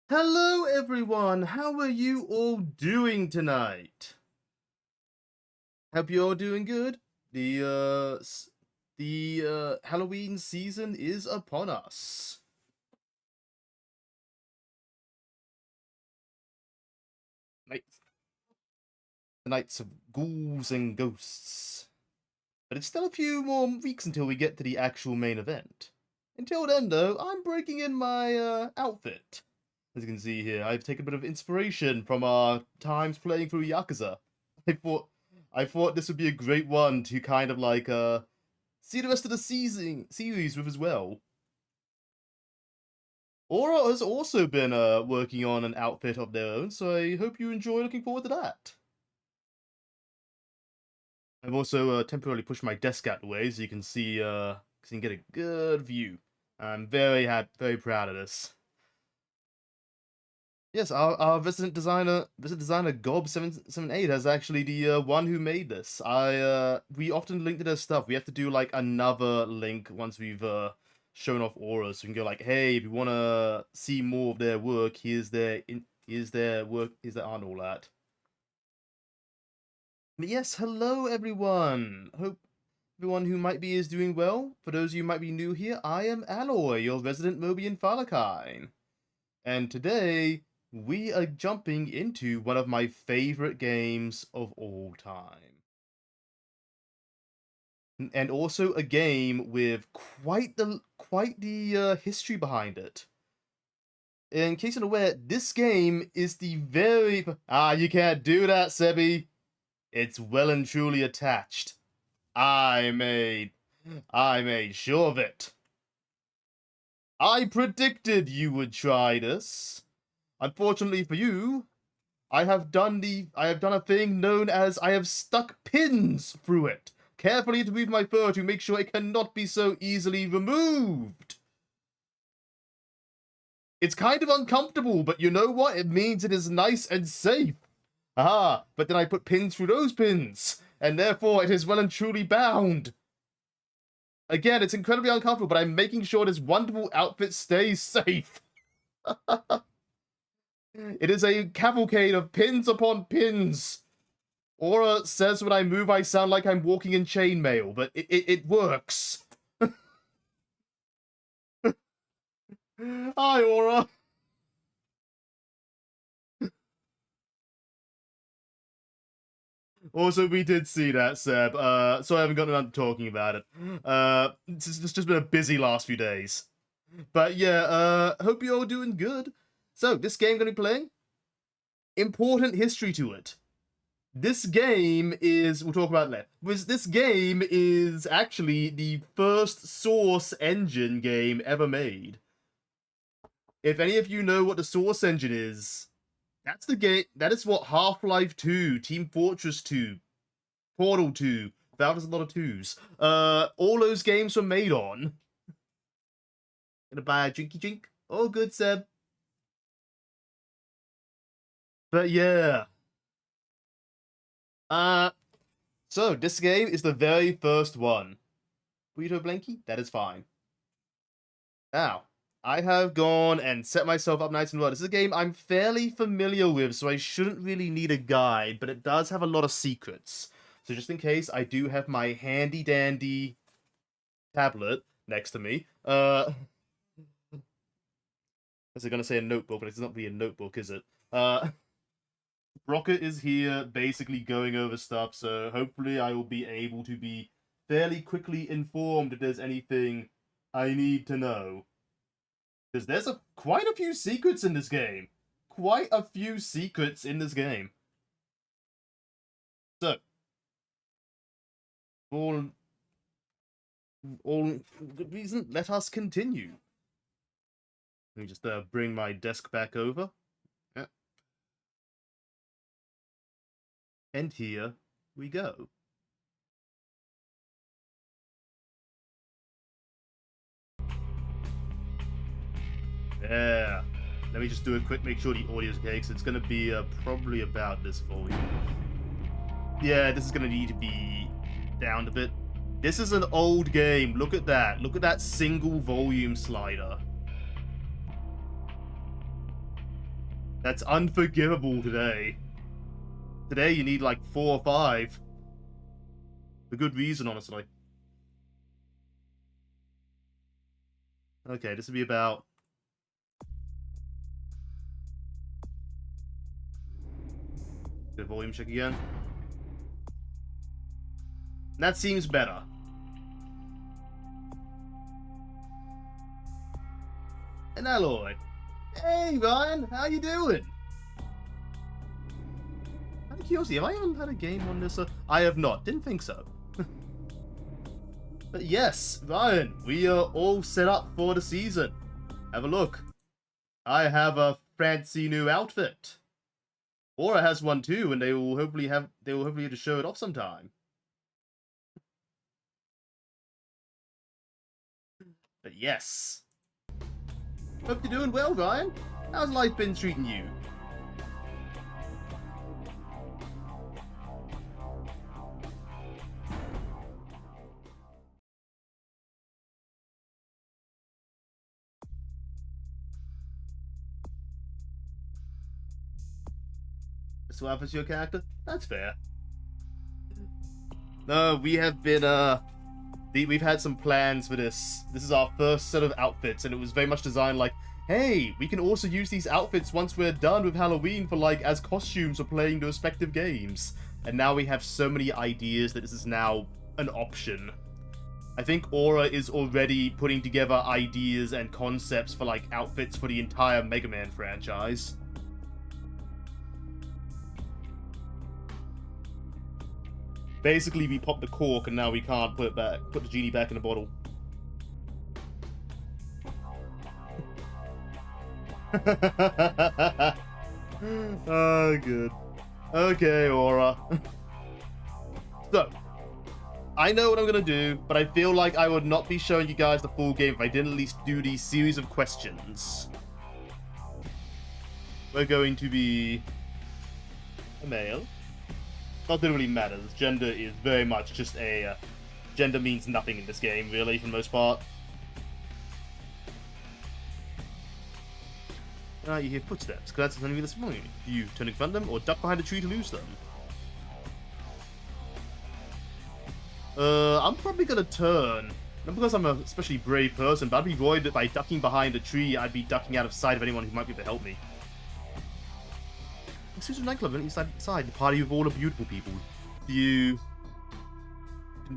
Hello everyone, how are you all doing tonight? Hope you're all doing good. The Halloween season is upon us. The nights of ghouls and ghosts. But it's still a few more weeks until we get to the actual main event. Until then, though, I'm breaking in my outfit. As you can see here, I've taken a bit of inspiration from our times playing through Yakuza. I thought this would be a great one to kind of like see the rest of the series with as well. Aura has also been working on an outfit of their own, so I hope you enjoy. Looking forward to that. I've also temporarily pushed my desk out the way so you can see, so you can get a good view. I'm very happy, very proud of this. Yes, our resident designer Gob778 is actually the one who made this. We often link to their stuff. We have to do like another link once we've shown off Aura, so we can go like, hey, if you want to see more of their work, here's their work, here's their art and all that. But yes, hello everyone. Hope everyone who might be is doing well. For those of you who might be new here, I am Alloy, your resident Mobian Falakine. And today, we are jumping into one of my favorite games of all time. And also a game with quite the history behind it. In case you're not aware, this game is the very... you can't do that, Sebi. It's well and truly attached. I made sure of it. I predicted you would try this. Unfortunately for you, I have done a thing known as I have stuck pins through it, carefully to move my fur to make sure it cannot be so easily removed. It's kind of uncomfortable, but you know what? It means it is nice and safe. Aha, but then I put pins through those pins, and therefore it is well and truly bound. Again, it's incredibly uncomfortable, but I'm making sure this wonderful outfit stays safe. It is a cavalcade of pins upon pins. Aura says when I move I sound like I'm walking in chainmail, but it works. Hi, Aura. Also, we did see that, Seb. So I haven't gotten around to talking about it. It's just been a busy last few days. But yeah, hope you're all doing good. So, this game gonna be playing? Important history to it. This game is... we'll talk about it later. This game is actually the first Source engine game ever made. If any of you know what the Source engine is... that's the game. That is what Half-Life 2, Team Fortress 2, Portal 2, that was a lot of twos. All those games were made on. Gonna buy a drinky drink? Oh, good, Seb. But yeah. So this game is the very first one. Burrito Blanky? That is fine. Now, I have gone and set myself up nice and well. This is a game I'm fairly familiar with, so I shouldn't really need a guide, but it does have a lot of secrets. So just in case, I do have my handy-dandy tablet next to me. I was gonna say a notebook, but it's not really a notebook, is it? Rocket is here, basically going over stuff, so hopefully I will be able to be fairly quickly informed if there's anything I need to know. Because there's quite a few secrets in this game. Quite a few secrets in this game. So, all good reason, let us continue. Let me just bring my desk back over. Yeah. And here we go. Yeah. Let me just do a quick, make sure the audio's okay, because it's going to be probably about this volume. Yeah, this is going to need to be down a bit. This is an old game. Look at that. Look at that single volume slider. That's unforgivable today. Today you need like 4 or 5. For good reason, honestly. Okay, this will be about... Good volume check again. That seems better. And Alloy. Hey, Ryan, how you doing? Out of curiosity, have I ever had a game on this? I have not. Didn't think so. But yes, Ryan, we are all set up for the season. Have a look. I have a fancy new outfit. Aura has one too, and they will hopefully have to show it off sometime. But yes. Hope you're doing well, Ryan. How's life been treating you? So what happens to your character? That's fair. No, we have been we've had some plans for this. This is our first set of outfits, and it was very much designed like, hey, we can also use these outfits once we're done with Halloween for like as costumes for playing the respective games. And now we have so many ideas that this is now an option. I think Aura is already putting together ideas and concepts for like outfits for the entire Mega Man franchise. Basically, we popped the cork and now we can't put the genie back in the bottle. Oh, good. Okay, Aura. So, I know what I'm gonna do, but I feel like I would not be showing you guys the full game if I didn't at least do these series of questions. We're going to be a male. Not that it really matters. Gender is very much just a... gender means nothing in this game, really, for the most part. You hear footsteps. Glad to tell you this morning. Do you turn to confront them, or duck behind a tree to lose them? I'm probably gonna turn. Not because I'm a especially brave person, but I'd be worried that by ducking behind a tree, I'd be ducking out of sight of anyone who might be able to help me. Excuse me, nightclub, inside the party with all the beautiful people. Do you...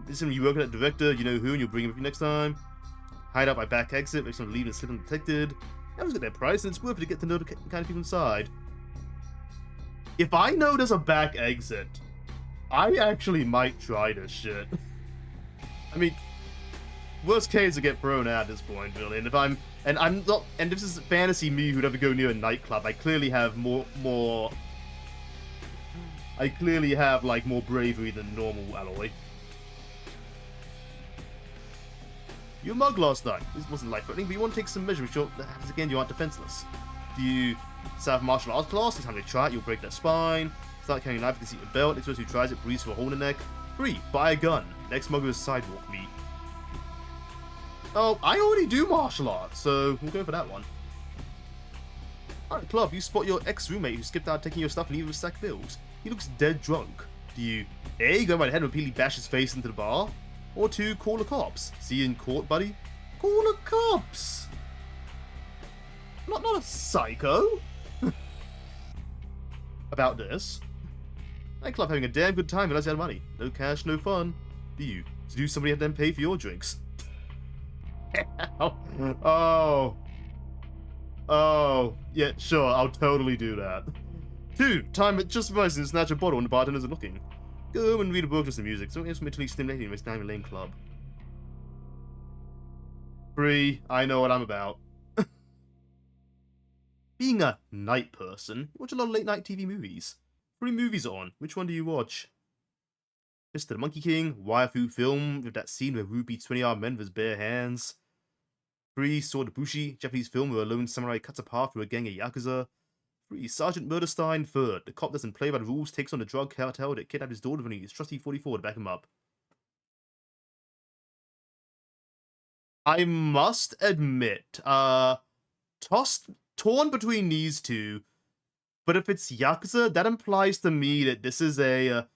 Listen, you work at that director, you know who, and you'll bring him with you next time. Hide out by back exit, make someone leave and slip undetected. Everyone's got their price, and it's worth it to get to know the kind of people inside. If I know there's a back exit, I actually might try this shit. I mean, worst case to get thrown out at this point, really. And if I'm not, and if this is fantasy me who'd ever go near a nightclub, I clearly have I clearly have, like, more bravery than normal Alloy. You were mugged last night. This wasn't life-threatening, but you want to take some measures. Sure, that happens again, you aren't defenseless. Do you serve martial arts class? Each time you try it, you'll break their spine. Start carrying a knife, you can see your belt. Next person who tries it, breathes for a hole in the neck. 3. Buy a gun. Next mugger is sidewalk meat. Oh, I already do martial arts, so we'll go for that one. Alright, Club, you spot your ex-roommate who skipped out taking your stuff and leaving with sack bills. He looks dead drunk. Do you A, go right ahead and repeatedly bash his face into the bar? Or 2, call the cops? See you in court, buddy? Call the cops! Not a psycho! About this. Nightclub having a damn good time unless you had money. No cash, no fun. Do you? To do somebody have them pay for your drinks? Oh. Oh. Yeah, sure, I'll totally do that. 2. Time it just right and snatch a bottle when the bartenders are looking. Go home and read a book, listen to music. Something else mentally stimulating makes Diamond Lane Club. 3. I know what I'm about. Being a night person, you watch a lot of late night TV movies. 3 movies are on. Which one do you watch? Mr. the Monkey King, Waifu film with that scene where Ru beats 20-armed men with his bare hands. 3. Sword Bushi, Japanese film where a lone samurai cuts a path through a gang of Yakuza. 3. Sergeant Murderstein. 3. The cop doesn't play by the rules, takes on the drug cartel that kidnapped his daughter when he uses trusty 44 to back him up. I must admit, torn between these two. But if it's Yakuza, that implies to me that this is a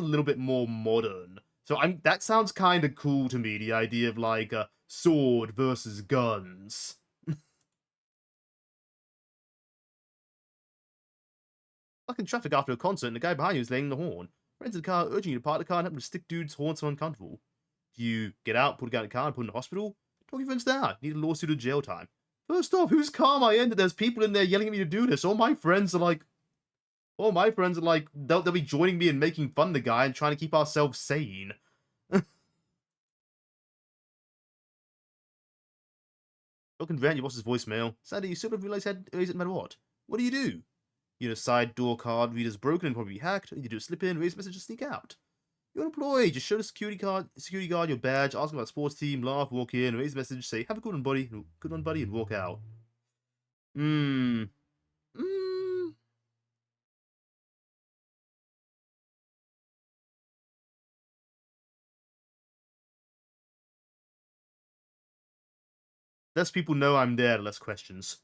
little bit more modern. So that sounds kind of cool to me. The idea of like a sword versus guns. Stuck in traffic after a concert, and the guy behind you is laying the horn. Friends in the car urging you to park the car and help him to stick dude's horn so uncomfortable. Do you get out, put a guy in the car, and put him in the hospital? Talk your friends down. Need a lawsuit or jail time. First off, whose car am I in that there's people in there yelling at me to do this? All my friends are like, they'll be joining me in making fun of the guy and trying to keep ourselves sane. Look and grant your boss's voicemail. Sadly, you still don't realize how to erase it no matter what. What do? Your side door card reader's broken and probably hacked. You do a slip in, raise a message, and sneak out. You're an employee. Just show the security guard your badge, ask about sports team, laugh, walk in, raise a message, say have a good one, buddy, and walk out. Less people know I'm there, less questions.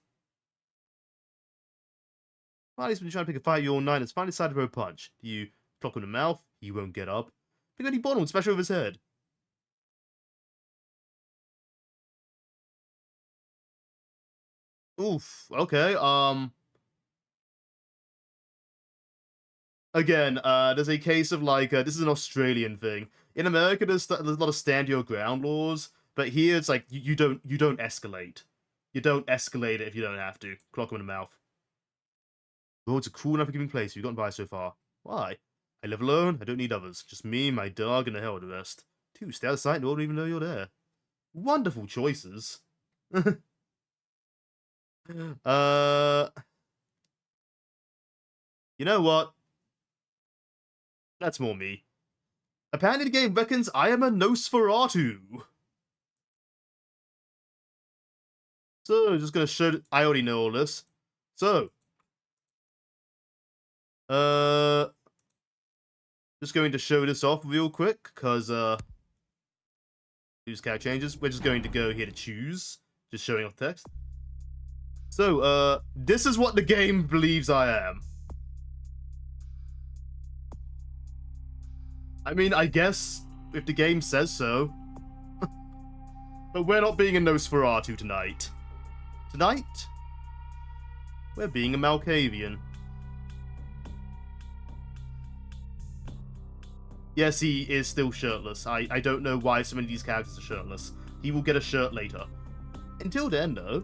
Marty's been trying to pick a fight you all night and has finally decided for a punch. Do you clock him in the mouth? He won't get up. Pick any bottle and smash over his head. Oof, okay, Again, there's a case of like, this is an Australian thing. In America, there's a lot of stand your ground laws, but here it's like, you don't escalate. You don't escalate it if you don't have to. Clock him in the mouth. The world's a cool and forgiving place you've gotten by so far. Why? I live alone, I don't need others. Just me, my dog, and the hell with the rest. 2, stay out of sight and no one will even know you're there. Wonderful choices. You know what? That's more me. Apparently the game reckons I am a Nosferatu. So, just gonna show... I already know all this. So. Just going to show this off real quick, because, use character changes. We're just going to go here to choose. Just showing off text. So, this is what the game believes I am. I mean, I guess, if the game says so. But we're not being a Nosferatu tonight. Tonight, we're being a Malkavian. Yes, he is still shirtless. I don't know why so many of these characters are shirtless. He will get a shirt later. Until then, though.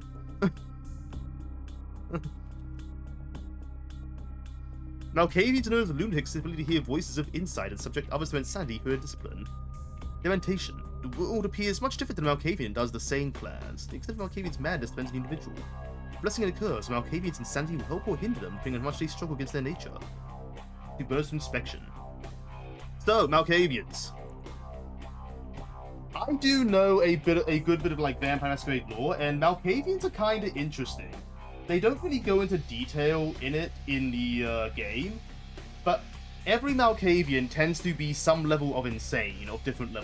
Malkavians are known as lunatics' ability to hear voices of insight and subject others to insanity through their discipline. Their mentation. The world appears much different than Malkavian does the sane clans. The extent of Malkavian's madness depends on the individual. If blessing occurs, Malkavian's insanity will help or hinder them, depending on how much they struggle against their nature. To burst inspection. So, Malkavians. I do know a good bit of like Vampire Masquerade lore, and Malkavians are kind of interesting. They don't really go into detail in it in the game, but every Malkavian tends to be some level of insane of different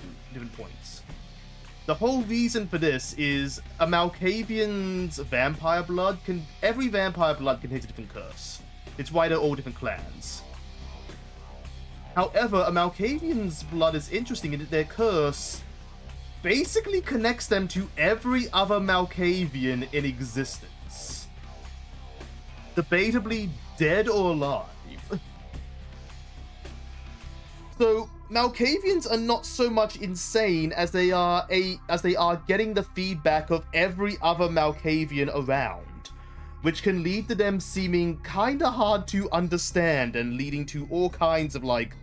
points. The whole reason for this is a Malkavian's vampire blood every vampire blood contains a different curse. It's why they're all different clans. However, a Malkavian's blood is interesting in that their curse basically connects them to every other Malkavian in existence. Debatably dead or alive. So, Malkavians are not so much insane as they are getting the feedback of every other Malkavian around, which can lead to them seeming kinda hard to understand and leading to all kinds of, like,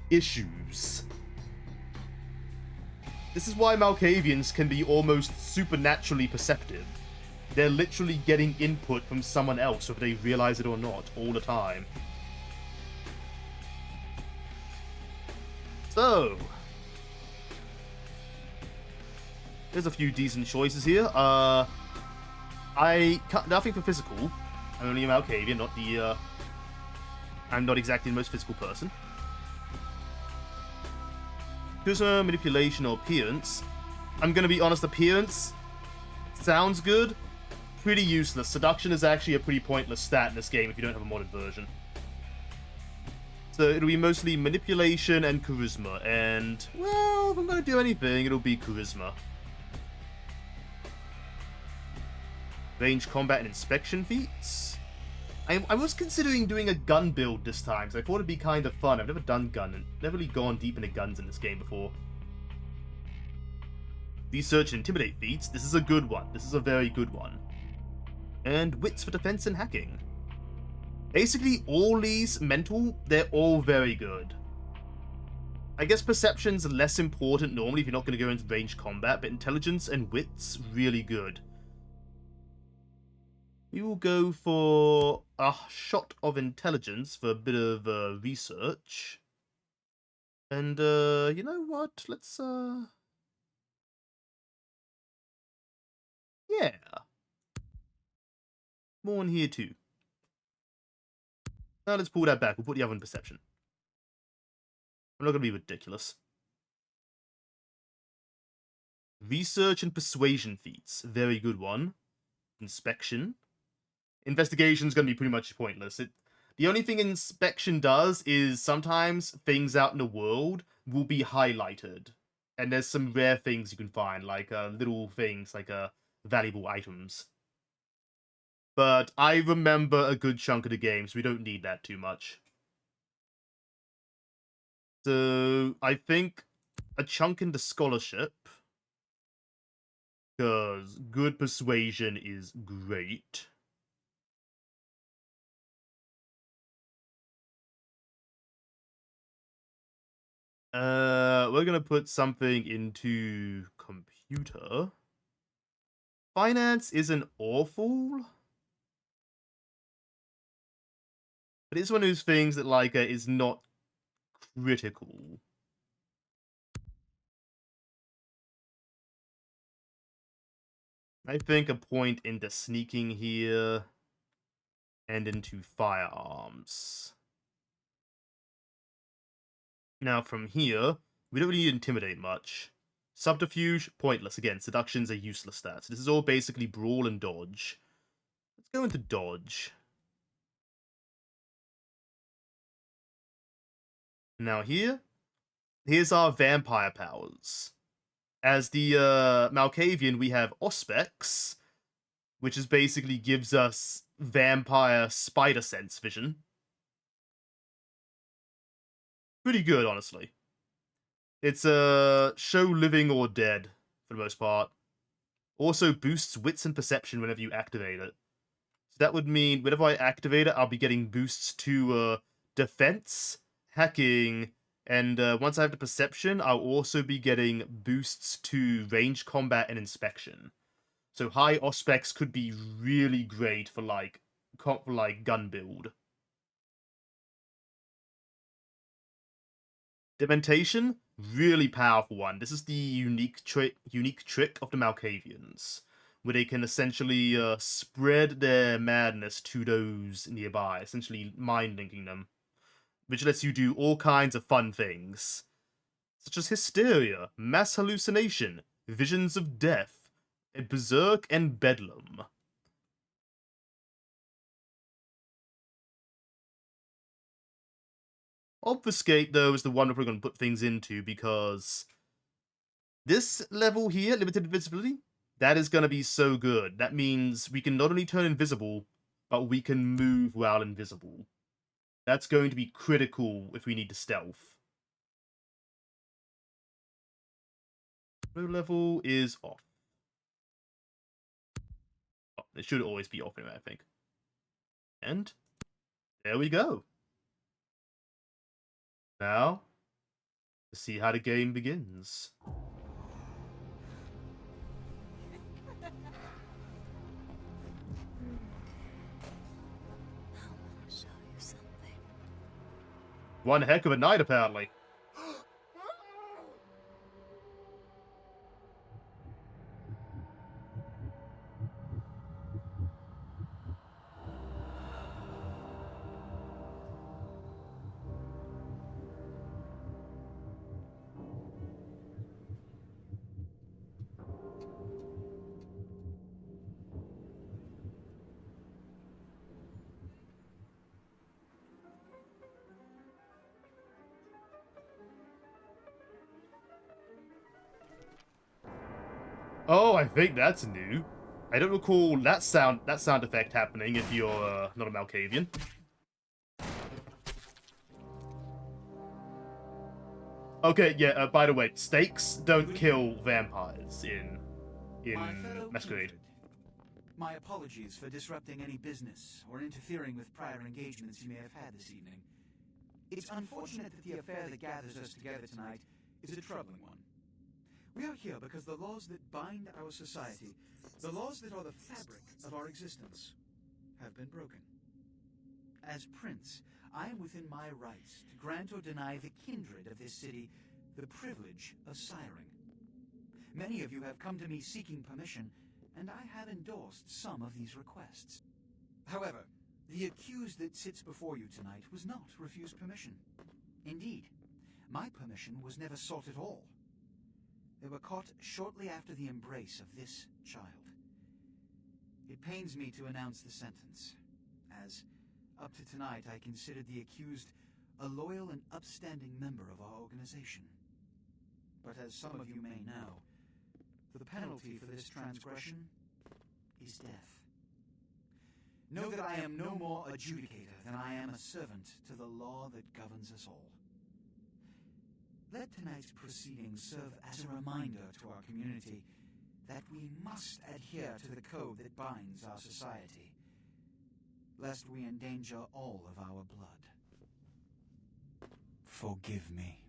issues. This is why Malkavians can be almost supernaturally perceptive. They're literally getting input from someone else, whether they realize it or not, all the time. So, there's a few decent choices here. Nothing for physical. I'm only a Malkavian, not the, I'm not exactly the most physical person. Charisma, manipulation, or appearance. I'm gonna be honest, appearance sounds good. Pretty useless. Seduction is actually a pretty pointless stat in this game if you don't have a modded version. So it'll be mostly manipulation and charisma, and, well, if I'm gonna do anything, it'll be charisma. Range combat and inspection feats. I was considering doing a gun build this time, so I thought it'd be kind of fun. I've never done gun, and never really gone deep into guns in this game before. Research and intimidate feats. This is a good one. This is a very good one. And wits for defense and hacking. Basically, all these mental, they're all very good. I guess perception's less important normally if you're not going to go into ranged combat, but intelligence and wits, really good. We will go for a shot of intelligence for a bit of research. And, you know what? Let's, yeah. More in here, too. Now let's pull that back. We'll put the other in perception. I'm not going to be ridiculous. Research and persuasion feats. Very good one. Inspection. Investigation's going to be pretty much pointless. The only thing inspection does is sometimes things out in the world will be highlighted. And there's some rare things you can find, like little things, like valuable items. But I remember a good chunk of the game, so we don't need that too much. So I think a chunk into scholarship, because good persuasion is great. We're gonna put something into computer. Finance isn't awful, but it's one of those things that, like, is not critical. I think a point into sneaking here, and into firearms. Now, from here, we don't really intimidate much. Subterfuge, pointless. Again, seduction's a useless stat. So this is all basically brawl and dodge. Let's go into dodge. Now here's our vampire powers. As the Malkavian, we have Auspex, which is basically gives us vampire spider sense vision. Pretty good, honestly. It's show living or dead, for the most part. Also boosts wits and perception whenever you activate it. So that would mean whenever I activate it, I'll be getting boosts to defense, hacking, and once I have the perception, I'll also be getting boosts to range combat and inspection. So high Auspex could be really great for like gun build. Dementation, really powerful one. This is the unique trick of the Malkavians, where they can essentially spread their madness to those nearby, essentially mind linking them, which lets you do all kinds of fun things, such as hysteria, mass hallucination, visions of death, berserk, and bedlam. Obfuscate, though, is the one we're going to put things into, because this level here, limited invisibility, that is going to be so good. That means we can not only turn invisible, but we can move while invisible. That's going to be critical if we need to stealth. Low level is off. Oh, it should always be off anyway, I think. And there we go. Now, let's see how the game begins. One heck of a night, apparently. Oh, I think that's new. I don't recall that sound effect happening if you're not a Malkavian. Okay, yeah. By the way, stakes don't kill vampires in Masquerade. My apologies for disrupting any business or interfering with prior engagements you may have had this evening. It's unfortunate that the affair that gathers us together tonight is a troubling one. We are here because the laws that bind our society, the laws that are the fabric of our existence, have been broken. As Prince, I am within my rights to grant or deny the kindred of this city the privilege of siring. Many of you have come to me seeking permission, and I have endorsed some of these requests. However, the accused that sits before you tonight was not refused permission. Indeed, my permission was never sought at all. They were caught shortly after the embrace of this child. It pains me to announce the sentence, as up to tonight I considered the accused a loyal and upstanding member of our organization. But as some of you may know, the penalty for this transgression is death. Know that I am no more adjudicator than I am a servant to the law that governs us all. Let tonight's proceedings serve as a reminder to our community that we must adhere to the code that binds our society, lest we endanger all of our blood. Forgive me.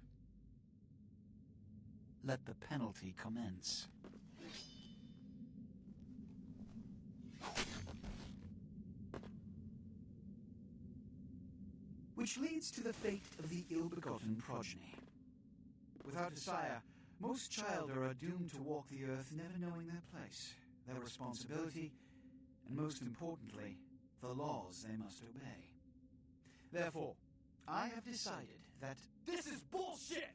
Let the penalty commence. Which leads to the fate of the ill-begotten progeny. Without a sire, most children are doomed to walk the earth never knowing their place, their responsibility, and most importantly, the laws they must obey. Therefore, I have decided that this is bullshit!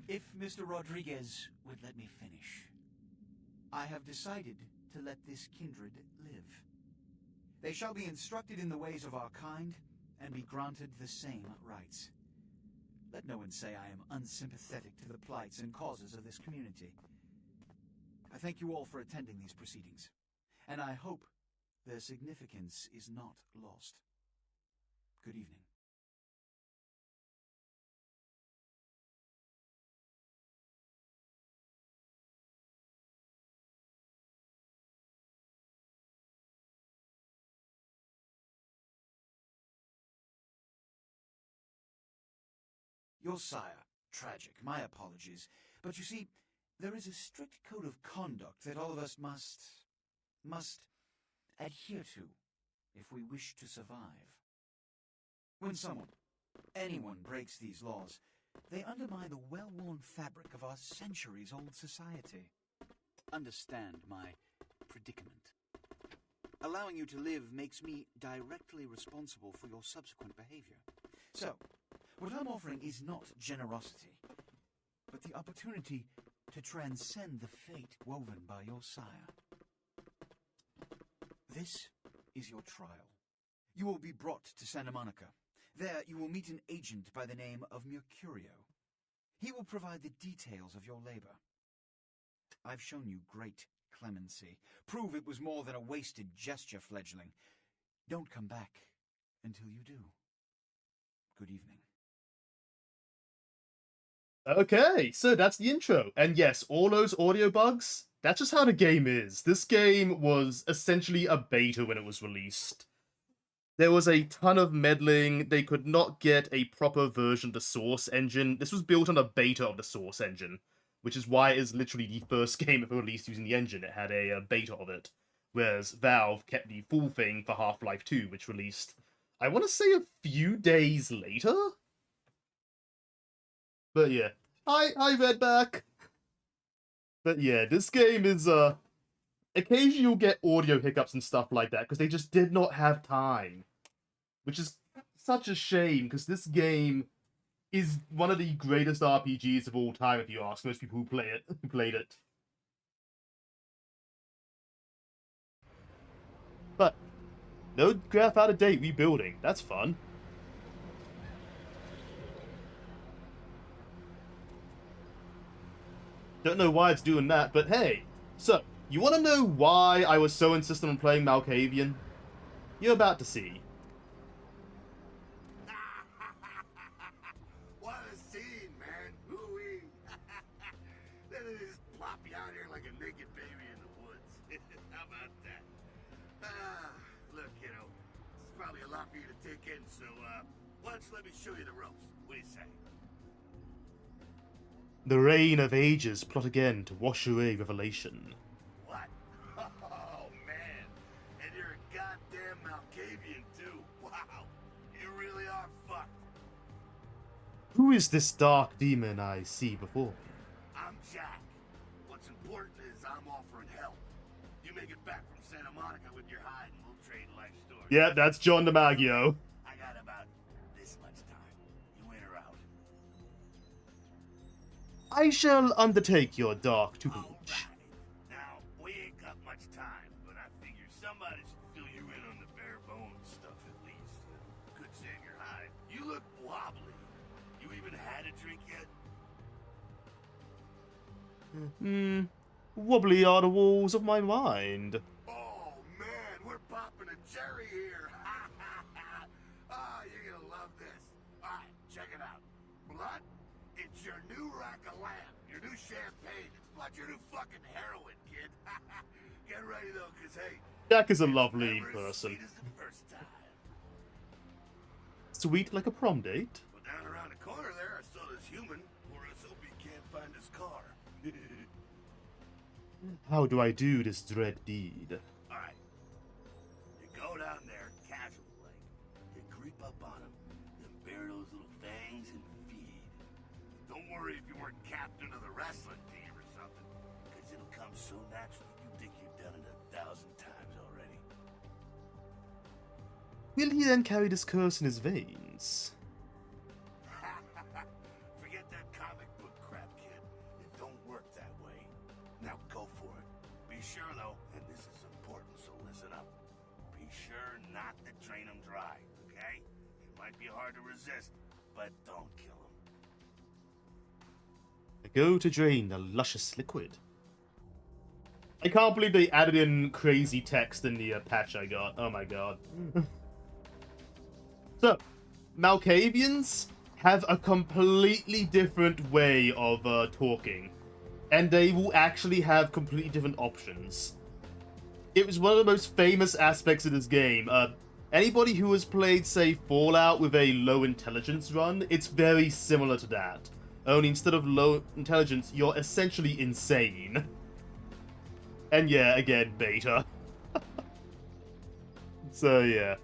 If Mr. Rodriguez would let me finish. I have decided to let this kindred live. They shall be instructed in the ways of our kind and be granted the same rights. Let no one say I am unsympathetic to the plights and causes of this community. I thank you all for attending these proceedings, and I hope their significance is not lost. Good evening. Your sire, tragic, my apologies. But you see, there is a strict code of conduct that all of us must adhere to if we wish to survive. When anyone breaks these laws, they undermine the well-worn fabric of our centuries-old society. Understand my predicament. Allowing you to live makes me directly responsible for your subsequent behavior. So, what I'm offering is not generosity, but the opportunity to transcend the fate woven by your sire. This is your trial. You will be brought to Santa Monica. There you will meet an agent by the name of Mercurio. He will provide the details of your labor. I've shown you great clemency. Prove it was more than a wasted gesture, fledgling. Don't come back until you do. Good evening. Okay, so that's the intro. And yes, all those audio bugs, that's just how the game is. This game was essentially a beta when it was released. There was a ton of meddling. They could not get a proper version of the Source engine. This was built on a beta of the Source engine, which is why it is literally the first game ever released using the engine. It had a beta of it, whereas Valve kept the full thing for Half-Life 2, which released, I want to say, a few days later? But yeah, hi Redback. But yeah, this game is occasionally you'll get audio hiccups and stuff like that because they just did not have time, which is such a shame because this game is one of the greatest RPGs of all time if you ask most people who played it. But No graph out of date rebuilding. That's fun. Don't know why it's doing that, but hey. So, you want to know why I was so insistent on playing Malkavian? You're about to see. What a scene, man. Ooh-wee. Then they just plop you out here like a naked baby in the woods. How about that? Look, kiddo, this is probably a lot for you to take in, so, why don't you let me show you the ropes? What do you say? The reign of ages plot again to wash away Revelation. What? Oh, man. And you're a goddamn Malkavian, too. Wow. You really are fucked. Who is this dark demon I see before me? I'm Jack. What's important is I'm offering help. You make it back from Santa Monica with your hide and we'll trade life stories. Yeah, that's John DiMaggio. I got about this much time. You in or out? I shall undertake your dark tutelage. Alright. Now, we ain't got much time, but I figure somebody should fill you in on the bare bones stuff at least. Could save your hide. You look wobbly. You even had a drink yet? Wobbly are the walls of my mind. Oh man, we're popping a cherry here. Ah, you're gonna love this. Alright, check it out. Blood, it's your new rack of lamb, your new champagne, plus your new fucking heroin, kid. Get ready though, cause hey, Jack is a lovely never as person. sweet as the first time. Sweet like a prom date. Well, down around the corner there, I saw this human, or else hope he can't find his car. How do I do this dread deed? Alright. You go down there casual like. You creep up on him, then bare those little fangs and feed. Don't worry if you weren't captain of the wrestling team or something, because it'll come so natural you think you've done it 1,000 times already. Will he then carry this curse in his veins? Forget that comic book crap, kid. It don't work that way. Now go for it. Be sure though, and this is important, so listen up. Be sure not to drain him dry, okay? It might be hard to resist, but don't kill him. I go to drain the luscious liquid. I can't believe they added in crazy text in the patch I got. Oh my god. So, Malkavians have a completely different way of talking. And they will actually have completely different options. It was one of the most famous aspects of this game. Anybody who has played, say, Fallout with a low intelligence run, it's very similar to that. Only instead of low intelligence, you're essentially insane. And yeah, again, beta. So yeah.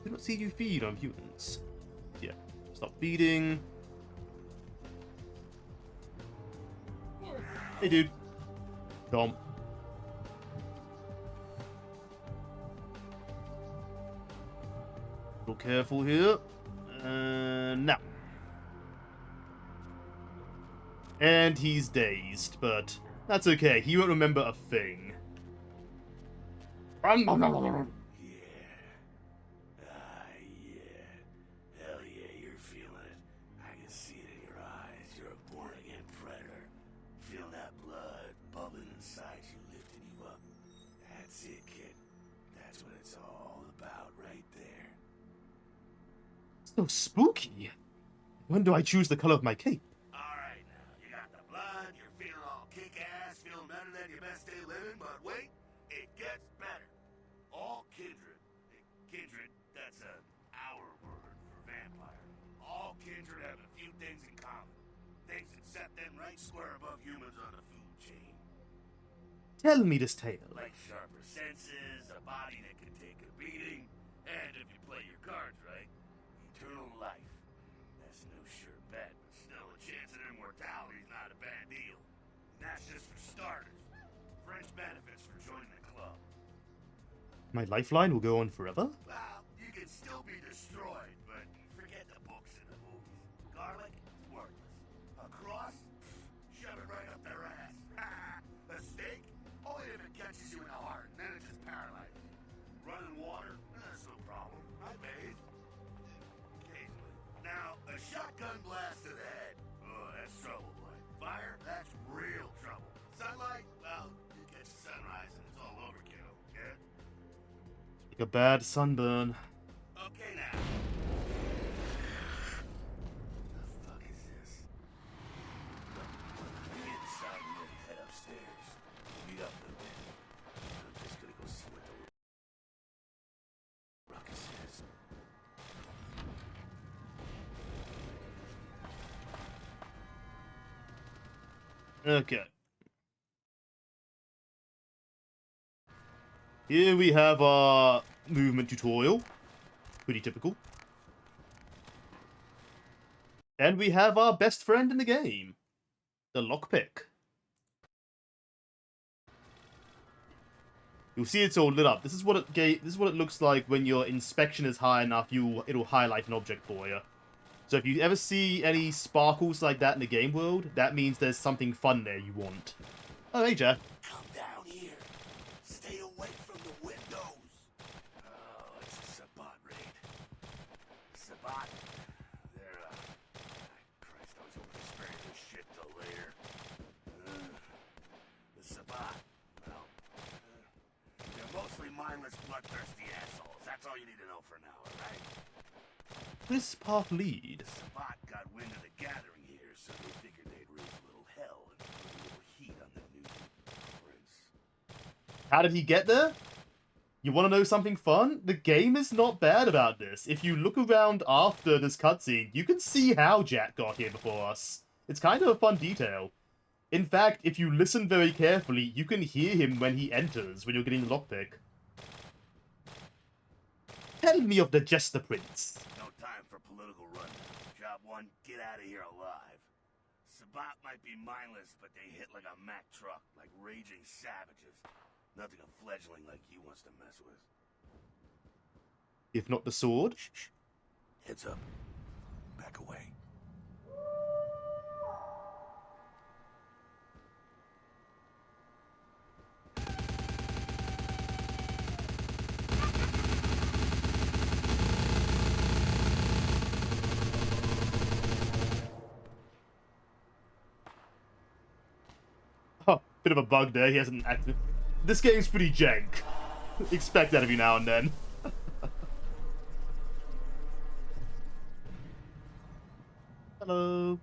Do not see you feed on humans. Yeah. Stop feeding. Hey dude. Tom. Real careful here. Now. And he's dazed, but that's okay. He won't remember a thing. Yeah. Yeah. Hell yeah, you're feeling it. I can see it in your eyes. You're a born-again predator. Feel that blood bubbling inside you, lifting you up. That's it, kid. That's what it's all about right there. So spooky. When do I choose the color of my cape? Alright now, you got the blood, you're feeling all kick-ass, feeling better than your best day living, but wait, it gets better. All kindred. Kindred, that's our word for vampire. All kindred have a few things in common. Things that set them right square above humans on the food chain. Tell me this tale. Like sharper senses, a body that can take a beating, and if you play your cards right, eternal life. That's no sure bet, but still a chance at immortality is not a bad deal. And that's just for starters. Fringe benefits for joining the club. My lifeline will go on forever? Well, you can still be destroyed, but forget the books and the movies. Garlic, worthless. A cross? Shove it right up their ass. A stake? Only if it catches you in the heart, and then it just paralyzes you. Running water? A bad sunburn. Okay now. The fuck is this? Get inside and then head upstairs. Meet up in a bit. I'm just gonna go see what the ruckus is. Okay. Here we have our movement tutorial. Pretty typical. And we have our best friend in the game. The lockpick. You'll see it's all lit up. This is what it looks like when your inspection is high enough. It'll highlight an object for you. So if you ever see any sparkles like that in the game world, that means there's something fun there you want. Oh, hey, Jack. Come down here. Stay away from the windows. Oh, it's a Sabbat raid. Sabbat. They're, Christ, I was hoping to spare this shit till later. The Sabbat. Well, they're mostly mindless, bloodthirsty assholes. That's all you need to know for now, alright? This path lead. Sabbat got wind of the gathering here, so they figured they'd raise a little hell and put a little heat on the new prince. How did he get there? You want to know something fun? The game is not bad about this. If you look around after this cutscene, you can see how Jack got here before us. It's kind of a fun detail. In fact, if you listen very carefully, you can hear him when he enters, when you're getting the lockpick. Tell me of the Jester Prince. No time for political rundown. Job one, get out of here alive. Sabbat might be mindless, but they hit like a Mack truck, like raging savages. Nothing a fledgling like you wants to mess with. If not the sword. Shh. Heads up. Back away. Oh, bit of a bug there. He hasn't acted. This game's pretty jank. Expect that of you now and then. Hello.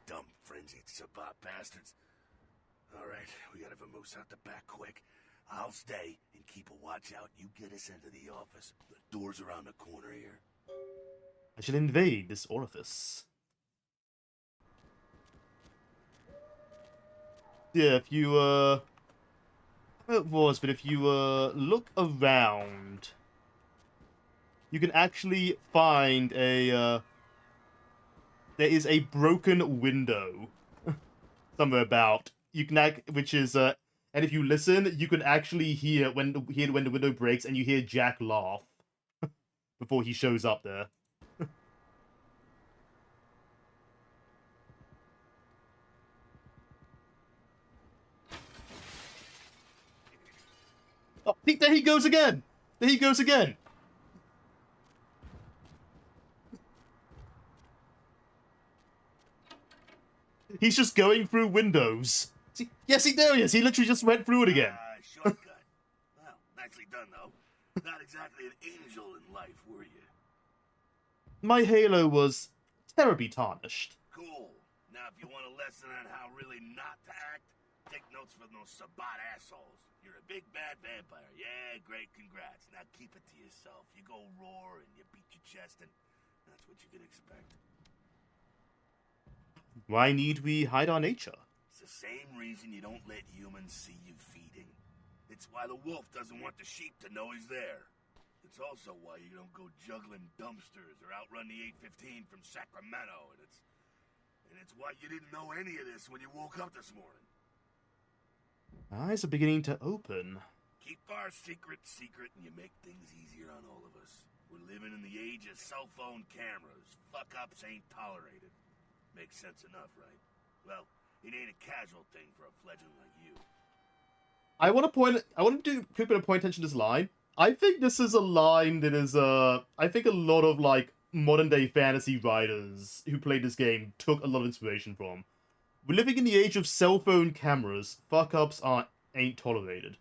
Dumb, frenzied Sabbat bastards. Alright, we gotta vamoose out the back quick. I'll stay and keep a watch out. You get us into the office. The door's around the corner here. I shall invade this orifice. Yeah, if you, I don't know what it was, but if you, look around, you can actually find a, there is a broken window somewhere about. You can which is, and if you listen, you can actually hear when the window breaks, and you hear Jack laugh before he shows up there. Oh, there he goes again! There he goes again! He's just going through windows. See, yes, there he is. He literally just went through it again. Shortcut. Well, nicely done, though. Not exactly an angel in life, were you? My halo was terribly tarnished. Cool. Now, if you want a lesson on how really not to act, take notes from those Sabbat assholes. You're a big bad vampire. Yeah, great, congrats. Now keep it to yourself. You go roar and you beat your chest, and that's what you can expect. Why need we hide our nature? It's the same reason you don't let humans see you feeding. It's why the wolf doesn't want the sheep to know he's there. It's also why you don't go juggling dumpsters or outrun the 815 from Sacramento, and it's why you didn't know any of this when you woke up this morning. Eyes are beginning to open. Keep our secret secret, and you make things easier on all of us. We're living in the age of cell phone cameras. Fuck-ups ain't tolerated. Makes sense enough, right? Well, it ain't a casual thing for a fledgling like you. I want to do a quick bit of point attention to this line. I think this is a line that is, I think a lot of, like, modern-day fantasy writers who played this game took a lot of inspiration from. We're living in the age of cell phone cameras. Fuck-ups aren't ain't tolerated.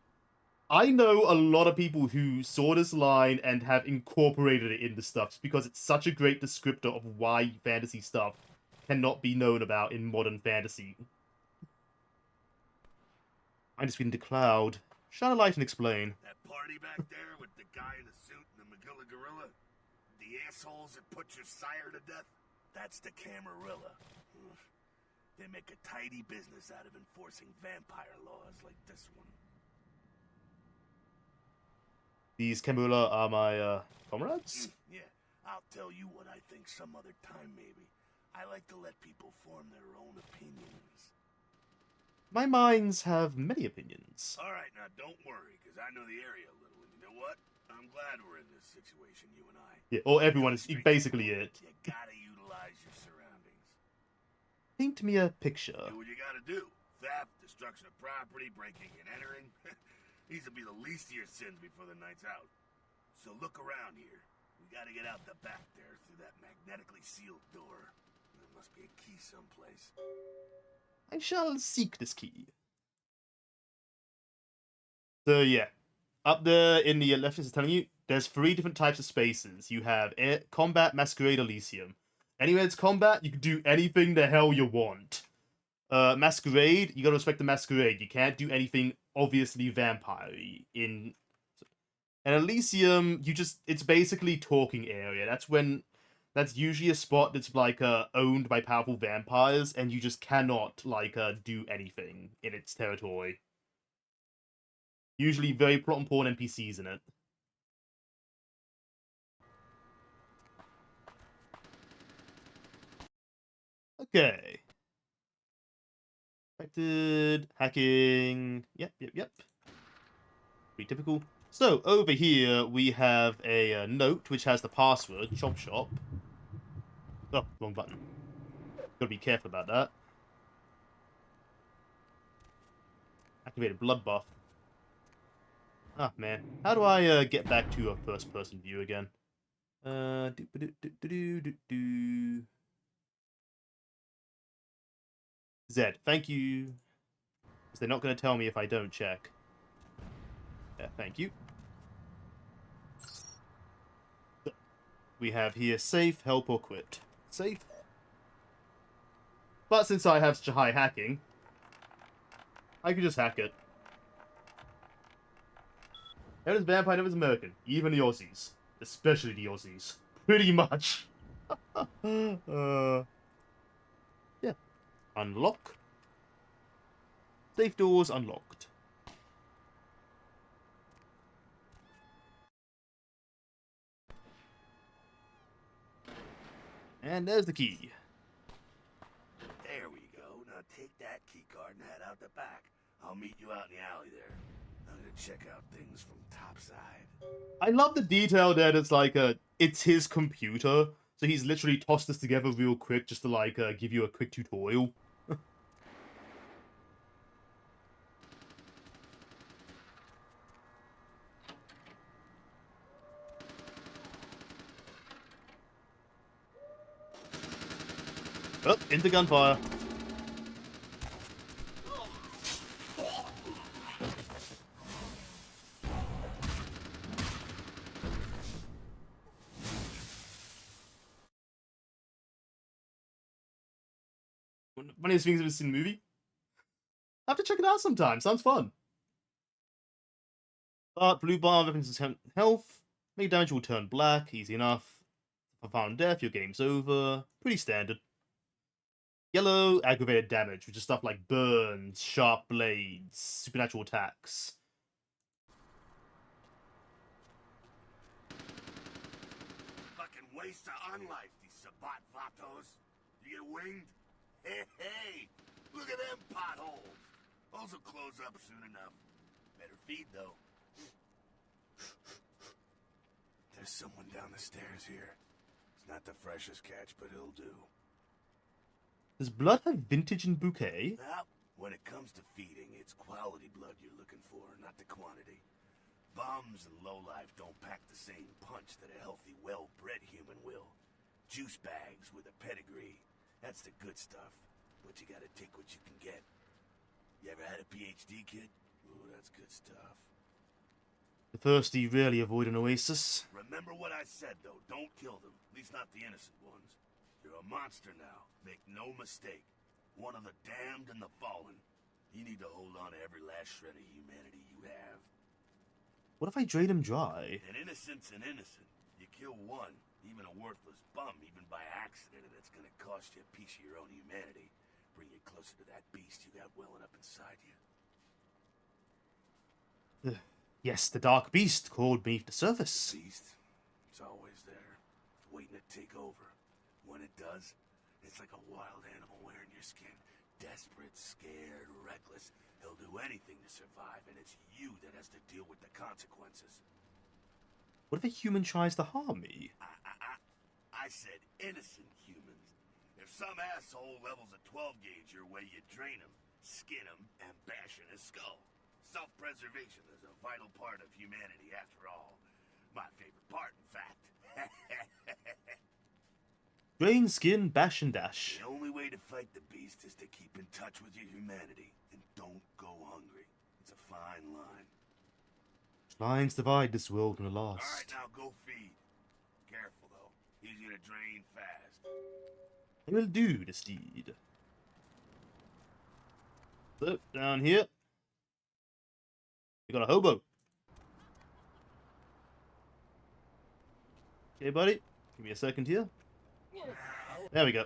I know a lot of people who saw this line and have incorporated it into stuff just because it's such a great descriptor of why fantasy stuff cannot be known about in modern fantasy. I'm just reading to Cloud. Shine a light and explain. That party back there with the guy in the suit and the Magilla Gorilla? The assholes that put your sire to death? That's the Camarilla. They make a tidy business out of enforcing vampire laws like this one. These Camarilla are my, comrades? Yeah, I'll tell you what I think some other time, maybe. I like to let people form their own opinions. My minds have many opinions. Alright, now don't worry, because I know the area a little, and you know what? I'm glad we're in this situation, you and I. Yeah, or everyone is basically it. You gotta utilize your surroundings. Paint me a picture. Do what you gotta do. Theft, destruction of property, breaking and entering. These will be the least of your sins before the night's out. So look around here. We gotta get out the back there through that magnetically sealed door. There must be a key someplace. I shall seek this key. So yeah, up there in the left is telling you there's 3 different types of spaces. You have Combat, Masquerade, Elysium. Anywhere it's combat, you can do anything the hell you want. Masquerade, you gotta respect the Masquerade. You can't do anything obviously vampire-y. And Elysium, it's basically talking area. That's usually a spot that's like owned by powerful vampires, and you just cannot like do anything in its territory. Usually very plot important NPCs in it. Okay. Affected, hacking, yep. Pretty typical. So, over here, we have a note which has the password, Chop Shop. Oh, wrong button. Gotta be careful about that. Activated blood buff. Ah, man. How do I get back to a first-person view again? Z, thank you. Because they're not going to tell me if I don't check. Yeah, thank you. So, we have here safe, help, or quit. Safe. But since I have such a high hacking, I could just hack it. Never is vampire, never is American. Even the Aussies. Especially the Aussies. Pretty much. Yeah. Unlock. Safe doors unlocked. And there's the key. There we go. Now take that key card and head out the back. I'll meet you out in the alley there. I'm gonna check out things from topside. I love the detail that it's like it's his computer, so he's literally tossed this together real quick just to like give you a quick tutorial. Oh, into gunfire. Funniest things I've ever seen in a movie. I have to check it out sometime. Sounds fun. But blue bar weapons health. Make damage will turn black. Easy enough. For found death, your game's over. Pretty standard. Yellow, aggravated damage, which is stuff like burns, sharp blades, supernatural attacks. Fucking waste of unlife, these Sabat Vatos. You get winged? Hey, look at them potholes. Those will close up soon enough. Better feed, though. There's someone down the stairs here. It's not the freshest catch, but he'll do. Does blood have vintage and bouquet? Now, when it comes to feeding, it's quality blood you're looking for, not the quantity. Bums and lowlife don't pack the same punch that a healthy, well-bred human will. Juice bags with a pedigree. That's the good stuff. But you gotta take what you can get. You ever had a PhD, kid? Ooh, that's good stuff. The thirsty rarely avoid an oasis. Remember what I said, though. Don't kill them. At least not the innocent ones. You're a monster now. Make no mistake. One of the damned and the fallen. You need to hold on to every last shred of humanity you have. What if I drain him dry? An innocent's an innocent. You kill one, even a worthless bum, even by accident, and it's gonna cost you a piece of your own humanity. Bring you closer to that beast you got welling up inside you. Yes, the dark beast called beneath the surface. Beast, it's always there, waiting to take over. When it does, it's like a wild animal wearing your skin. Desperate, scared, reckless. He'll do anything to survive, and it's you that has to deal with the consequences. What if a human tries to harm me? I said innocent humans. If some asshole levels a 12 gauge your way, you drain him, skin him, and bash in his skull. Self-preservation is a vital part of humanity, after all. My favorite part, in fact. Drain, skin, bash, and dash. The only way to fight the beast is to keep in touch with your humanity, and don't go hungry. It's a fine line. Lines divide this world from the Alright, last. now go feed. Careful, though. He's gonna drain fast. I will do this deed. So, down here. We got a hobo. Okay, buddy. Give me a second here. There we go.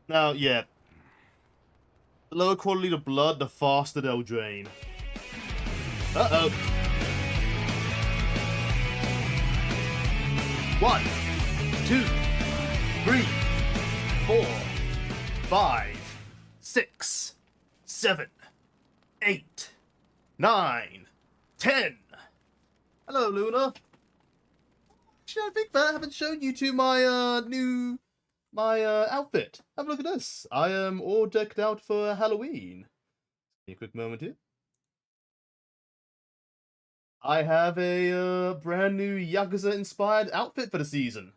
Now, yeah. The lower quality the blood, the faster they'll drain. Uh-oh. 1, 2, 3, 4, 5, 6, 7, 8, 9, 10. Hello, Luna. Actually, I think that I haven't shown you to my new outfit. Have a look at this. I am all decked out for Halloween. Give me a quick moment here. I have a brand new Yakuza-inspired outfit for the season.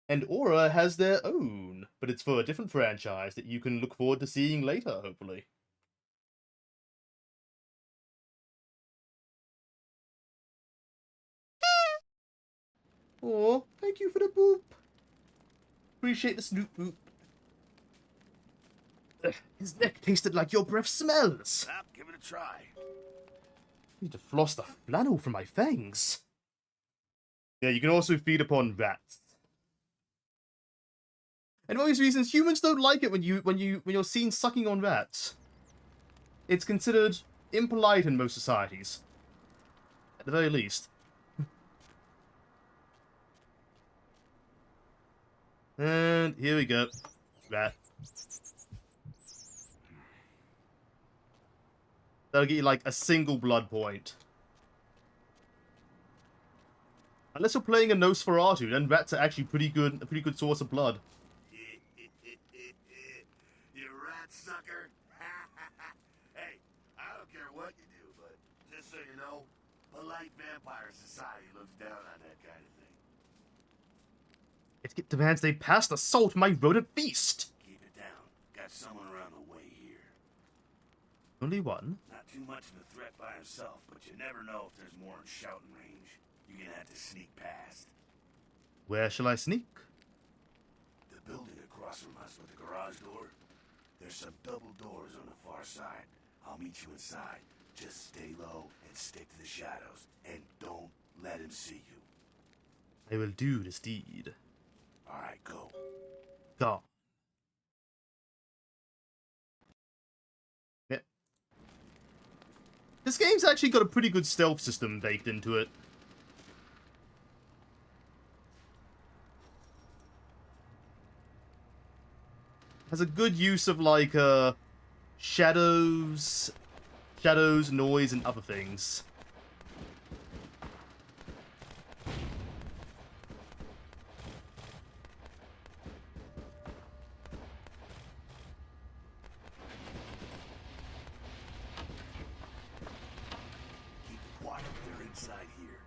And Aura has their own, but it's for a different franchise that you can look forward to seeing later, hopefully. Oh, thank you for the boop. Appreciate the snoop boop. Ugh, his neck tasted like your breath smells. Well, give it a try. Need to floss the flannel from my fangs. Yeah, you can also feed upon rats. And for these reasons, humans don't like it when you're seen sucking on rats. It's considered impolite in most societies. At the very least. And here we go. Rat. That'll get you like a single blood point. Unless you're playing a Nosferatu, then rats are actually a pretty good source of blood. You rat sucker. Hey, I don't care what you do, but just so you know, polite vampire society looks down on that kind of thing. It demands they pass the salt my rodent feast. Keep it down. Got someone around the way here. Only one? Not too much of a threat by himself, but you never know if there's more in shouting range. You're gonna have to sneak past. Where shall I sneak? The building across from us with the garage door. There's some double doors on the far side. I'll meet you inside. Just stay low and stick to the shadows. And don't let him see you. I will do this deed. Alright, go. Gone. Yeah. This game's actually got a pretty good stealth system baked into it. Has a good use of like shadows, noise, and other things. Keep it quiet. They're inside here.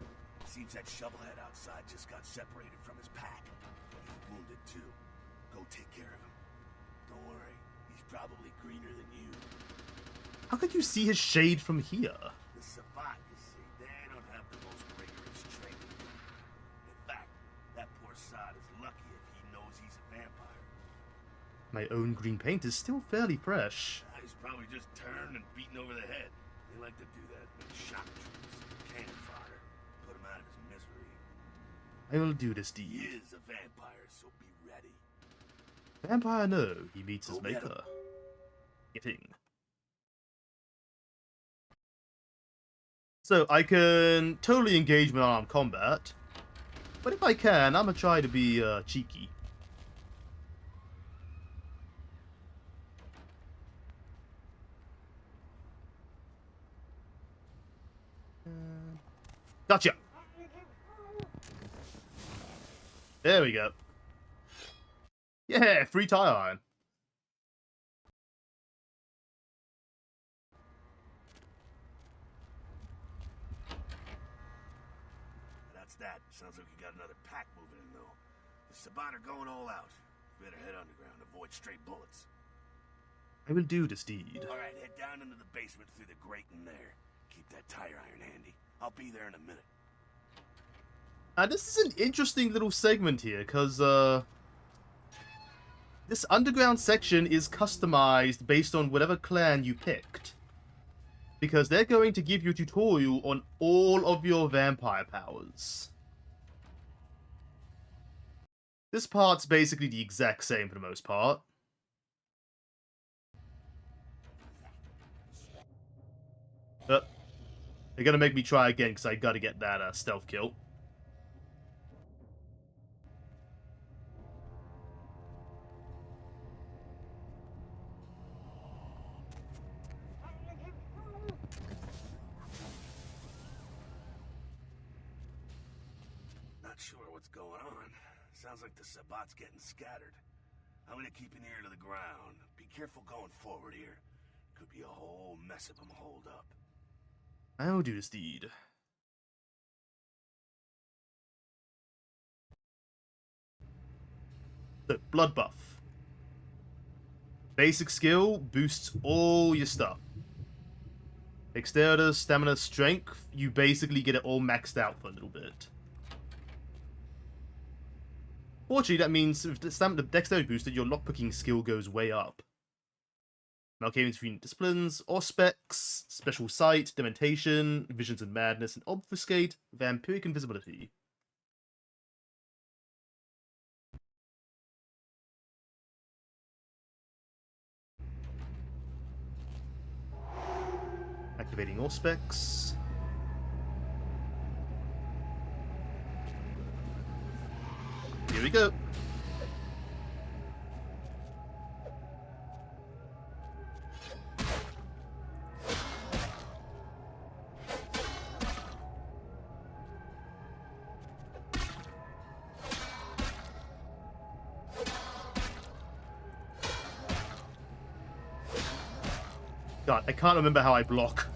Seems that shovelhead outside just got separated from his pack. He's wounded too. Go take care of him. Don't worry. He's probably greener than you. How could you see his shade from here? The Sabbat, you see, they don't have the most rigorous training. In fact, that poor sod is lucky if he knows he's a vampire. My own green paint is still fairly fresh. He's probably just turned and beaten over the head. They like to do that with shock troops and cannon fodder. Put him out of his misery. I will do this He deed. is a vampire, so be ready. Vampire, no. He meets his Go get maker. Getting. So, I can totally engage with armed combat. But if I can, I'm gonna try to be cheeky. Gotcha! There we go. Yeah, free tire iron. That's that. Sounds like you got another pack moving in, though. The Sabbat are going all out. Better head underground, avoid stray bullets. I will do this deed. All right, head down into the basement through the grate in there. Keep that tire iron handy. I'll be there in a minute. This is an interesting little segment here, because, this underground section is customized based on whatever clan you picked. Because they're going to give you a tutorial on all of your vampire powers. This part's basically the exact same for the most part. But they're gonna make me try again because I gotta get that stealth kill. Not sure what's going on. Sounds like the Sabbat's getting scattered. I'm gonna keep an ear to the ground. Be careful going forward here. Could be a whole mess of them holed up. I'll do this deed. So, blood buff. Basic skill boosts all your stuff. Dexterity, stamina, strength, you basically get it all maxed out for a little bit. Fortunately, that means if the dexterity boosted, your lockpicking skill goes way up. Malkavian between disciplines, Auspex, Special Sight, Dementation, Visions and Madness, and Obfuscate, Vampiric Invisibility. Activating Auspex. Here we go. God, I can't remember how I block.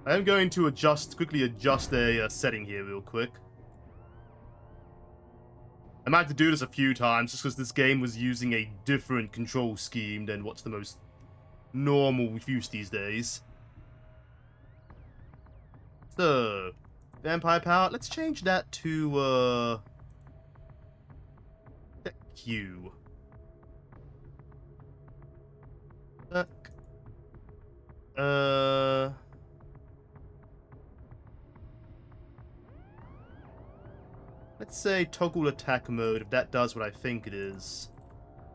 I am going to quickly adjust a setting here real quick. I might have to do this a few times just because this game was using a different control scheme than what's the most normal use these days. So, vampire power, let's change that to, Q. Let's say toggle attack mode, if that does what I think it is.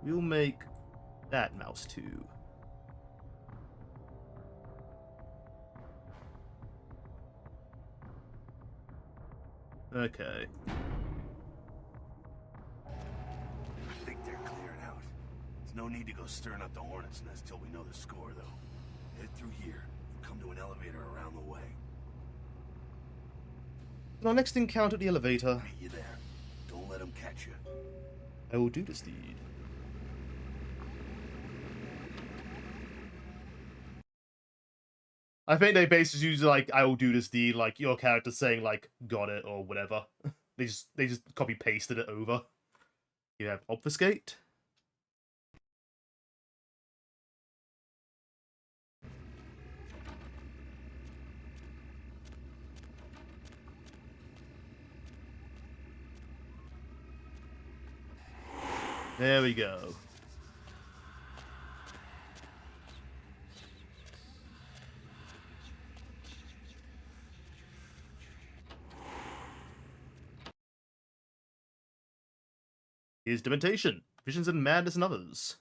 We'll make that mouse too. Okay. I think they're clearing out. There's no need to go stirring up the hornet's nest till we know the score, though. Head through here. We'll come to an elevator around the way. Our next encounter at the elevator. Meet you there. Don't let them catch you. I will do this deed. I think they basically use like, I will do this deed, like your character saying like, got it, or whatever. They just copy pasted it over. You have obfuscate. There we go. Here's Dementation, Visions and Madness and Others.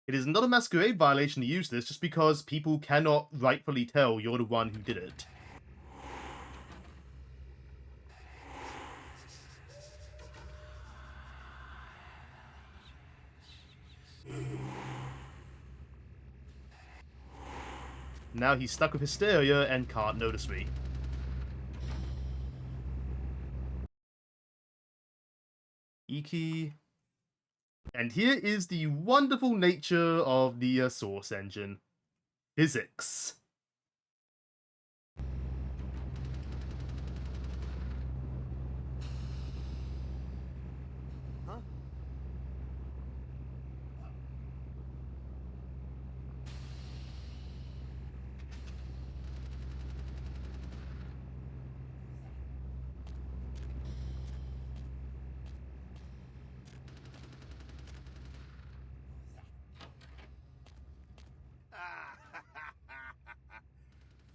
It is not a masquerade violation to use this just because people cannot rightfully tell you're the one who did it. Now he's stuck with hysteria and can't notice me. E-key. And here is the wonderful nature of the Source engine. Physics. Huh?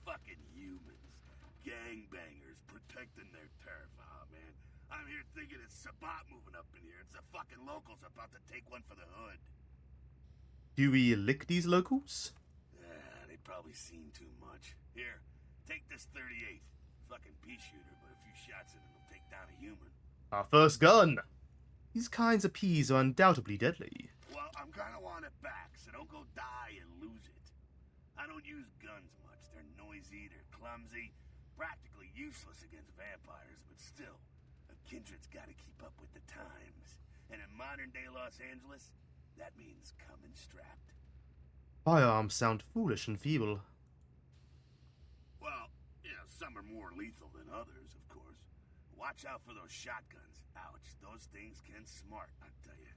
Fucking humans. Gangbangers protecting their turf. Oh, man. I'm here thinking it's Sabat moving up in here. It's the fucking locals about to take one for the hood. Do we lick these locals? They probably seen too much. Here, take this 38. Fucking pea shooter, but a few shots in it will take down a human. Our first gun! These kinds of peas are undoubtedly deadly. Well, I'm gonna want it back, so don't go die and lose it. I don't use guns much. They're noisy, they're clumsy, practically useless against vampires, but still, a kindred's gotta keep up with the times. And in modern-day Los Angeles, that means coming strapped. Firearms sound foolish and feeble. Well, some are more lethal than others, of course. Watch out for those shotguns. Ouch, those things can smart, I tell you.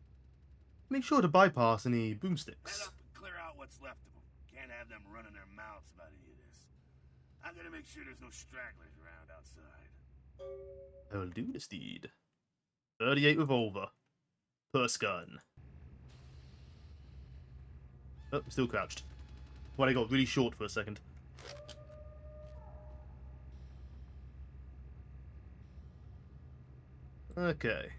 Make sure to bypass any Head boomsticks. up and clear out what's left of them. Can't have them running their mouths about any of this. I'm gonna make sure there's no stragglers around outside. I'll do this deed. 38 revolver. Purse gun. Oh, still crouched. Well, I got really short for a second. Okay.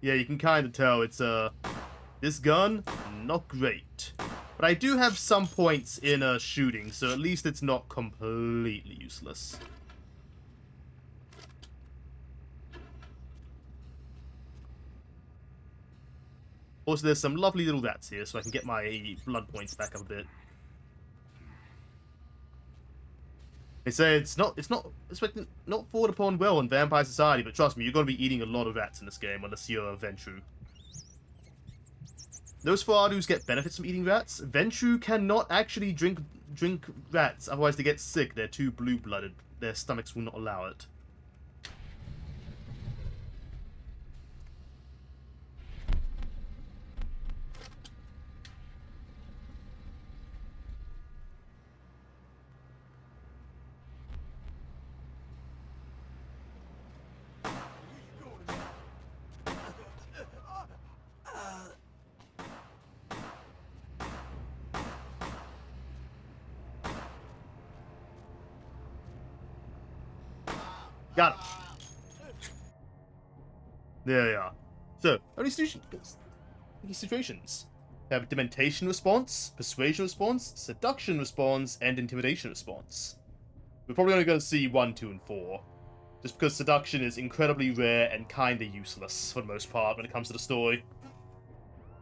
Yeah, you can kind of tell it's, this gun, not great. But I do have some points in, shooting, so at least it's not completely useless. Also, there's some lovely little rats here, so I can get my blood points back up a bit. They say it's not fought upon well in Vampire Society, but trust me, you're going to be eating a lot of rats in this game unless you're a Ventrue. Those Faradus get benefits from eating rats. Ventrue cannot actually drink rats, otherwise they get sick. They're too blue-blooded. Their stomachs will not allow it. Got him. There we are. So, only situations. We have a dementation response, persuasion response, seduction response, and intimidation response. We're probably only going to see 1, 2, and 4. Just because seduction is incredibly rare and kinda useless for the most part when it comes to the story.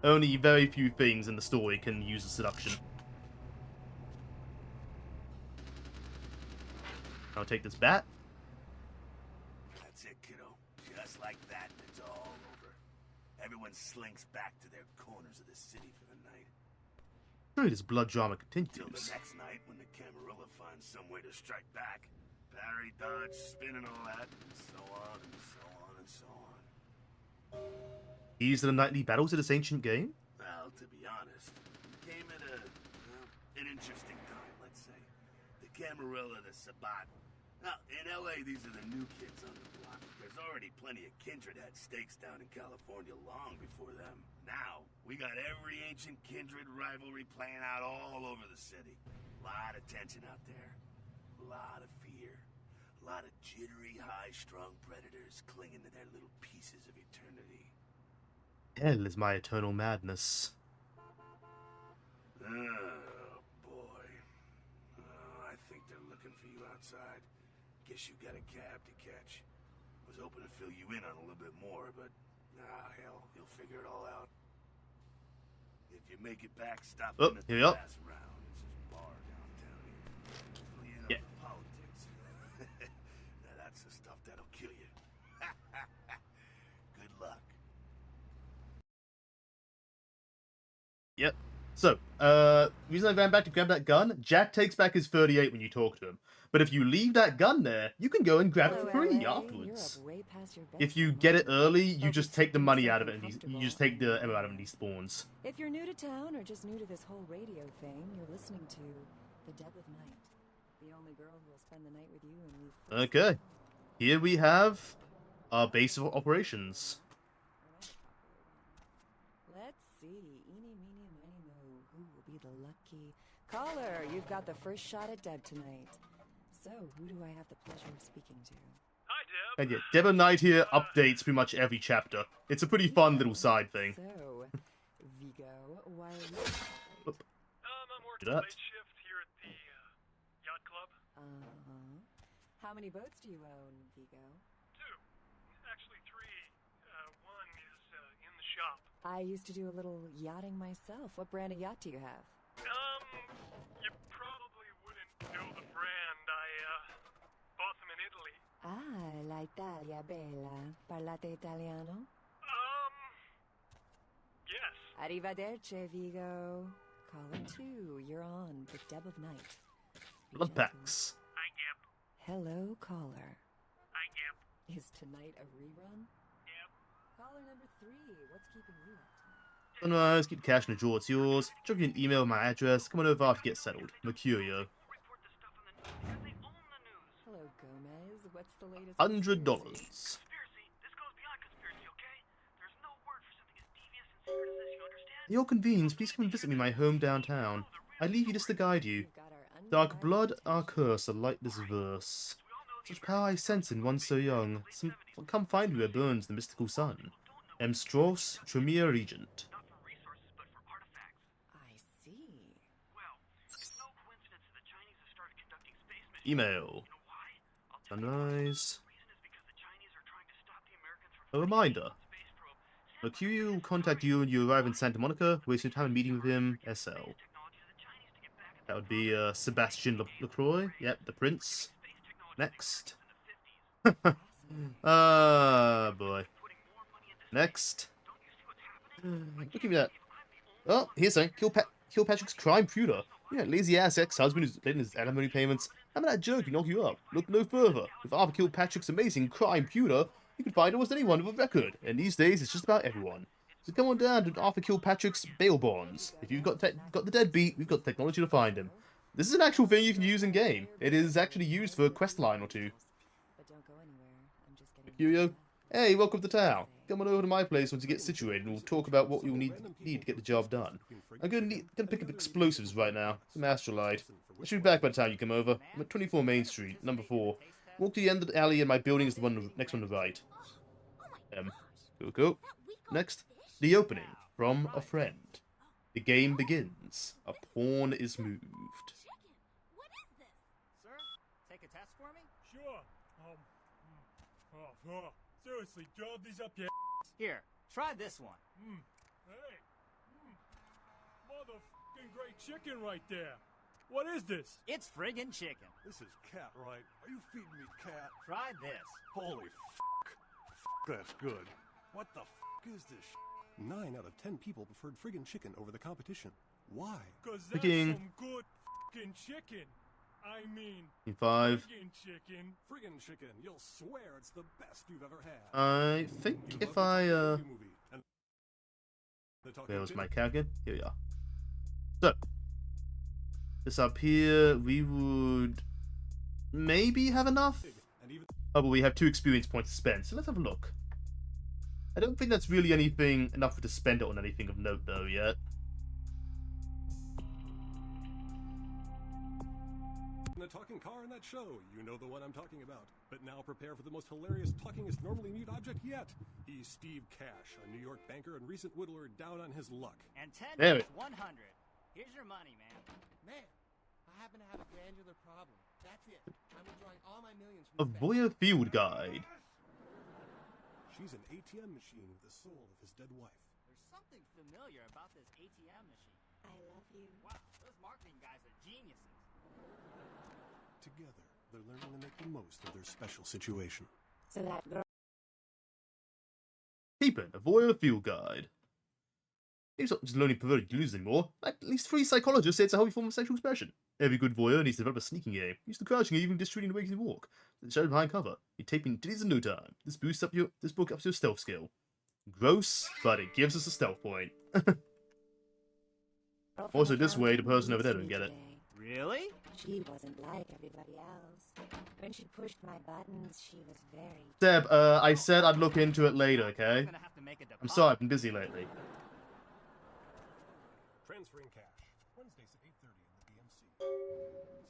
Only very few things in the story can use a seduction. I'll take this bat. That's it, kiddo. Just like that, it's all over. Everyone slinks back to their corners of the city for the night. Surely this blood drama Till the continues. next night when the Camarilla finds some way to strike back. Parry, dodge, spin and all that, and so on and so on and so on. These are the nightly battles of this ancient game? Well, to be honest, it came at an interesting time, let's say. The Camarilla, the Sabat. Now, in LA, these are the new kids on the block. There's already plenty of Kindred had stakes down in California long before them. Now, we got every ancient Kindred rivalry playing out all over the city. Lot of tension out there. A lot of fear. A lot of jittery, high-strung predators clinging to their little pieces of eternity. Hell is my eternal madness. Oh, boy. I think they're looking for you outside. Guess you got a cab to catch. Was hoping to fill you in on a little bit more, but hell, you'll figure it all out. If you make it back, stop Oh, in at here the we are. last round. It's this bar downtown here. Fill you in Yeah. on the politics. Now that's the stuff that'll kill you. Good luck. Yep. So, reason I ran back to grab that gun, Jack takes back his 38 when you talk to him. But if you leave that gun there, you can go and grab it free afterwards. If you get it early, you just take the money out of it, and you just take the ammo out of it and he spawns. If you're new to town or just new to this whole radio thing, you're listening to The Dead of Night. The only girl who will spend the night with you and leave first. Okay. Here we have our base of operations. Let's see. Eeny, meeny, miny, mo. Who will be the lucky caller? You've got the first shot at Deb tonight. So, who do I have the pleasure of speaking to? Hi, Deb. And yeah, Dead of Night here updates pretty much every chapter. It's a pretty fun little side thing. So, Vigo, why are you? Oop. I'm working Do that. late shift here at the yacht club. Uh-huh. How many boats do you own, Vigo? 2. Actually 3. One is in the shop. I used to do a little yachting myself. What brand of yacht do you have? You probably wouldn't know the brand. I bought them in Italy. Ah, la Italia bella. Parlate italiano? Yes. Arrivederci, Vigo. Caller 2, you're on The Deb of Night. Be Blood gentle. packs. I yep. Hello, caller. I yep. Is tonight a rerun? Yep. Caller number 3, what's keeping you up tonight? Sunrise, keep the cash in the drawer, it's yours. Drop you an email with my address. Come on over after you get settled. Mercurio. Report the stuff on the news because they own the news. Hello, Gomez. What's the latest? $100. Conspiracy? This goes beyond conspiracy, okay? There's no word for something as devious and secret as this, you understand? At your convenience, please come and visit me in my home downtown. I leave you just to guide you. We've got our Dark undivided blood, our attention. curse, a lightless verse. Such power I sense in one so young. Come find me where burns the mystical sun. M. Strauss, Tremere Regent. Not for resources, but for artifacts. I see. Well, it's no coincidence that the Chinese have started conducting space missions. Email. You know why? I'll tell you why. Sunrise. The reason is because the Chinese are trying to stop the Americans from A reminder. space probe. Mercurio will contact you when you arrive in Santa Monica. Waste your time in meeting with him. SL. Technology of the Chinese to get back at That would be Sebastian Lacroix. Yep, the prince. space technology Next. in the 50s. Ah, boy. Putting more money into Next. Don't you see what's happening? Look at me that. Oh, here's something. Kill Patrick's crime pewter. Yeah, lazy ass ex-husband who's letting his alimony payments. How about that joke knock you up? Look no further. With Arthur Kilpatrick's amazing crime pewter, you can find almost anyone with a record. And these days, it's just about everyone. So come on down to Arthur Kilpatrick's bail bonds. If you've got the deadbeat, we've got technology to find him. This is an actual thing you can use in game. It is actually used for a quest line or two. But don't go anywhere. I'm just getting Curio, hey, welcome to town. Come on over to my place once you get situated, and we'll talk about what you'll need to get the job done. I'm gonna pick up explosives right now, some astrolite. I should be back by the time you come over. I'm at 24 Main Street, number 4. Walk to the end of the alley, and my building is the next one to the right. Go. Next, the opening from a friend. The game begins. A pawn is moved. Sir, take a test for me? Sure. Seriously, do all these up your Here, try this one. Hey. Motherfucking great chicken right there. What is this? It's friggin' chicken. This is cat, right? Are you feeding me cat? Try this. Holy that's good. What the is this 9 out of 10 people preferred friggin' chicken over the competition. Why? Cause that's Freaking- some good f***ing chicken. I mean, 5. friggin' chicken. Friggin' chicken. You'll swear it's the best you've ever had. I think You if love I, the Talking Movie and the Talking where was Dinner. my calculator? Here we are. So, this up here, we would maybe have enough. And even Oh, but we have 2 experience points to spend, so let's have a look. I don't think that's really anything enough to spend it on anything of note, though, yet. the talking car in that show. You know the one I'm talking about. But now prepare for the most hilarious talkingest normally mute object yet. He's Steve Cash, a New York banker and recent whittler down on his luck. And 10 Damn is it. 100. Here's your money, man. Man, I happen to have a glandular problem. That's it. I'm withdrawing all my millions A from this bank. Voyeur Field Guide. She's an ATM machine with the soul of his dead wife. There's something familiar about this ATM machine. I love you. Wow, those marketing guys are geniuses. Together, they're learning to make the most of their special situation. So that girl. Keeping a Voyeur Field Guide. He's not just lonely perverted delusions anymore. At least 3 psychologists say it's a healthy form of sexual expression. Every good voyeur needs to develop a sneaking game. Use the crouching and even distributing the waking walk. The shadow behind cover. You're taping titties in no time. This book ups your stealth skill. Gross, but it gives us a stealth point. Also, this way, the person over there don't get it. Really? She wasn't like everybody else. When she pushed my buttons, she was very. Seb, I said I'd look into it later, I'm okay? gonna have to make a deposit. I'm sorry, I've been busy lately. Transferring cash. Wednesdays at 8:30 in the BMC.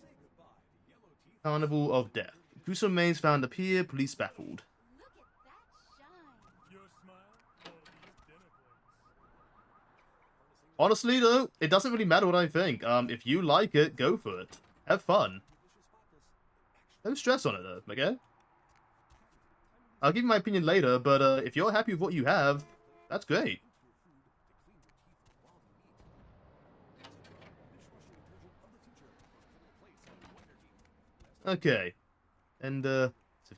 Say goodbye to Yellow Teeth. Carnival of Death. Gruesome remains found up here, police baffled. Look at that shine. Your smile? Oh, these dinner plates. Honestly, though, it doesn't really matter what I think. If you like it, go for it. Have fun. No stress on it, though, okay? I'll give you my opinion later, but if you're happy with what you have, that's great. Okay. And, so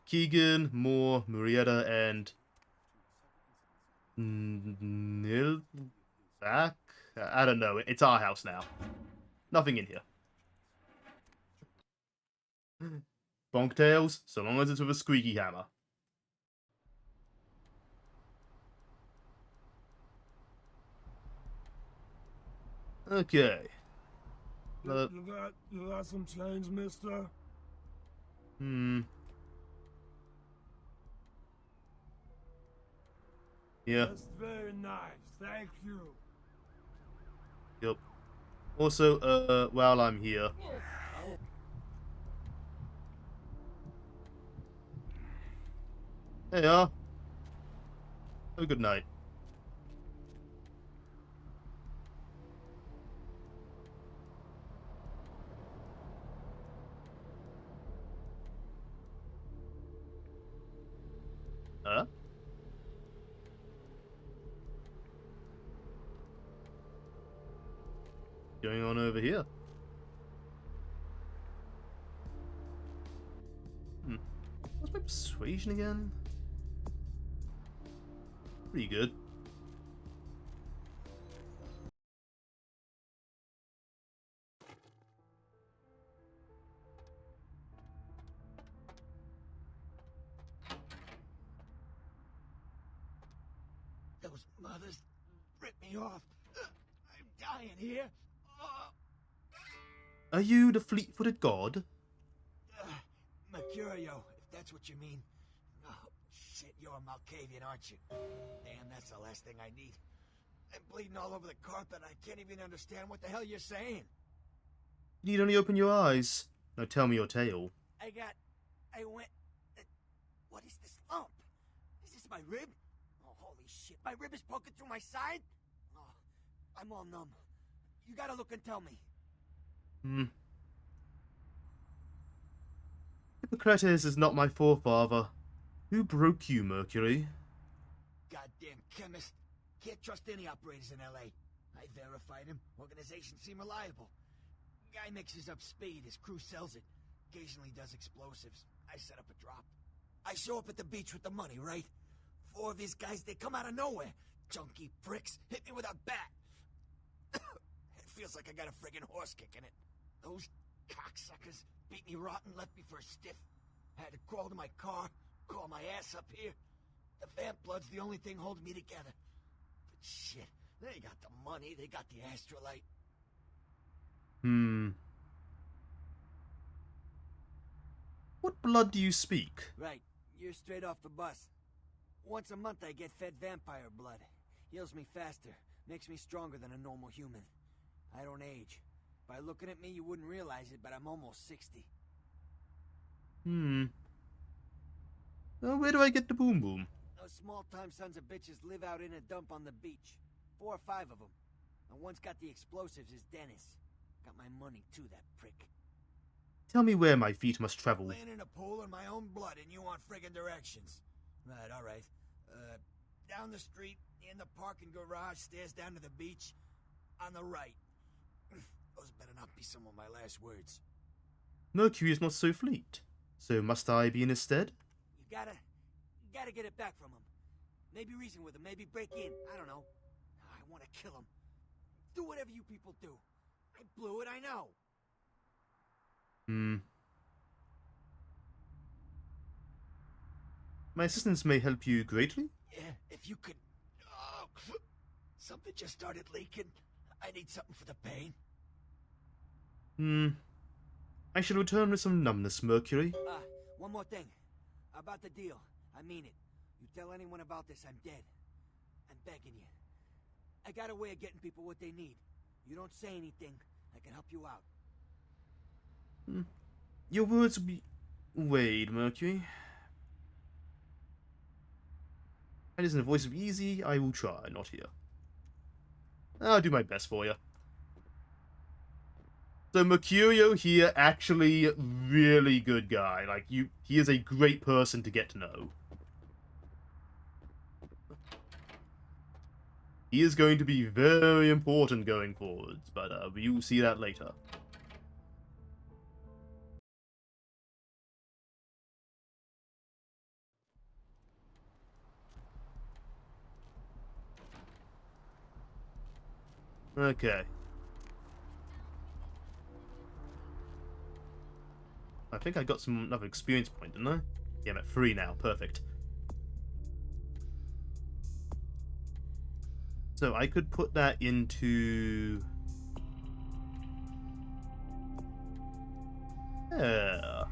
Keegan, Moore, Marietta, and... Nil? Back? I don't know. It's our house now. Nothing in here. Bonk tails, so long as it's with a squeaky hammer. Okay. You got some change, mister? Yeah. That's very nice. Thank you. Yep. Also, while I'm here. Hey, Have a good night. Huh? Going on over here? What's my persuasion again? Pretty good. Those mothers ripped me off. I'm dying here. Are you the fleet-footed god? Mercurio, if that's what you mean. Oh, shit, you're a Malkavian, aren't you? Damn, that's the last thing I need. I'm bleeding all over the carpet. I can't even understand what the hell you're saying. You need only open your eyes. Now tell me your tale. What is this lump? Is this my rib? Oh, holy shit, my rib is poking through my side? Oh, I'm all numb. You gotta look and tell me. Hippocrates is not my forefather. Who broke you, Mercury? Goddamn chemist. Can't trust any operators in L.A. I verified him. Organizations seem reliable. Guy mixes up speed. His crew sells it. Occasionally does explosives. I set up a drop. I show up at the beach with the money, right? 4 of these guys, they come out of nowhere. Junky pricks. Hit me with a bat. At feels like I got a friggin' horse kicking it. Those cocksuckers beat me rotten, left me for a stiff. Had to crawl to my car, call my ass up here. The vamp blood's the only thing holding me together. But shit, they got the money, they got the astrolite. What blood do you speak? Right, you're straight off the bus. Once a month I get fed vampire blood. Heals me faster, makes me stronger than a normal human. I don't age. By looking at me, you wouldn't realize it, but I'm almost 60. Where do I get the boom boom? Those small-time sons of bitches live out in a dump on the beach. 4 or 5 of them. And one's got the explosives is Dennis. Got my money too, that prick. Tell me where my feet must travel. Laying in a pool in my own blood and you want friggin' directions. Right, alright. Down the street, in the parking garage, stairs down to the beach. On the right. Those better not be some of my last words. Mercury is not so fleet. So must I be in his stead? You gotta get it back from him. Maybe reason with him, maybe break in. I don't know. I want to kill him. Do whatever you people do. I blew it, I know. My assistance may help you greatly? Yeah, if you could... Oh, something just started leaking. I need something for the pain. I shall return with some numbness, Mercury. One more thing. About the deal. I mean it. You tell anyone about this, I'm dead. I'm begging you. I got a way of getting people what they need. You don't say anything, I can help you out. Your words will be weighed, Mercury. And in a voice of easy, I will try, not here. I'll do my best for you. So Mercurio here, actually really good guy. Like, he is a great person to get to know. He is going to be very important going forwards, but we will see that later. Okay. I think I got another experience point, didn't I? Yeah, I'm at 3 now. Perfect. So I could put that into... Yeah.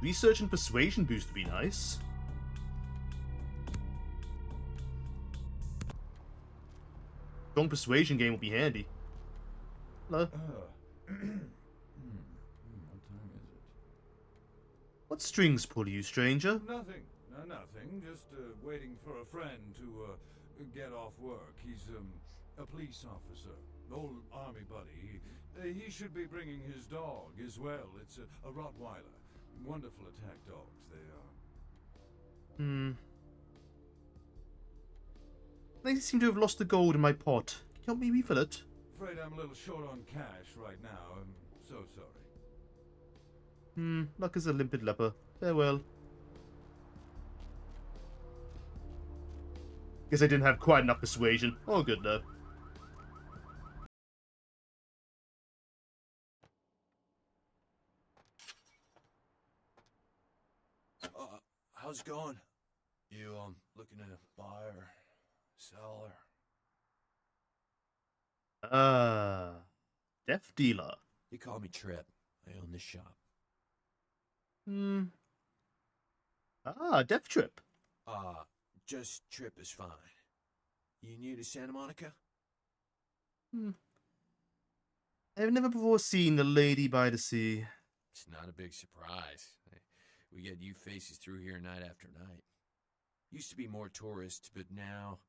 Research and persuasion boost would be nice. Strong persuasion game will be handy. Hello. What time is it? What strings pull you, stranger? Nothing. Nothing. Just waiting for a friend to get off work. He's a police officer, old army buddy. He should be bringing his dog as well. It's a Rottweiler. Wonderful attack dogs they are. They seem to have lost the gold in my pot. Can you help me refill it? Afraid I'm a little short on cash right now. I'm so sorry. Luck is a limpid leper. Farewell. Guess I didn't have quite enough persuasion. Oh, good though. How's it going? You, looking to buy or sell or... Deaf dealer. You call me Trip. I own this shop. Deaf Trip. Just Trip is fine. You new to Santa Monica? I've never before seen the Lady by the Sea. It's not a big surprise. We get you faces through here night after night. Used to be more tourists, but now...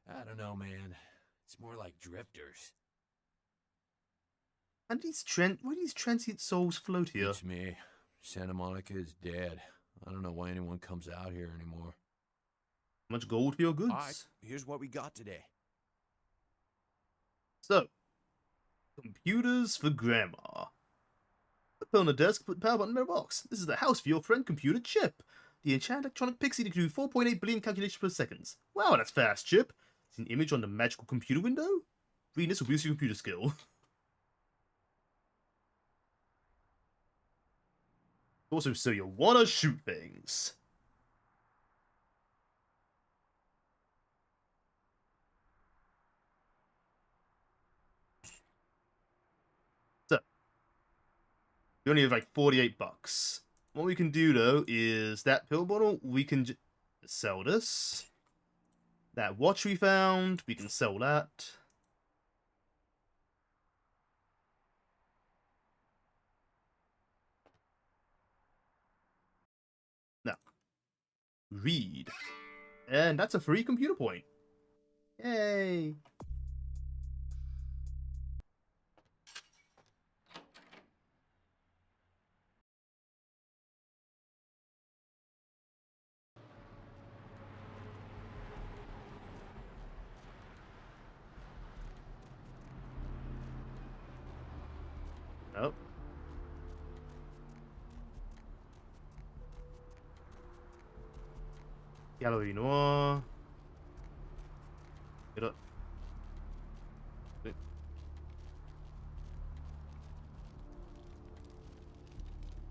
I don't know, man. It's more like drifters. And why do these transient souls float here? It's me. Santa Monica is dead. I don't know why anyone comes out here anymore. Much gold for your goods. Alright, here's what we got today. So, computers for grandma. Put on the desk, put the power button in the box. This is the house for your friend Computer Chip. The enchanted electronic pixie to do 4.8 billion calculations per second. Wow, that's fast, Chip. An image on the magical computer window? Reading this will boost your computer skill. Also, so you wanna shoot things. So, we only have like 48 bucks. What we can do though is that pill bottle, we can sell this. That watch we found, we can sell that. Now, read. And that's a free computer point. Yay! Oh. Gallery Noir. Get up.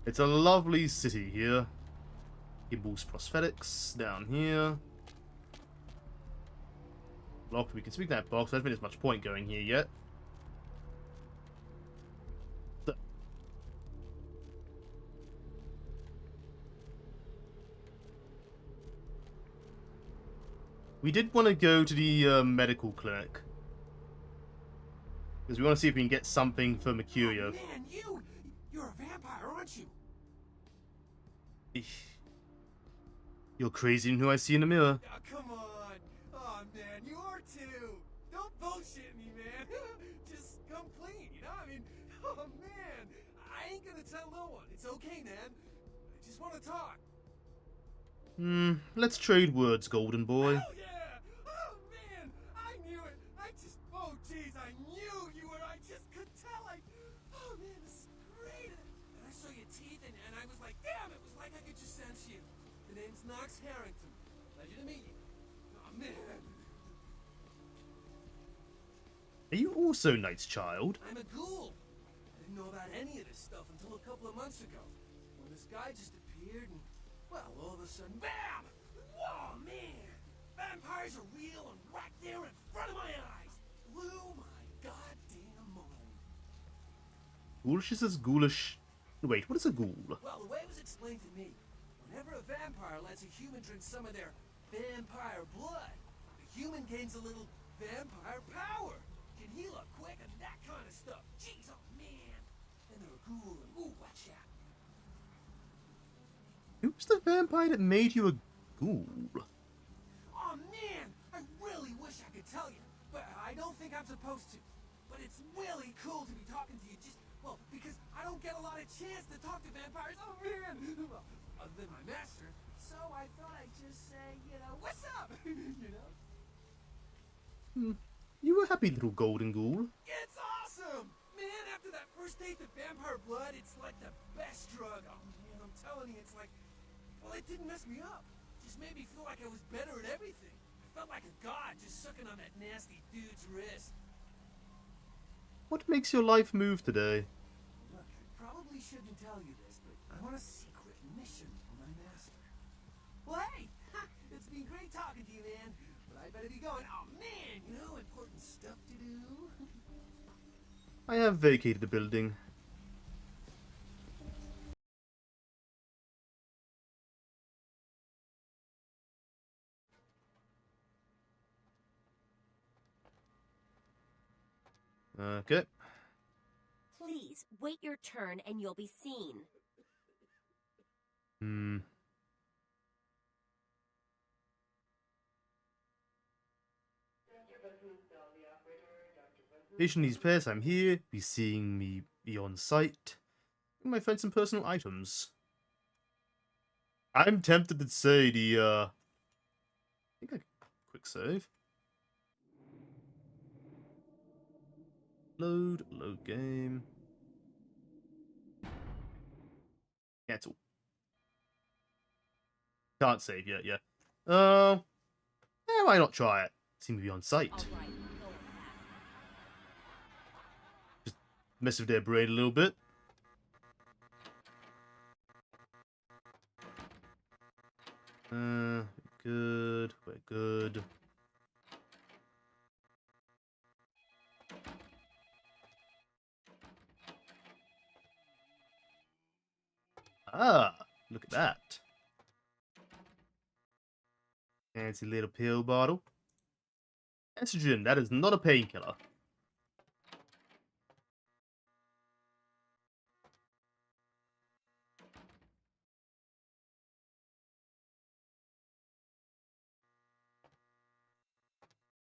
It's a lovely city here. Gimbals Prosthetics down here. Locked. We can speak that box. I don't think there's much point going here yet. We did want to go to the medical clinic. Because we want to see if we can get something for Mercurio. Oh, man, you're a vampire, aren't you? You're crazy than who I see in the mirror. Oh, come on. Oh, man, you are too. Don't bullshit me, man. Just come clean, you know? I mean, oh, man. I ain't gonna tell no one. It's okay, man. I just want to talk. Let's trade words, Golden Boy. Oh, yeah. Oh, man. I knew it. Oh, jeez, I knew you were. I just could tell. Oh, man, this is great. And I saw your teeth, and I was like, damn, it was like I could just sense you. The name's Knox Harrington. Pleasure to meet you. Oh, man. Are you also Knight's Child? I'm a ghoul. I didn't know about any of this stuff until a couple of months ago. When this guy just appeared and, well, all of a sudden, BAM! Whoa, man! Vampires are real and right there in front of my eyes. Blew my goddamn mind. Ghoulish is as ghoulish. Wait, what is a ghoul? Well, the way it was explained to me, whenever a vampire lets a human drink some of their vampire blood, the human gains a little vampire power. Can heal up quick and that kind of stuff. Jeez, oh man. And they're a ghoul and ooh, watch out. Who's the vampire that made you a ghoul? Oh man, I really wish I could tell you, but I don't think I'm supposed to. But it's really cool to be talking to you just, well, because I don't get a lot of chance to talk to vampires. Oh man, well, other than my master. So I thought I'd just say, you know, what's up? You know? You a happy little golden ghoul. It's awesome! Man, after that first date with vampire blood, it's like the best drug. Oh man, I'm telling you, it's like, well, it didn't mess me up. It just made me feel like I was better at everything. I felt like a god just sucking on that nasty dude's wrist. What makes your life move today? Look, I probably shouldn't tell you this, but I'm on a secret mission for my master. Well, hey! It's been great talking to you, man. But I better be going. Oh man, you know, important stuff to do. I have vacated the building. Okay. Please, wait your turn and you'll be seen. Patient needs repairs, I'm here. Be seeing me be on site. I might find some personal items. I'm tempted to say I think I quick save. Load game. Cancel. Can't save yet, yeah. Why not try it? Seem to be on site. Just mess with their brain a little bit. Good. We're good. Ah, look at that. Fancy little pill bottle. Estrogen, that is not a painkiller.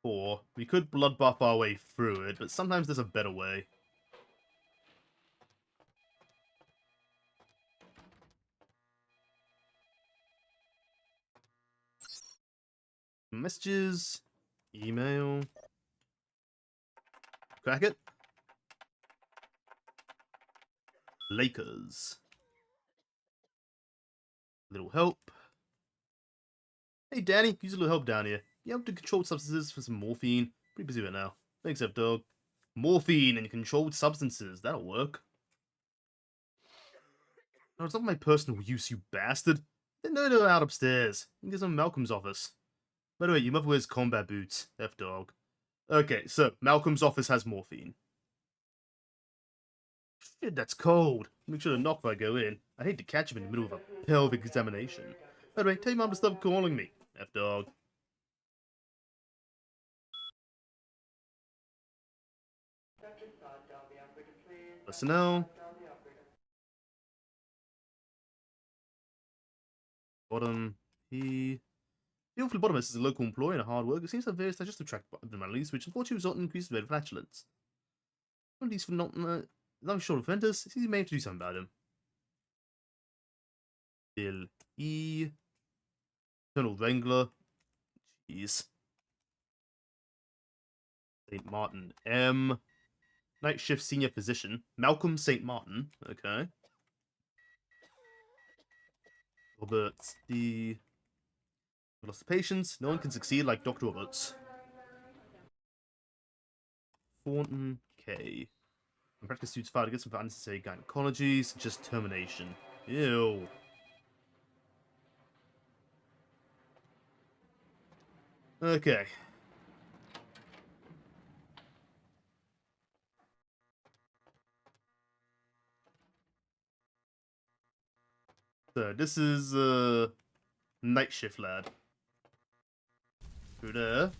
Or we could blood buff our way through it, but sometimes there's a better way. Messages, email, crack it. Lakers. Little help. Hey Danny, use a little help down here. You have to controlled substances for some morphine. Pretty busy right now. Thanks, F-Dog. Morphine and controlled substances. That'll work. No, it's not my personal use, you bastard. They're out upstairs. I think it's in Malcolm's office. By the way, your mother wears combat boots. F-Dog. Okay, so Malcolm's office has morphine. Shit, that's cold. Make sure to knock if I go in. I hate to catch him in the middle of a pelvic examination. By the way, tell your mom to stop calling me. F-Dog. Personnel. Bottom. Bill Phlebotomist is a local employee and a hard worker. Seems to have various digestive tract abnormalities, which unfortunately result in increased rate of flatulence. One of these not short offenders. It seems you may have to do something about him. Bill E. Colonel Wrangler. Jeez. St. Martin M. Night shift senior physician. Malcolm St. Martin. Okay. Roberts D. We lost the patients. No one can succeed like Dr. Roberts. Thornton K. When practice suits filed against him for unnecessary gynecology, suggest termination. Ew. Okay. So, this is, night shift lad. Through there.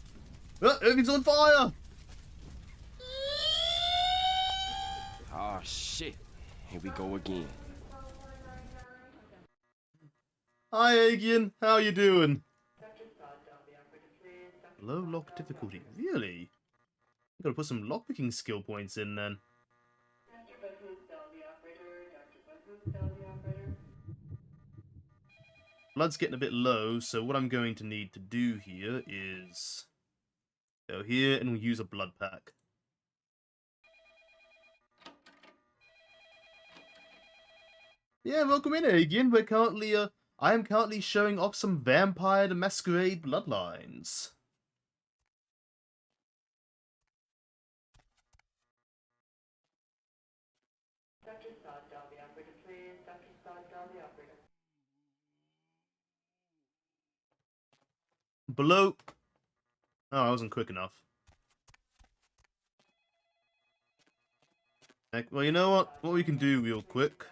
Oh, everything's on fire! Oh shit. Here we go again. Hi Agian, how you doing? Low lock difficulty. Really? I'm gonna put some lockpicking skill points in then. Blood's getting a bit low, so what I'm going to need to do here is go here and we'll use a blood pack. Yeah, welcome in, Agian. We're currently, I am currently showing off some Vampire the Masquerade bloodlines. Below. Oh, I wasn't quick enough. Heck, well, you know what? What we can do real quick.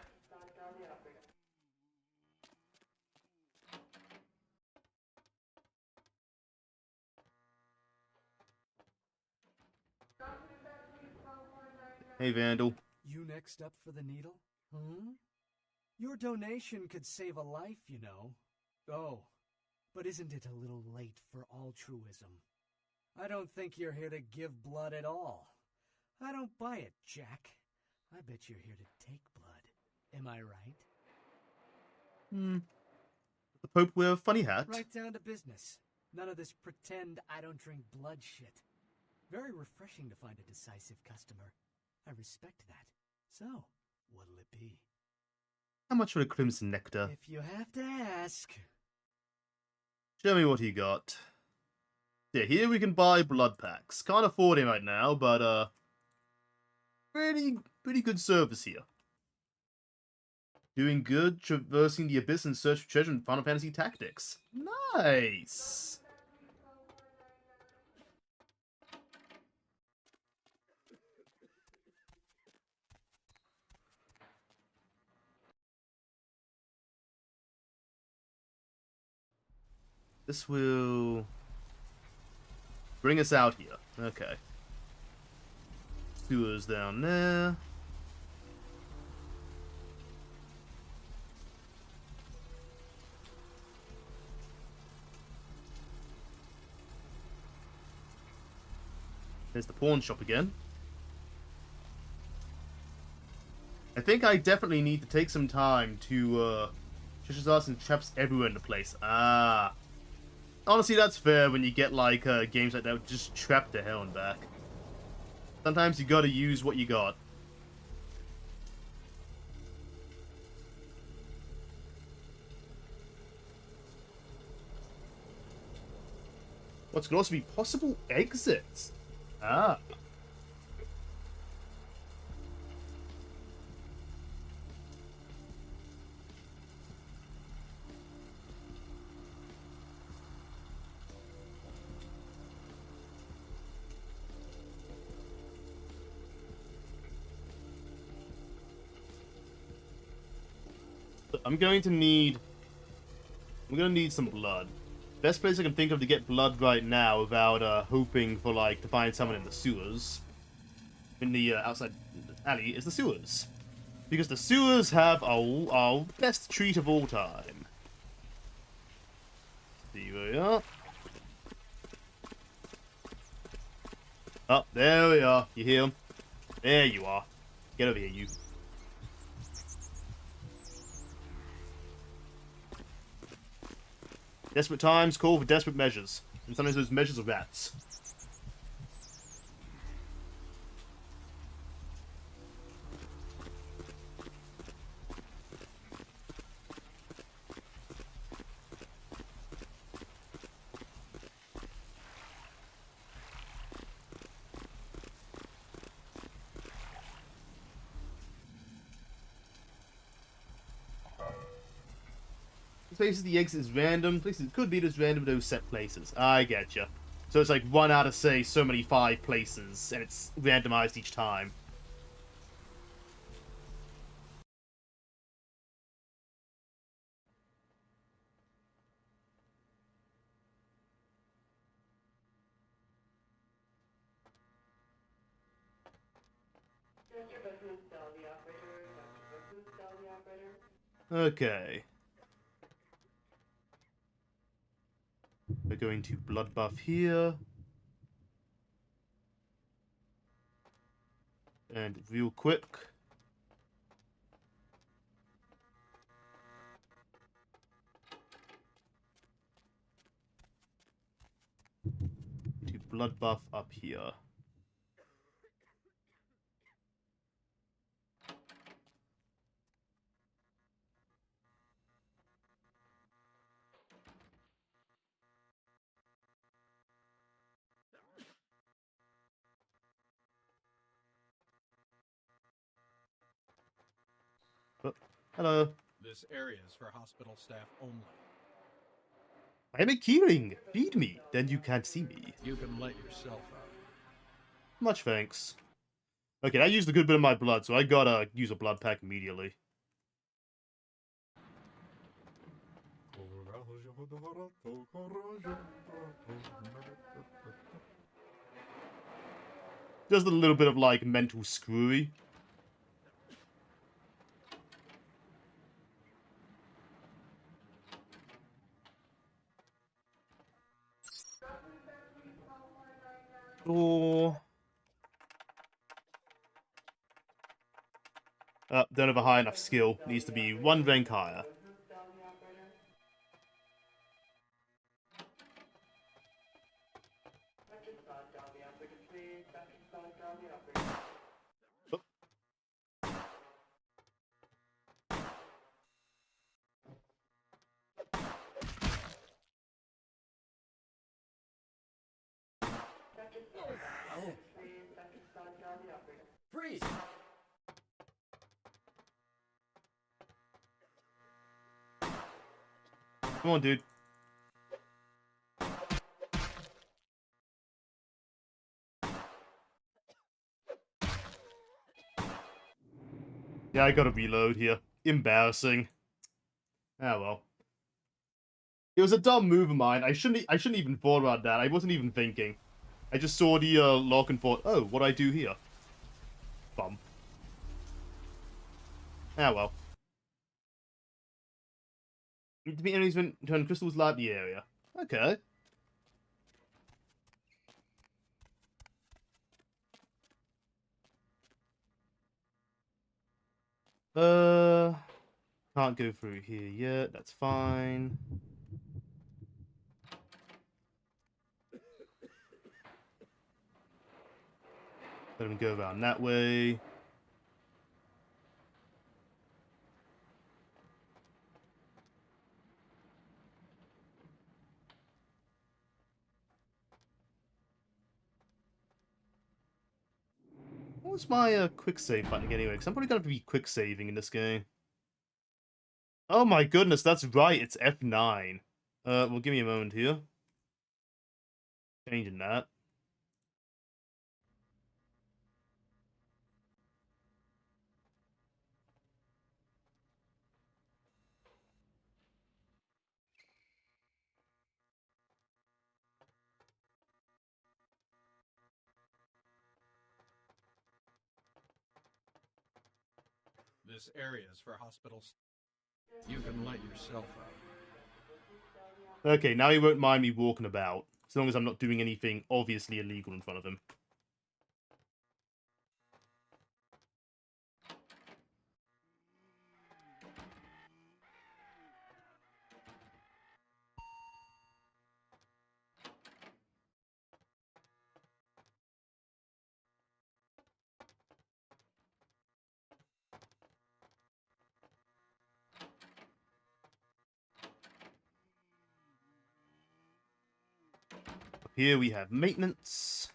Hey, Vandal. You next up for the needle? Hmm? Your donation could save a life, you know. Oh, but isn't it a little late for altruism? I don't think you're here to give blood at all. I don't buy it, Jack. I bet you're here to take blood. Am I right? Hmm. The Pope wear a funny hat. Right down to business. None of this pretend I don't drink blood shit. Very refreshing to find a decisive customer. I respect that. So, what'll it be? How much for a Crimson Nectar? If you have to ask. Show me what you got. Yeah, here we can buy blood packs. Can't afford it right now, but pretty good service here. Doing good, traversing the abyss in search for treasure in Final Fantasy Tactics. Nice! This will bring us out here. Okay. Sewers down there. There's the pawn shop again. I think I definitely need to take some time to treasure us and traps everywhere in the place. Ah. Honestly, that's fair when you get like games like that with just trap to hell and back. Sometimes you gotta use what you got. What could also be possible exits? Ah. I'm gonna need some blood. Best place I can think of to get blood right now without hoping for like to find someone in the sewers, in the outside alley, is the sewers, because the sewers have our best treat of all time. See where we are. Oh, there we are. You hear him? There you are. Get over here, you. Desperate times call for desperate measures, and sometimes those measures are rats. Places the exit is random. Places could be just random those set places. I getcha. So it's like 1 out of say so many 5 places, and it's randomized each time. Okay. We're going to blood buff here. And real quick. To blood buff up here. Oh, hello. This area is for hospital staff only. I'm a keyring. Feed me, then you can't see me. You can let yourself out. Much thanks. Okay, I used a good bit of my blood, so I gotta use a blood pack immediately. Just a little bit of, like, mental screwy. Oh. Don't have a high enough skill. Needs to be 1 rank higher. Freeze! Come on, dude. Yeah, I gotta reload here. Embarrassing. Ah well. It was a dumb move of mine. I shouldn't even thought about that. I wasn't even thinking. I just saw the lock and thought, oh, what do I do here? Bum. Ah well. Need to be enemies when turn crystals light the area. Okay. Can't go through here yet. That's fine. Let me go around that way. What's my quick save button again anyway? Because I'm probably gonna have to be quick saving in this game. Oh my goodness, that's right. It's F9. Well, give me a moment here. Changing that. This area is for hospitals. You can let yourself out. Okay, now he won't mind me walking about. As long as I'm not doing anything obviously illegal in front of him. Here we have maintenance.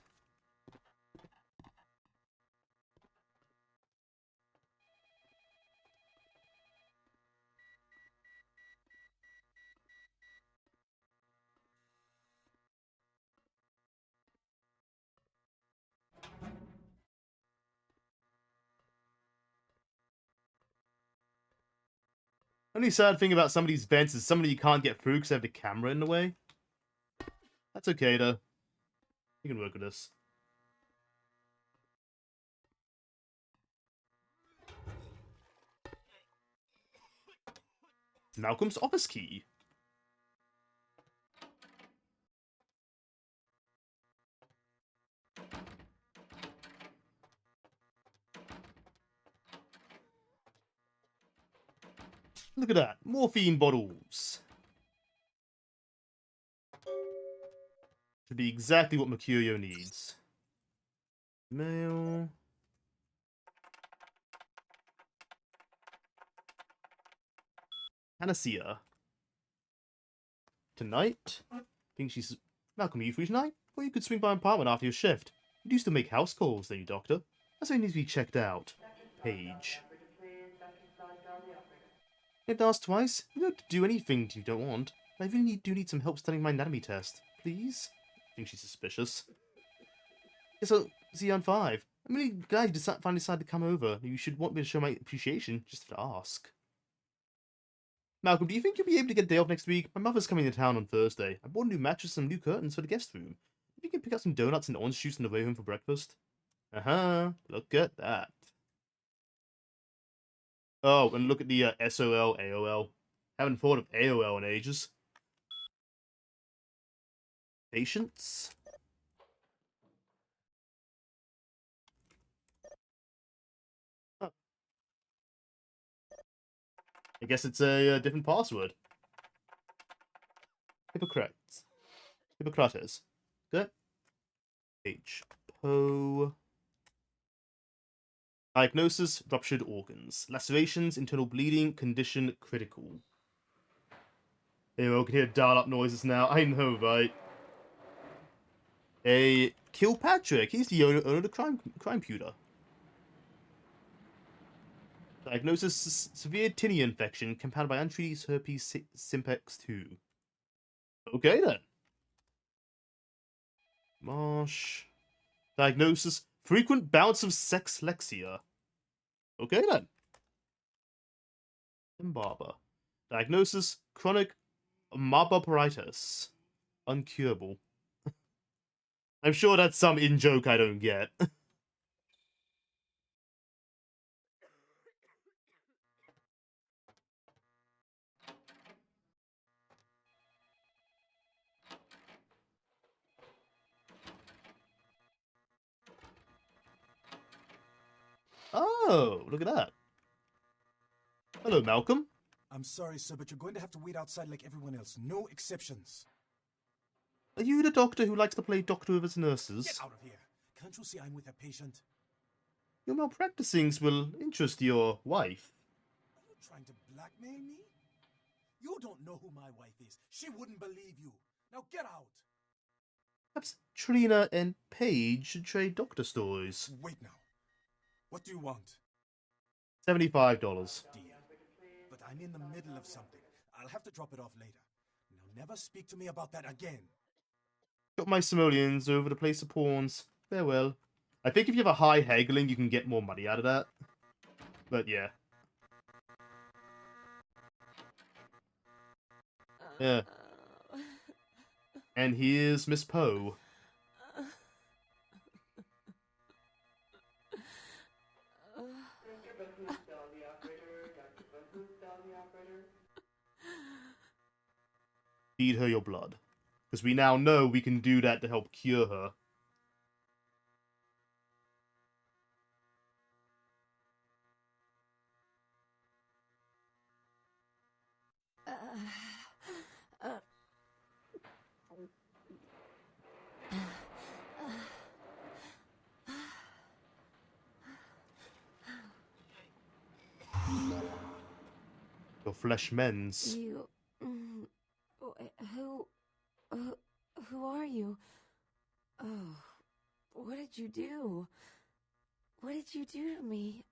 Only sad thing about some of these vents is some of you can't get through because they have the camera in the way. That's okay though. You can work with this. Malcolm's office key. Look at that. Morphine bottles. Should be exactly what Mercurio needs. Mail. Panacea. Tonight? Think she's... Malcolm, are you free tonight? Or you could swing by my apartment after your shift. You do still make house calls, don't you, Doctor? That's why it needs to be checked out. Page. You have to ask twice? You don't have to do anything you don't want. I really do need some help studying my anatomy test. Please? I think she's suspicious. Yes, I'll see you on 5. I'm really glad you finally decided to come over. You should want me to show my appreciation. Just have to ask. Malcolm, do you think you'll be able to get a day off next week? My mother's coming to town on Thursday. I bought a new mattress and some new curtains for the guest room. If you can pick up some donuts and orange juice on the way home for breakfast. Look at that. Oh, and look at the SOL, AOL. Haven't thought of AOL in ages. Patience? Oh. I guess it's a different password. Hippocrates. Hippocrates. Good. H. Poe. Diagnosis, ruptured organs. Lacerations, internal bleeding, condition critical. Hey, we can hear dial-up noises now. I know, right? Kilpatrick. He's the owner of the crime computer. Diagnosis: severe tinea infection compounded by untreated herpes simplex 2. Okay then. Marsh. Diagnosis: frequent bouts of sexlexia. Okay then. Barber. Diagnosis: chronic marboperitis. Uncurable. I'm sure that's some in-joke I don't get. Oh, look at that. Hello, Malcolm. I'm sorry, sir, but you're going to have to wait outside like everyone else. No exceptions. Are you the doctor who likes to play doctor with his nurses? Get out of here. Can't you see I'm with a patient? Your malpracticings will interest your wife. Are you trying to blackmail me? You don't know who my wife is. She wouldn't believe you. Now get out. Perhaps Trina and Paige should trade doctor stories. Wait now. What do you want? $75. Deal. But I'm in the middle of something. I'll have to drop it off later. Now never speak to me about that again. Got my simoleons over the place of pawns. Farewell. I think if you have a high haggling, you can get more money out of that. But yeah. Yeah. And here's Miss Poe. Feed her your blood. Because we now know we can do that to help cure her. Your flesh mends. You... Who are you? Oh, what did you do? What did you do to me?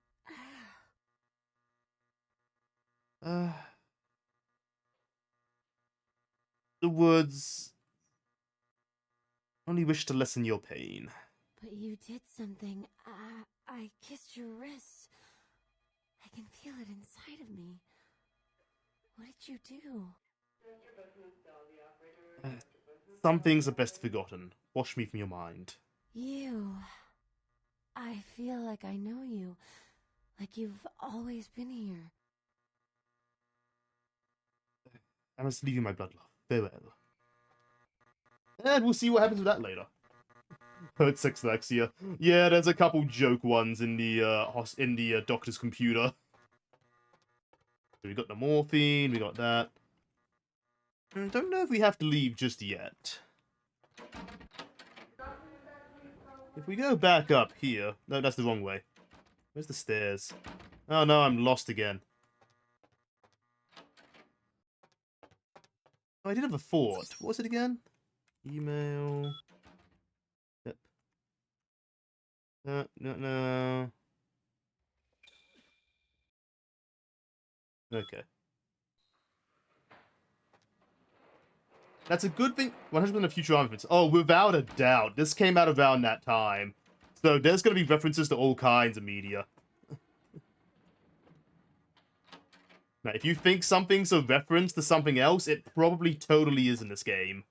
The words only wish to lessen your pain. But you did something. I kissed your wrist. I can feel it inside of me. What did you do? Some things are best forgotten. Wash me from your mind. You. I feel like I know you. Like you've always been here. I must leave you my blood, love. Farewell. And we'll see what happens with that later. Heard sexlexia. Yeah, there's a couple joke ones in the doctor's computer. We got the morphine, we got that. Don't know if we have to leave just yet. If we go back up here... No, that's the wrong way. Where's the stairs? Oh no, I'm lost again. Oh, I did have a thought. What was it again? Email... Yep. No. Okay. That's a good thing. 100% of future armaments. Oh, without a doubt. This came out around that time. So there's going to be references to all kinds of media. Now, if you think something's a reference to something else, it probably totally is in this game.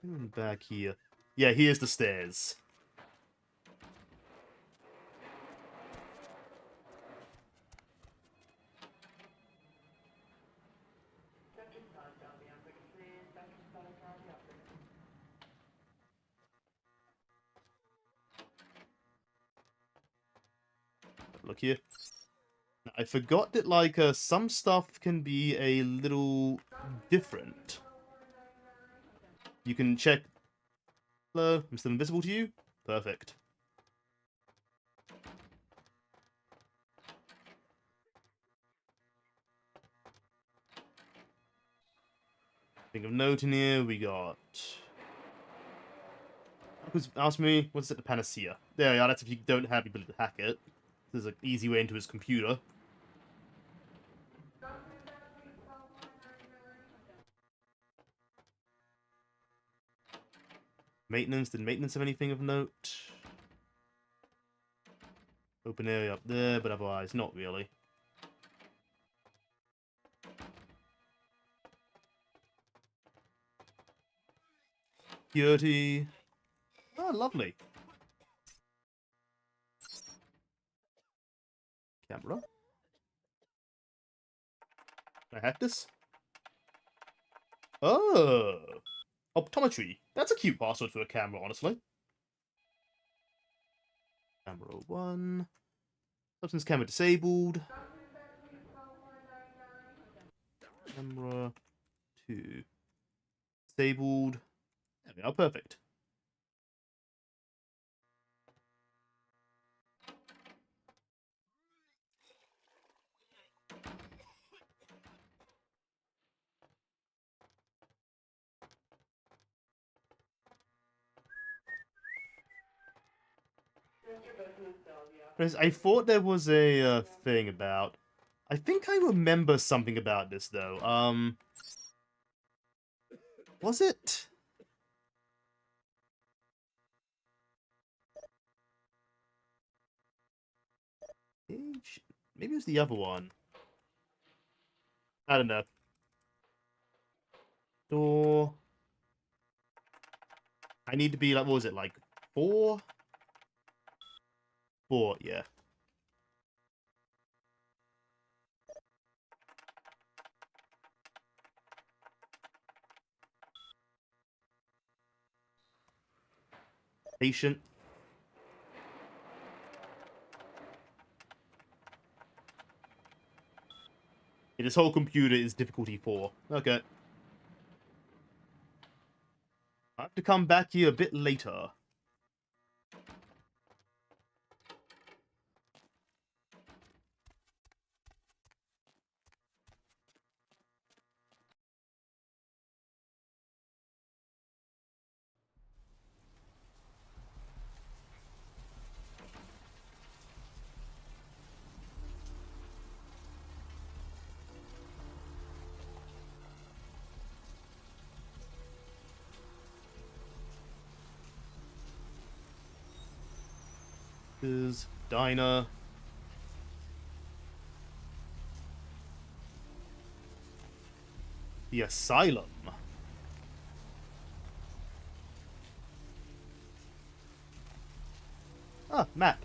Back here. Yeah, here's the stairs. Look here. I forgot that, like, some stuff can be a little different. You can check... Hello, I'm still invisible to you? Perfect. Think of note in here, we got... Ask me, what's it, the panacea? There we are, that's if you don't have the ability to hack it. There's an easy way into his computer. Maintenance. Did maintenance have anything of note? Open area up there, but otherwise not really. Security. Oh, lovely. Camera. Can I hack this? Oh! Optometry. That's a cute password for a camera, honestly. Camera 1. Substance camera disabled. Camera 2. Disabled. There we are, perfect. I thought there was a thing about... I think I remember something about this, though. Was it? Maybe it was the other one. I don't know. Door. I need to be like, what was it, like 4? 4, yeah. Patient. Yeah, this whole computer is difficulty 4. Okay. I have to come back here a bit later. Diner. The asylum. Ah, map.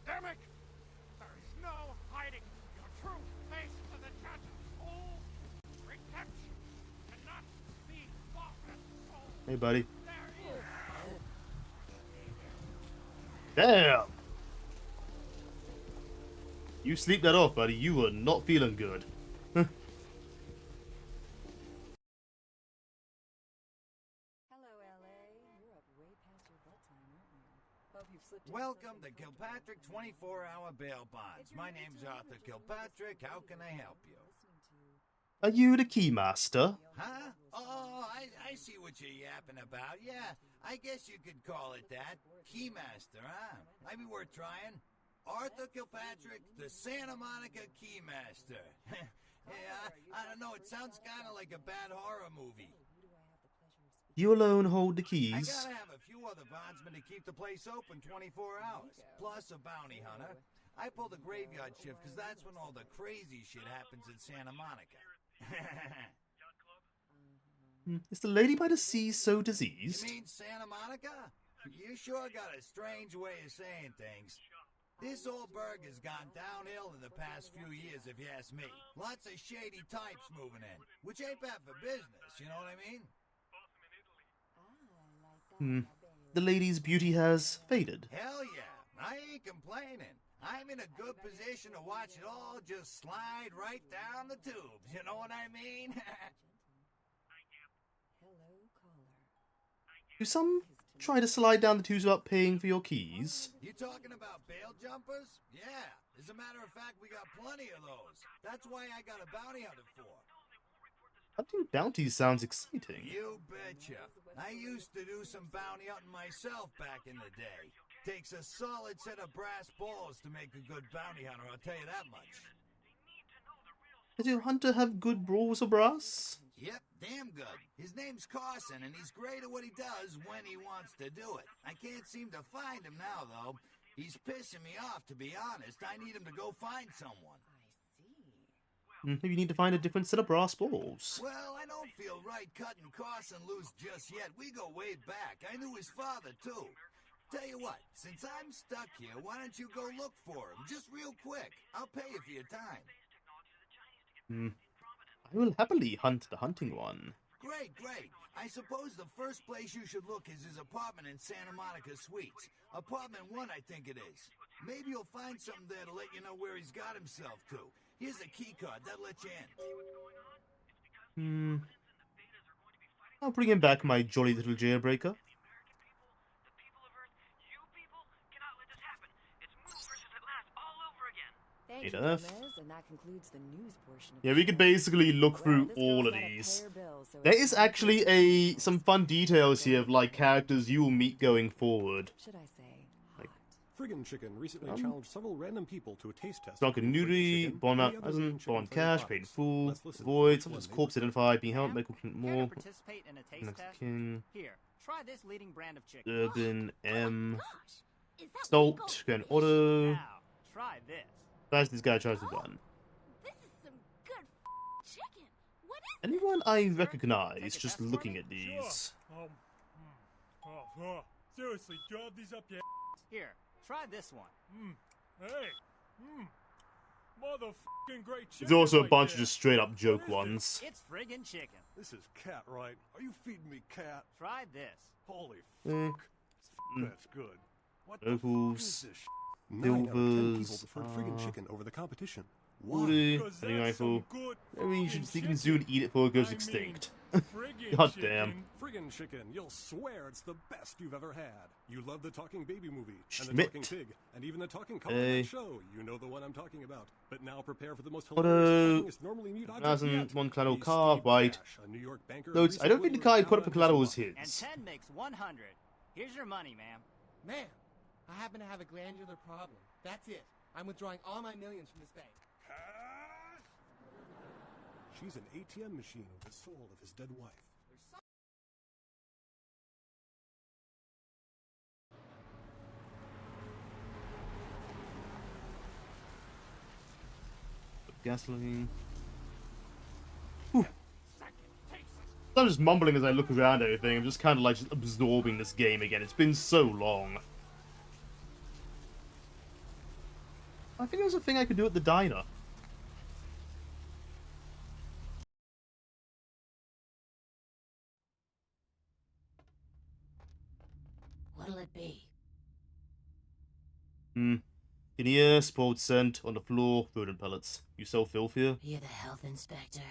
Pandemic! There is no hiding your true face to the judge. Soul redemption cannot be bought with soul. Hey, buddy. There is. Damn! You sleep that off, buddy. You were not feeling good. Welcome to Kilpatrick 24-hour bail bonds. My name's Arthur Kilpatrick. How can I help you? Are you the keymaster? Huh? Oh, I see what you're yapping about. Yeah, I guess you could call it that. Keymaster, huh? Might be worth trying. Arthur Kilpatrick, the Santa Monica Keymaster. Yeah, I don't know. It sounds kind of like a bad horror movie. You alone hold the I keys. gotta have a few other bondsmen to keep the place open 24 hours, plus a bounty hunter. I pull the graveyard shift because that's when all the crazy shit happens in Santa Monica. Is the lady by the sea so diseased? You mean Santa Monica? You sure got a strange way of saying things. This old burg has gone downhill in the past few years, if you ask me. Lots of shady types moving in, which ain't bad for business, you know what I mean? The lady's beauty has faded. Hell yeah, I ain't complaining. I'm in a good position to watch it all just slide right down the tubes, you know what I mean? Do some try to slide down the tubes without paying for your keys? You talking about bail jumpers? Yeah. As a matter of fact, we got plenty of those. That's why I got a bounty hunter for. Hunting bounties sounds exciting. You betcha. I used to do some bounty hunting myself back in the day. Takes a solid set of brass balls to make a good bounty hunter, I'll tell you that much. Does your hunter have good balls of brass? Yep, damn good. His name's Carson, and he's great at what he does when he wants to do it. I can't seem to find him now, though. He's pissing me off, to be honest. I need him to go find someone. Maybe you need to find a different set of brass balls. Well, I don't feel right cutting Carson loose just yet. We go way back. I knew his father, too. Tell you what, since I'm stuck here, why don't you go look for him? Just real quick. I'll pay you for your time. I will happily hunt the hunting one. Great, great. I suppose the first place you should look is his apartment in Santa Monica Suites. Apartment 1, I think it is. Maybe you'll find something there to let you know where he's got himself to. Here's a key card. That'll let you in. I'll bring him back, my jolly little jailbreaker. Thank you, Enough. Gomez, and that concludes the news portion of Yeah, the we could show. basically look through This all girl's of gotta pay these. her bills, so There it's is time to actually some fun details here of like characters you will meet going forward. Should I say? Friggin' Chicken recently challenged several random people to a taste test. Drunken of Friggin' Nudity, Chicken Bond and Mount the other Hasn't, Chicken Bond flavored Cash, pies. Paid Fool, Let's listen to Void, which one such they corpse would identified, being held, Michael Care to Moore, participate in a taste Next test? King, Here, try this leading brand of chicken. Urban, M, Salt, Grand Auto. Now, try this. That's this guy tries to run. This is some good chicken. What is Anyone I recognize just looking at these? Seriously, do you have these up your Here, try this one. Hey, motherfucking great chicken. There's also a right bunch there. of just straight up joke ones. It's friggin' chicken. This is cat, right? Are you feeding me cat? Try this. Holy Eh, that's good. What the Opals, is this 9 out of 10 people Silvers, preferred friggin' chicken over the competition. Why? Woody, Because Hunting that's some Rifle. good Maybe you should friggin' sneak in zoo and eat it before it goes I mean, extinct. friggin' God chicken. damn. Friggin' Chicken, you'll swear it's the best you've ever had. You love the talking baby movie, and the Schmidt. talking pig, and even the talking car Hey. on that show. You know the one I'm talking about. But now prepare for the most Auto, hilarious, talkingest normally mute object Doesn't yet. one collateral He's car, Steve white. Cash, a New York banker and Notes, I don't think the recent car I whittler put up for down collateral on is his luck. And his. 10 makes 100. Here's your money, ma'am. Ma'am, I happen to have a glandular problem. That's it. I'm withdrawing all my millions from this bank. She's an ATM machine with the soul of his dead wife. Gasoline. Whew. I'm just mumbling as I look around everything. I'm just kind of like just absorbing this game again. It's been so long. I think there was a thing I could do at the diner. What'll it be? In here, spoiled scent, on the floor, rodent pellets. You sell filth here? You're the health inspector.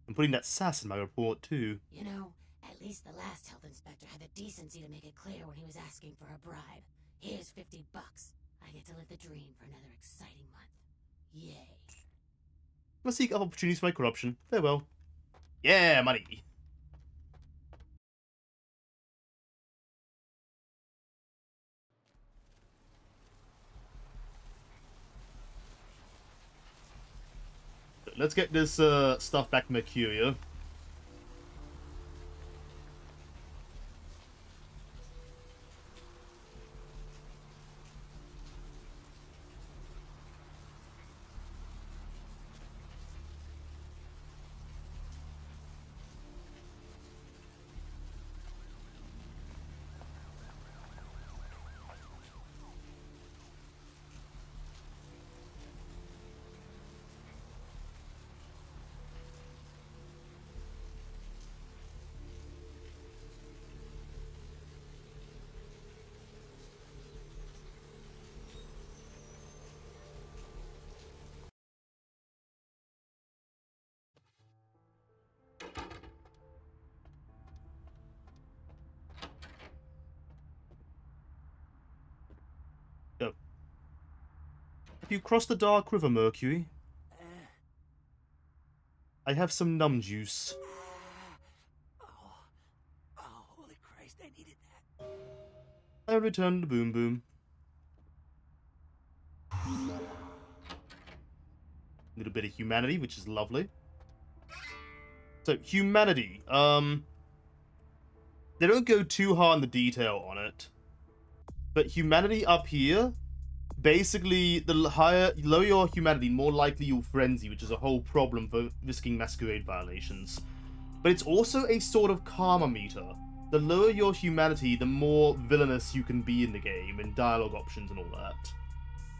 I'm putting that sass in my report, too. You know, at least the last health inspector had the decency to make it clear when he was asking for a bribe. Here's $50. I get to live the dream for another exciting month. Yay. Let's seek other opportunities for my corruption. Farewell. Yeah, money. Let's get this stuff back to Mercurio. you cross the Dark River, Mercury? I have some numb juice. Oh, holy Christ, I needed that. I return to Boom Boom. Little bit of humanity, which is lovely. So, humanity. They don't go too hard in the detail on it. But humanity up here, basically, the lower your humanity, more likely you'll frenzy, which is a whole problem for risking masquerade violations. But it's also a sort of karma meter. The lower your humanity, the more villainous you can be in the game, and dialogue options and all that.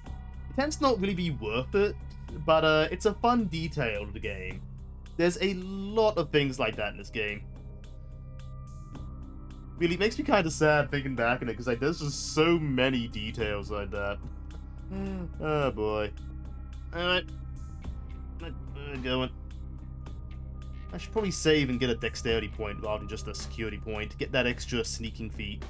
It tends to not really be worth it, but it's a fun detail of the game. There's a lot of things like that in this game. Really makes me kind of sad thinking back on it, because like, there's just so many details like that. Oh boy. Alright. Going. I should probably save and get a dexterity point rather than just a security point to get that extra sneaking feat.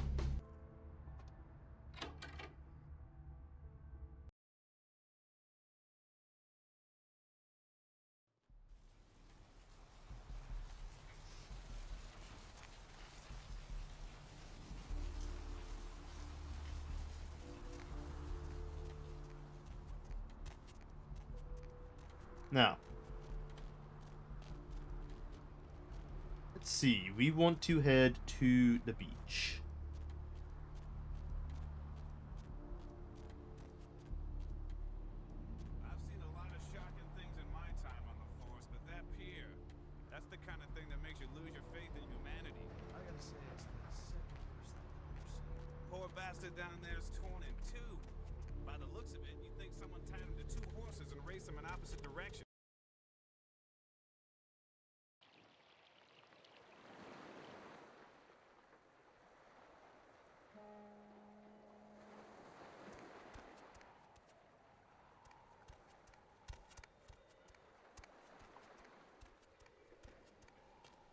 Now, let's see, we want to head to the beach. I've seen a lot of shocking things in my time on the force, but that pier, that's the kind of thing that makes you lose your faith in humanity. I gotta say, it's the second worst thing I've ever seen. Poor bastard down there is torn in two. By the looks of it, you'd think someone tied him to two horses and raced them in opposite directions.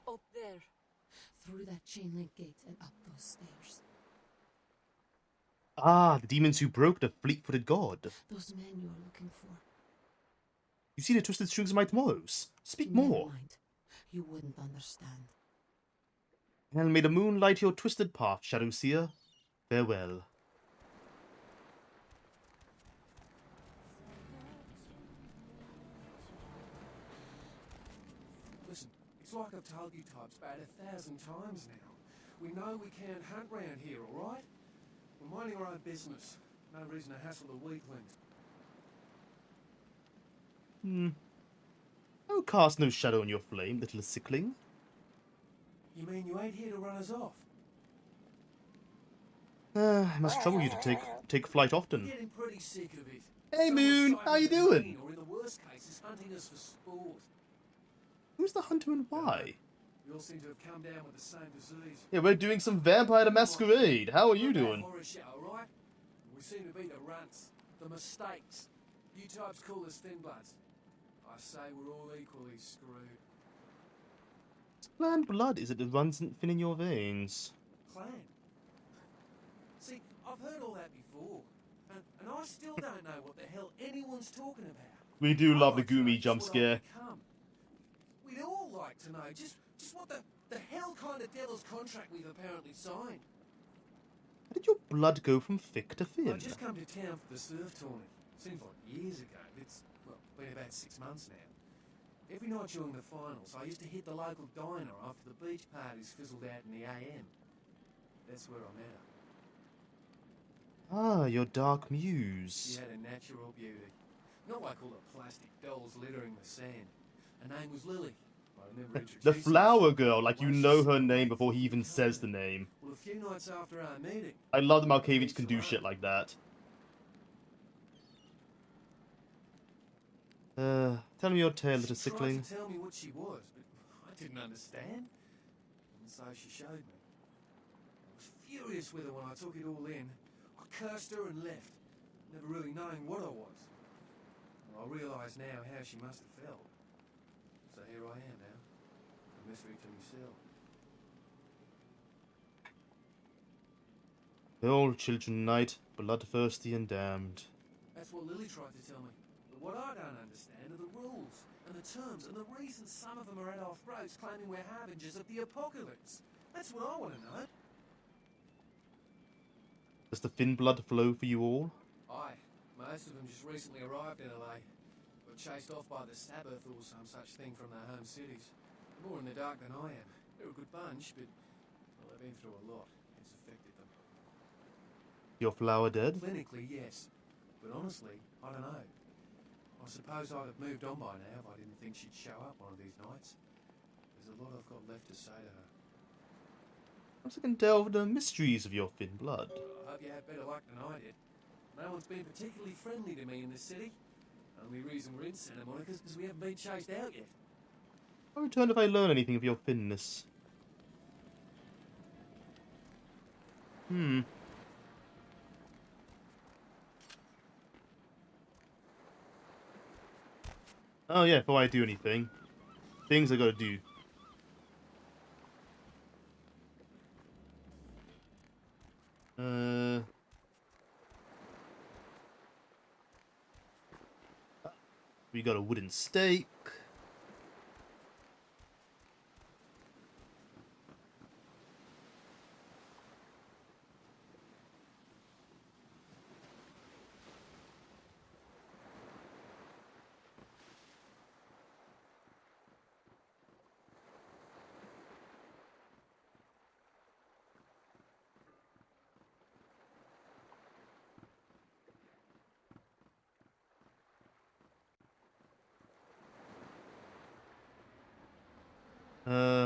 Up there. Through that chain link gate and up those stairs. Ah, the demons who broke the fleet-footed god. Those men you're looking for. You see the twisted strings of my tomorrows. Speak Never more. mind. You wouldn't understand. And may the moon light your twisted path, Shadowseer. Farewell. Listen, it's like I've told you types about 1,000 times now. We know we can't hunt round here, alright? We're minding our own business. No reason to hassle the weaklings. Oh, cast no shadow on your flame, little sickling. You mean you ain't here to run us off? I must trouble you to take flight often. Getting pretty sick of it. Hey, Moon, how you doing? Or in the worst cases, hunting us for sport. Who's the hunter and why? We all seem to have come down with the same disease. Yeah, we're doing some Vampire the Masquerade. How are you doing? Horror show, right? We seem to be the runts, the mistakes. You types call us thin bloods. I say we're all equally screwed. Clan blood is it that runs thin in your veins? Clan? See, I've heard all that before, and I still don't know what the hell anyone's talking about. We do love the Goomy jump scare. We'd all like to know just what the hell kind of devil's contract we've apparently signed. How did your blood go from thick to thin? I just come to town for the surf tournament. Seems like years ago. It's, well, been about 6 months now. Every night during the finals, I used to hit the local diner after the beach parties fizzled out in the AM. That's where I met her. Ah, your dark muse. She had a natural beauty. Not like all the plastic dolls littering the sand. Her name was Lily. I remember introducing The her. flower girl, like you know her name before he even says the name. Well, a few nights after our meeting, I love that Malkavians can do shit like that. Tell me your tale, little sickling. She tried to tell me what she was, but I didn't understand. And so she showed me. I was furious with her when I took it all in. I cursed her and left, never really knowing what I was. Well, I realise now how she must have felt. So here I am now, a mystery to myself. The old children night, bloodthirsty and damned. That's That's what Lily tried to tell me. But what I don't understand are the rules and the terms and the reasons some of them are at our throats claiming we're harbingers of the apocalypse. That's what I want to know. Does the Finn blood flow for you all? Aye, most of them just recently arrived in LA. Got chased off by the Sabbath or some such thing from their home cities. They're more in the dark than I am. They're a good bunch, but well, they've been through a lot. It's affected them. Your flower dead? Clinically, yes. But honestly, I don't know. I suppose I'd have moved on by now if I didn't think she'd show up one of these nights. There's a lot I've got left to say to her. Perhaps I can delve into the mysteries of your Finn blood. I hope you had better luck than I did. No one's been particularly friendly to me in this city. Only reason we're in Santa Monica is because we haven't been chased out yet. I'll return if I learn anything of your Finnness. Oh yeah, before I do anything. Things I gotta do. We got a wooden stake.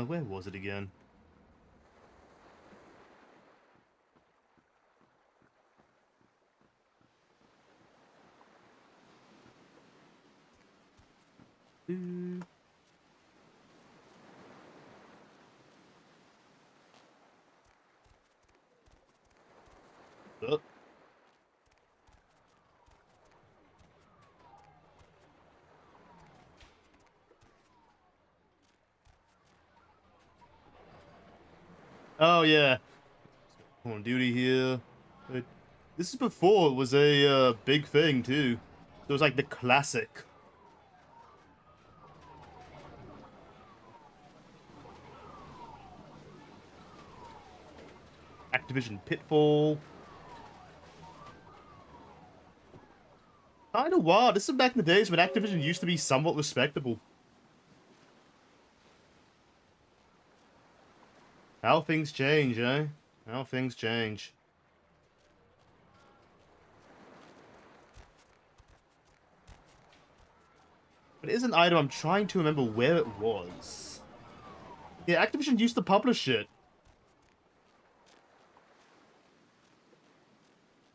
Where was it again? Oh. Oh yeah, on duty here. This is before it was a big thing too. It was like the classic. Activision Pitfall. Kinda wild. This is back in the days when Activision used to be somewhat respectable. How things change, eh? How things change. But it is an item I'm trying to remember where it was. Yeah, Activision used to publish it.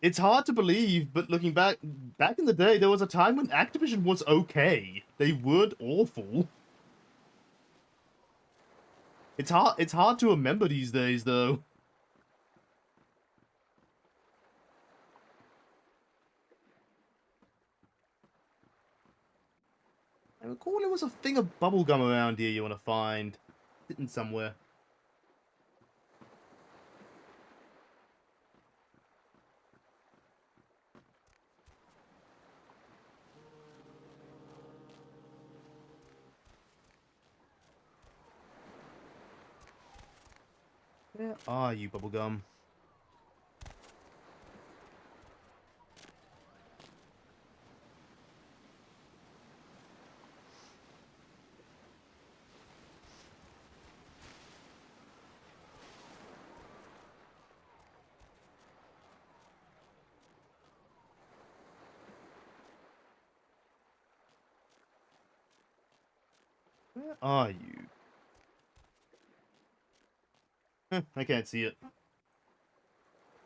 It's hard to believe, but looking back in the day, there was a time when Activision was okay. They weren't awful. It's hard to remember these days, though. I recall there was a thing of bubblegum around here you want to find. Sitting somewhere. Where are you, bubblegum? Where are you? I can't see it.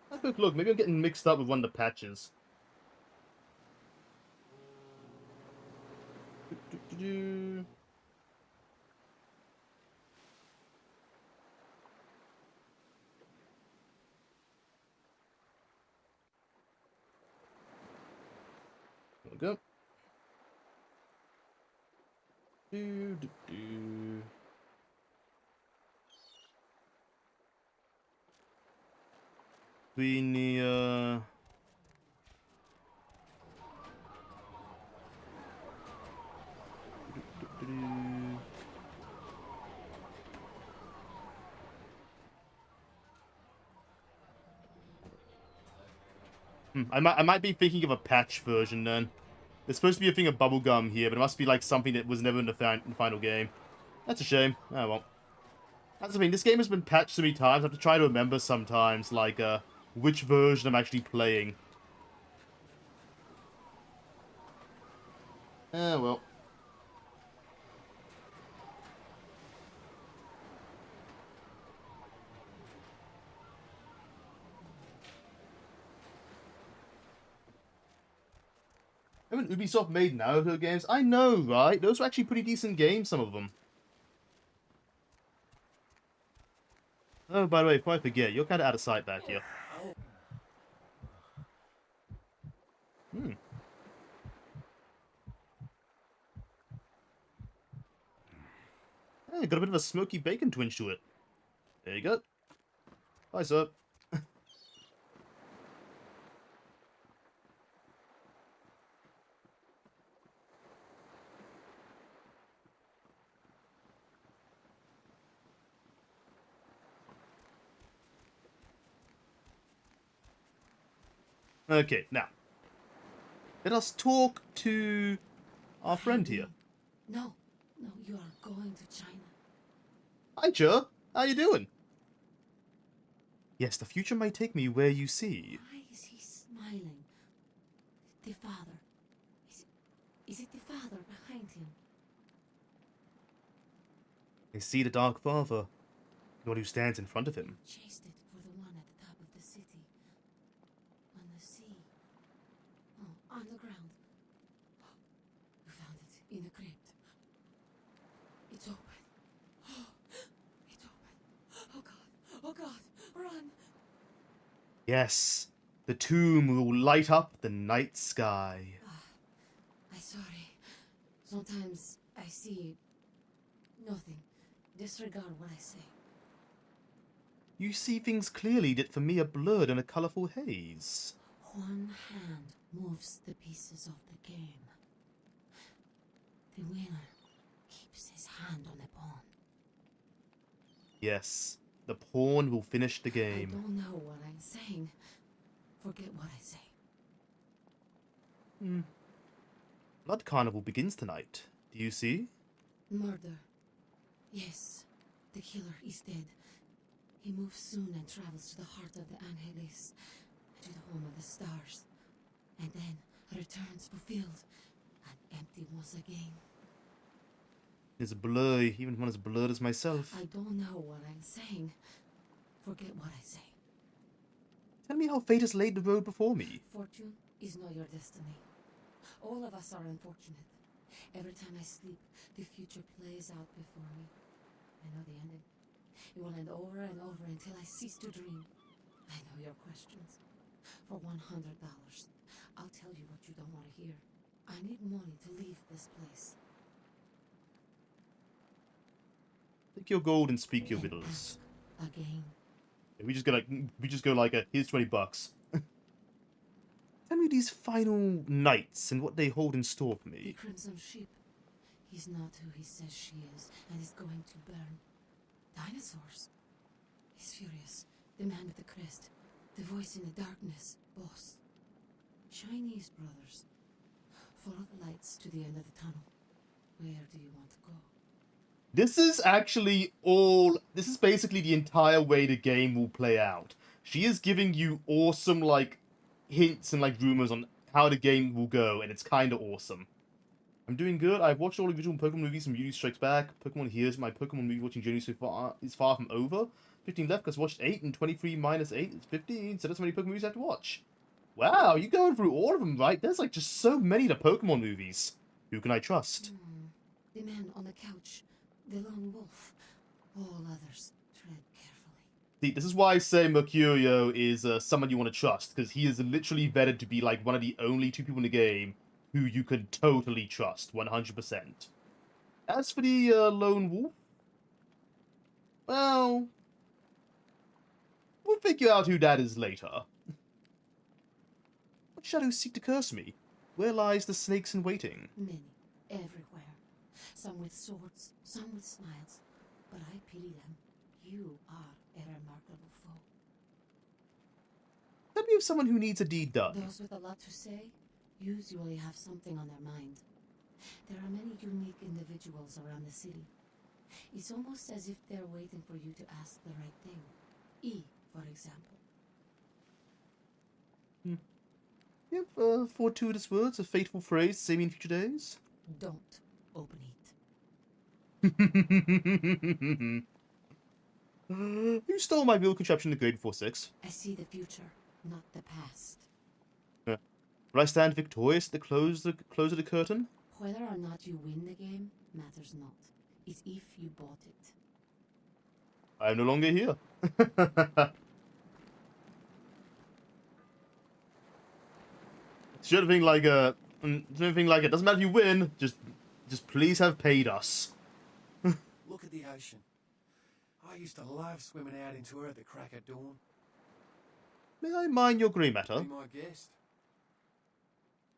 Have a quick look. Maybe I'm getting mixed up with one of the patches. There we go. Between the I might be thinking of a patch version then. There's supposed to be a thing of bubblegum here, but it must be like something that was never in the final game. That's a shame. Oh well. That's the thing, this game has been patched so many times, I have to try to remember sometimes, like, which version I'm actually playing. Oh well. Haven't Ubisoft made Naruto games? I know, right? Those were actually pretty decent games, some of them. Oh, by the way, before I forget, you're kind of out of sight back here. Hey, got a bit of a smoky bacon twinge to it. There you go. Hi, sir. Okay, now. Let us talk to our friend here. No, you are going to China. Hi, Joe. How you doing? Yes, the future may take me where you see. Why is he smiling? The father. Is it the father behind him? I see the Dark Father. The one who stands in front of him. Chased it for the one at the top of the city. On the sea. Oh, on the ground. You found it in the crypt. It's open. It's open. Oh God, run! Yes, the tomb will light up the night sky. I'm sorry. Sometimes I see nothing. Disregard what I say. You see things clearly that for me are blurred in a colourful haze. One hand moves the pieces of the game. The winner keeps his hand on the pawn. Yes, the pawn will finish the I game. don't know what I'm saying. Forget what I say. Blood Carnival begins tonight. Do you see? Murder. Yes, the killer is dead. He moves soon and travels to the heart of the Angelis, to the home of the stars, and then returns fulfilled and empty once again. It's a blur, even one as blurred as myself. I don't know what I'm saying. Forget what I say. Tell me how fate has laid the road before me. Fortune is not your destiny. All of us are unfortunate. Every time I sleep, the future plays out before me. I know the ending. It will end over and over until I cease to dream. I know your questions. For $100, I'll tell you what you don't want to hear. I need money to leave this place. Take your gold and speak your riddles. Again. We just go like a here's $20. Tell me these final nights and what they hold in store for The me. Crimson Ship. He's not who he says she is, and is going to burn. Dinosaurs. He's furious. The man with the crest. The voice in the darkness. Boss. Chinese brothers. Follow the lights to the end of the tunnel. Where do you want to go? This is actually this is basically the entire way the game will play out. She is giving you awesome, like, hints and, like, rumors on how the game will go, and it's kind of awesome. I'm doing good. I've watched all the original Pokemon movies from Beauty Strikes Back. Pokemon Here's my Pokemon movie watching journey so far is far from over. 15 left because I watched 8, and 23 minus 8 is 15, so that's how many Pokemon movies I have to watch. Wow, you're going through all of them, right? There's, like, just so many to Pokemon movies. Who can I trust? The man on the couch. The lone wolf. All others. Tread carefully. See, this is why I say Mercurio is someone you want to trust, because he is literally vetted to be, like, one of the only two people in the game who you can totally trust, 100%. As for the lone wolf, well, we'll figure out who that is later. What shadows seek to curse me? Where lies the snakes in waiting? Many. Everywhere. Some with swords, some with smiles. But I pity them. You are a remarkable foe. Remind me of someone who needs a deed done. Those with a lot to say usually have something on their mind. There are many unique individuals around the city. It's almost as if they're waiting for you to ask the right thing. E, for example. Yep, fortuitous words, a fateful phrase, same in future days. Don't open it. You stole my real contraption to grade 4-6. I see the future, not the past. Will I stand victorious at the close of the curtain? Whether or not you win the game matters not. It's if you bought it. I am no longer here. Should have been like a... Something like it doesn't matter if you win, just please have paid us. Look at the ocean. I used to love swimming out into her at the crack of dawn. May I mind your grey matter? Be my guest.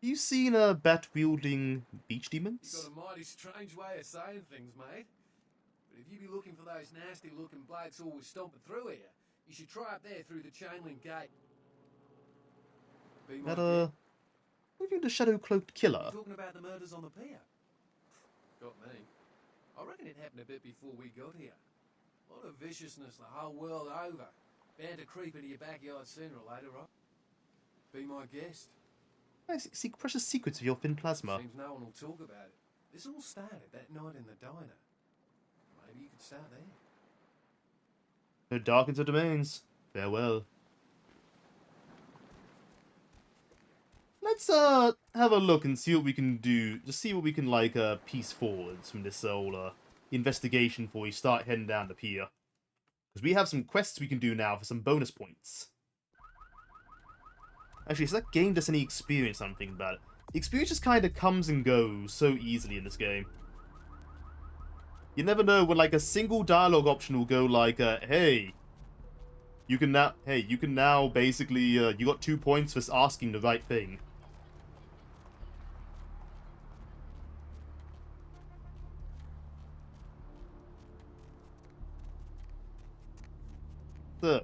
You seen bat-wielding beach demons? You've got a mighty strange way of saying things, mate. But if you be looking for those nasty-looking blokes always stomping through here, you should try up there through the chain-link gate. Be my guest. What do you the shadow-cloaked killer? You talking about the murders on the pier? Got me. I reckon it happened a bit before we got here. A lot of viciousness the whole world over. Bound to creep into your backyard sooner or later, right? Be my guest. I see precious secrets of your thin plasma. Seems no one will talk about it. This all started that night in the diner. Maybe you could start there. No darkens the domains. Farewell. Let's have a look and see what we can do. Just see what we can like piece forwards from this whole investigation before we start heading down the pier. Because we have some quests we can do now for some bonus points. Actually, has that gained us any experience? I'm thinking about it. The experience just kind of comes and goes so easily in this game. You never know when like a single dialogue option will go like, hey, you can now basically, you got 2 points for asking the right thing. So.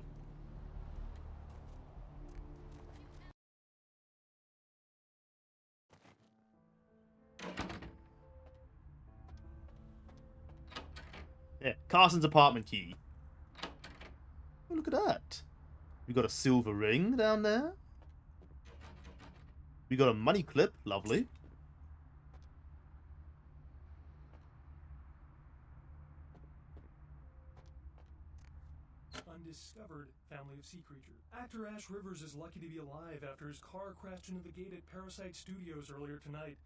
Yeah, Carson's apartment key. Oh, look at that. We got a silver ring down there. We got a money clip. Lovely. Undiscovered family of sea creature. Actor Ash Rivers is lucky to be alive after his car crashed into the gate at Parasite Studios earlier tonight.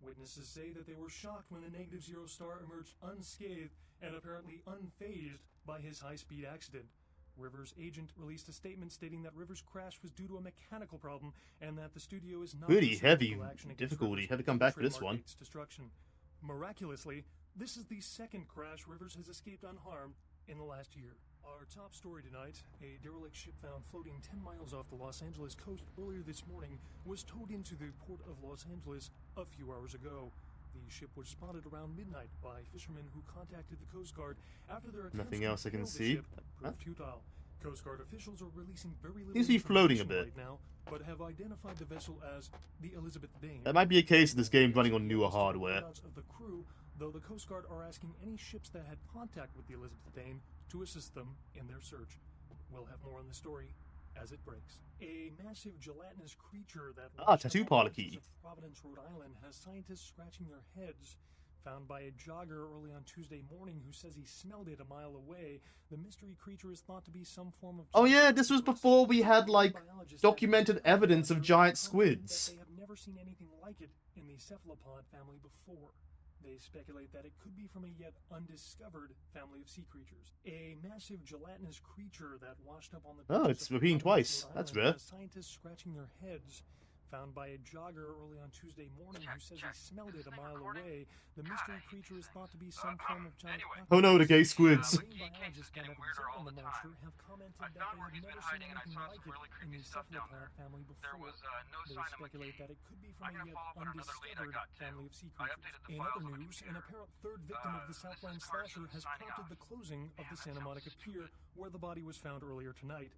Witnesses say that they were shocked when the Negative Zero star emerged unscathed and apparently unfazed by his high-speed accident. Rivers' agent released a statement stating that Rivers' crash was due to a mechanical problem and that the studio is not really heavy difficulty. Had to come back for this one. Destruction. Miraculously, this is the second crash Rivers has escaped unharmed in the last year. Our top story tonight, a derelict ship found floating 10 miles off the Los Angeles coast earlier this morning was towed into the port of Los Angeles a few hours ago. The ship was spotted around midnight by fishermen who contacted the Coast Guard after their attempts Nothing else I can see. proved futile. Coast Guard officials are releasing very little seems to be floating a information bit. right now, but have identified the vessel as the Elizabeth Dane. That might be a case of this game running on newer hardware. Of the crew, though the Coast Guard are asking any ships that had contact with the Elizabeth Dane to assist them in their search. We'll have more on the story as it breaks. A massive gelatinous creature that tattoo parlor key. Providence, Rhode Island has scientists scratching their heads. Found by a jogger early on Tuesday morning who says he smelled it a mile away, the mystery creature is thought to be some form of... Oh yeah, this was before we had like documented evidence of giant squids. They have never seen anything like it in the cephalopod family before. They speculate that it could be from a yet undiscovered family of sea creatures. A massive gelatinous creature that washed up on the... Oh, it's repeating twice. That's rare. Scientists scratching their heads. Found by a jogger early on Tuesday morning who says he smelled it a mile away. The mystery creature is thought to be some form of giant... Oh no, the gay squids. Biologists that have examined the monster have commented that they have never seen anything like it in the cephalopod family before. They speculate that it could be from a yet undiscovered family of sea creatures. In other news, an apparent third victim of the Southland slasher has prompted the closing of the Santa Monica Pier, where the body was found earlier tonight.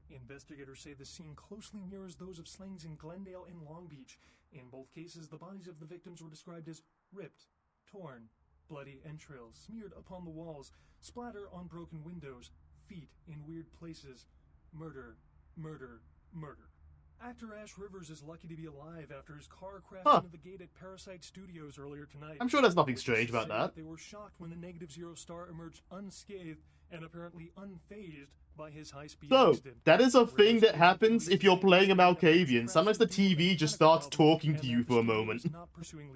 Investigators say the scene closely mirrors those of slayings in Glendale and Long Beach. In both cases, the bodies of the victims were described as ripped, torn, bloody entrails smeared upon the walls, splatter on broken windows, feet in weird places. Murder, murder, murder. Actor Ash Rivers is lucky to be alive after his car crashed into the gate at Parasite Studios earlier tonight. I'm sure there's nothing strange about that. They were shocked when the Negative Zero star emerged unscathed and apparently unfazed by his high-speed So, accident. that is a thing that happens if you're playing a Malkavian. Sometimes the TV just starts talking to you for a moment.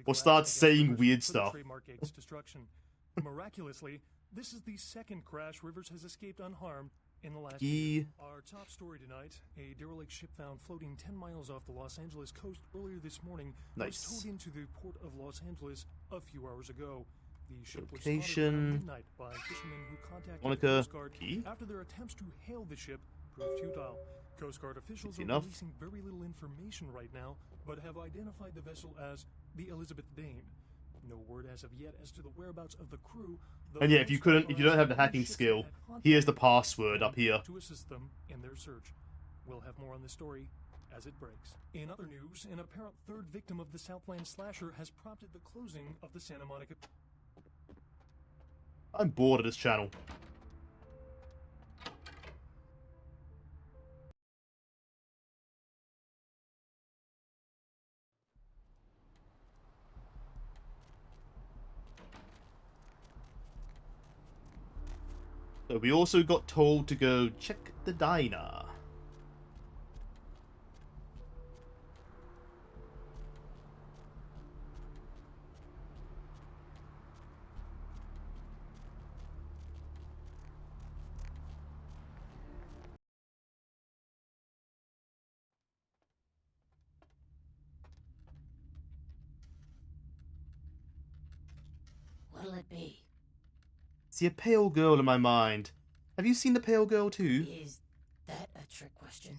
Or starts saying weird stuff. Trademark Gates destruction. Miraculously, this is the second crash Rivers has escaped unharmed in the last year. Our top story tonight, a derelict ship found floating 10 miles off the Los Angeles coast earlier this morning was towed into the port of Los Angeles a few hours ago. The ship was spotted around midnight by fishermen who contacted the Coast Guard after their attempts to hail the ship proved futile. Coast Guard officials are releasing very little information right now, but have identified the vessel as the Elizabeth Dane. No word as of yet as to the whereabouts of the crew. And yeah, if you don't have the hacking skill, here's the password up here. To assist them in their search. We'll have more on this story as it breaks. In other news, an apparent third victim of the Southland slasher has prompted the closing of the Santa Monica. I'm bored of this channel. So we also got told to go check the diner. What'll it be? See a pale girl in my mind. Have you seen the pale girl too? Is that a trick question?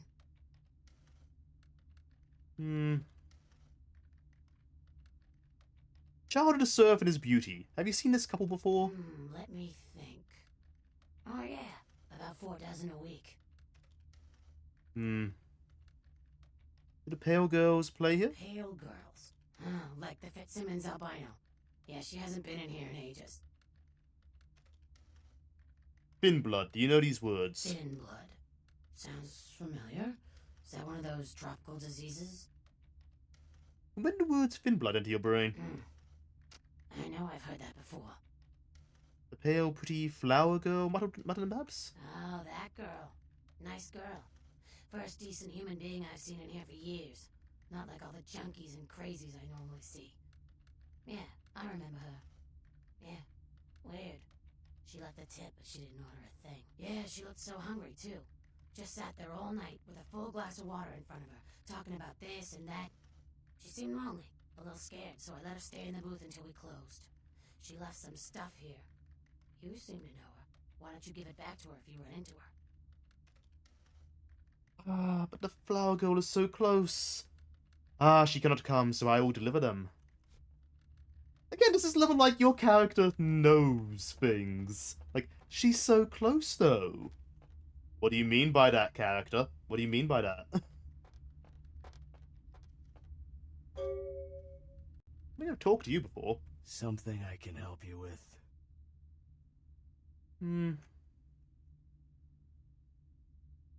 Childhood to surf in his beauty. Have you seen this couple before? Let me think. Oh yeah, about 4 dozen a week. Do the pale girls play here? Pale girls. Oh, like the Fitzsimmons albino. Yeah, she hasn't been in here in ages. Finblood, do you know these words? Finblood. Sounds familiar. Is that one of those tropical diseases? When do words Finblood enter your brain? I know I've heard that before. The pale, pretty flower girl, Mutton Babs? Oh, that girl. Nice girl. First decent human being I've seen in here for years. Not like all the junkies and crazies I normally see. Yeah, I remember her. Yeah, weird. She left a tip, but she didn't order a thing. Yeah, she looked so hungry, too. Just sat there all night with a full glass of water in front of her, talking about this and that. She seemed lonely, a little scared, so I let her stay in the booth until we closed. She left some stuff here. You seem to know her. Why don't you give it back to her if you run into her? Ah, but the flower girl is so close. She cannot come, so I will deliver them. Again, this is level like your character knows things. Like, she's so close, though. What do you mean by that, character? What do you mean by that? I think I've talked to you before. Something I can help you with.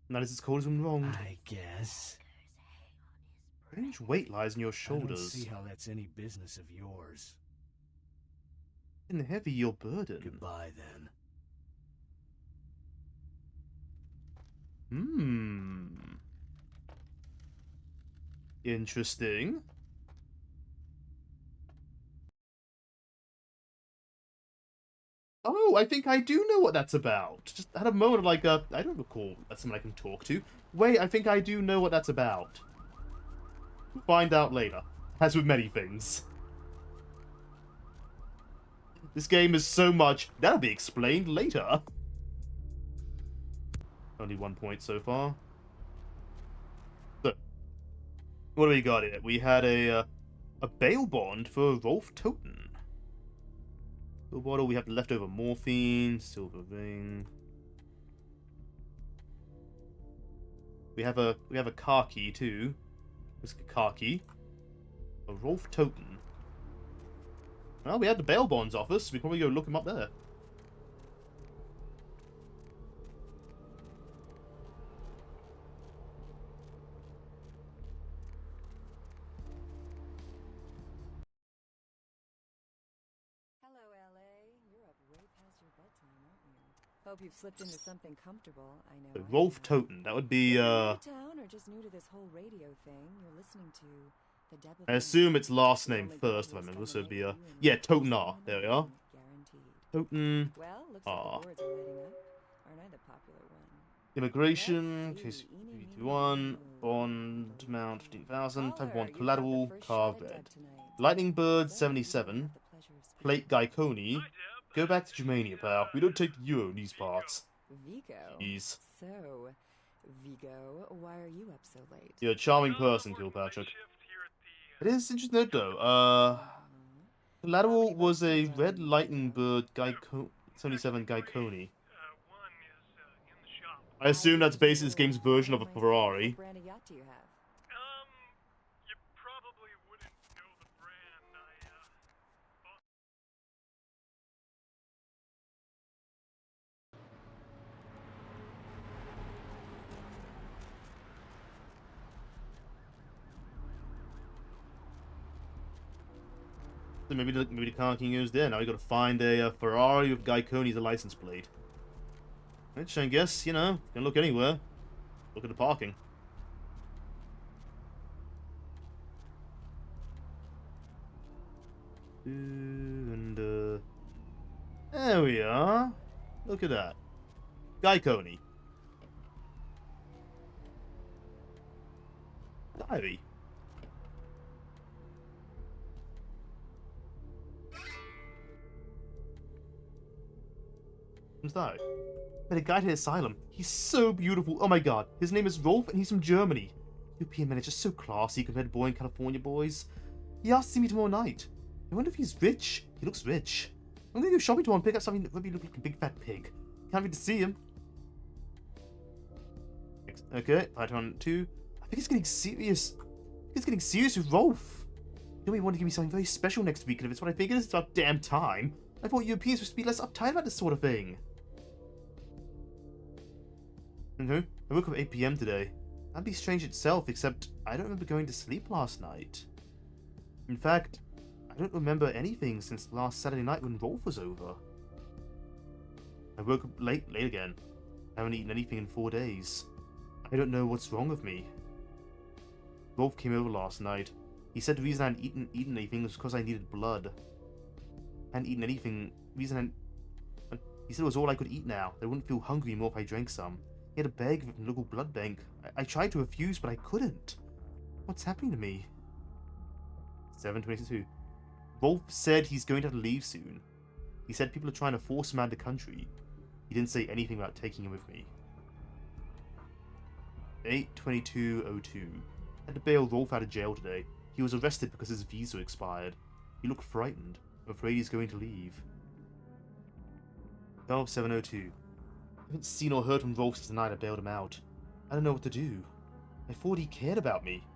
Not as cold as when wronged. I guess. Strange weight lies on your shoulders. I don't see how that's any business of yours. And heavy your burden. Goodbye, then. Interesting. Oh, I think I do know what that's about. Just had a moment of like, I don't recall that's someone I can talk to. Wait, I think I do know what that's about. We'll find out later, as with many things. This game is so much, that'll be explained later. Only 1 point so far. So, what do we got here? We had a bail bond for Rolf Toten. The bottle, we have the leftover morphine, silver ring. We have a car key too. There's a car key. A Rolf Toten. Well, we had the bail bonds office. We can probably go look him up there. Hello, LA. You're up way past your bedtime, aren't you? Hope you've slipped into something comfortable. I know. The Rolf Toten. That would be, If you're new to town or just new to this whole radio thing, you're listening to the Devil. I assume it's last name first, if I remember. So it'd be, yeah, Toten R. There we are. Toten R. Aren't I the popular one? Immigration, case 321, bond amount 15,000, type 1 collateral, car red. Lightning Bird 77, plate Gaikoni. Go back to Germania, pal. We don't take the euro in these parts. Vigo. Jeez. So, Vigo, why are you up so late? You're a charming person, Kilpatrick. It is interesting to note, though. Collateral was a red Lightning Bird 77 Gaikoni. I assume that's basically this game's version of a Ferrari. What brand of yacht do you have? You probably wouldn't know the brand. So maybe the car king goes there. Now we got to find a Ferrari with Gaikoni as a license plate. Which I guess, you know, can look anywhere. Look at the parking. And there we are. Look at that. Gaikoni. Diary. Though. Met a guy to the asylum. He's so beautiful. Oh my god. His name is Rolf and he's from Germany. European men are just so classy compared to boring California boys. He asked to see me tomorrow night. I wonder if he's rich. He looks rich. I'm gonna go shopping tomorrow and pick up something that maybe look like a big fat pig. Can't wait to see him. Okay, Python 2. I think it's getting serious. It's getting serious with Rolf. You know he wanted to give me something very special next week, and if it's what I think it is, it's about damn time. I thought Europeans were supposed to be less uptight about this sort of thing. I woke up at 8 PM today. That'd be strange itself, except I don't remember going to sleep last night. In fact, I don't remember anything since last Saturday night when Rolf was over. I woke up late again. I haven't eaten anything in 4 days. I don't know what's wrong with me. Rolf came over last night. He said the reason I hadn't eaten anything was because I needed blood. I hadn't eaten anything. He said it was all I could eat now. I wouldn't feel hungry anymore if I drank some. He had a bag of it from the local blood bank. I tried to refuse, but I couldn't. What's happening to me? 7:22. Rolf said he's going to have to leave soon. He said people are trying to force him out of the country. He didn't say anything about taking him with me. 8:22:02. I had to bail Rolf out of jail today. He was arrested because his visa expired. He looked frightened. I'm afraid he's going to leave. 12:07:02. I haven't seen or heard from Rolf since the night I bailed him out. I don't know what to do. I thought he cared about me.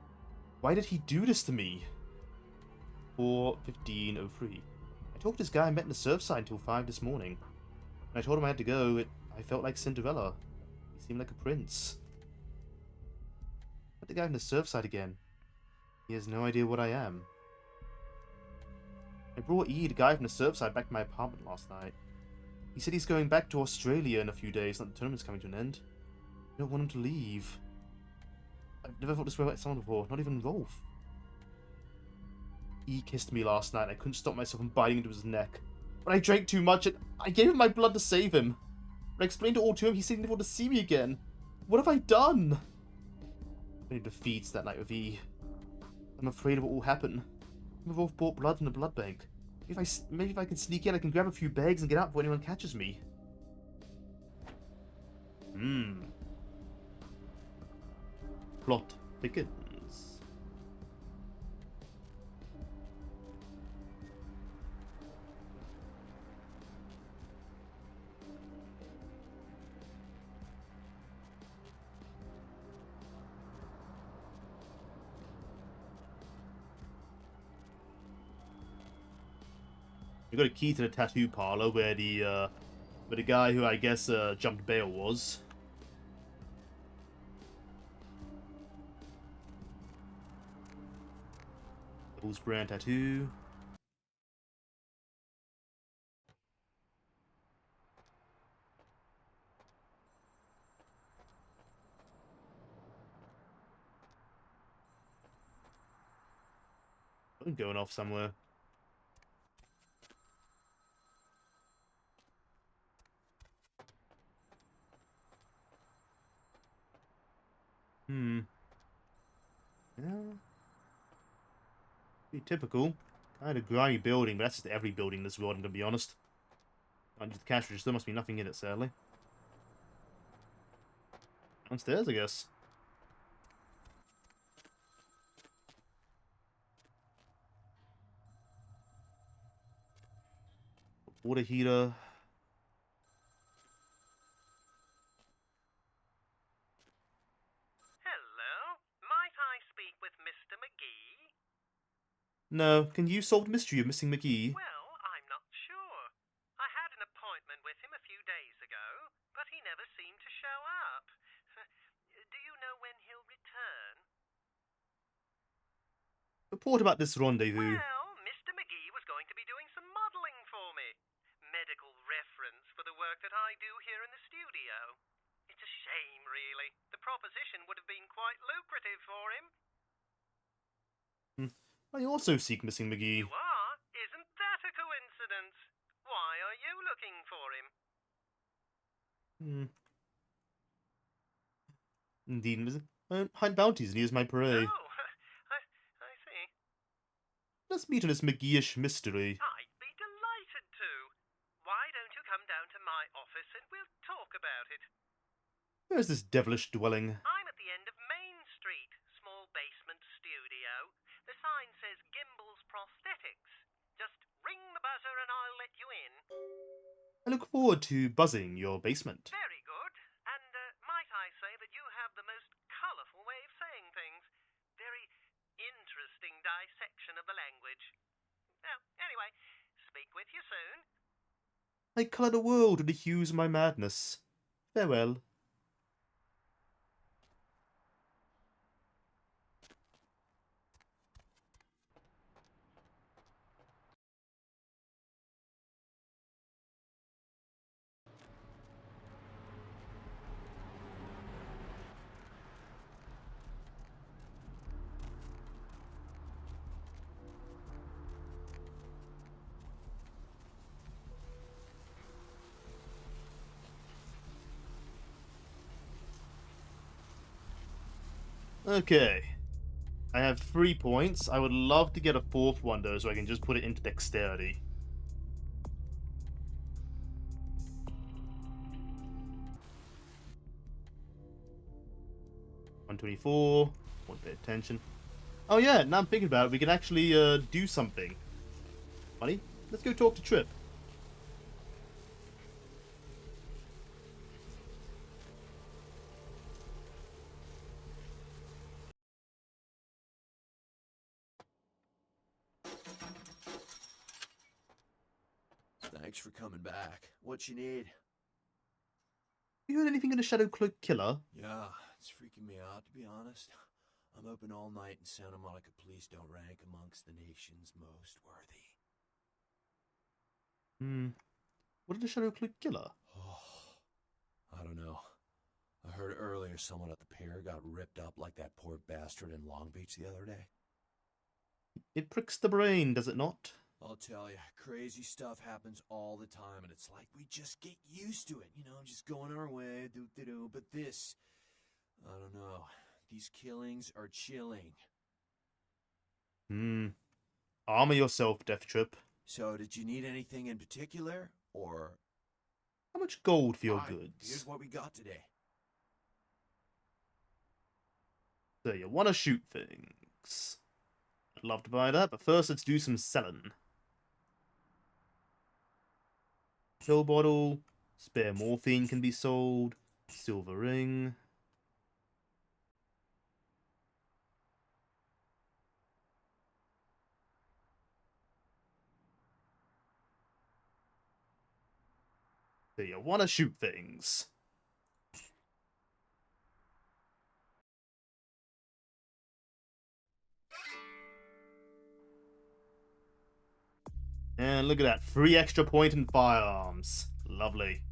Why did he do this to me? 4:15:03. I talked to this guy I met in the Surfside until 5 this morning. When I told him I had to go, I felt like Cinderella. He seemed like a prince. I met the guy in the Surfside again. He has no idea what I am. I brought E, the guy from the Surfside, back to my apartment last night. He said he's going back to Australia in a few days, and the tournament's coming to an end. I don't want him to leave. I've never felt this way about someone before, not even Rolf. E kissed me last night, and I couldn't stop myself from biting into his neck. But I drank too much, and I gave him my blood to save him. When I explained it all to him, he said he didn't want to see me again. What have I done? Many defeats that night with E. I'm afraid of what will happen. Rolf bought blood from the blood bank. Maybe if I can sneak in, I can grab a few bags and get out before anyone catches me. Plot thickens. got a key to the tattoo parlor where the guy who I guess jumped bail was. Devil's brand tattoo. I'm going off somewhere. Yeah. Pretty typical. Kind of grimy building, but that's just every building in this world, I'm gonna be honest. Under the cash register, there must be nothing in it, sadly. Downstairs, I guess. Water heater. Hello? Might I speak with Mr. McGee? No, can you solve the mystery of missing McGee? Well, I'm not sure. I had an appointment with him a few days ago, but he never seemed to show up. Do you know when he'll return? Report about this rendezvous. Well, Mr. McGee was going to be doing some modeling for me. Medical reference for the work that I do here in the studio. It's a shame, really. The proposition would have been quite lucrative for him. I also seek missing McGee. You are? Isn't that a coincidence? Why are you looking for him? Indeed, I don't hide bounties and he is my prey. Oh, I see. Let's meet on this McGee-ish mystery. I'd be delighted to. Why don't you come down to my office and we'll talk about it? Where's this devilish dwelling? I'm at the end of Main Street, small basement studio. The sign says Gimbel's Prosthetics. Just ring the buzzer and I'll let you in. I look forward to buzzing your basement. Very good. And might I say that you have the most colourful way of saying things. Very interesting dissection of the language. Well, anyway, speak with you soon. I colour the world with the hues of my madness. Farewell. Okay. I have 3 points. I would love to get a 4th one though, so I can just put it into dexterity. $124. Won't pay attention. Oh yeah, now I'm thinking about it, we can actually do something. Money? Let's go talk to Trip. Thanks for coming back. What you need? You heard anything of the Shadow Cloak Killer? Yeah, it's freaking me out, to be honest. I'm open all night and Santa Monica police don't rank amongst the nation's most worthy. What did the Shadow Cloak Killer? I don't know. I heard earlier someone at the pier got ripped up like that poor bastard in Long Beach the other day. It pricks the brain, does it not? I'll tell you, crazy stuff happens all the time, and it's like we just get used to it, you know, just going our way, do-do-do. But this, I don't know. These killings are chilling. Armor yourself, Death Trip. So, did you need anything in particular, or? How much gold for your Fine. goods? Here's what we got today. So you want to shoot things. I'd love to buy that, but first let's do some selling. Pill bottle, spare morphine can be sold, silver ring. So you want to shoot things. And look at that, free extra point in firearms. Lovely.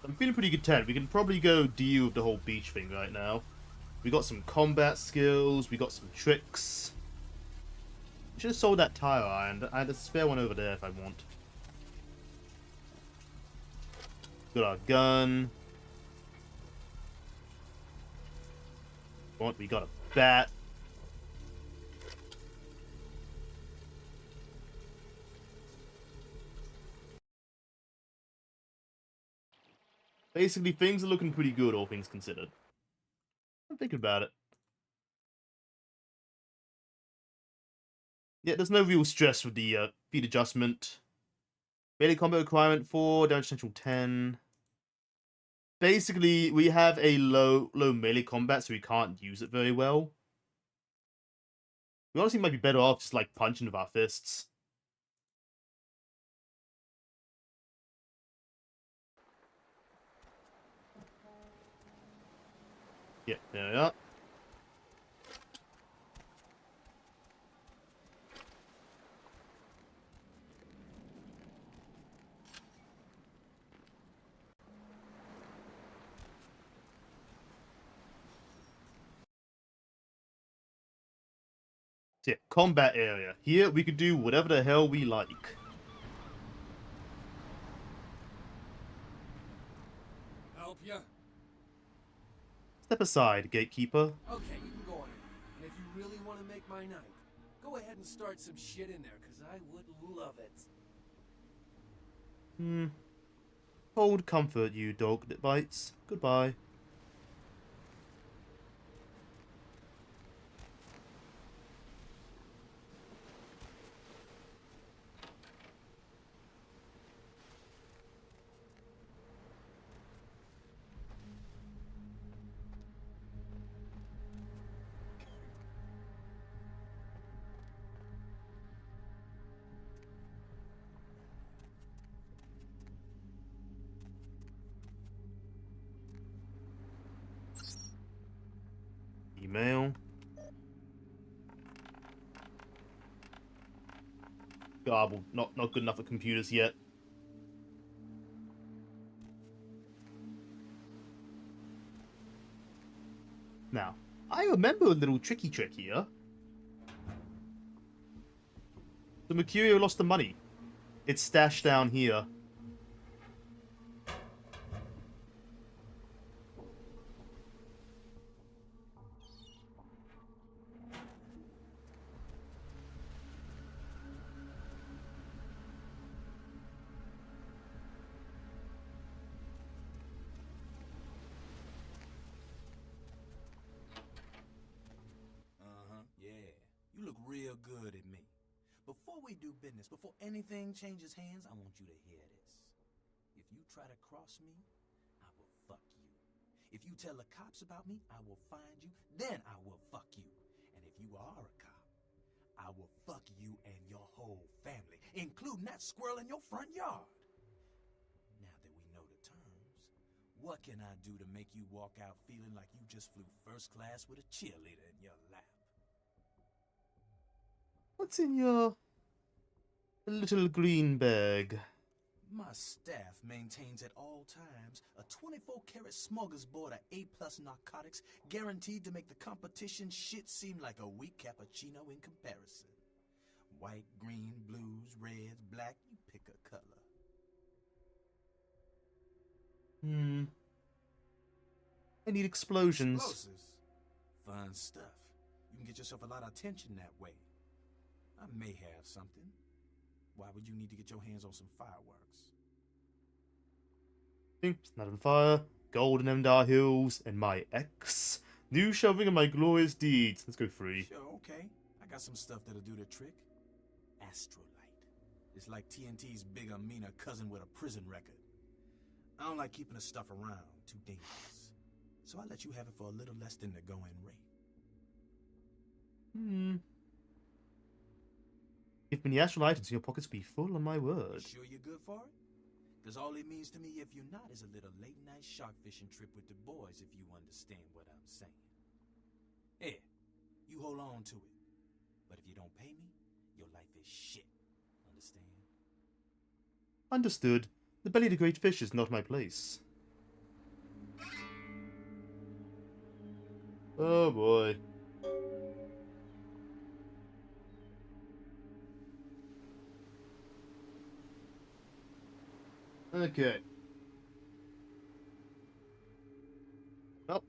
I'm feeling pretty content. We can probably go deal with the whole beach thing right now. We got some combat skills, we got some tricks. Should have sold that tire iron. I had a spare one over there if I want. Got our gun. What? We got a bat. Basically, things are looking pretty good, all things considered. I'm thinking about it. Yeah, there's no real stress with the feed adjustment. Melee combo requirement 4, damage potential 10. Basically, we have a low melee combat, so we can't use it very well. We honestly might be better off just like punching with our fists. Yeah, there we are. So yeah, combat area. Here we could do whatever the hell we like. Help ya? Step aside, gatekeeper. Okay, you can go on in. And if you really want to make my night, go ahead and start some shit in there, because I would love it. Hold comfort, you dog that bites. Goodbye. Email. Garble. Not good enough for computers yet. Now, I remember a little tricky trick here. The Mercurio lost the money. It's stashed down here. Yeah, you look real good at me. Before we do business, before anything changes hands, I want you to hear this. If you try to cross me, I will fuck you. If you tell the cops about me, I will find you, then I will fuck you. And if you are a cop, I will fuck you and your whole family, including that squirrel in your front yard. Now that we know the terms, what can I do to make you walk out feeling like you just flew first class with a cheerleader in your lap? What's in your little green bag? My staff maintains at all times a 24-karat smorgasbord of A-plus narcotics guaranteed to make the competition shit seem like a weak cappuccino in comparison. White, green, blues, reds, black, you pick a color. I need explosions. Explosives. Fun stuff. You can get yourself a lot of attention that way. I may have something. Why would you need to get your hands on some fireworks? It's not on fire. Golden Emdar Hills, and my ex. New shelving of my glorious deeds. Let's go 3. Sure, okay. I got some stuff that'll do the trick. Astrolite. It's like TNT's bigger, meaner cousin with a prison record. I don't like keeping the stuff around. Too dangerous. So I'll let you have it for a little less than the going rate. Give me the Astrolite and your pockets will be full on my word. You sure you're good for it? Because all it means to me if you're not is a little late-night shark fishing trip with the boys, if you understand what I'm saying. Here, you hold on to it. But if you don't pay me, your life is shit. Understand? Understood. The belly of the great fish is not my place. Oh boy. Okay. Well.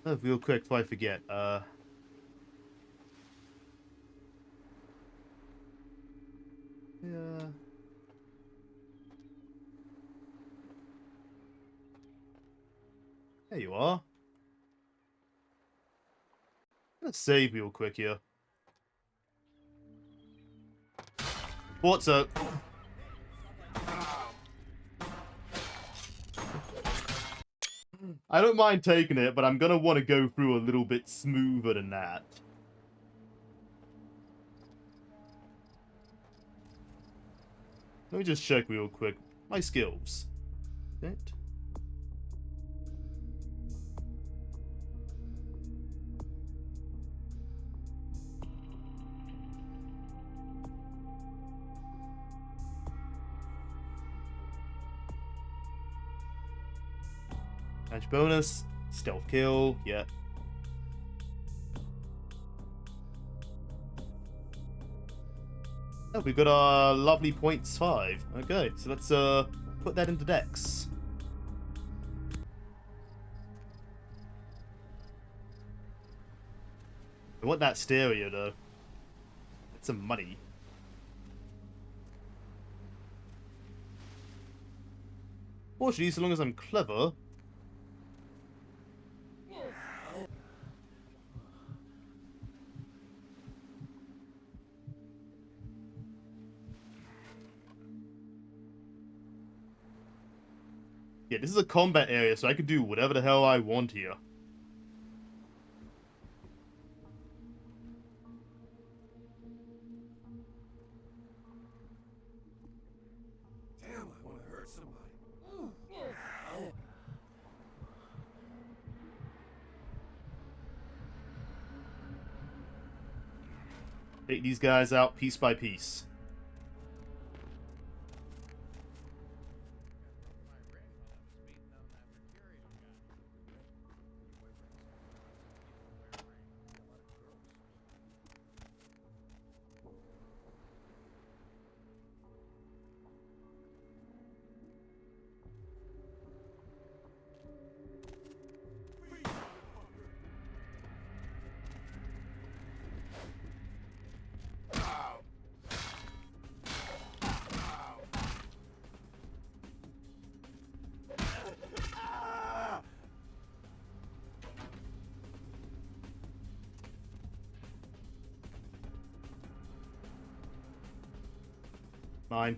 Oh, real quick before I forget, yeah. There you are. Let's save real quick here. What's up? I don't mind taking it, but I'm gonna want to go through a little bit smoother than that. Let me just check real quick. My skills. Right. Match bonus, stealth kill, yeah. Oh, we got our lovely points 5. Okay, so let's put that into Dex. I want that stereo though. That's some money. Fortunately, so long as I'm clever. Yeah, this is a combat area, so I can do whatever the hell I want here. Damn, I want to hurt somebody. Take these guys out piece by piece. Mine.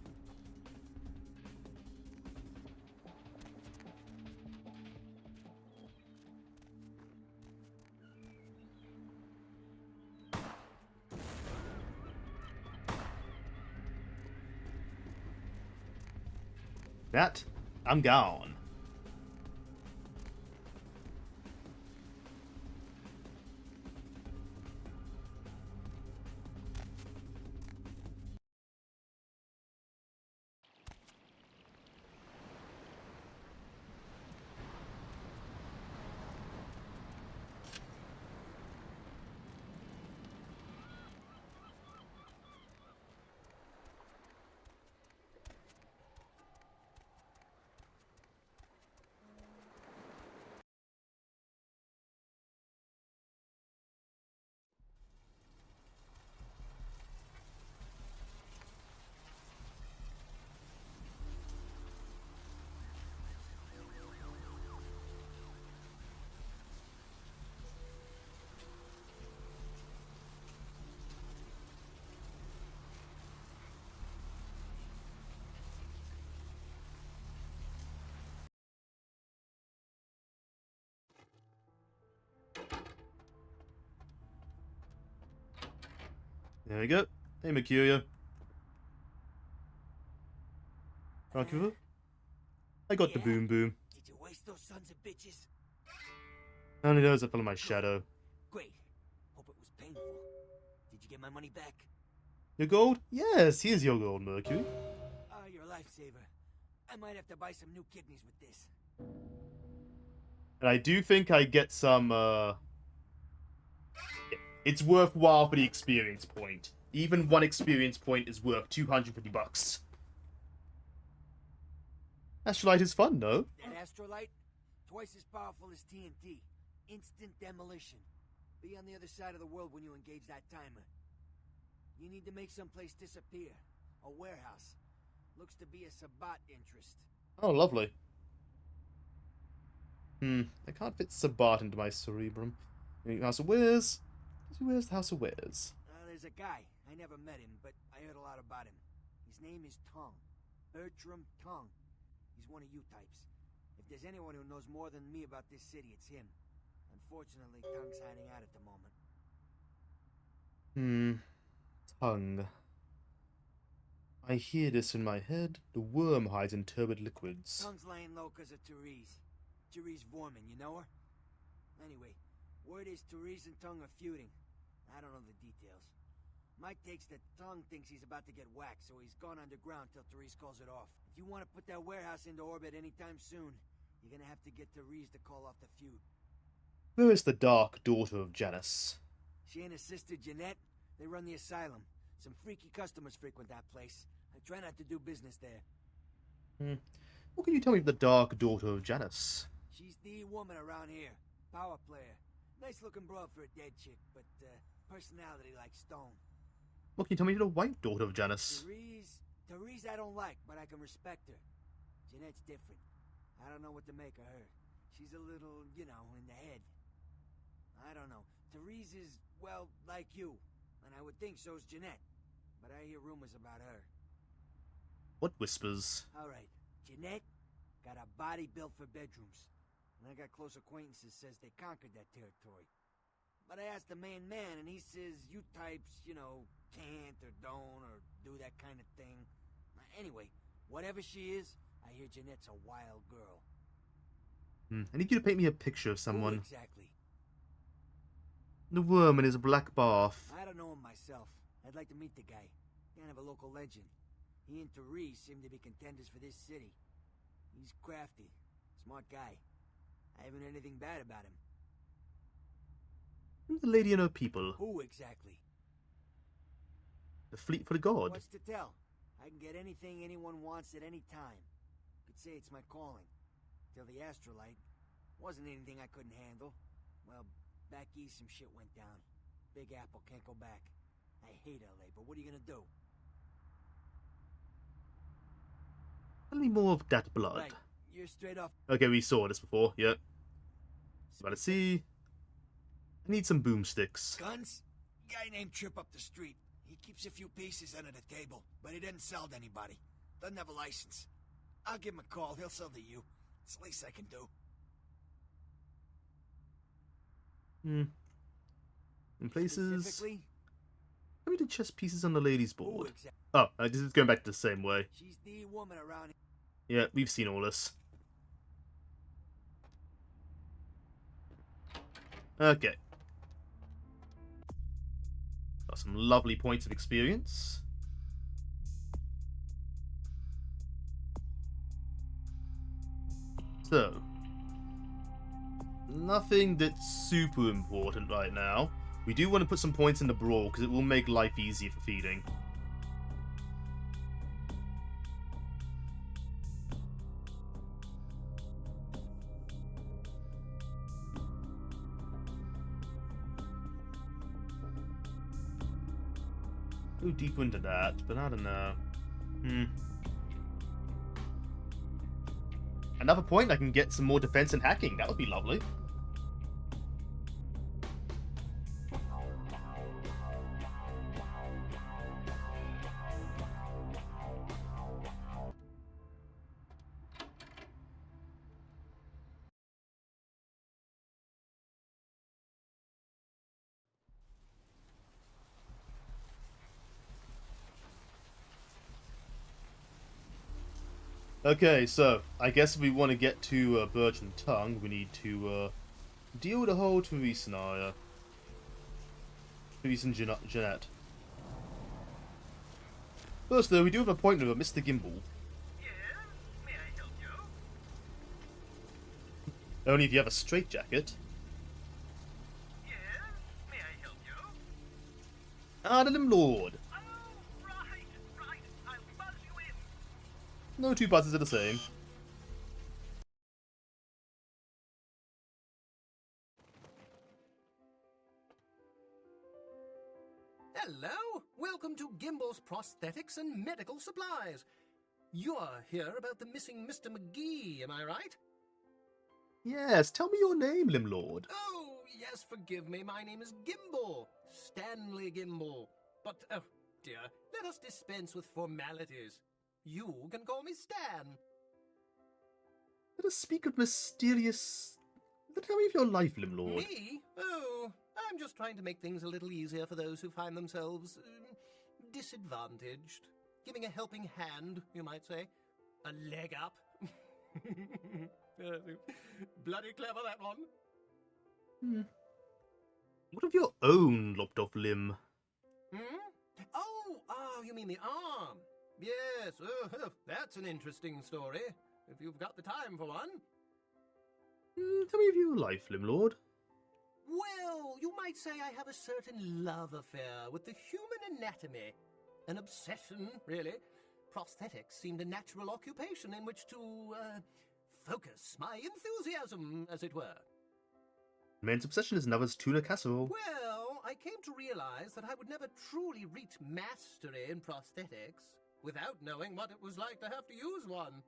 That, I'm gone. There we go. Hey, Mercurio. Vancouver? I got the boom boom. Did you waste those sons of bitches? Only those that follow my shadow. Great. Hope it was painful. Did you get my money back? Your gold? Yes, here's your gold, Mercury. Oh, you're a lifesaver. I might have to buy some new kidneys with this. And I do think I get some, It's worthwhile for the experience point. Even one experience point is worth 250 bucks. Astrolite is fun, no? That astrolite? Twice as powerful as TNT. Instant demolition. Be on the other side of the world when you engage that timer. You need to make someplace disappear. A warehouse. Looks to be a Sabat interest. Oh, lovely. I can't fit Sabat into my cerebrum. House of Wares? Where's the House of Wares? There's a guy. I never met him, but I heard a lot about him. His name is Tung. Bertram Tung. He's one of you types. If there's anyone who knows more than me about this city, it's him. Unfortunately, Tung's hiding out at the moment. Tung. I hear this in my head. The worm hides in turbid liquids. Tung's laying low because of Therese. Therese Vorman, you know her? Anyway, word is Therese and Tung are feuding. I don't know the details. Mike takes that Tung thinks he's about to get whacked, so he's gone underground till Therese calls it off. If you want to put that warehouse into orbit anytime soon, you're gonna have to get Therese to call off the feud. Where is the dark daughter of Janus? She and her sister Jeanette, they run the asylum. Some freaky customers frequent that place. I try not to do business there. What can you tell me of the dark daughter of Janus? She's the woman around here. Power player. Nice looking broad for a dead chick, but personality like stone. What can you tell me of the white daughter of Janus? Therese I don't like, but I can respect her. Jeanette's different. I don't know what to make of her. She's a little, you know, in the head. I don't know. Therese is, well, like you. And I would think so's Jeanette. But I hear rumors about her. What whispers? Alright, Jeanette got a body built for bedrooms. And I got close acquaintances says they conquered that territory. But I asked the main man and he says you types, you know, can't or don't or do that kind of thing. Anyway, whatever she is, I hear Jeanette's a wild girl. I need you to paint me a picture of someone. Who exactly? The worm in his black bath. I don't know him myself. I'd like to meet the guy. Kind of a local legend. He and Therese seem to be contenders for this city. He's crafty. Smart guy. I haven't heard anything bad about him. The lady and her people. Who exactly? The Fleetfoot God. What's to tell? I can get anything anyone wants at any time. Could say it's my calling. Till the astrolite. Wasn't anything I couldn't handle. Well, back east some shit went down. Big Apple can't go back. I hate LA, but what are you gonna do? Tell me more of that blood. Right. You're straight off. Okay, we saw this before, yeah. About to see. I need some boomsticks. Guns? Guy named Trip up the street. He keeps a few pieces under the table, but he doesn't sell to anybody. Doesn't have a license. I'll give him a call. He'll sell to you. It's the least I can do. In places. Specifically? How many chess pieces on the ladies' board? Exactly? Oh, this is going back the same way. She's the woman around here. Yeah, we've seen all this. Okay. Got some lovely points of experience. So, nothing that's super important right now. We do want to put some points in the brawl because it will make life easier for feeding. Go deeper into that, but I don't know. Another point, I can get some more defense and hacking. That would be lovely. Okay, so I guess if we want to get to Birch and Tongue, we need to deal with the whole Therese scenario. Therese and Jeanette. First, though, we do have an appointment with Mr. Gimbal. May I help you? Only if you have a straitjacket. May I help you? Adam Lord. Right. I'll buzz you in. No two buzzes are the same. Hello! Welcome to Gimbal's Prosthetics and Medical Supplies. You're here about the missing Mr. McGee, am I right? Yes, tell me your name, Limlord. Oh, yes, forgive me. My name is Gimbal. Stanley Gimbal. But, oh, dear, let us dispense with formalities. You can call me Stan. Let us speak of mysterious... Tell me of your life, Limlord. Me? Oh, I'm just trying to make things a little easier for those who find themselves disadvantaged. Giving a helping hand, you might say. A leg up. Bloody clever, that one. What of your own lopped off limb? Oh, you mean the arm? Yes, that's an interesting story, if you've got the time for one. Tell me of your life, Limlord. Well, you might say I have a certain love affair with the human anatomy. An obsession, really. Prosthetics seemed a natural occupation in which to, focus my enthusiasm, as it were. Man's obsession is another's tuna casserole. Well, I came to realize that I would never truly reach mastery in prosthetics without knowing what it was like to have to use one.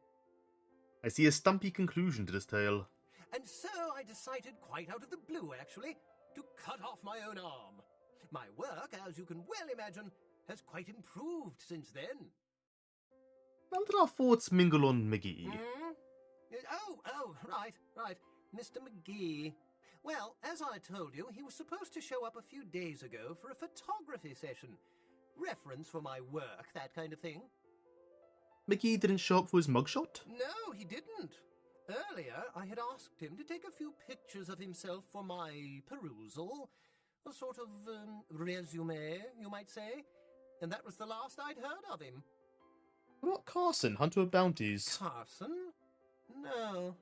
I see a stumpy conclusion to this tale. And so I decided, quite out of the blue actually, to cut off my own arm. My work, as you can well imagine, has quite improved since then. How did our thoughts mingle on McGee? Oh, right. Mr. McGee. Well, as I told you, he was supposed to show up a few days ago for a photography session. Reference for my work, that kind of thing. McGee didn't show up for his mugshot? No, he didn't. Earlier, I had asked him to take a few pictures of himself for my perusal. A sort of resume, you might say. And that was the last I'd heard of him. What about Carson, Hunter of Bounties? Carson? No.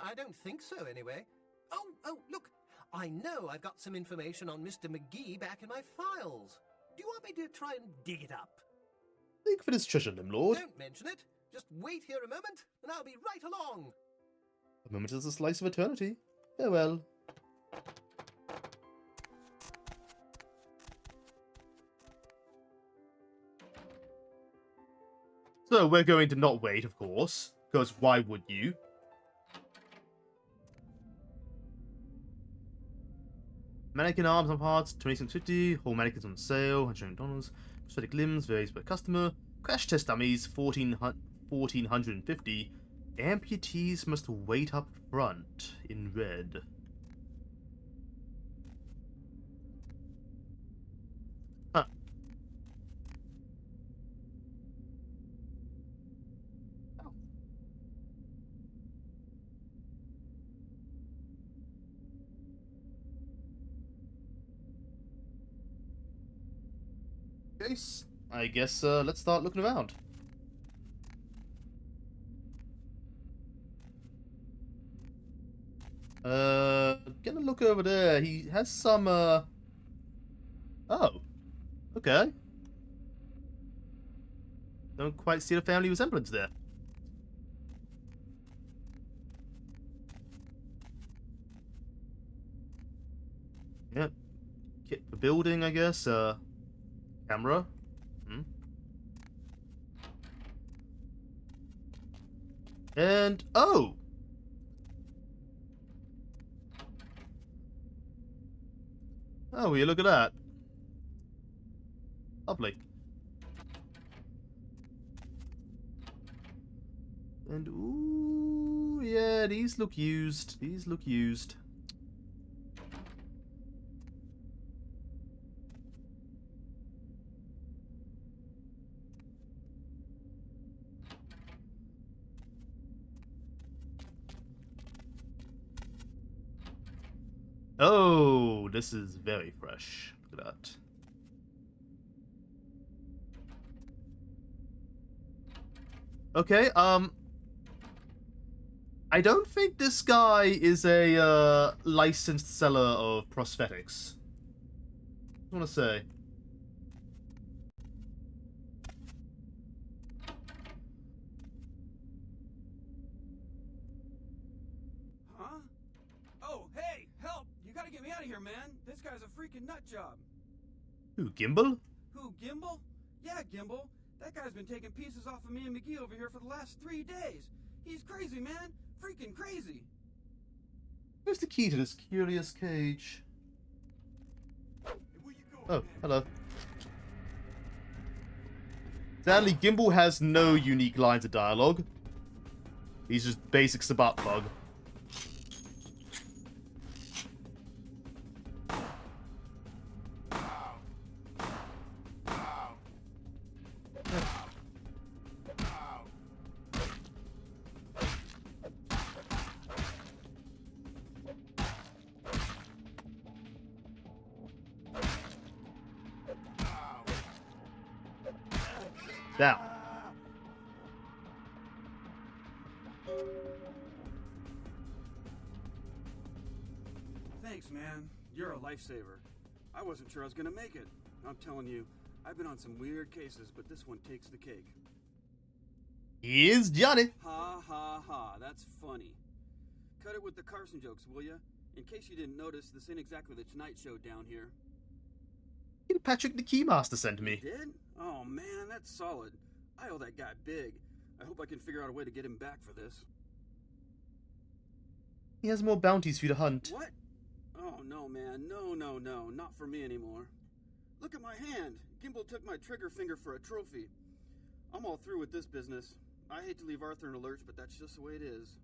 I don't think so, anyway. Oh, look. I know I've got some information on Mr. McGee back in my files. Do you want me to try and dig it up? Think for this treasure, Limlord. Don't mention it. Just wait here a moment, and I'll be right along. A moment is a slice of eternity. Farewell. So we're going to not wait, of course, because why would you? Mannequin arms and parts, $26.50. Whole mannequins on sale, $100. Prosthetic limbs varies per customer. Crash test dummies, $1,450. Amputees must wait up front in red. Huh. Oh. Case. I guess let's start looking around. Gonna look over there. He has some, Oh. Okay. Don't quite see the family resemblance there. Yep. Kit for building, I guess. Camera. And, oh! Oh, will you look at that? Lovely. And, ooh, yeah, these look used. These look used. Oh, this is very fresh. Look at that. Okay, I don't think this guy is a licensed seller of prosthetics. I want to say. Huh? Oh, hey, help! You gotta get me out of here, man. This guy's a freaking nut job. Who, Gimbal? Who, Gimbal? Yeah, Gimbal. That guy's been taking pieces off of me and McGee over here for the last 3 days. He's crazy, man. Freaking crazy. Where's the key to this curious cage? Oh, hello. Sadly, Gimbal has no unique lines of dialogue. He's just basic Sabat bug. Down. Thanks, man. You're a lifesaver. I wasn't sure I was gonna make it. I'm telling you, I've been on some weird cases, but this one takes the cake. Here's Johnny. Ha ha ha, that's funny. Cut it with the Carson jokes, will ya? In case you didn't notice, this ain't exactly the Tonight Show down here. Patrick the Keymaster sent me. You did? Oh man, that's solid. I owe that guy big. I hope I can figure out a way to get him back for this. He has more bounties for you to hunt. What? Oh no, man. No, no, no. Not for me anymore. Look at my hand. Gimbal took my trigger finger for a trophy. I'm all through with this business. I hate to leave Arthur in a lurch, but that's just the way it is.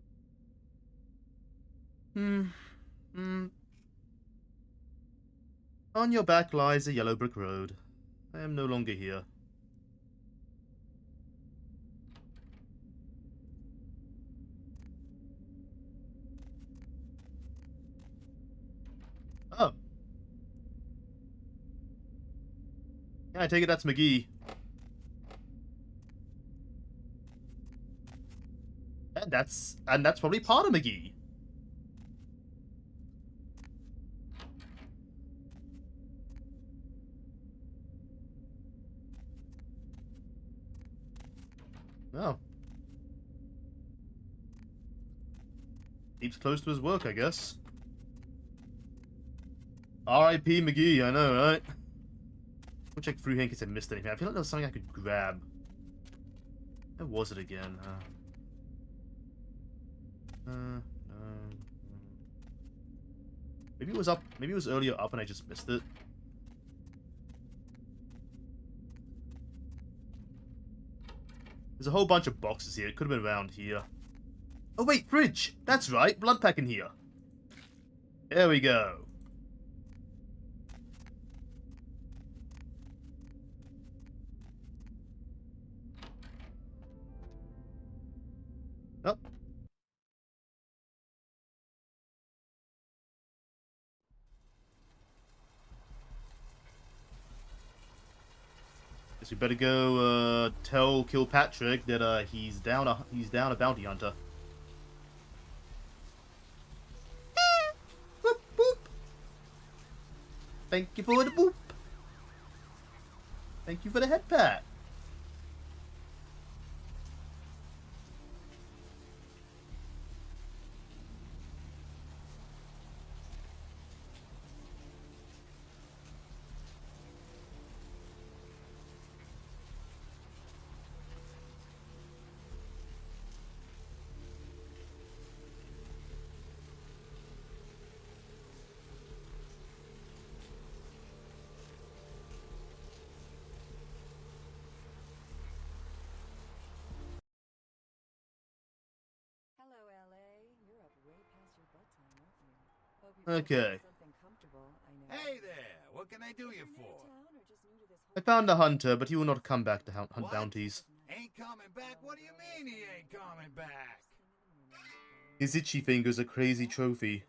On your back lies a yellow brick road. I am no longer here. Oh. Yeah, I take it that's McGee. And that's probably part of McGee. Oh. Keeps close to his work, I guess. R.I.P. McGee, I know, right? I'll check through here in case I missed anything. I feel like there was something I could grab. Where was it again? Maybe it was up. Maybe it was earlier up and I just missed it. There's a whole bunch of boxes here. It could have been around here. Oh wait, fridge! That's right, blood pack in here. There we go. Oh. Guess we better go tell Kilpatrick that he's down a bounty hunter. Boop, boop. Thank you for the boop. Thank you for the head pat. Okay. Hey there, what can I do you for? I found a hunter, but he will not come back to hunt bounties. Ain't coming back? What do you mean he ain't coming back? His itchy finger's a crazy trophy.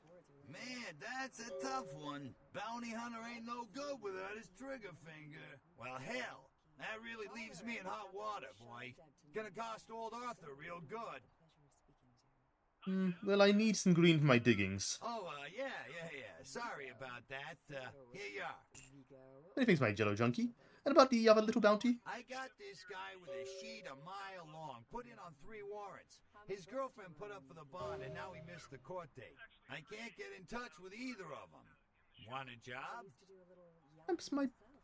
Man, that's a tough one. Bounty hunter ain't no good without his trigger finger. Well, hell, that really leaves me in hot water, boy. Gonna cost old Arthur real good. Well, I need some green for my diggings. Oh, yeah. Sorry about that. Here you are. Many thanks, my jello junkie. And about the other little bounty? I got this guy with a sheet a mile long, put in on 3 warrants. His girlfriend put up for the bond, and now he missed the court date. I can't get in touch with either of them. Want a job?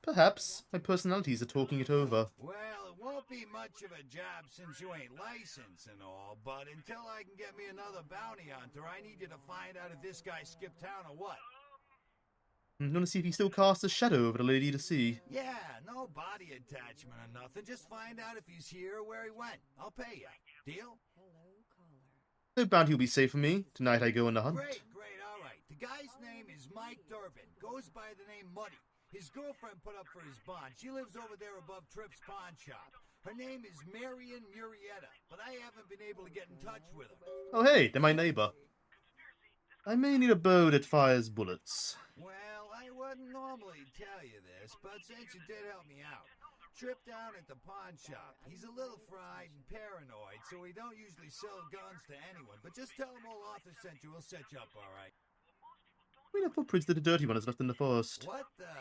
Perhaps my personalities are talking it over. Well, it won't be much of a job since you ain't licensed and all, but until I can get me another bounty hunter, I need you to find out if this guy skipped town or what. I'm gonna see if he still casts a shadow over the lady to see. Yeah, no body attachment or nothing. Just find out if he's here or where he went. I'll pay you. Deal? No bounty will be safe for me. Tonight I go on the hunt. Great, all right. The guy's name is Mike Durbin. Goes by the name Muddy. His girlfriend put up for his bond. She lives over there above Tripp's pawn shop. Her name is Marion Murrieta, but I haven't been able to get in touch with her. Oh hey, they're my neighbor. I may need a bow that fires bullets. Well, I wouldn't normally tell you this, but since you did help me out, Tripp down at the pawn shop. He's a little fried and paranoid, so he don't usually sell guns to anyone. But just tell him old Arthur sent you. We'll set you up all right. We have footprints that the dirty one has left in the forest. What the?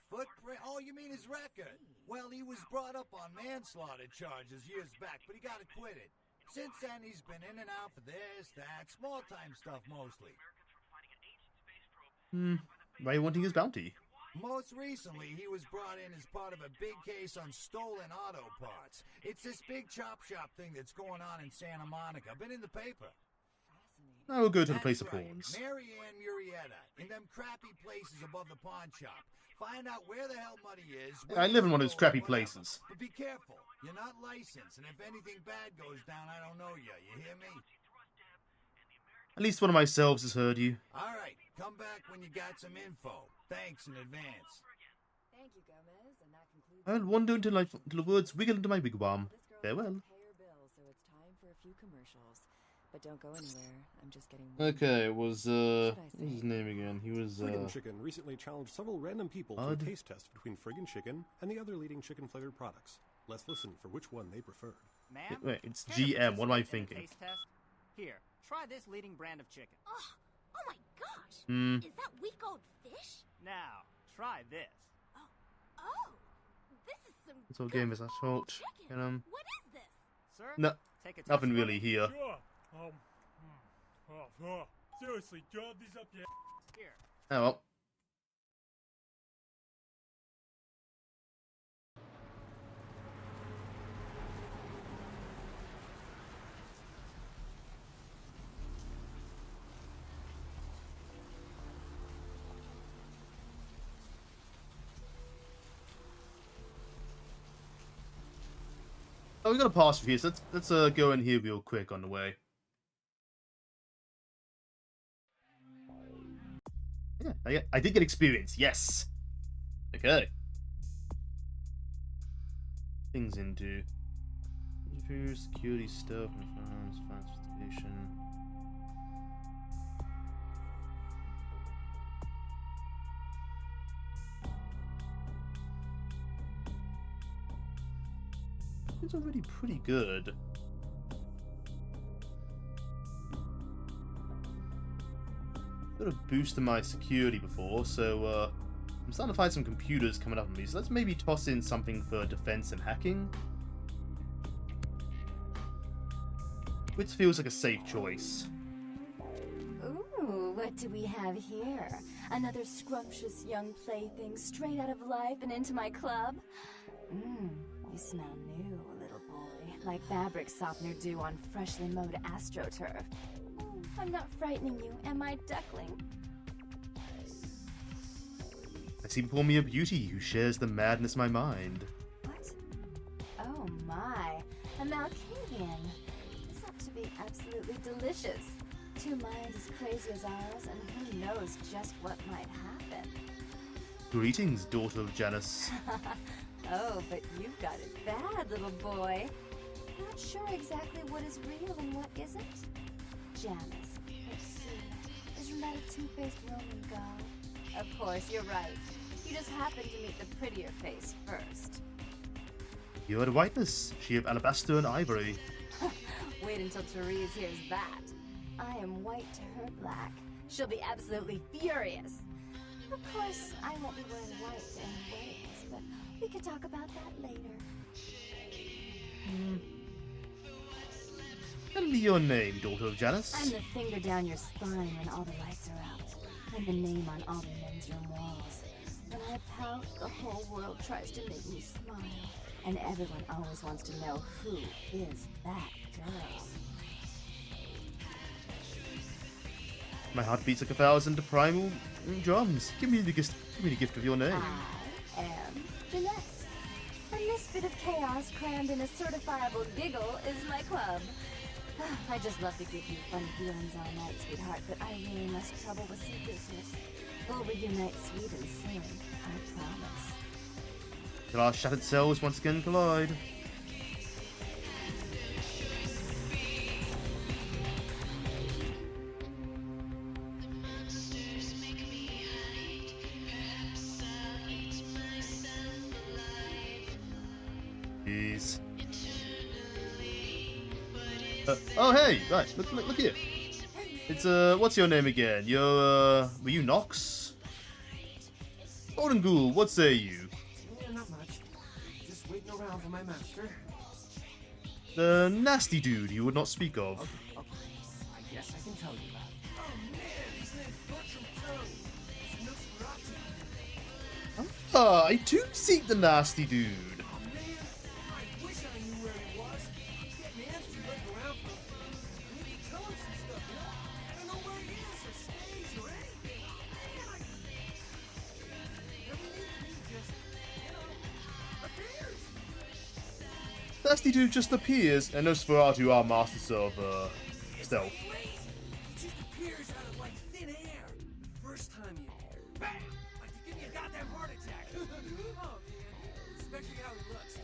Footprint? Oh, you mean his record? Well, he was brought up on manslaughter charges years back, but he got acquitted. Since then, he's been in and out for this, that, small-time stuff mostly. Why are you wanting his bounty? Most recently, he was brought in as part of a big case on stolen auto parts. It's this big chop shop thing that's going on in Santa Monica. Been in the paper. I will go to the place of pawns. Marianne Murrieta, in them crappy places above the pawn shop. Find out where the hell Muddy is. I live in one of those crappy places. But be careful. You're not licensed, and if anything bad goes down, I don't know you. You hear me? At least one of myselves has heard you. All right. Come back when you got some info. Thanks in advance. Thank you, Gomez, and that concludes. I'll wander until the words wiggle into my wigwam. Farewell. Pay her bill, so it's time for a few commercials. But don't go anywhere. I'm just getting. Okay, it was what was his name again? He was Friggin' Chicken recently challenged several random people to a taste test between Friggin' Chicken and the other leading chicken flavored products. Let's listen for which one they preferred. Ma'am? Wait, it's GM. What am I thinking? Taste test? Here, try this leading brand of chicken. Oh my gosh! Is that week old fish? Now, try this. Oh, this is some. This whole game is a short. What is this? Sir? No, Take a nothing taste. really here. Sure. Seriously, job these up your Here. Oh well. Oh, we got a pass through here, so let's go in here real quick on the way. Yeah, I did get experience, yes. Okay. Things into interview, security stuff, finance, investigation. It's already pretty good. Got a boost in my security before, so I'm starting to find some computers coming up on me. So let's maybe toss in something for defense and hacking, which feels like a safe choice. Ooh, what do we have here? Another scrumptious young plaything straight out of life and into my club? You smell new, little boy, like fabric softener dew on freshly mowed AstroTurf. I'm not frightening you, am I, duckling? I see before me a beauty who shares the madness of my mind. What? Oh my, a Malkavian. This ought to be absolutely delicious. Two minds as crazy as ours, and who knows just what might happen. Greetings, daughter of Janus. Oh, but you've got it bad, little boy. Not sure exactly what is real and what isn't. Janus, Pursuit, Isn't that a two-faced Roman god? Of course, you're right. You just happened to meet the prettier face first. You're the whiteness, she of alabaster and ivory. Wait until Therese hears that. I am white to her black. She'll be absolutely furious. Of course, I won't be wearing white to any weddings, but we could talk about that later. Tell me your name, daughter of Janus. I'm the finger down your spine when all the lights are out. I'm the name on all the men's room walls. When I pout, the whole world tries to make me smile. And everyone always wants to know who is that girl. My heart beats like 1,000 primal drums. Give me the gift of your name. I am Jeanette. And this bit of chaos crammed in a certifiable giggle is my club. I just love to give you funny feelings all night, sweetheart, but I really must trouble with some business. We'll reunite sweet and soon, I promise. Till our shattered selves once again collide. Jeez. Oh hey, right, look here. It's what's your name again? Were you Nox? Golden Ghoul, what say you? Yeah, not much. Just waiting around for my master. The nasty dude you would not speak of. Okay. I guess I can tell you about it. Oh man, his name's Bertram Jones. He's Nosferatu. Ah, I do seek the nasty dude. Oh man, I wish I knew where he was. I'm getting antsy looking around for him. Maybe tell him some stuff, you know? I don't know where he is or stays or anything. Man, every needs me just, appears. Nasty dude just appears, and Nosferatu are masters of stealth. He just appears out of like thin air. The first time you bam! Like to give me a goddamn heart attack. Oh man. Especially how he looks.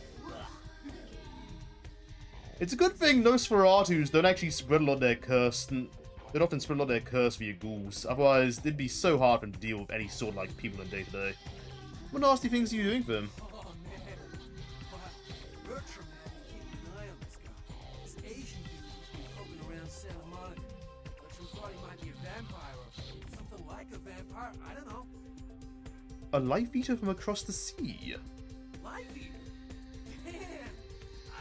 It's a good thing Nosferatus don't actually spread a lot of their curse. They'd often spread a lot of their curse via ghouls. Otherwise, it'd be so hard for them to deal with any sort of like people in day to day. What nasty things are you doing for them? Oh man. Bertram had me keeping an eye on this guy. This Asian dude who's been poking around Santa Monica. Bertram thought he might be a vampire or something like a vampire. I don't know. A life eater from across the sea. Life eater? Damn!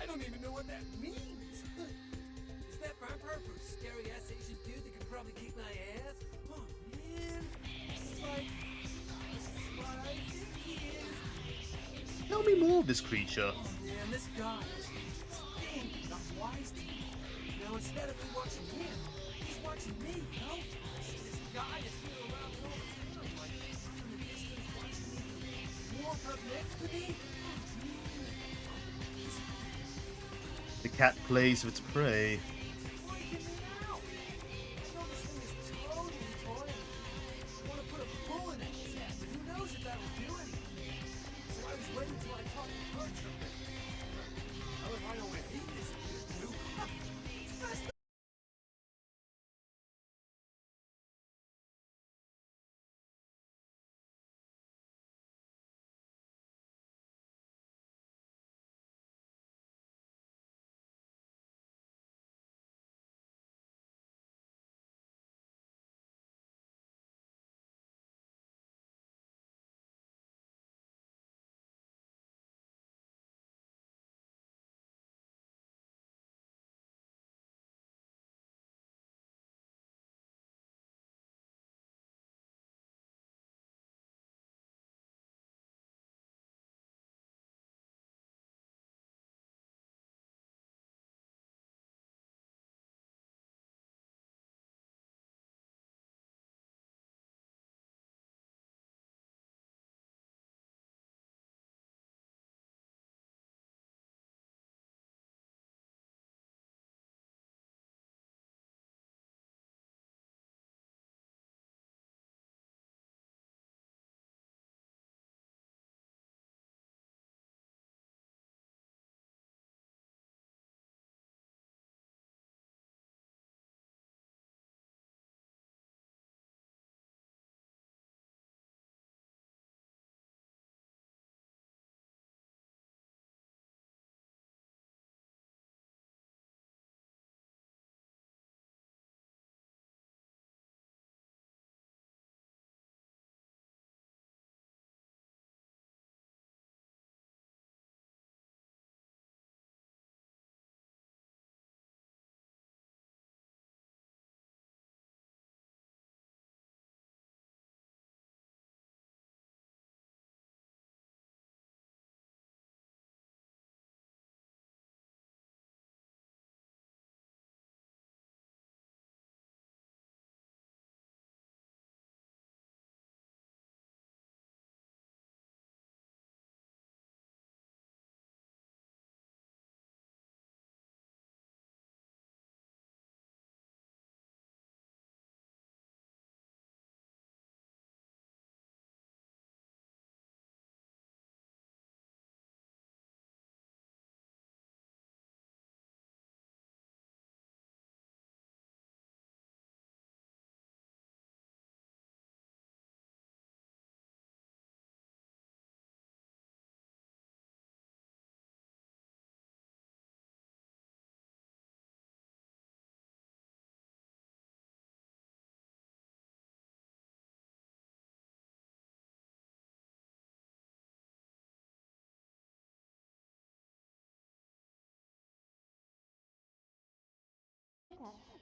I don't even know what that means. Is that vampire for a scary ass Asian dude that could probably kick my ass? Oh man! It's like what I think he is. Tell me more of this creature. Oh man, this guy is stinking, not wise to me. Now instead of me watching him, he's watching me, you know? This guy is here around all the time, like from the distance watching me walk up next to me. The cat plays with its prey. Freaking me out. You know this thing is totally retarded. I want to put a bullet in his head, but who knows if that will do anything. So I was waiting until I talked to Bertram. Well, if I know where he disappeared to, it's best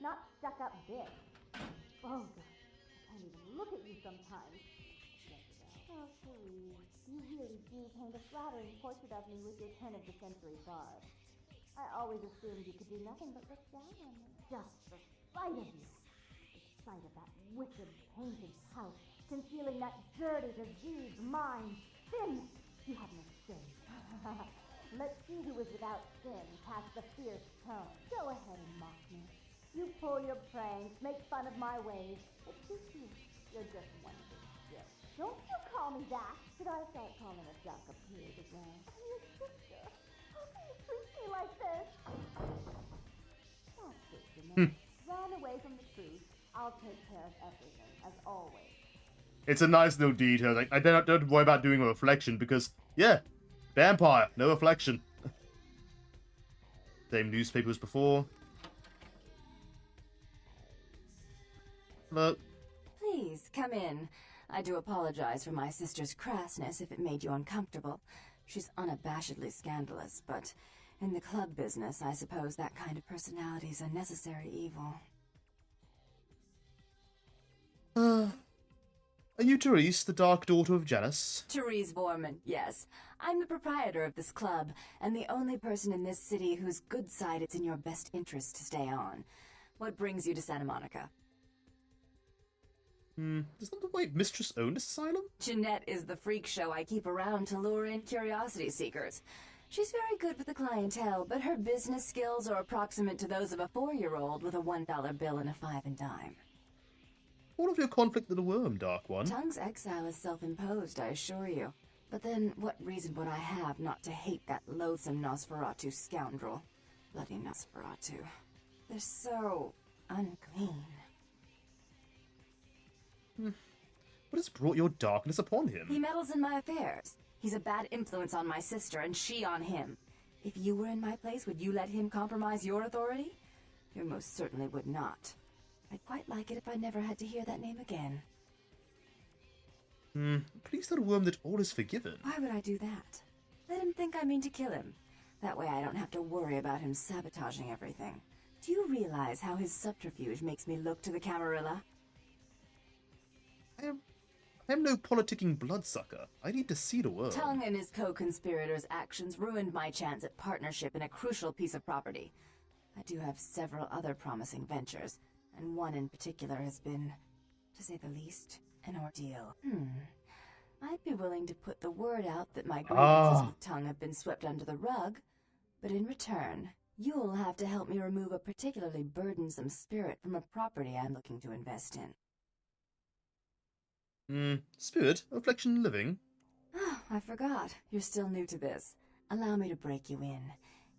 not stuck-up bitch. Oh, God. I can't even look at you sometimes. Oh, Cherise, you really do paint a flattering portrait of me with your turn-of-the-century garb. I always assumed you could do nothing but look down on me. Just the sight of you. The sight of that wicked painted house, concealing that dirty, diseased mind. Sin! You have no shame. Let's see who is without sin past the fierce tone. Go ahead and mock me. You pull your pranks, make fun of my ways. It suits you. You're just one big joke. Don't you call me that. Should I start calling a duck a pig again? I'm your sister. How can you treat me like this? That's it, Jeanette. Run away from the truth. I'll take care of everything, as always. It's a nice little detail. Like, I don't worry about doing a reflection because, yeah, vampire, no reflection. Same newspaper as before. Hello. Please, come in. I do apologize for my sister's crassness if it made you uncomfortable. She's unabashedly scandalous, but in the club business, I suppose that kind of personality is a necessary evil. Are you Therese, the dark daughter of Janus? Therese Borman, yes. I'm the proprietor of this club, and the only person in this city whose good side it's in your best interest to stay on. What brings you to Santa Monica? Does not the white mistress own this asylum? Jeanette is the freak show I keep around to lure in curiosity seekers. She's very good with the clientele, but her business skills are approximate to those of a 4-year-old with a $1 bill and a 5 and dime. All of your conflict with the worm, Dark One. Tongue's exile is self-imposed, I assure you. But then, what reason would I have not to hate that loathsome Nosferatu scoundrel? Bloody Nosferatu. They're so unclean. What has brought your darkness upon him? He meddles in my affairs. He's a bad influence on my sister, and she on him. If you were in my place, would you let him compromise your authority? You most certainly would not. I'd quite like it if I never had to hear that name again. Please tell the worm that all is forgiven. Why would I do that? Let him think I mean to kill him. That way I don't have to worry about him sabotaging everything. Do you realize how his subterfuge makes me look to the Camarilla? I am no politicking bloodsucker. I need to see the world. Tongue and his co-conspirators' actions ruined my chance at partnership in a crucial piece of property. I do have several other promising ventures, and one in particular has been, to say the least, an ordeal. I'd be willing to put the word out that my grievances with Tongue have been swept under the rug, but in return, you'll have to help me remove a particularly burdensome spirit from a property I'm looking to invest in. Spirit? Reflection living? Oh, I forgot. You're still new to this. Allow me to break you in.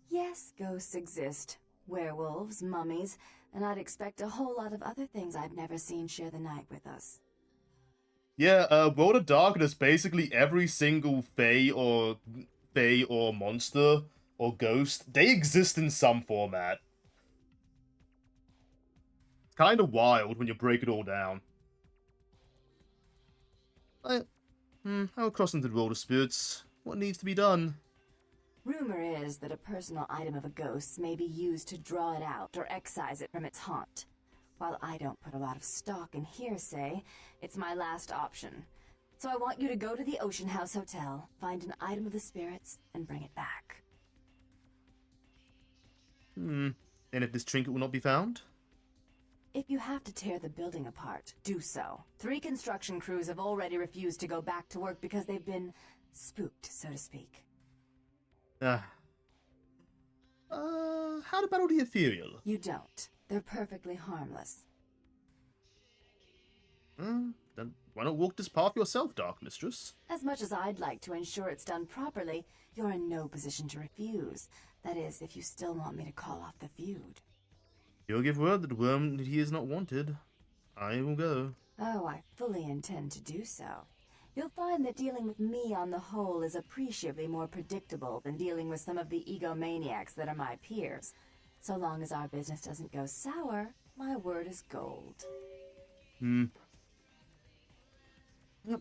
Yes, ghosts exist. Werewolves, mummies, and I'd expect a whole lot of other things I've never seen share the night with us. Yeah, World of Darkness, basically every single fae or monster or ghost, they exist in some format. It's kind of wild when you break it all down. How cross into the world of spirits? What needs to be done? Rumor is that a personal item of a ghost may be used to draw it out or excise it from its haunt. While I don't put a lot of stock in hearsay, it's my last option. So I want you to go to the Ocean House Hotel, find an item of the spirits, and bring it back. And if this trinket will not be found? If you have to tear the building apart, do so. 3 construction crews have already refused to go back to work because they've been spooked, so to speak. How to battle the ethereal? You don't. They're perfectly harmless. Then why not walk this path yourself, Dark Mistress? As much as I'd like to ensure it's done properly, you're in no position to refuse. That is, if you still want me to call off the feud. You'll give word that the worm that he is not wanted. I will go. Oh, I fully intend to do so. You'll find that dealing with me on the whole is appreciably more predictable than dealing with some of the egomaniacs that are my peers. So long as our business doesn't go sour, my word is gold. Yep.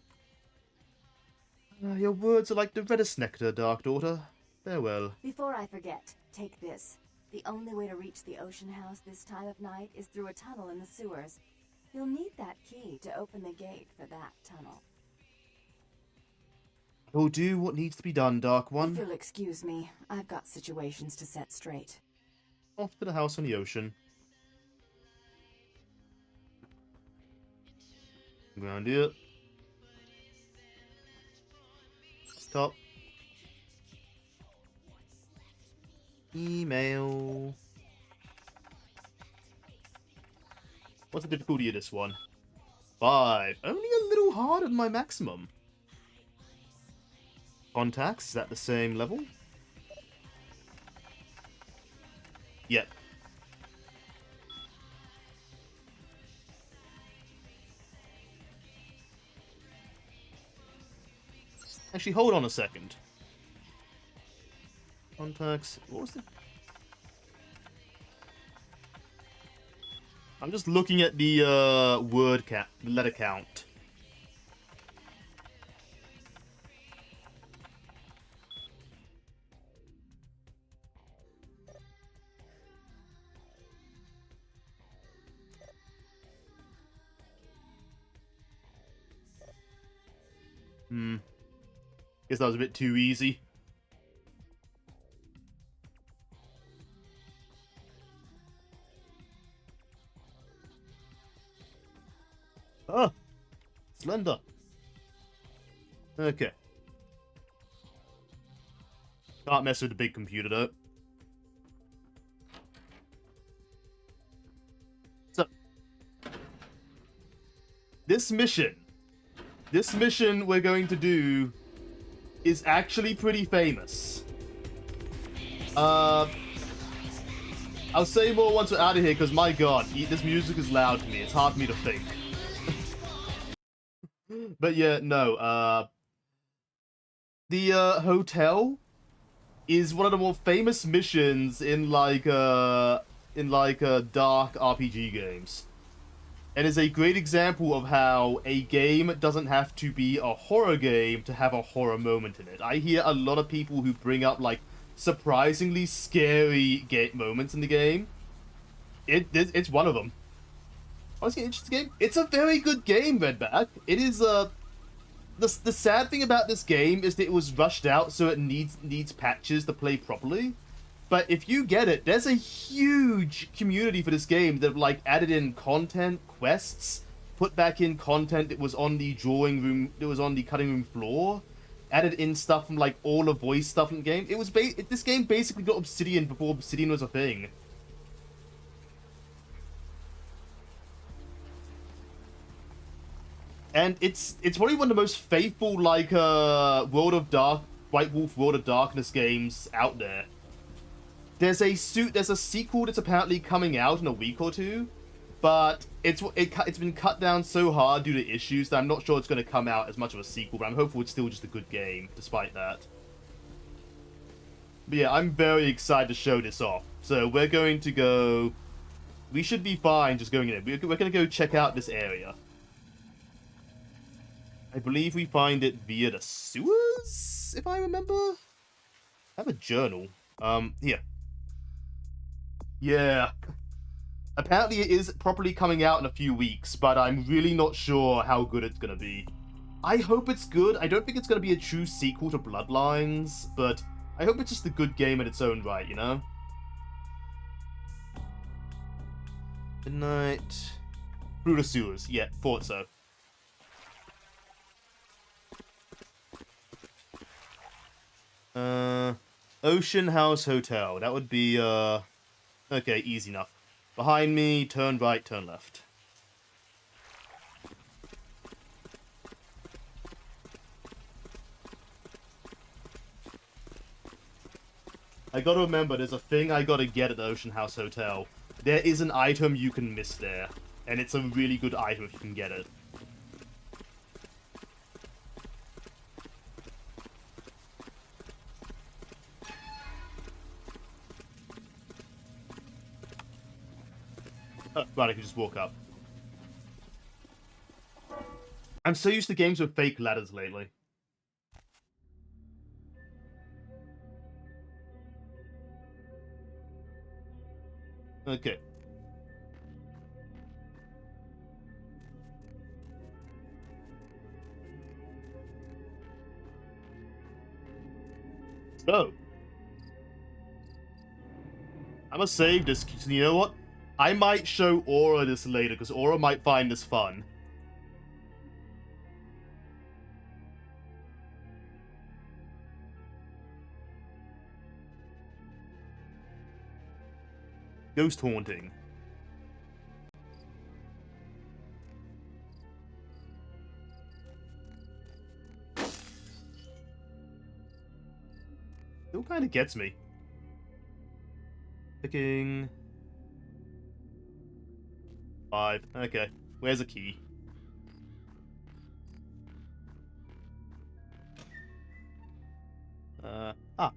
Your words are like the reddest nectar, Dark Daughter. Farewell. Before I forget, take this. The only way to reach the ocean house this time of night is through a tunnel in the sewers. You'll need that key to open the gate for that tunnel. We'll do what needs to be done, Dark One. If you'll excuse me, I've got situations to set straight. Off to the house on the ocean. Ground it. Stop. Email. What's the difficulty of this one? 5. Only a little harder than my maximum. Contacts, is that the same level? Yep. Actually, hold on a second. Contacts, what was the... I'm just looking at the letter count. Guess that was a bit too easy. Ah! Slender. Okay. Can't mess with the big computer, though. So. This mission we're going to do is actually pretty famous. I'll say more once we're out of here, because my god, this music is loud to me. It's hard for me to think. But yeah, no, the hotel is one of the more famous missions in like dark RPG games. And is a great example of how a game doesn't have to be a horror game to have a horror moment in it. I hear a lot of people who bring up like surprisingly scary moments in the game. It's one of them. Honestly, interesting game. It's a very good game, Redback. It is the sad thing about this game is that it was rushed out, so it needs patches to play properly. But if you get it, there's a huge community for this game that like added in content, quests, put back in content that was on the drawing room, that was on the cutting room floor, added in stuff from like all the voice stuff in the game. It was this game basically got Obsidian before Obsidian was a thing. And it's probably one of the most faithful like White Wolf World of Darkness games out there. There's a sequel that's apparently coming out in a week or two, but it's been cut down so hard due to issues that I'm not sure it's going to come out as much of a sequel, but I'm hopeful it's still just a good game, despite that. But yeah, I'm very excited to show this off. So we're going to go... We should be fine just going in. We're going to go check out this area. I believe we find it via the sewers, if I remember. I have a journal. Here. Yeah. Apparently it is properly coming out in a few weeks, but I'm really not sure how good it's gonna be. I hope it's good. I don't think it's gonna be a true sequel to Bloodlines, but I hope it's just a good game in its own right, you know? Midnight. Through the sewers. Yeah, thought so. Ocean House Hotel. That would be, okay, easy enough. Behind me, turn right, turn left. I gotta remember, there's a thing I gotta get at the Ocean House Hotel. There is an item you can miss there, and it's a really good item if you can get it. Oh, right, I can just walk up. I'm so used to games with fake ladders lately. Okay. So, I'm gonna save this, because you know what? I might show Aura this later, because Aura might find this fun. Ghost haunting. Still kind of gets me. Picking 5. Okay. Where's a key?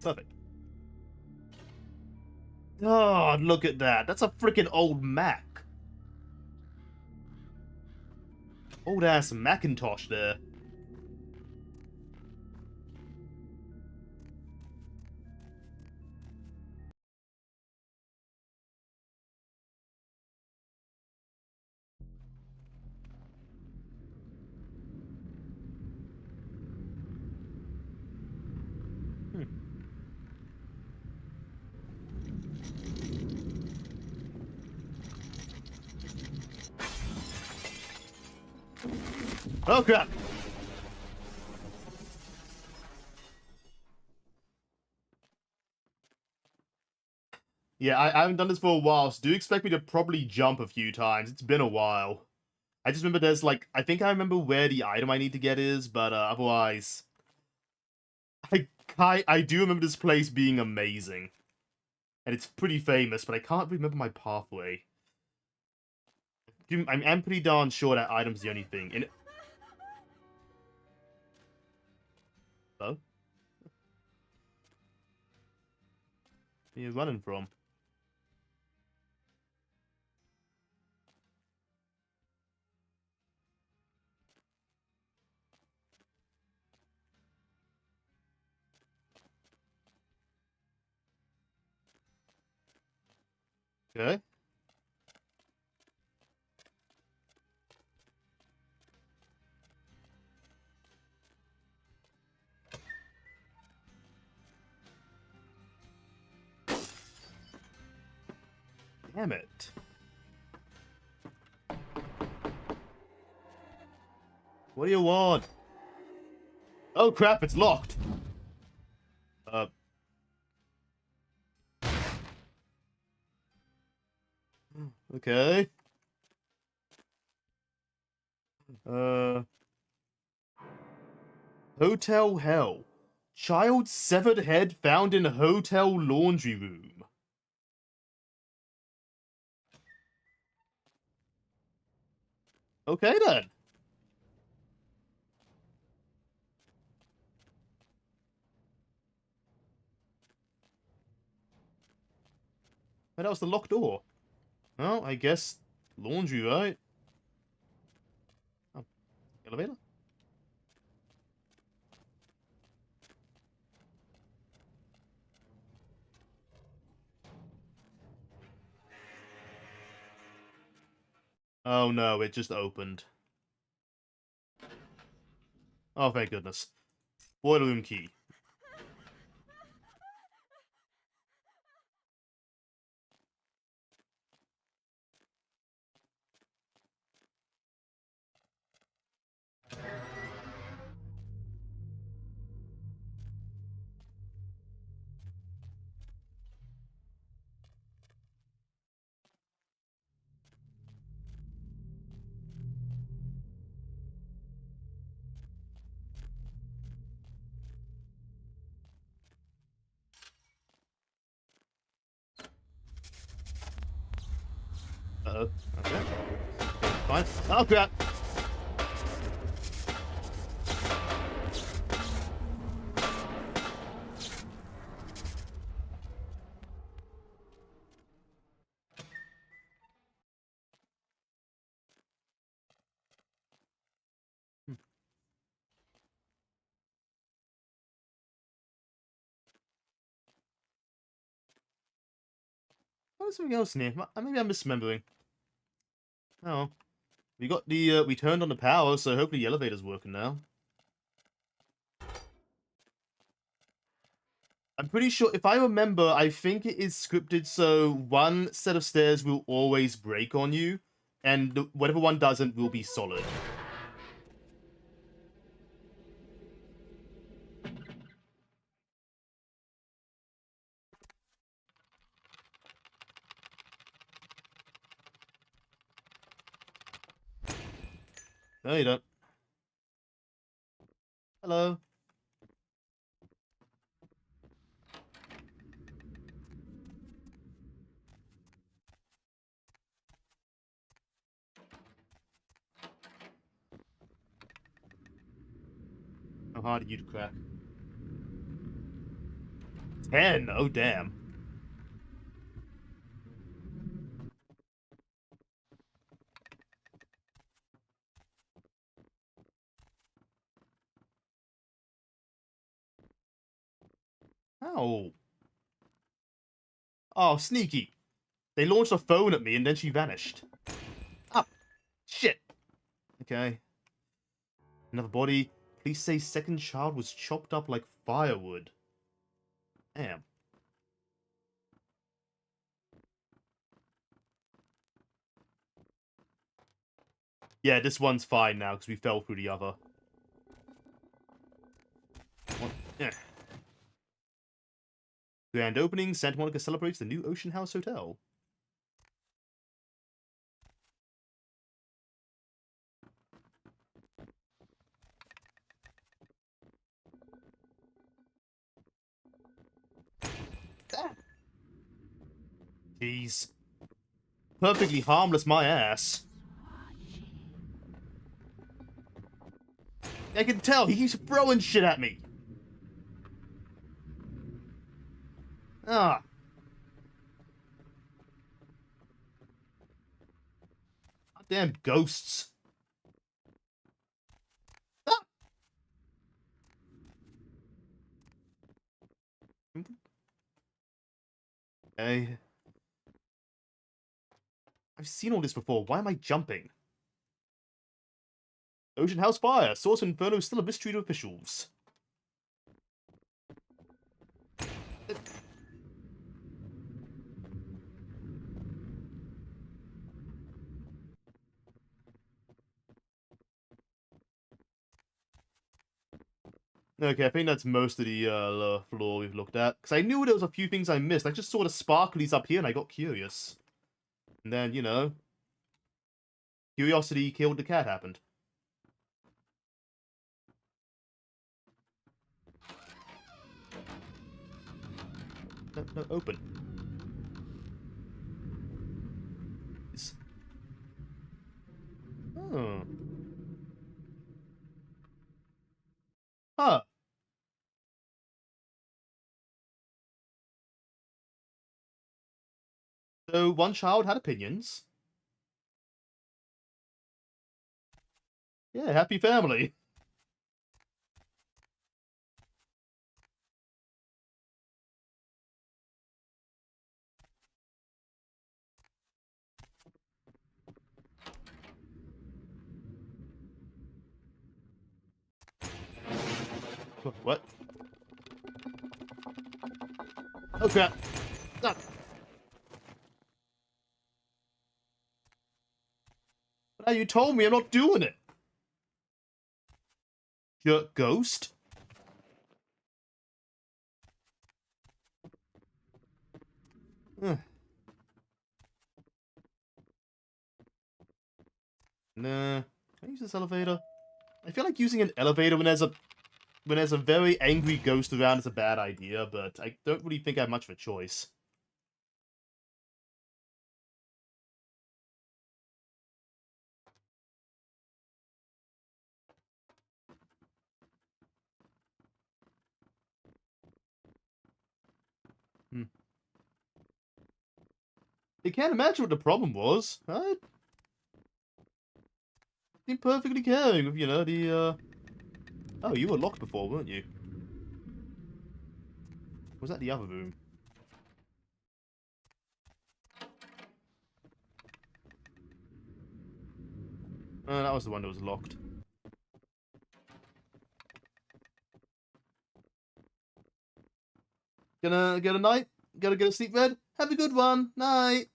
Perfect. Oh, look at that. That's a freaking old Mac. Old ass Macintosh there. Oh crap! Yeah, I haven't done this for a while, so do expect me to probably jump a few times. It's been a while. I just remember there's like, I think I remember where the item I need to get is, but otherwise... I do remember this place being amazing. And it's pretty famous, but I can't remember my pathway. I'm pretty darn sure that item's the only thing. And oh? Where are you running from? Okay. Damn it. What do you want? Oh crap, it's locked. Okay. Hotel Hell. Child's severed head found in hotel laundry room. Okay then. That was the locked door. Well, I guess laundry, right? Oh, elevator? Oh no, it just opened. Oh, thank goodness. Boiler room key. Uh-oh. Okay. Fine. Oh, crap! was something else in here. Maybe I'm misremembering. Oh. We got the, we turned on the power, so hopefully the elevator's working now. I'm pretty sure, if I remember, I think it is scripted so one set of stairs will always break on you, and whatever one doesn't will be solid. No, you don't. Hello. How hard are you to crack? 10? Oh, damn. Ow. Oh, sneaky. They launched a phone at me and then she vanished. Ah, shit. Okay. Another body. Police say second child was chopped up like firewood. Damn. Yeah, this one's fine now because we fell through the other. What? Yeah. Grand opening, Santa Monica celebrates the new Ocean House Hotel. Jeez. Perfectly harmless, my ass. I can tell, he keeps throwing shit at me. Ah. Damn ghosts. Ah. Okay. I've seen all this before. Why am I jumping? Ocean House fire. Source of Inferno is still a mystery to officials. Okay, I think that's most of the lower floor we've looked at. Because I knew there was a few things I missed. I just saw the sparklies up here and I got curious. And then, you know, curiosity killed the cat happened. No, open. Oh. Huh. So, one child had opinions. Yeah, happy family. What? Oh crap. Ah. But now you told me I'm not doing it. Jerk ghost? Nah. Can I use this elevator? I feel like using an elevator when there's a very angry ghost around is a bad idea, but I don't really think I have much of a choice. I can't imagine what the problem was. I seemed perfectly caring with, you know, the, Oh, you were locked before, weren't you? Was that the other room? That was the one that was locked. Gonna get a night? Gotta get a sleep, Red? Have a good one. Night.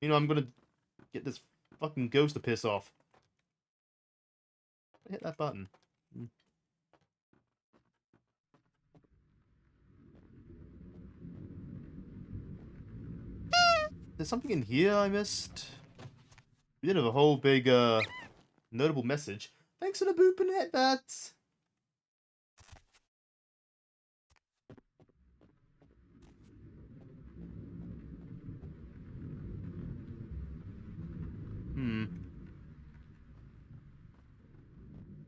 You know, I'm gonna get this fucking ghost to piss off. Hit that button. There's something in here I missed. We did have a whole big, notable message. Thanks for the boop and headbats.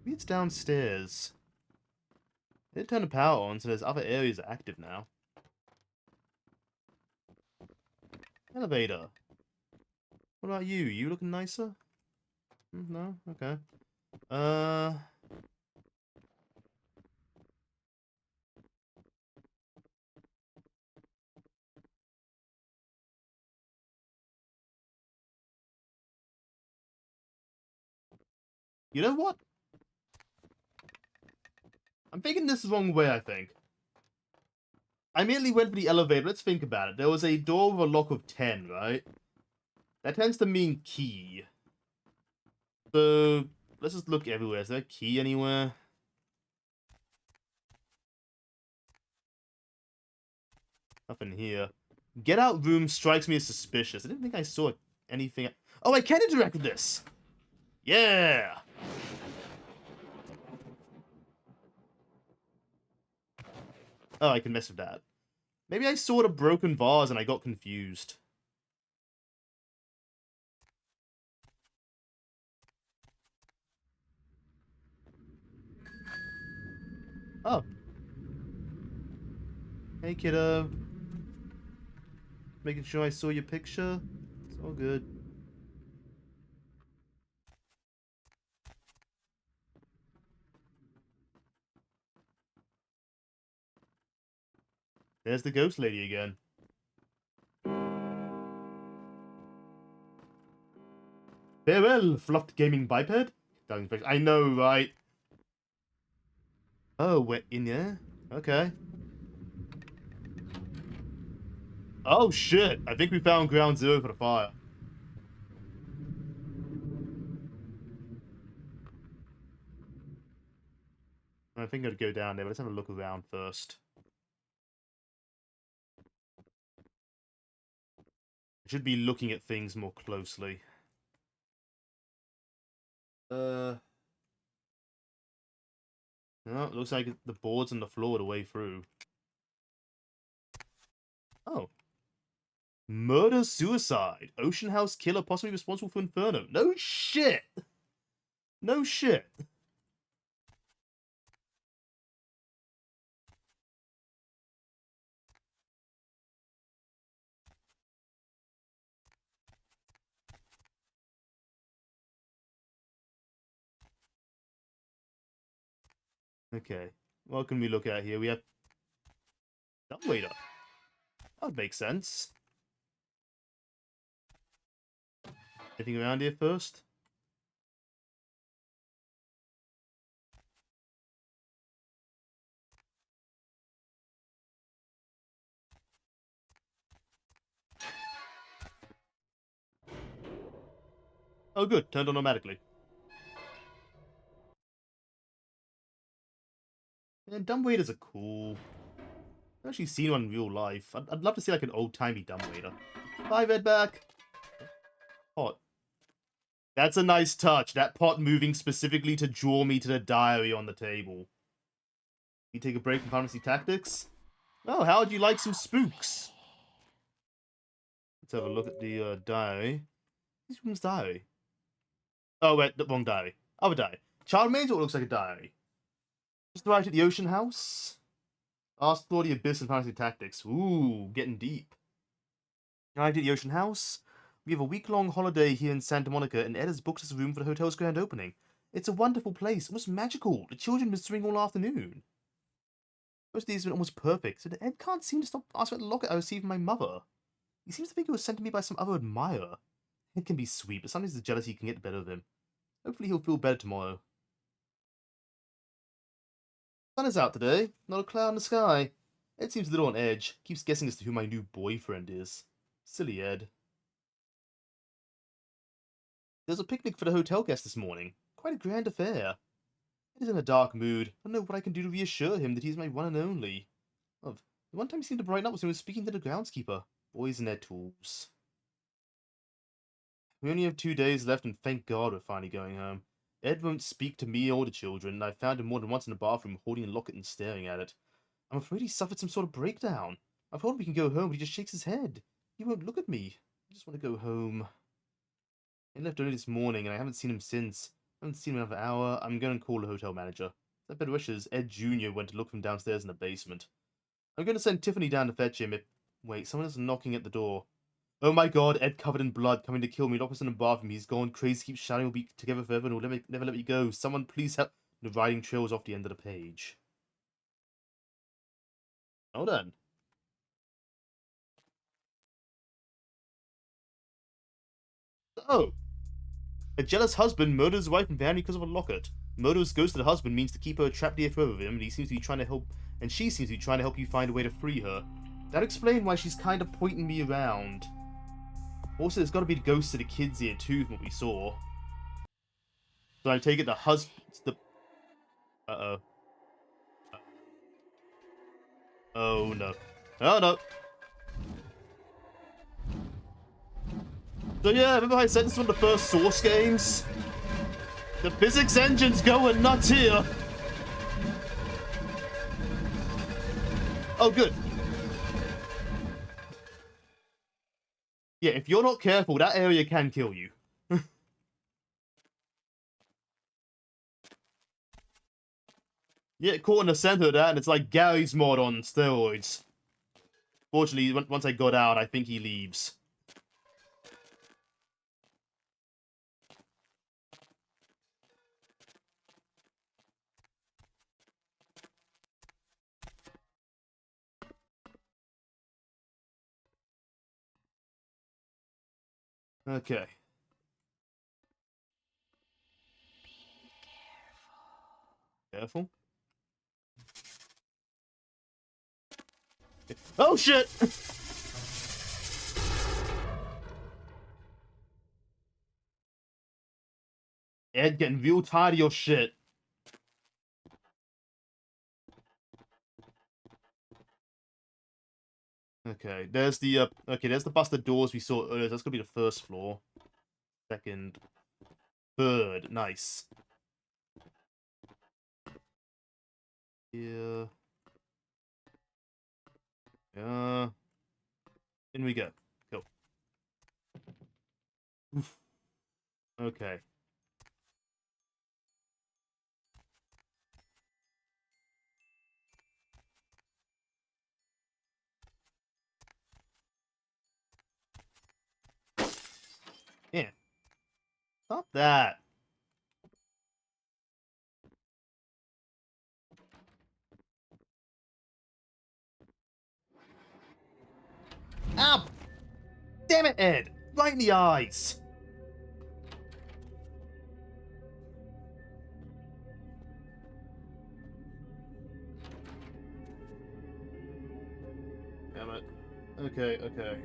Maybe it's downstairs. They did turn the power on, so there's other areas active now. Elevator. What about you? You looking nicer? No? Okay. You know what? I'm thinking this the wrong way, I think. I immediately went for the elevator. Let's think about it. There was a door with a lock of 10, right? That tends to mean key. So, let's just look everywhere. Is there a key anywhere? Nothing here. Get out room strikes me as suspicious. I didn't think I saw anything. Oh, I can interact with this! Yeah! Oh, I can mess with that. Maybe I saw a broken vase and I got confused. Oh. Hey, kiddo. Making sure I saw your picture. It's all good. There's the ghost lady again. Farewell, fluffed gaming biped. I know, right? Oh, we're in there? Okay. Oh, shit. I think we found ground zero for the fire. I think I'd go down there, but let's have a look around first. I should be looking at things more closely. No, it looks like the boards on the floor the way through. Oh. Murder, suicide. Ocean House killer possibly responsible for Inferno. No shit! No shit. Okay, what can we look at here? We have dumbwaiter. That would make sense. Anything around here first? Oh good, turned on automatically. And dumbwaiters are cool. I've actually seen one in real life. I'd love to see like an old-timey dumbwaiter. Bye, Redback. Pot. That's a nice touch. That pot moving specifically to draw me to the diary on the table. You take a break from Fantasy Tactics? Oh, how would you like some spooks? Let's have a look at the diary. This one's diary. Oh, wait, the wrong diary. Other diary. Child Maids, what looks like a diary. Just arrived at the Ocean House. Asked for the Abyss and Fantasy Tactics. Ooh, getting deep. Arrived at the Ocean House. We have a week-long holiday here in Santa Monica, and Ed has booked us a room for the hotel's grand opening. It's a wonderful place, almost magical. The children have been swimming all afternoon. Most of these have been almost perfect, so Ed can't seem to stop asking about the locket I received from my mother. He seems to think it was sent to me by some other admirer. Ed can be sweet, but sometimes the jealousy can get the better of him. Hopefully he'll feel better tomorrow. Sun is out today, not a cloud in the sky. Ed seems a little on edge, keeps guessing as to who my new boyfriend is. Silly Ed. There's a picnic for the hotel guests this morning. Quite a grand affair. Ed is in a dark mood. I don't know what I can do to reassure him that he's my one and only. The one time he seemed to brighten up was when he was speaking to the groundskeeper. Boys and their tools. We only have 2 days left, and thank God we're finally going home. Ed won't speak to me or the children, and I found him more than once in the bathroom holding a locket and staring at it. I'm afraid he suffered some sort of breakdown. I've told him we can go home, but he just shakes his head. He won't look at me. I just want to go home. He left early this morning, and I haven't seen him since. I haven't seen him in another hour. I'm going to call the hotel manager. If that better wishes, Ed Jr. went to look from downstairs in the basement. I'm going to send Tiffany down to fetch him if... Wait, someone is knocking at the door. Oh my God, Ed covered in blood, coming to kill me. Lock us in the bathroom. He's gone crazy, keeps shouting we'll be together forever and will never let me go. Someone please help. The writing trails off the end of the page. Hold on. Oh! A jealous husband murders his wife and family because of a locket. Murder's ghost of the husband means to keep her trapped here forever with him, and he seems to be trying to help, and she seems to be trying to help you find a way to free her. That explains why she's kind of pointing me around. Also, there's got to be the ghosts of the kids here too, from what we saw. So I take it the husband's the... Uh-oh. Oh no. Oh no. So yeah, remember how I said this was one of the first Source games? The physics engine's going nuts here. Oh good. Yeah, if you're not careful, that area can kill you. Yeah, caught in the center of that, and it's like Gary's mod on steroids. Fortunately, once I got out, I think he leaves. Okay. Careful. Oh shit! Ed getting real tired of your shit. Okay, there's the there's the busted doors we saw earlier. That's gonna be the first floor. Second. Third. Nice. Here. In we go. Cool. Oof. Okay. Yeah. Stop that. Ah! Damn it, Ed! Right in the eyes! Damn it. Okay, okay.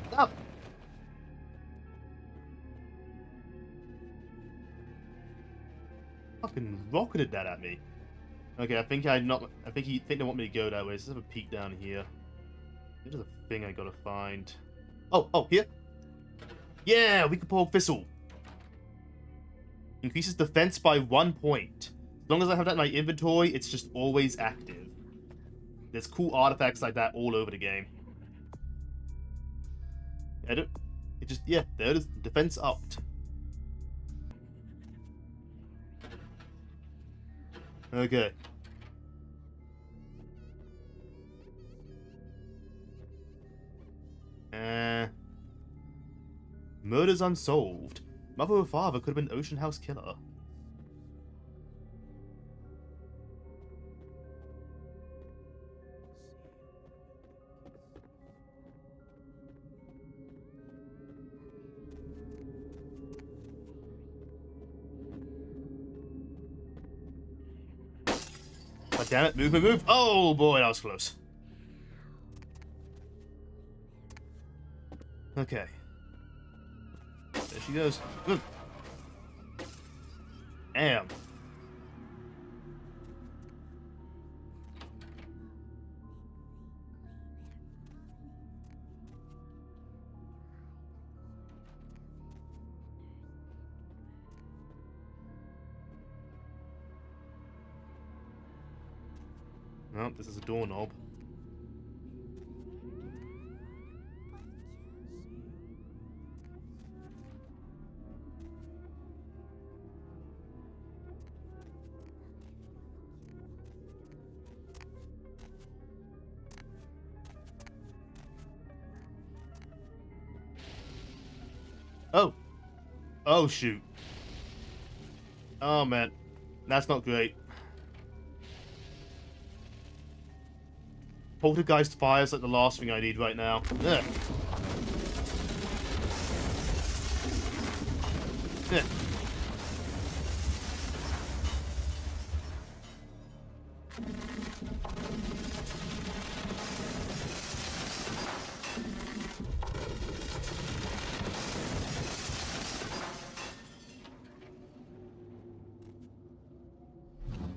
Stop! Fucking rocketed that at me. Okay, I think they want me to go that way, so let's have a peek down here. There's a thing I gotta find. Oh, here? Yeah, we can pull Thistle. Increases defense by 1 point. As long as I have that in my inventory, it's just always active. There's cool artifacts like that all over the game. There it is. Defense upped. Okay. Murders unsolved. Mother or father could have been Ocean House Killer. God damn it, move, move, move! Oh boy, that was close. Okay. There she goes. Good. Damn. No, this is a doorknob. Oh. Oh, shoot. Oh, man. That's not great. Poltergeist fire's like the last thing I need right now. Ugh. Ugh.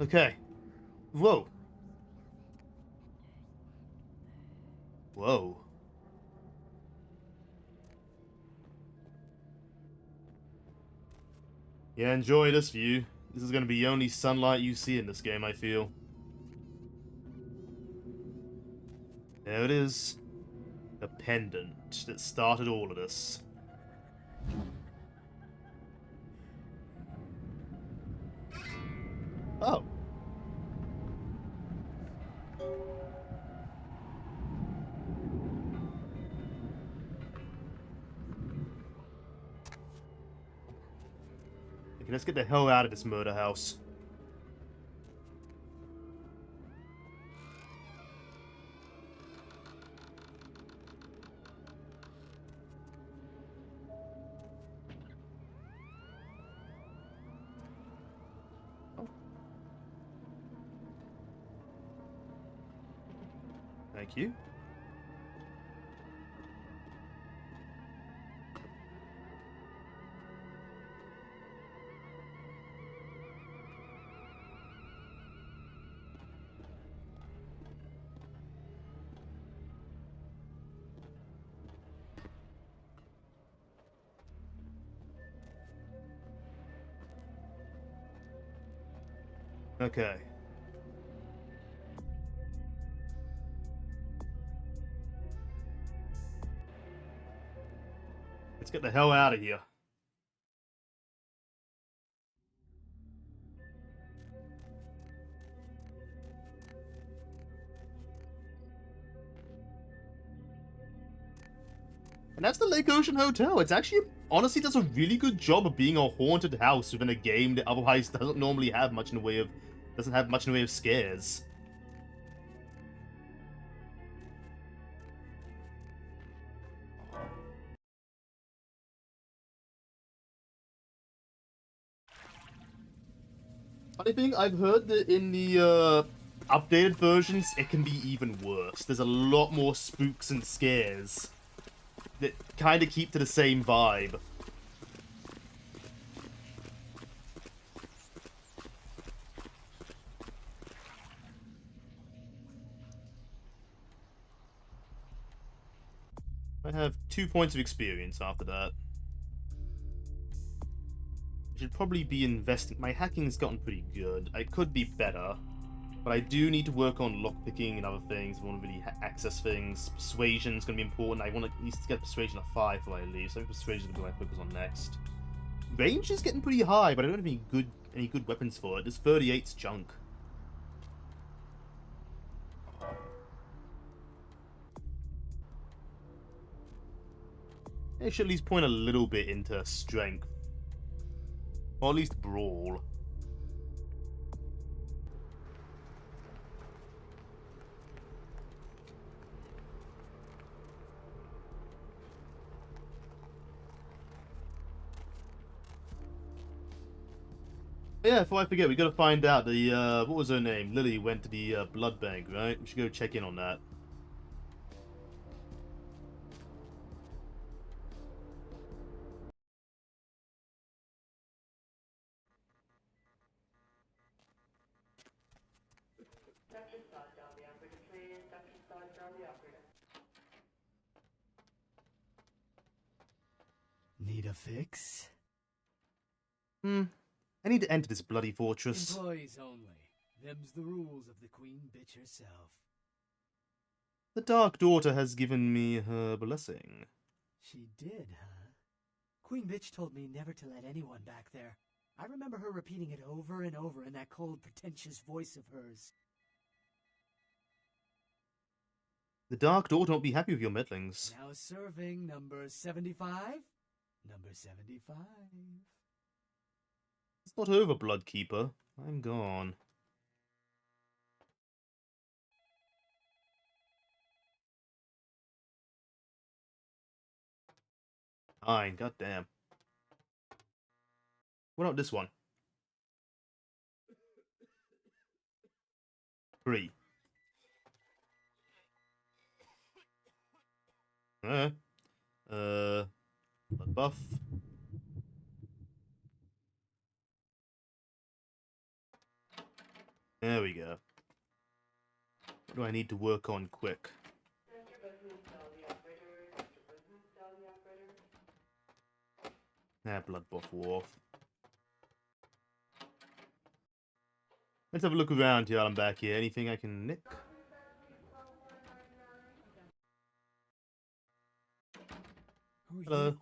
Okay. Whoa. Whoa. Yeah, enjoy this view. This is going to be the only sunlight you see in this game, I feel. There it is. The pendant that started all of this. Oh. Okay, let's get the hell out of this murder house. Thank you. Okay. Let's get the hell out of here. And that's the Lake Ocean Hotel. It's actually, honestly, does a really good job of being a haunted house within a game that otherwise doesn't normally have much in the way of, scares. Funny thing, I've heard that in the updated versions, it can be even worse. There's a lot more spooks and scares that kind of keep to the same vibe. I have 2 points of experience after that. I should probably be investing. My hacking's gotten pretty good. I could be better, but I do need to work on lockpicking and other things. I want to really access things. Persuasion's going to be important. I want to at least get persuasion at 5 before I leave, so I think persuasion is what I focus on next. Range is getting pretty high, but I don't have any good weapons for it. This 38's junk. I should at least point a little bit into strength. Or at least brawl. Yeah, before I forget, we gotta find out the, what was her name? Lily went to the, blood bank, right? We should go check in on that. Need a fix? I need to enter this bloody fortress. Employees only. Them's the rules of the Queen Bitch herself. The Dark Daughter has given me her blessing. She did, huh? Queen Bitch told me never to let anyone back there. I remember her repeating it over and over in that cold, pretentious voice of hers. The Dark Daughter won't be happy with your meddlings. Now serving number 75? Number 75. It's not over, Bloodkeeper. I'm gone. Fine, goddamn. What about this one? 3. Blood buff. There we go. What do I need to work on quick? Blood buff wharf. Let's have a look around here while I'm back here. Anything I can nick? Hello.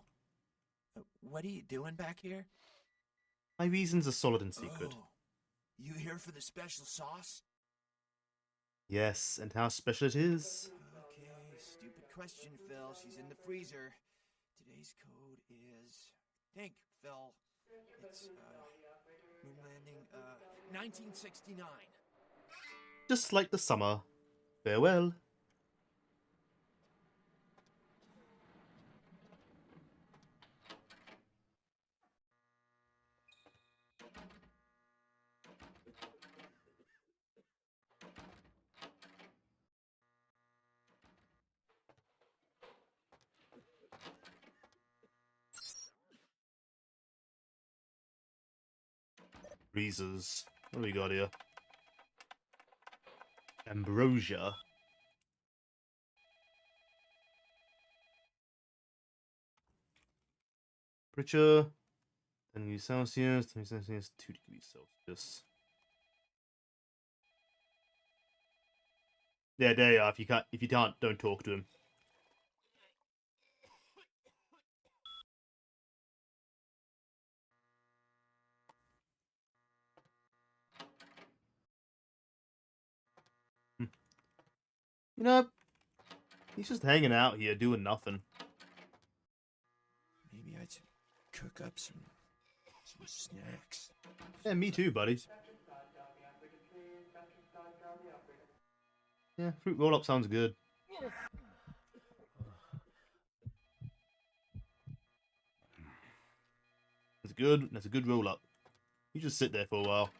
What are you doing back here? My reasons are solid and secret. Oh, you here for the special sauce? Yes, and how special it is. Okay, stupid question, Phil. She's in the freezer. Today's code is... Think, Phil. It's, moon landing, 1969. Just like the summer. Farewell. Breezes. What do we got here? Ambrosia. Temperature 10 degrees Celsius, 10 degrees Celsius, 2 degrees Celsius. Yeah, there you are. If you can't, don't talk to him. You know, he's just hanging out here doing nothing. Maybe I should cook up some snacks. Yeah, me too, buddy. Yeah, fruit roll-up sounds good. That's good. That's a good roll-up. You just sit there for a while.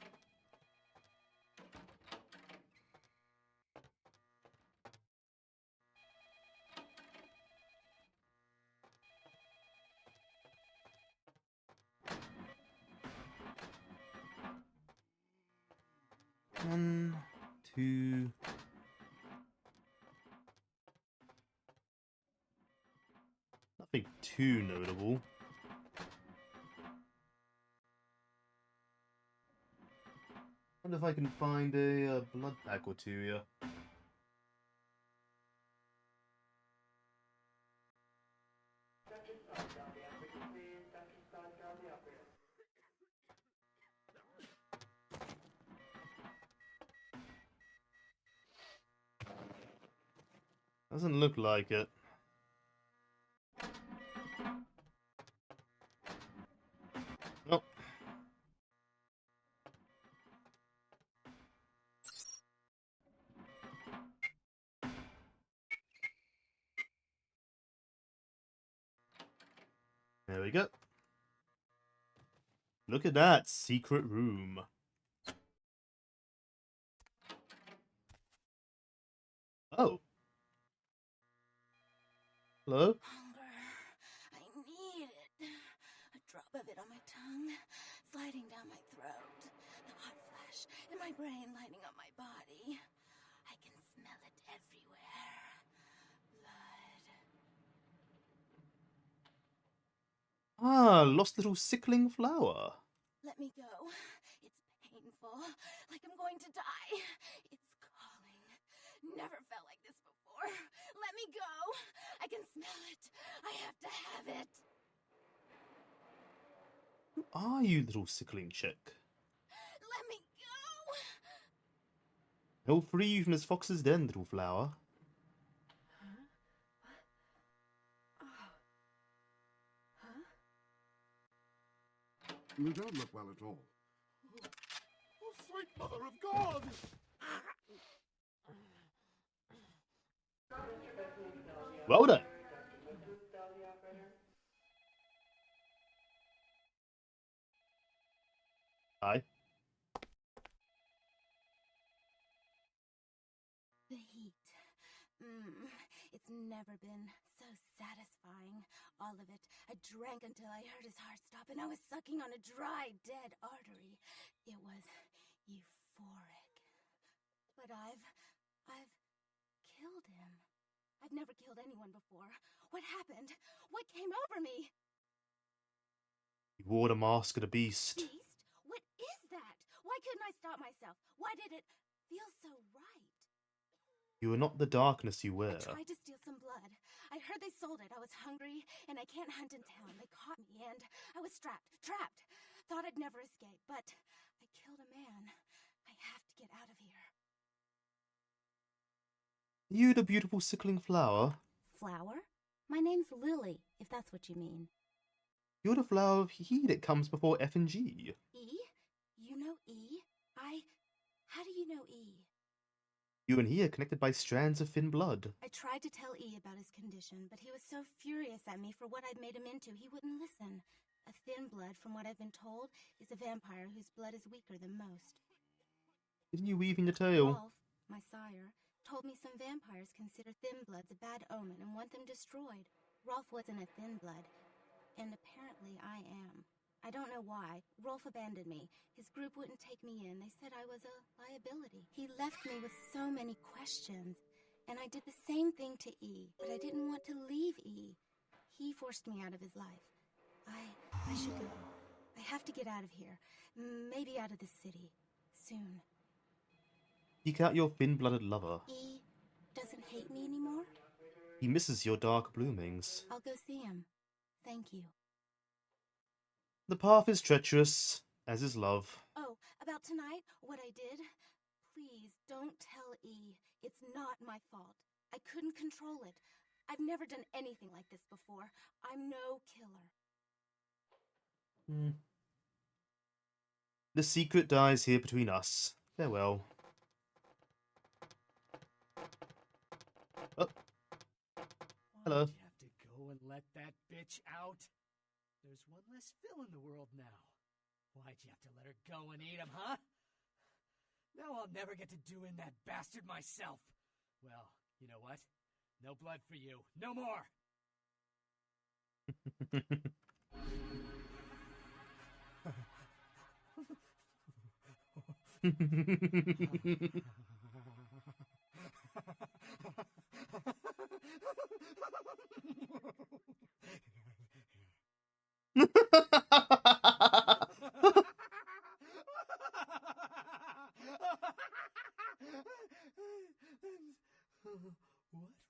One, two. Nothing too notable. Wonder if I can find a blood pack or two here. Doesn't look like it. Oh, we go. Look at that secret room. Oh. Hello? I need it. A drop of it on my tongue, sliding down my throat. The hot flash in my brain lighting up my body. I can smell it everywhere. Blood. Ah, lost little sickling flower. Let me go. It's painful, like I'm going to die. It's calling. Never felt like this before. Let me go. I can smell it. I have to have it. Who are you, little sickling chick? Let me go. He'll free you from this fox's den, little flower. You don't look well at all. Oh, sweet mother of God! Well done. Hi. The heat. It's never been so satisfying. All of it. I drank until I heard his heart stop and I was sucking on a dry, dead artery. It was euphoric. But I've killed him. I've never killed anyone before. What happened? What came over me? You wore the mask of the beast. Beast? What is that? Why couldn't I stop myself? Why did it feel so right? You are not the darkness you were. I tried to steal some blood. I heard they sold it. I was hungry, and I can't hunt in town. They caught me, and I was trapped. Thought I'd never escape, but I killed a man. I have to get out of here. You the beautiful sickling flower? Flower? My name's Lily, if that's what you mean. You're the flower of he that comes before F and G. E? You know E? How do you know E? You and he are connected by strands of thin blood. I tried to tell E about his condition, but he was so furious at me for what I'd made him into, he wouldn't listen. A thin blood, from what I've been told, is a vampire whose blood is weaker than most. Didn't you weave in your tail? Rolf, my sire, told me some vampires consider thin bloods a bad omen and want them destroyed. Rolf wasn't a thin blood, and apparently I am. I don't know why. Rolf abandoned me. His group wouldn't take me in. They said I was a liability. He left me with so many questions, and I did the same thing to E, but I didn't want to leave E. He forced me out of his life. I should go. I have to get out of here. Maybe out of the city. Soon. Seek out your thin-blooded lover. E doesn't hate me anymore? He misses your dark bloomings. I'll go see him. Thank you. The path is treacherous, as is love. Oh, about tonight, what I did? Please, don't tell E. It's not my fault. I couldn't control it. I've never done anything like this before. I'm no killer. The secret dies here between us. Farewell. Oh. Hello. Why'd you have to go and let that bitch out? There's one less Phil in the world now. Why'd you have to let her go and eat him, huh? Now I'll never get to do in that bastard myself. Well, you know what? No blood for you. No more!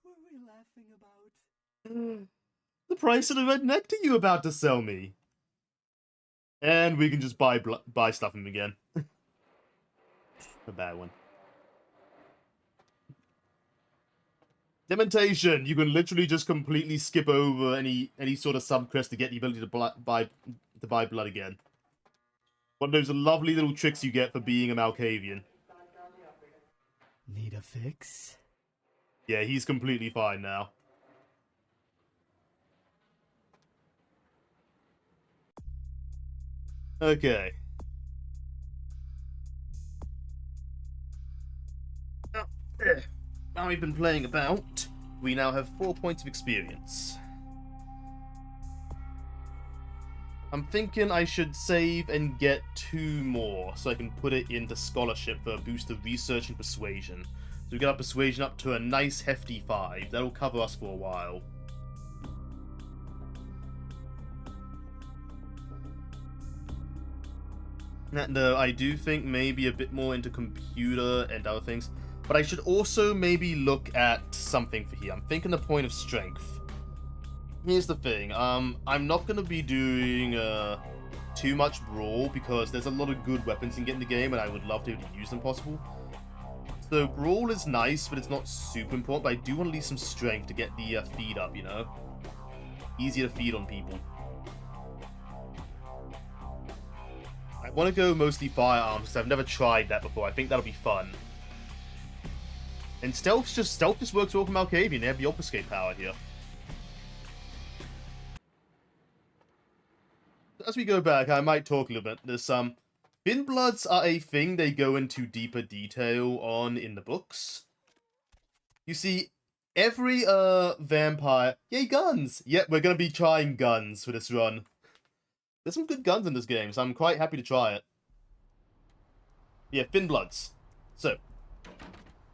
What were we laughing about? The price of the red nectar you about to sell me. And we can just buy stuff from him again. A bad one. Dementation. You can literally just completely skip over any sort of subquest to get the ability to buy blood again. One of those lovely little tricks you get for being a Malkavian. Need a fix? Yeah, he's completely fine now. Okay. Now we've been playing about, we now have 4 points of experience. I'm thinking I should save and get 2 more, so I can put it into scholarship for a boost of research and persuasion. So we get our persuasion up to a nice hefty 5. That'll cover us for a while. And I do think maybe a bit more into computer and other things. But I should also maybe look at something for here. I'm thinking the point of strength. Here's the thing. I'm not going to be doing too much brawl because there's a lot of good weapons you can get in the game and I would love to be able to use them possible. So brawl is nice, but it's not super important. But I do want to leave some strength to get the feed up, you know? Easier to feed on people. I want to go mostly firearms because I've never tried that before. I think that'll be fun. And stealth just works well for Malkavian. They have the obfuscate power here. As we go back, I might talk a little bit. There's Finnbloods are a thing they go into deeper detail on in the books. You see, every vampire... Yay, guns! Yep, we're gonna be trying guns for this run. There's some good guns in this game, so I'm quite happy to try it. Yeah, Finnbloods. So,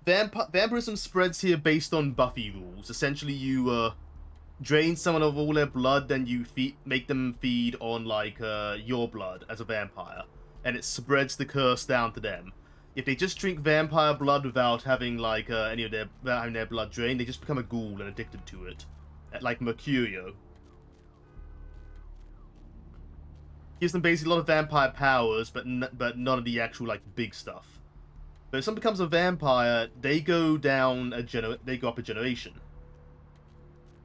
vampirism spreads here based on Buffy rules. Essentially, you drain someone of all their blood, then you make them feed on like your blood as a vampire, and it spreads the curse down to them. If they just drink vampire blood without having like without having their blood drained, they just become a ghoul and addicted to it, like Mercurio. Gives them basically a lot of vampire powers, but none of the actual like big stuff. But if someone becomes a vampire, they go down they go up a generation.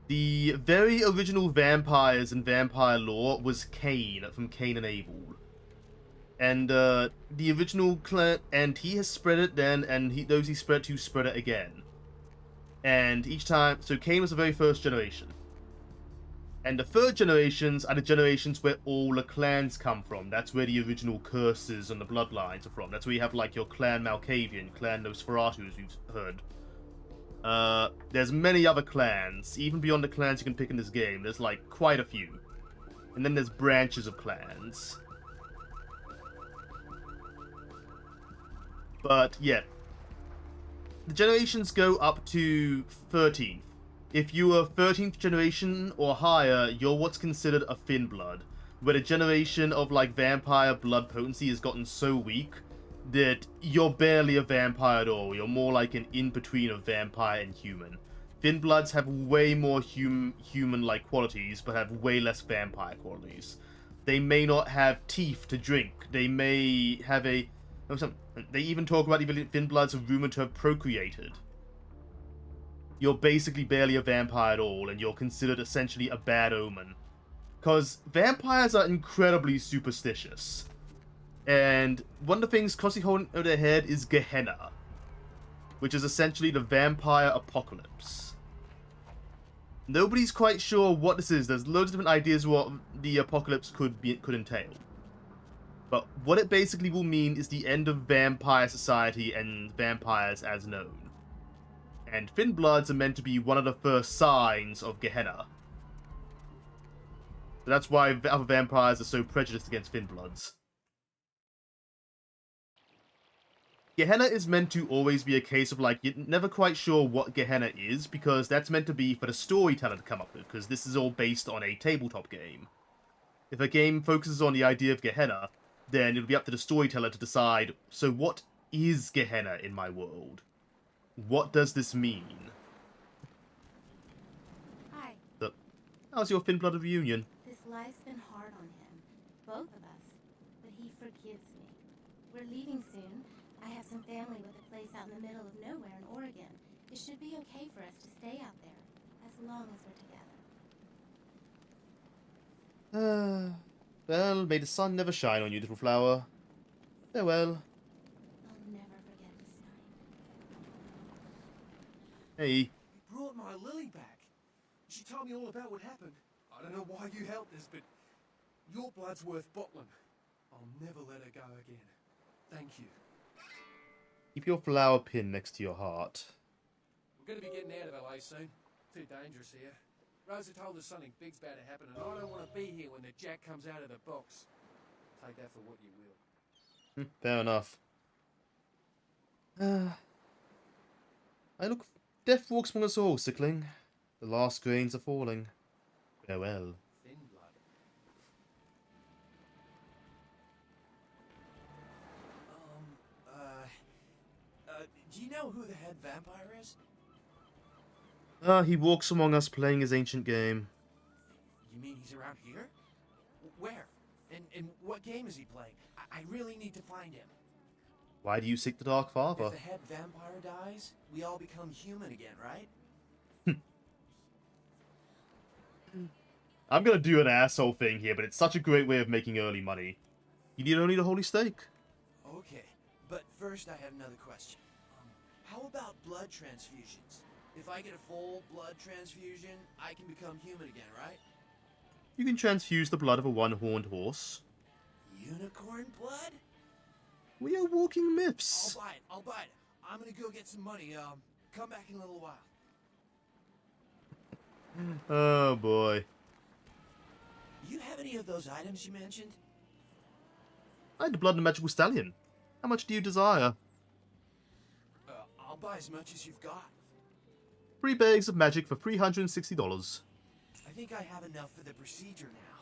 The very original vampires in vampire lore was Cain from Cain and Abel, and the original clan, and he has spread it then, and those he spread to spread it again, and each time. So Cain was the very first generation. And the third generations are the generations where all the clans come from. That's where the original curses and the bloodlines are from. That's where you have, like, your Clan Malkavian, Clan Nosferatu, as you've heard. There's many other clans. Even beyond the clans you can pick in this game, there's, like, quite a few. And then there's branches of clans. But, yeah. The generations go up to 13th. If you are 13th generation or higher, you're what's considered a Finnblood, where the generation of like vampire blood potency has gotten so weak that you're barely a vampire at all. You're more like an in-between of vampire and human. Finnbloods have way more human-like qualities, but have way less vampire qualities. They may not have teeth to drink. They may have they even talk about even Finnbloods are rumored to have procreated. You're basically barely a vampire at all, and you're considered essentially a bad omen. Because vampires are incredibly superstitious. And one of the things constantly holding over their head is Gehenna, which is essentially the vampire apocalypse. Nobody's quite sure what this is. There's loads of different ideas what the apocalypse could entail. But what it basically will mean is the end of vampire society and vampires as known. And Finnbloods are meant to be one of the first signs of Gehenna. So that's why other vampires are so prejudiced against Finnbloods. Gehenna is meant to always be a case of like, you're never quite sure what Gehenna is, because that's meant to be for the storyteller to come up with, because this is all based on a tabletop game. If a game focuses on the idea of Gehenna, then it'll be up to the storyteller to decide, so what is Gehenna in my world? What does this mean? Hi. How's your Finnblood reunion? This life's been hard on him. Both of us. But he forgives me. We're leaving soon. I have some family with a place out in the middle of nowhere in Oregon. It should be okay for us to stay out there. As long as we're together. Well, may the sun never shine on you, little flower. Farewell. Hey. You brought my Lily back. She told me all about what happened. I don't know why you helped us, but your blood's worth bottling. I'll never let her go again. Thank you. Keep your flower pin next to your heart. We're going to be getting out of LA soon. Too dangerous here. Rosa told us something big's about to happen, and I don't want to be here when the jack comes out of the box. Take that for what you will. Fair enough. Death walks among us all, sickling. The last grains are falling. Farewell. Thin blood. Do you know who the head vampire is? He walks among us playing his ancient game. You mean he's around here? Where? And what game is he playing? I really need to find him. Why do you seek the Dark Father? If the head vampire dies, we all become human again, right? I'm gonna do an asshole thing here, but it's such a great way of making early money. You need only the holy stake. Okay, but first I have another question. How about blood transfusions? If I get a full blood transfusion, I can become human again, right? You can transfuse the blood of a one-horned horse. Unicorn blood? We are walking myths. I'll buy it. I'm gonna go get some money. Come back in a little while. Oh boy. You have any of those items you mentioned? I had the blood of a magical stallion. How much do you desire? I'll buy as much as you've got. 3 bags of magic for $360. I think I have enough for the procedure now.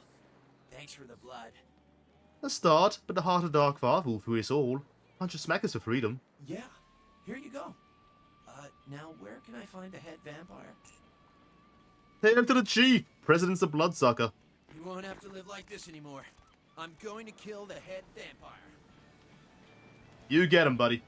Thanks for the blood. A start, but the heart of Dark Father will free us all. Punch a smackers for freedom. Yeah, here you go. Now where can I find the head vampire? Hail to the chief! President's a bloodsucker. You won't have to live like this anymore. I'm going to kill the head vampire. You get him, buddy.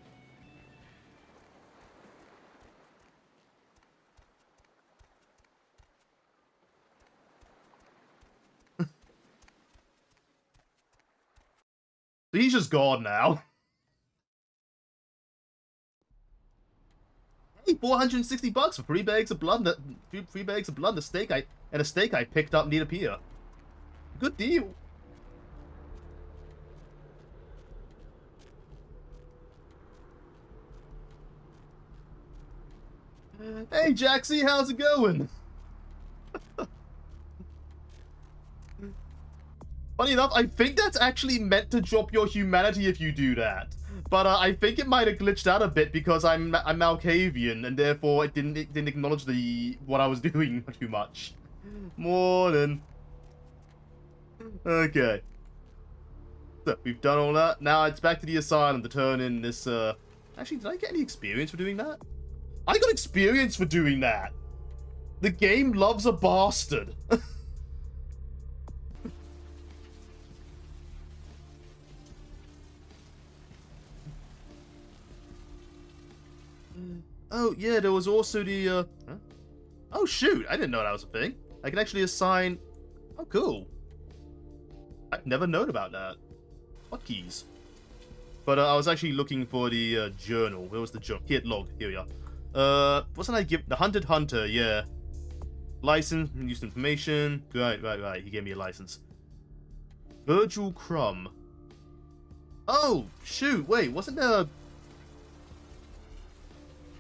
He's just gone now. Hey, $460 for 3 bags of blood. 3 bags of blood. A steak I picked up near the pier. Good deal. Hey, Jaxie, how's it going? Funny enough, I think that's actually meant to drop your humanity if you do that. But I think it might have glitched out a bit because I'm Malkavian, and therefore it didn't acknowledge what I was doing too much. Morning. Okay. So, we've done all that. Now it's back to the asylum to turn in this, Actually, did I get any experience for doing that? I got experience for doing that! The game loves a bastard. Oh, yeah, there was also the, huh? Oh, shoot, I didn't know that was a thing. I can actually assign... Oh, cool. I've never known about that. Hotkeys. But I was actually looking for the journal. Where was the journal? Here, log. Here we are. Wasn't I give... The Hunted Hunter, yeah. License, used information. Right. He gave me a license. Virgil Crumb. Oh, shoot, wait, wasn't there a...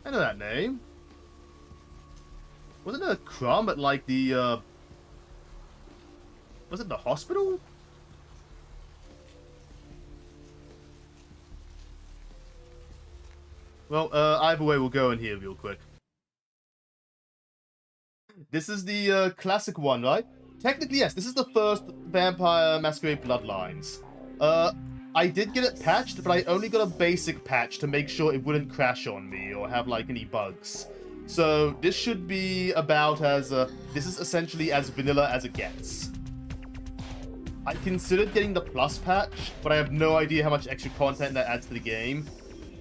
I know that name. Wasn't there a Crumb at, like, the, Was it the hospital? Well, either way, we'll go in here real quick. This is the, classic one, right? Technically, yes, this is the first Vampire Masquerade Bloodlines. I did get it patched, but I only got a basic patch to make sure it wouldn't crash on me or have, like, any bugs. So, this should be about as, this is essentially as vanilla as it gets. I considered getting the plus patch, but I have no idea how much extra content that adds to the game.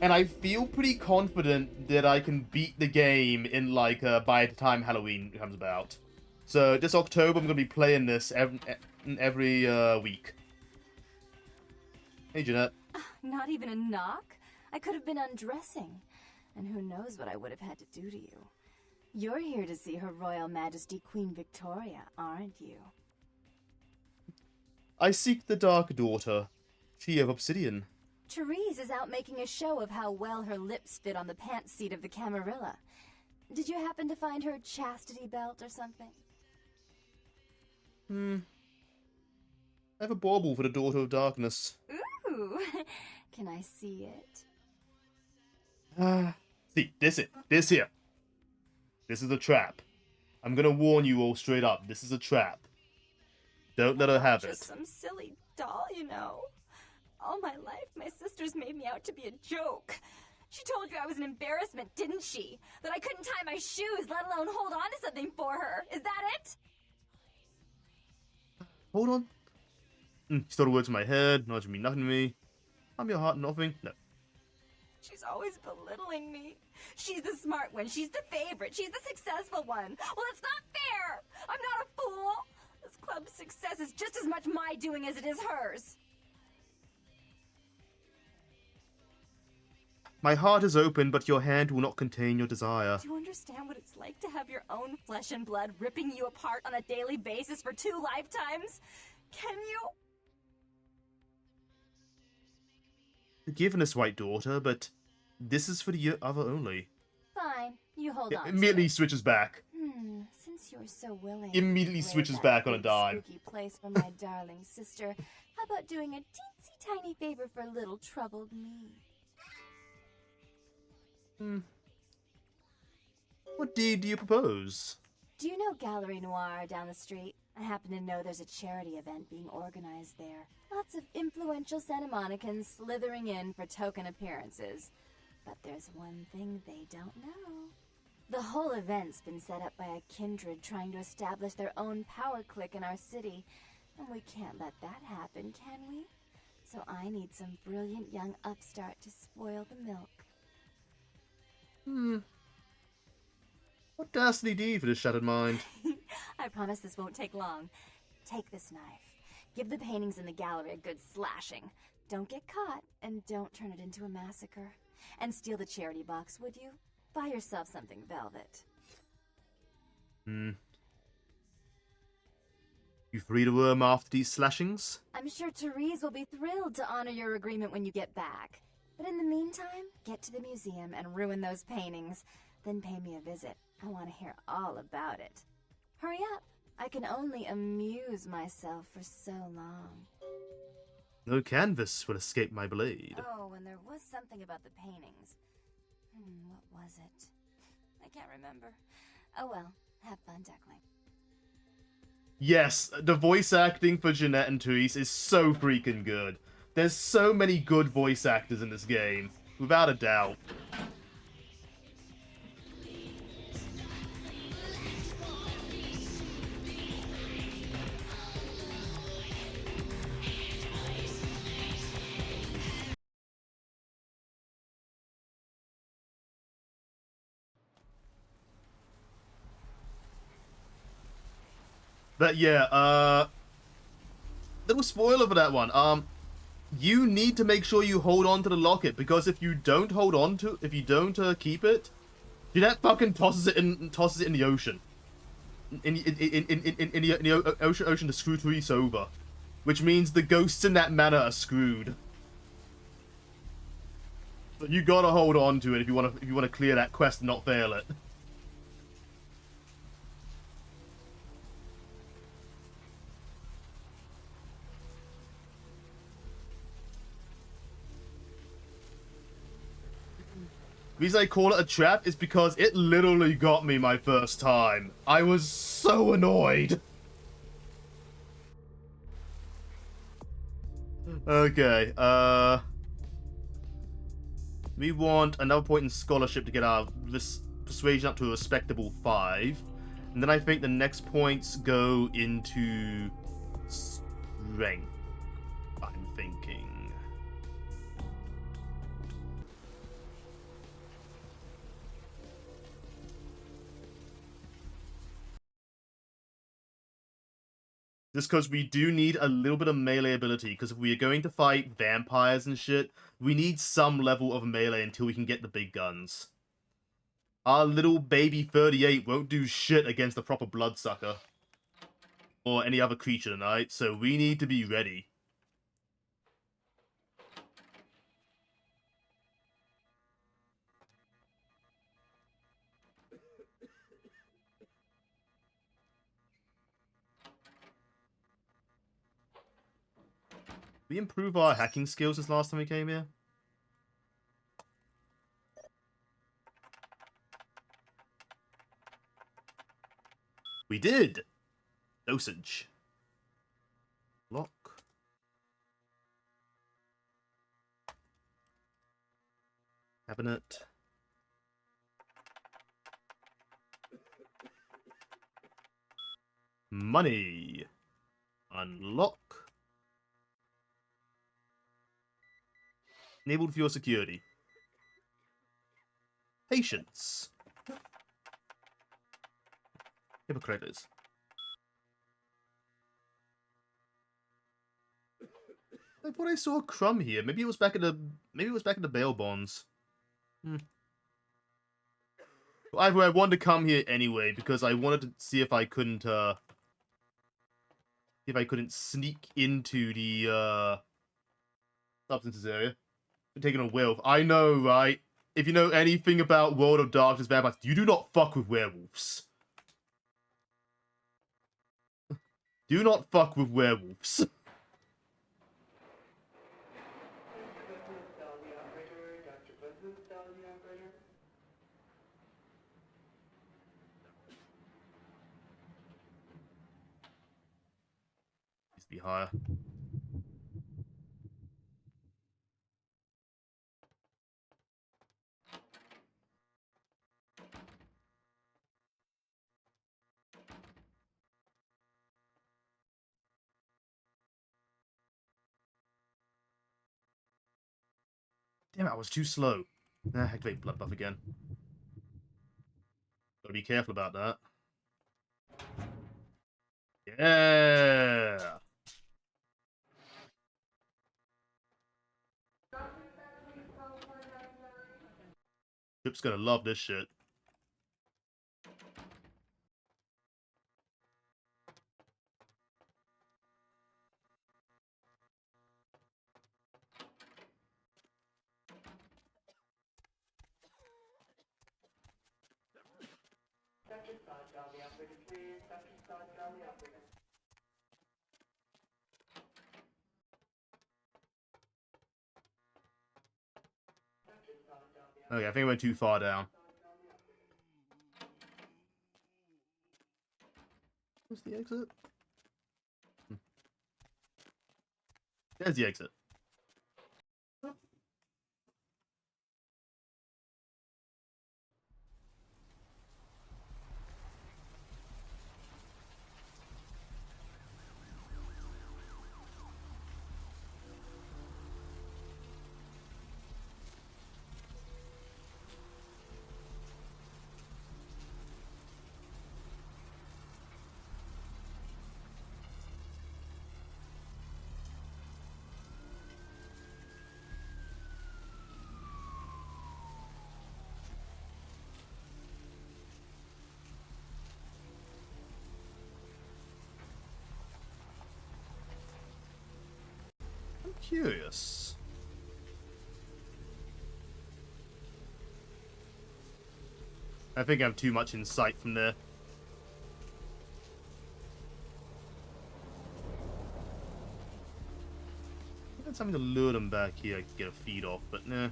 And I feel pretty confident that I can beat the game in, like, by the time Halloween comes about. So, this October, I'm going to be playing this every week. Hey, Jeanette. Not even a knock? I could have been undressing. And who knows what I would have had to do to you. You're here to see Her Royal Majesty Queen Victoria, aren't you? I seek the Dark Daughter. She of obsidian. Therese is out making a show of how well her lips fit on the pants seat of the Camarilla. Did you happen to find her chastity belt or something? I have a bauble for the Daughter of Darkness. Ooh, can I see it? See, this here. This is a trap. I'm gonna warn you all straight up. This is a trap. Don't let her have Just it. some silly doll, you know. All my life, my sisters made me out to be a joke. She told you I was an embarrassment, didn't she? That I couldn't tie my shoes, let alone hold on to something for her. Is that it? Hold on. She stole the words in my head. Not to mean nothing to me. I'm your heart, nothing. No. She's always belittling me. She's the smart one. She's the favorite. She's the successful one. Well, it's not fair. I'm not a fool. This club's success is just as much my doing as it is hers. My heart is open, but your hand will not contain your desire. Do you understand what it's like to have your own flesh and blood ripping you apart on a daily basis for 2 lifetimes? Can you? Forgiveness, White Daughter, but this is for the other only. Fine. You hold on. Immediately switches back. Since you're so willing. Immediately to switches that back on a big dime. Spooky place for my darling sister. How about doing a teensy tiny favor for little troubled me? What deed do you propose? Do you know Gallery Noir down the street? I happen to know there's a charity event being organized there. Lots of influential Santa Monicans slithering in for token appearances. But there's one thing they don't know. The whole event's been set up by a kindred trying to establish their own power clique in our city. And we can't let that happen, can we? So I need some brilliant young upstart to spoil the milk. What dastardly deed for this shattered mind? I promise this won't take long. Take this knife. Give the paintings in the gallery a good slashing. Don't get caught, and don't turn it into a massacre. And steal the charity box, would you? Buy yourself something velvet. You free to worm after these slashings? I'm sure Therese will be thrilled to honor your agreement when you get back. But in the meantime, get to the museum and ruin those paintings. Then pay me a visit. I want to hear all about it. Hurry up. I can only amuse myself for so long. No canvas will escape my blade. Oh, and there was something about the paintings. What was it? I can't remember. Oh well, have fun, Duckling. Yes, the voice acting for Jeanette and Therese is so freaking good. There's so many good voice actors in this game, without a doubt. But yeah, little spoiler for that one. You need to make sure you hold on to the locket, because if you don't hold on to, if you don't keep it, Jeanette fucking tosses it in the ocean. In the ocean to screw Therese over, which means the ghosts in that manor are screwed. But you gotta hold on to it if you wanna clear that quest and not fail it. The reason I call it a trap is because it literally got me my first time. I was so annoyed. Okay, we want another point in scholarship to get our persuasion up to a respectable 5. And then I think the next points go into strength, I'm thinking. Just because we do need a little bit of melee ability, because if we are going to fight vampires and shit, we need some level of melee until we can get the big guns. Our little baby 38 won't do shit against a proper bloodsucker. Or any other creature tonight, so we need to be ready. We improve our hacking skills since last time we came here? We did! Dosage. Lock. Cabinet. Money. Unlock. Enabled for your security. Patience. Hippocrates. I thought I saw a crumb here. Maybe it was back in the bail bonds. Well, either way, I wanted to come here anyway because I wanted to see if I couldn't sneak into the substances area. Taking a werewolf. I know, right? If you know anything about World of Darkness vampires, you do not fuck with werewolves. Do not fuck with werewolves. Needs to be higher. Damn it, I was too slow. Activate blood buff again. Gotta be careful about that. Yeah! Chip's gonna love this shit. Okay, I think I went too far down. Where's the exit? There's the exit. I'm curious. I think I have too much insight from there. I got something to lure them back here. I could get a feed off, but nah.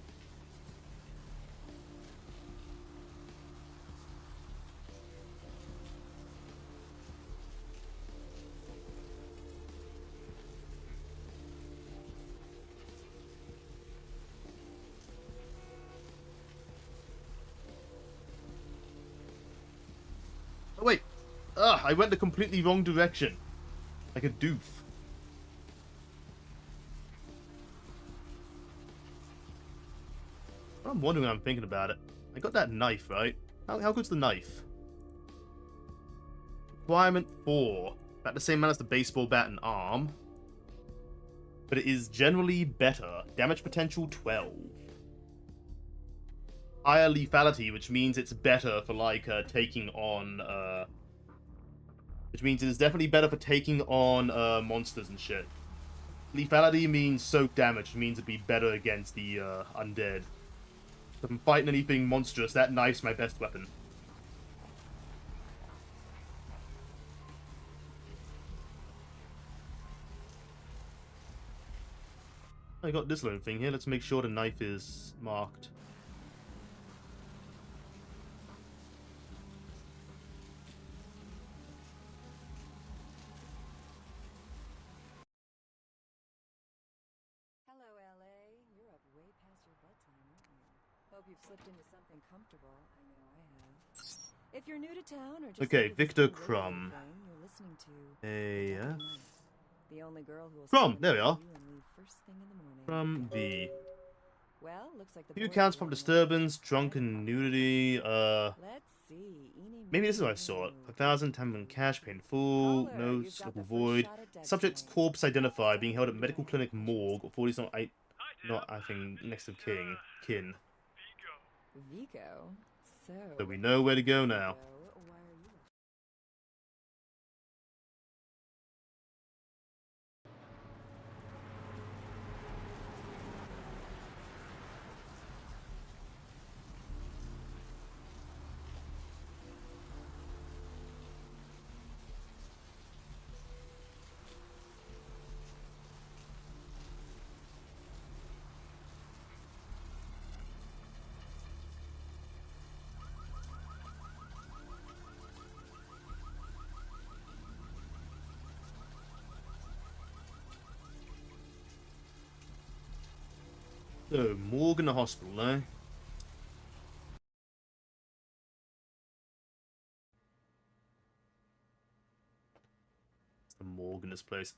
Oh wait! Ugh, I went the completely wrong direction. Like a doof. I'm wondering when I'm thinking about it. I got that knife, right? How good's the knife? Requirement 4. About the same amount as the baseball bat and arm. But it is generally better. Damage potential 12. Higher lethality, which means it's better for, like, taking on, which means it is definitely better for taking on, monsters and shit. Lethality means soak damage, which means it'd be better against the, undead. So if I'm fighting anything monstrous, that knife's my best weapon. I got this little thing here. Let's make sure the knife is marked. Hello, LA. You're up way past your bedtime, aren't you? Hope you've slipped into something comfortable. I know I have. If you're new to town or just Okay, new to this Victor whole radio Crumb. thing, you're listening to Yeah. the only girl who will Crumb, stand there we by are. you and leave first thing in the morning. From V. Well, looks like the Few boys counts are from lining up. disturbance, drunken nudity, Let's see. Eeny, maybe this is meeny, what I saw. miny, moe. 1,000 Tamlin cash, paid in full, Caller, notes, you've got local the first void. shot at Deb Subject's tonight. corpse identified, being held at medical clinic morgue. Authorities not I think next of kin. Vigo. So we know where to go now. Vigo, why are you? So, morgue in the hospital, eh? It's the morgue in this place.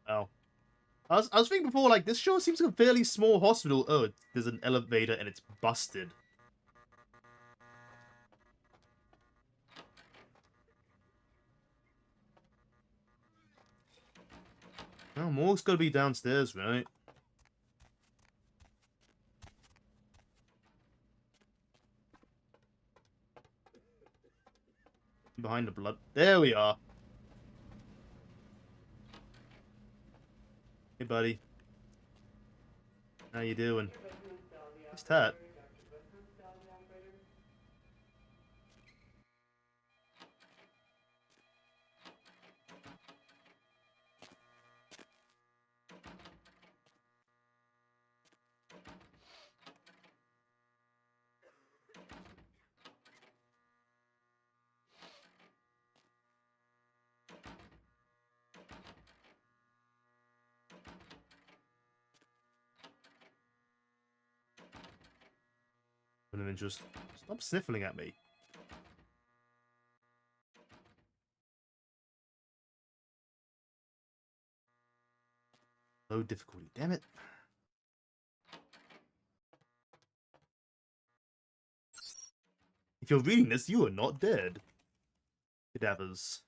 Oh. I was thinking before, like, this sure seems like a fairly small hospital. Oh, there's an elevator and it's busted. Oh, morgue's gotta be downstairs, right? Behind the blood. There we are. Hey, buddy. How you doing? What's that? Of interest. Stop sniffling at me. Low difficulty. Damn it. If you're reading this, you are not dead. Cadavers.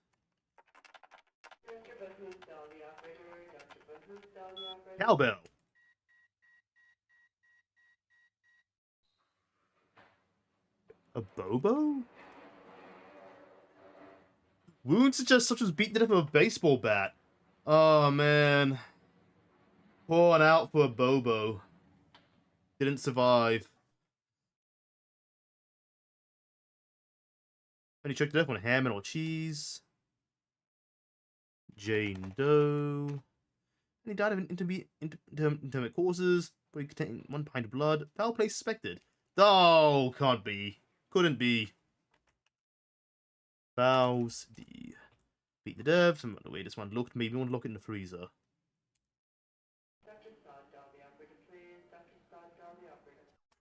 Cowbell. A Bobo? Wounds such as beaten to death with a baseball bat. Oh man. Pouring out for a Bobo. Didn't survive. Only checked to death on ham and or cheese. Jane Doe. And he died of intermittent causes. Body containing 1 pint of blood. Foul play suspected. Oh, can't be. Couldn't be. Vows. Beat the dev. Some the way this one looked. Maybe want to look in the freezer.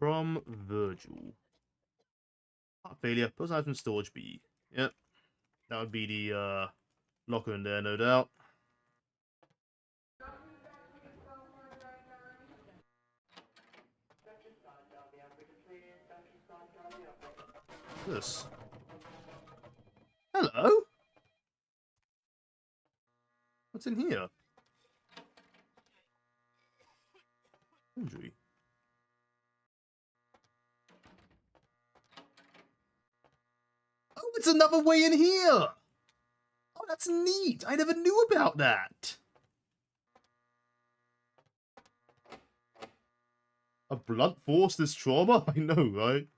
From Virgil. Heart failure. Post item storage B. Yep. That would be the locker in there, no doubt. This. Hello? What's in here? Laundry. Oh, it's another way in here! Oh, that's neat! I never knew about that! A blunt force this trauma? I know, right?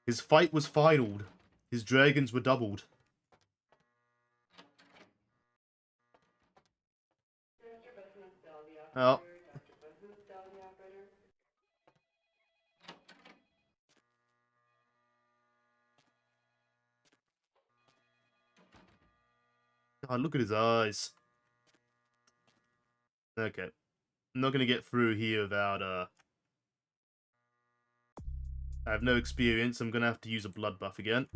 His fight was finaled. His dragons were doubled. Oh. God, look at his eyes. Okay. I'm not gonna get through here without, I have no experience. I'm gonna have to use a blood buff again.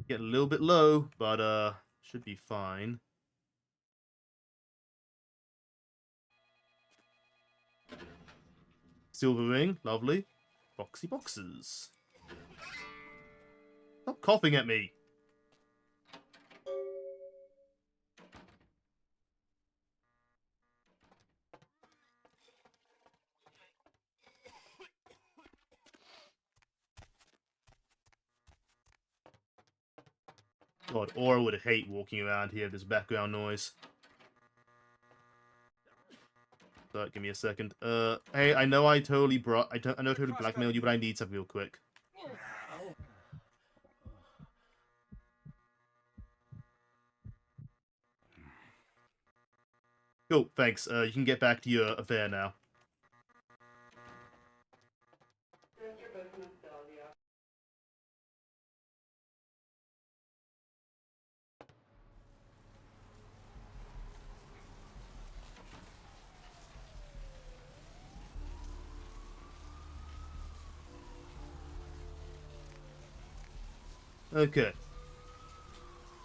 Get a little bit low, but, should be fine. Silver ring, lovely. Boxy boxes. Stop coughing at me. God, Aura would hate walking around here with this background noise. So, give me a second. Hey, I know I totally I know I totally blackmailed you, but I need something real quick. Cool, thanks. You can get back to your affair now. Okay.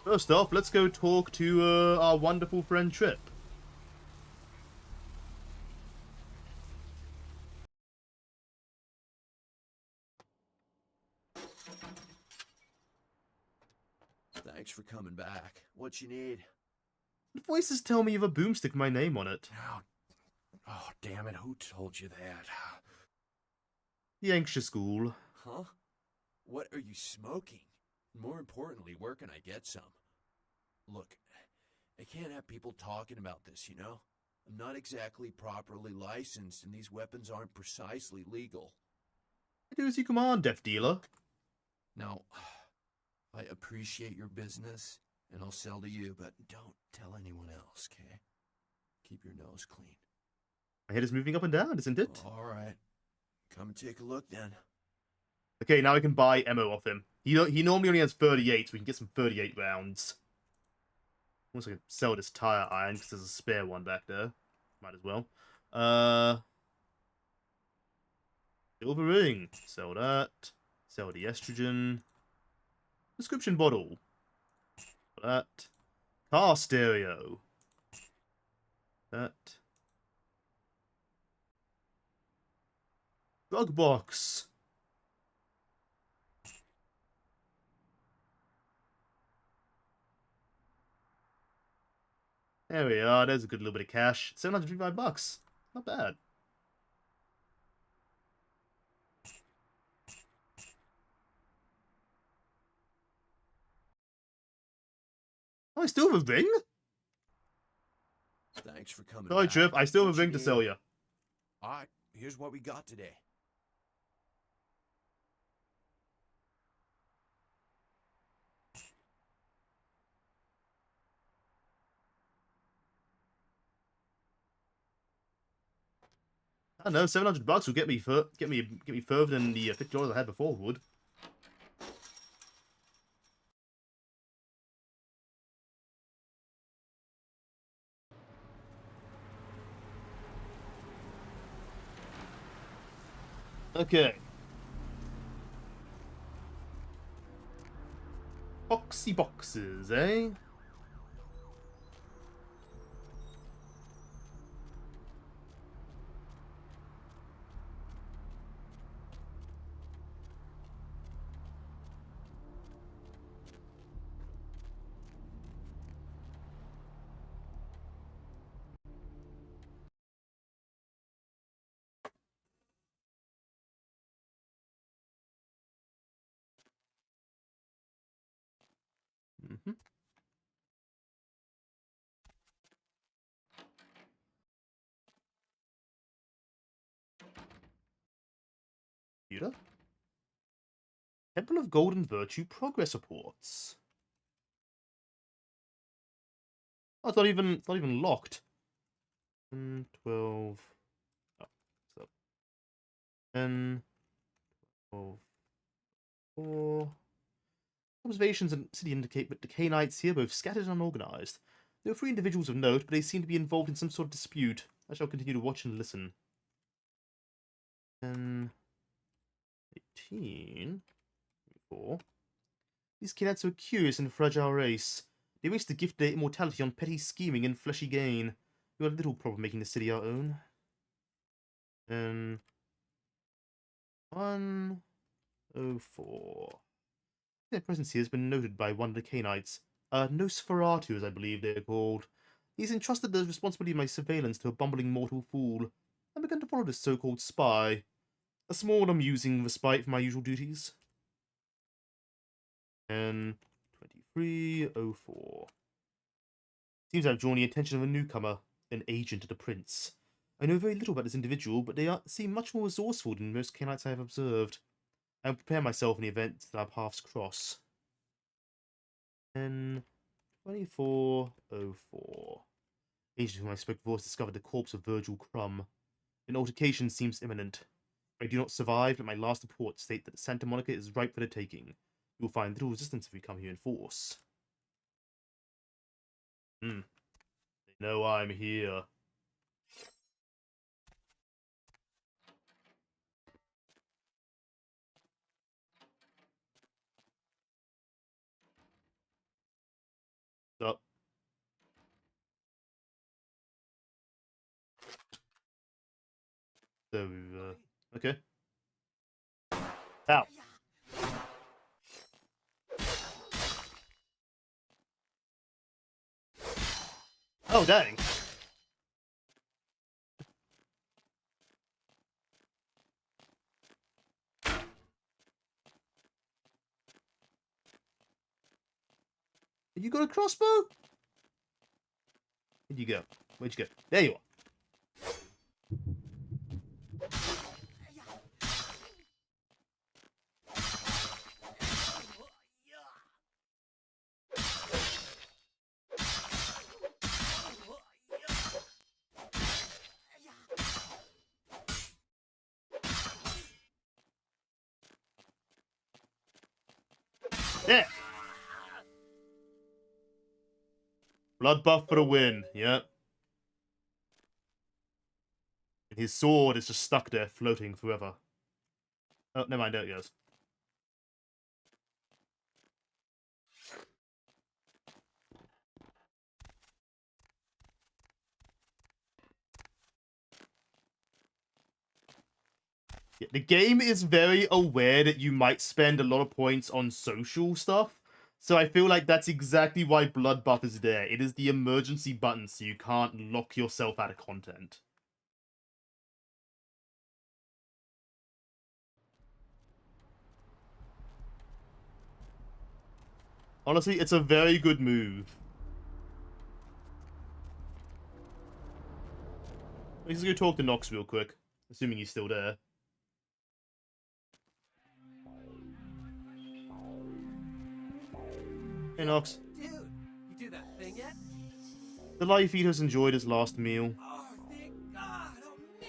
First off, let's go talk to our wonderful friend Trip. Thanks for coming back. What you need? The voices tell me you have a boomstick with my name on it. Oh, damn it. Who told you that? The anxious ghoul. Huh? What are you smoking? More importantly, where can I get some? Look, I can't have people talking about this, you know? I'm not exactly properly licensed, and these weapons aren't precisely legal. Do as you command, Death Dealer. Now, I appreciate your business, and I'll sell to you, but don't tell anyone else, okay? Keep your nose clean. My head is moving up and down, isn't it? All right. Come take a look, then. Okay, now I can buy ammo off him. He normally only has 38, so we can get some 38 rounds. Also, I can sell this tire iron, because there's a spare one back there. Might as well. Silver ring. Sell that. Sell the estrogen. Prescription bottle. Sell that. Car stereo. That. Drug box. There we are. There's a good little bit of cash. $755. Not bad. Oh, I still have a ring? Thanks for coming Sorry, back. Trip. I still have What a ring you to sell need? you. All right, here's what we got today. I don't know. $700 will get me further than the $50 I had before would. Okay. Boxy boxes, eh? Mm-hmm. Computer? Temple of Golden Virtue progress reports. Oh, it's not even locked. 12. Oh, so 10, 12, 4. Observations in the city indicate that the Cainites here are both scattered and unorganized. There are 3 individuals of note, but they seem to be involved in some sort of dispute. I shall continue to watch and listen. 10, 18, 4. These Cainites are a curious and fragile race. They waste the gift of their immortality on petty scheming and fleshy gain. We have little problem making the city our own. And 104. Their presence here has been noted by one of the Cainites. Nosferatu, as I believe they are called. He's entrusted the responsibility of my surveillance to a bumbling mortal fool, and begun to follow this so-called spy. A small, amusing respite from my usual duties. And 2304. Seems I've drawn the attention of a newcomer, an agent of the prince. I know very little about this individual, but they seem much more resourceful than most Cainites I have observed. I will prepare myself in the event that our paths cross. And 2404. Agent whom I spoke before has discovered the corpse of Virgil Crumb. An altercation seems imminent. If I do not survive, let my last report state that Santa Monica is ripe for the taking. You will find little resistance if we come here in force. They know I'm here. Up. So, okay. Ow. Oh, dang. You got a crossbow? Where'd you go? Where'd you go? There you are. Yeah. Blood buff for the win. Yep. And his sword is just stuck there, floating forever. Oh, never mind. There it goes. Yeah, the game is very aware that you might spend a lot of points on social stuff. So I feel like that's exactly why blood buff is there. It is the emergency button so you can't lock yourself out of content. Honestly, it's a very good move. Let's go talk to Nox real quick, assuming he's still there. Hey, Nox. Dude, you do that thing yet? The Life Eater's enjoyed his last meal. Oh, thank God! Oh, man!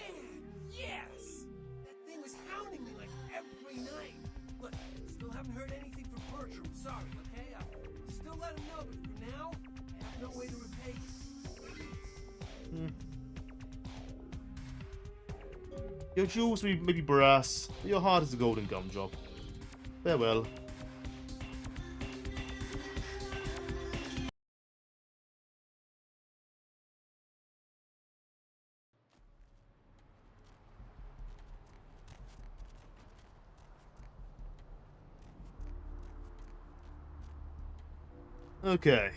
Yes! That thing was hounding me like every night. Look, still haven't heard anything from Bertram. Sorry, okay? I'll still let him know, but for now, I have no way to repay you. Your jewels may be brass, but your heart is a golden gumdrop. Farewell. Okay.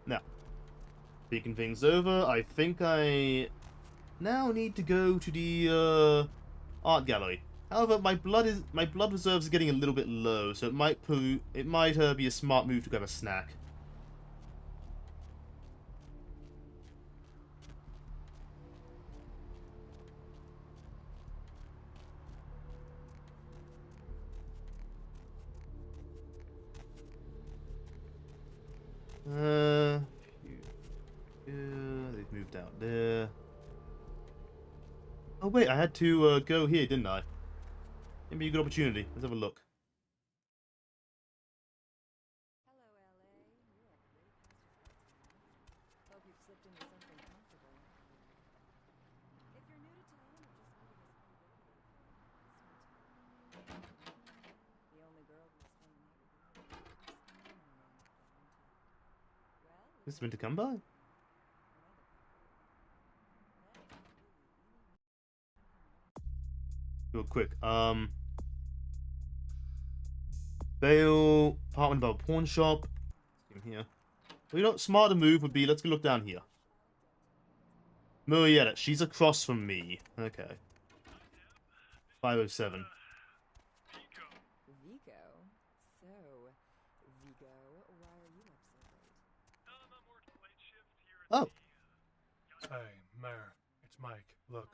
Now, speaking things over, I think I now need to go to the art gallery. However, my blood reserves are getting a little bit low, so it might be a smart move to grab a snack. They've moved out there. Oh wait, I had to go here, didn't I? Maybe a good opportunity. Let's have a look. Hope you've slipped into something comfortable. If you're new to town or just meeting us on the road, the only girl who will spend the night with you is This has been to come by? Real quick, Bale, apartment above a pawn shop. In here. Well, you know, smarter move would be, let's go look down here. Murrieta, she's across from me. Okay. 507. Vico? So, Vico, why are you up so late? Oh. Hey, Mayor, it's Mike. Look,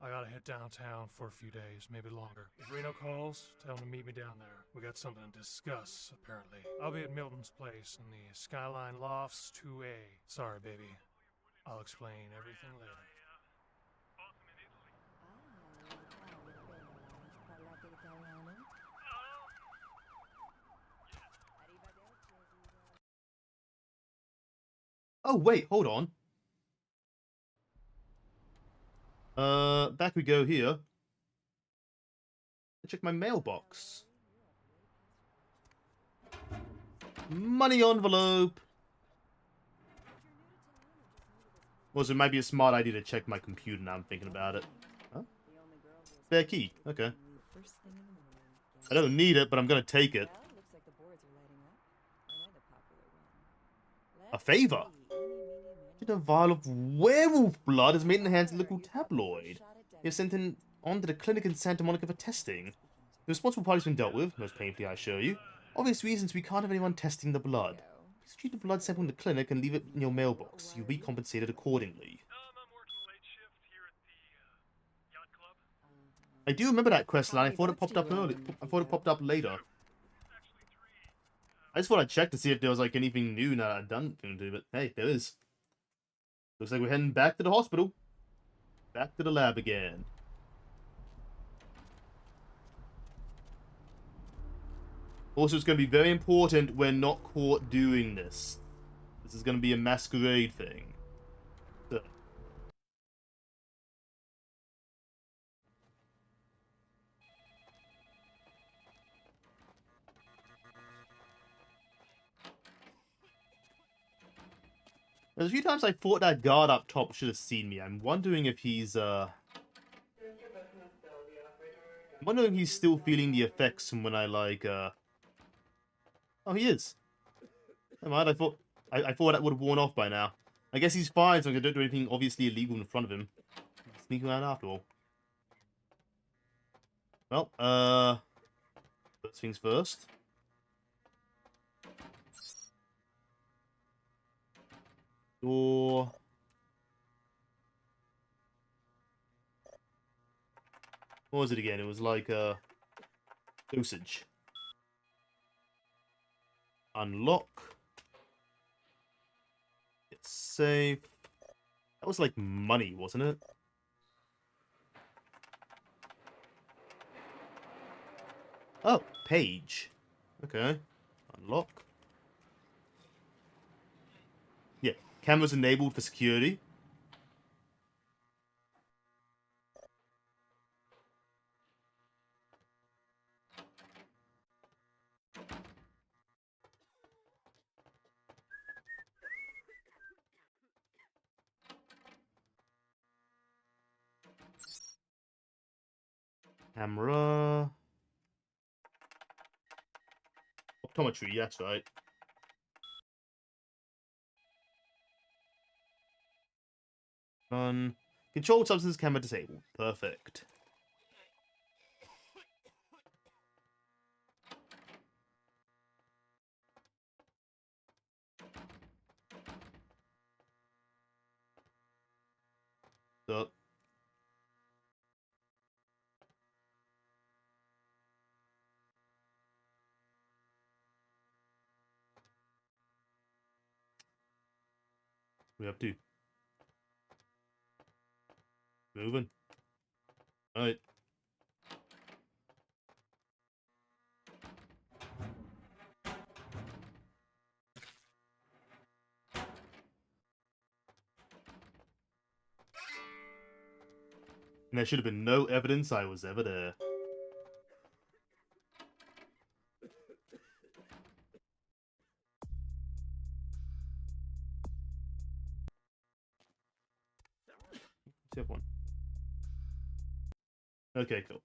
I gotta head downtown for a few days, maybe longer. If Reno calls, tell him to meet me down there. We got something to discuss, apparently. I'll be at Milton's place in the Skyline Lofts 2A. Sorry, baby. I'll explain everything later. Parlate italiano? Oh, wait, hold on. Back we go here. Check my mailbox. Money envelope. Also, it might be a smart idea to check my computer now I'm thinking about it. Huh? Spare key. Okay. I don't need it, but I'm gonna take it. A favor? A vial of werewolf blood is made in the hands of the local tabloid. It was sent on to the clinic in Santa Monica for testing. The responsible party's been dealt with, most painfully I assure you. Obvious reasons we can't have anyone testing the blood. Please treat the blood sample in the clinic and leave it in your mailbox. You'll be compensated accordingly. I do remember that quest line. I thought it popped up early. I thought it popped up later. I just thought I'd check to see if there was like anything new now that I'd done to do, but hey, there is. Looks like we're heading back to the hospital. Back to the lab again. Also, it's going to be very important we're not caught doing this. This is going to be a masquerade thing. So. There's a few times I thought that guard up top should have seen me. I'm wondering if he's, I'm wondering if he's still feeling the effects from when I, like, Oh, he is. Never mind, I thought that would have worn off by now. I guess he's fine, so I don't do anything obviously illegal in front of him. Sneak around after all. Well, first things first. Door. What was it again? It was like, dosage. Unlock. It's safe. That was like money, wasn't it? Oh, page. Okay. Unlock. Yeah, cameras enabled for security. Camera. Optometry, that's right. Controlled substance camera disabled. Perfect. So, we up to? Moving. Alright. And there should have been no evidence I was ever there. Tip one. Okay, cool.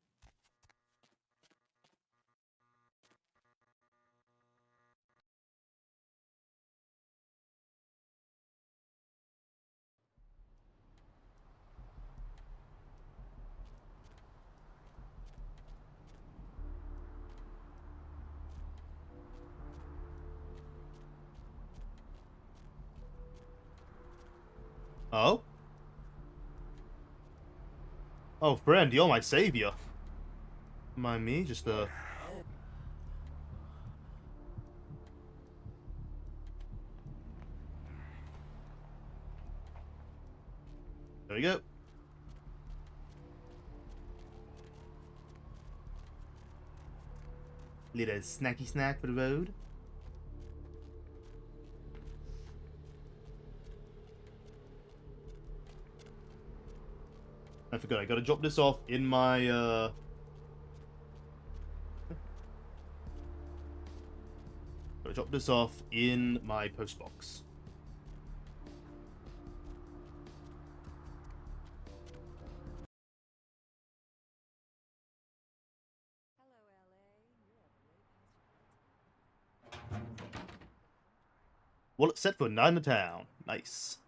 Oh? Oh, friend, you're my savior. Mind me, just There we go. Little snacky snack for the road. I forgot, I gotta drop this off in my, gotta drop this off in my post box. Wallet set for 9 to town. Nice.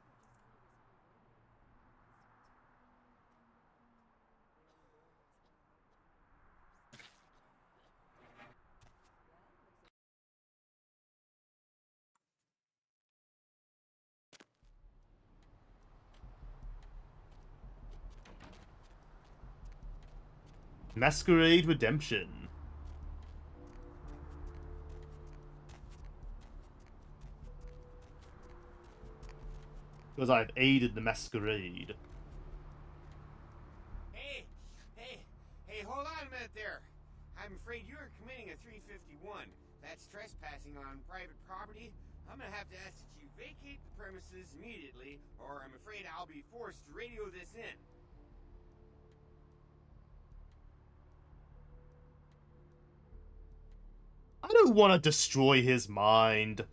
Masquerade Redemption. Because I've aided the masquerade. Hey, hold on a minute there. I'm afraid you're committing a 351. That's trespassing on private property. I'm gonna have to ask that you vacate the premises immediately, or I'm afraid I'll be forced to radio this in. I don't want to destroy his mind.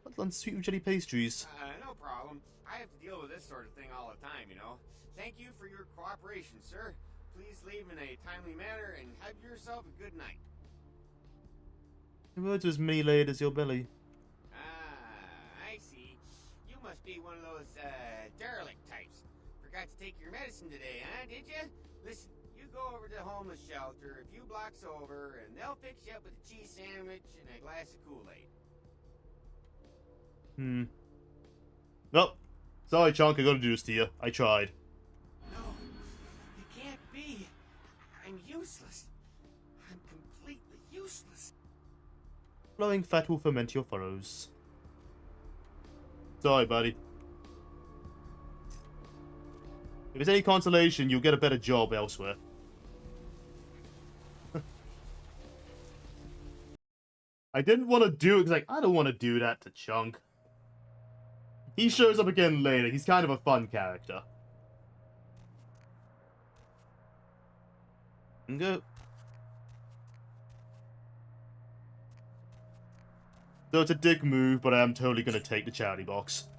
Let's learn sweet with jelly pastries. No problem. I have to deal with this sort of thing all the time, you know. Thank you for your cooperation, sir. Please leave in a timely manner and have yourself a good night. The words as meleeed as your belly. I see. You must be one of those, derelict types. Forgot to take your medicine today, huh? Did you? Listen, you go over to the homeless shelter a few blocks over, and they'll fix you up with a cheese sandwich and a glass of Kool-Aid. Nope. Sorry, Chunk, I gotta do this to you. I tried. No, it can't be. I'm useless. I'm completely useless. Flowing fat will ferment your furrows. Sorry, buddy. If it's any consolation, you'll get a better job elsewhere. I didn't want to do it because, like, I don't want to do that to Chunk. He shows up again later. He's kind of a fun character. And go. So it's a dick move, but I am totally going to take the charity box.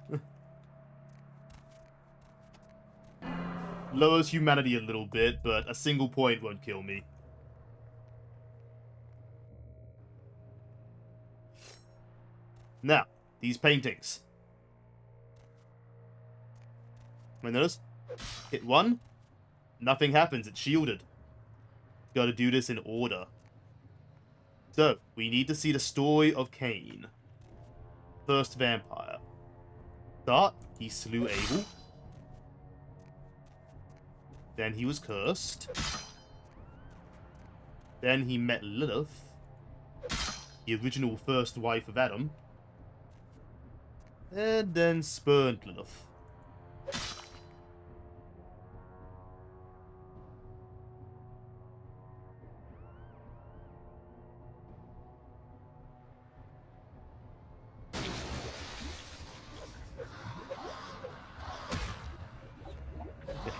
Lowers humanity a little bit, but a single point won't kill me. Now, these paintings. Notice? Hit one. Nothing happens. It's shielded. Gotta do this in order. So, we need to see the story of Cain. First vampire. Start, he slew Abel. Then he was cursed. Then he met Lilith, the original first wife of Adam. And then Spurncliffe.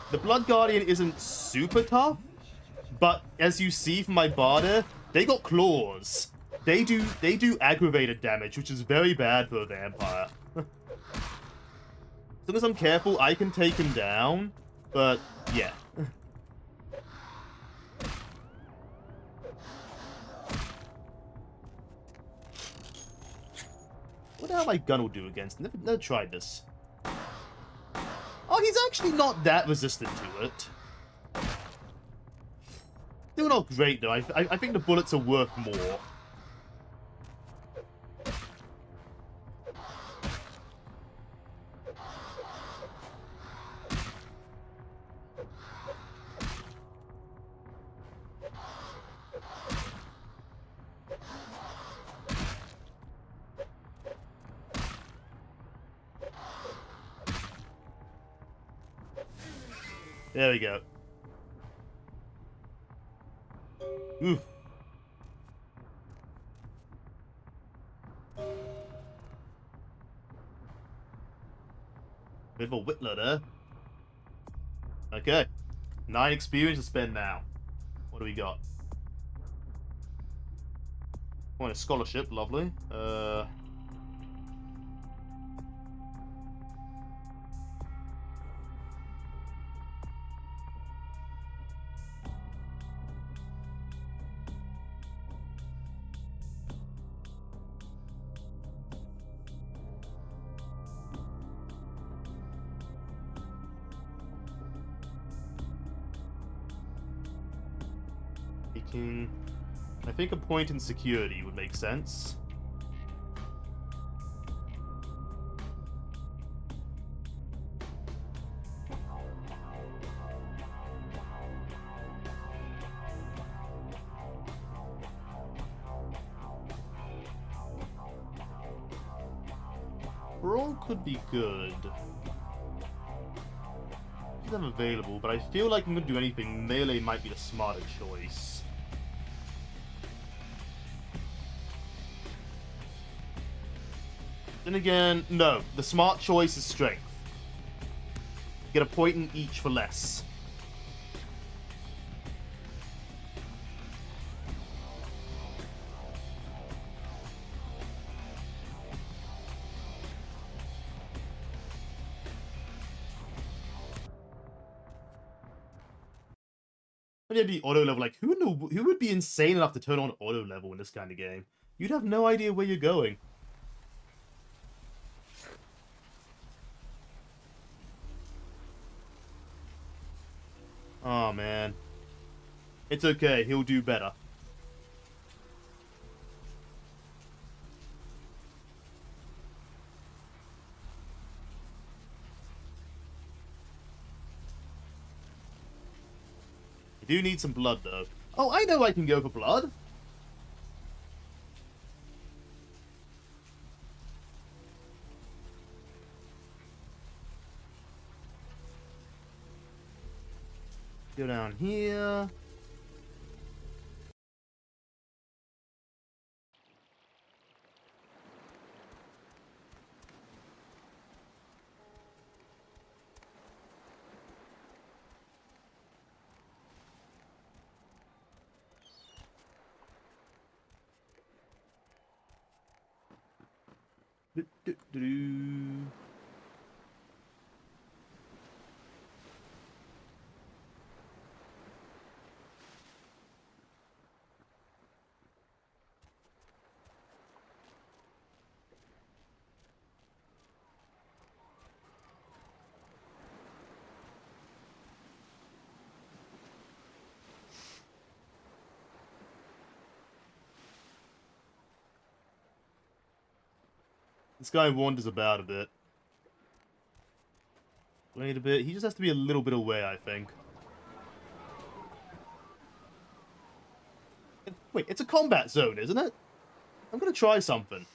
The Blood Guardian isn't super tough, but as you see from my barter, they got claws. They do aggravated damage, which is very bad for a vampire. As long as I'm careful, I can take him down, but yeah. What the hell my gun will do against? Never tried this. Oh, he's actually not that resistant to it. Still not great, though. I think the bullets are worth more. There we go. Oof. Bit of a whittler there. Okay. 9 experience to spend now. What do we got? Oh, a scholarship, lovely. I think a point in security would make sense. Brawl could be good. I'm available, but I feel like I'm going to do anything. Melee might be the smarter choice. Then again, no. The smart choice is strength. Get a point in each for less. But it'd be auto level. Like, who would be insane enough to turn on auto level in this kind of game? You'd have no idea where you're going. Oh, man. It's okay. He'll do better. I do need some blood, though. Oh, I know I can go for blood. Go down here. Do-do-do-do. This guy wanders about a bit. Wait a bit. He just has to be a little bit away, I think. Wait, it's a combat zone, isn't it? I'm gonna try something.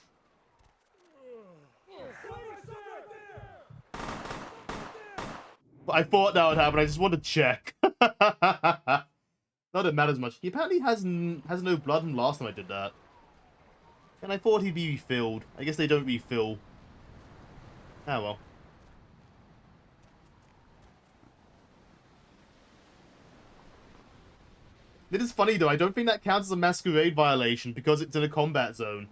I thought that would happen. I just wanted to check. Not that it matters much. He apparently has no blood from last time I did that. And I thought he'd be refilled. I guess they don't refill. Ah, well. It is funny, though. I don't think that counts as a masquerade violation because it's in a combat zone.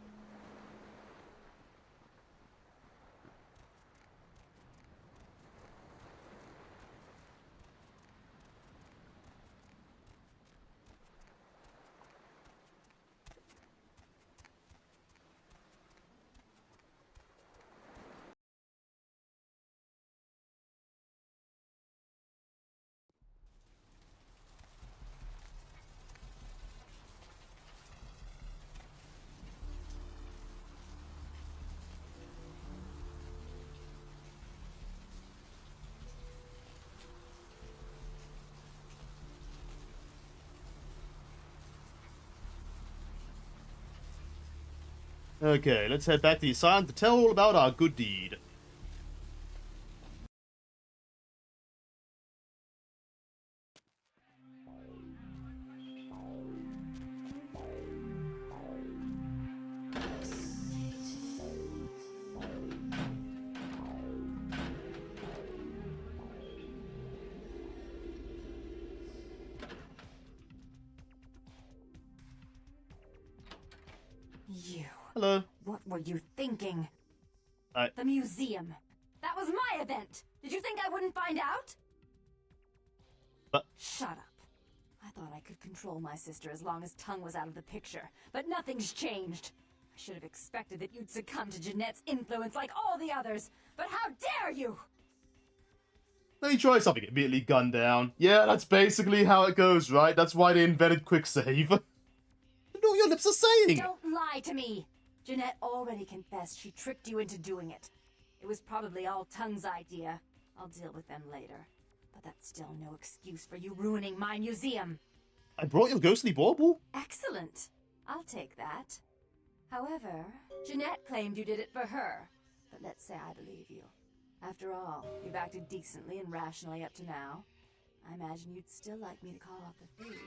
Okay, let's head back to the asylum to tell all about our good deed. You. Hello. What were you thinking? I... The museum. That was my event. Did you think I wouldn't find out? But... Shut up. I thought I could control my sister as long as Tongue was out of the picture, but nothing's changed. I should have expected that you'd succumb to Jeanette's influence like all the others, but how dare you! Let me try something. Immediately gunned down. Yeah, that's basically how it goes, right? That's why they invented quick save. I know what your lips are saying! Don't lie to me! Jeanette already confessed she tricked you into doing it. It was probably all Tongue's idea. I'll deal with them later. But that's still no excuse for you ruining my museum. I brought your ghostly bauble. Excellent. I'll take that. However, Jeanette claimed you did it for her. But let's say I believe you. After all, you've acted decently and rationally up to now. I imagine you'd still like me to call off the food.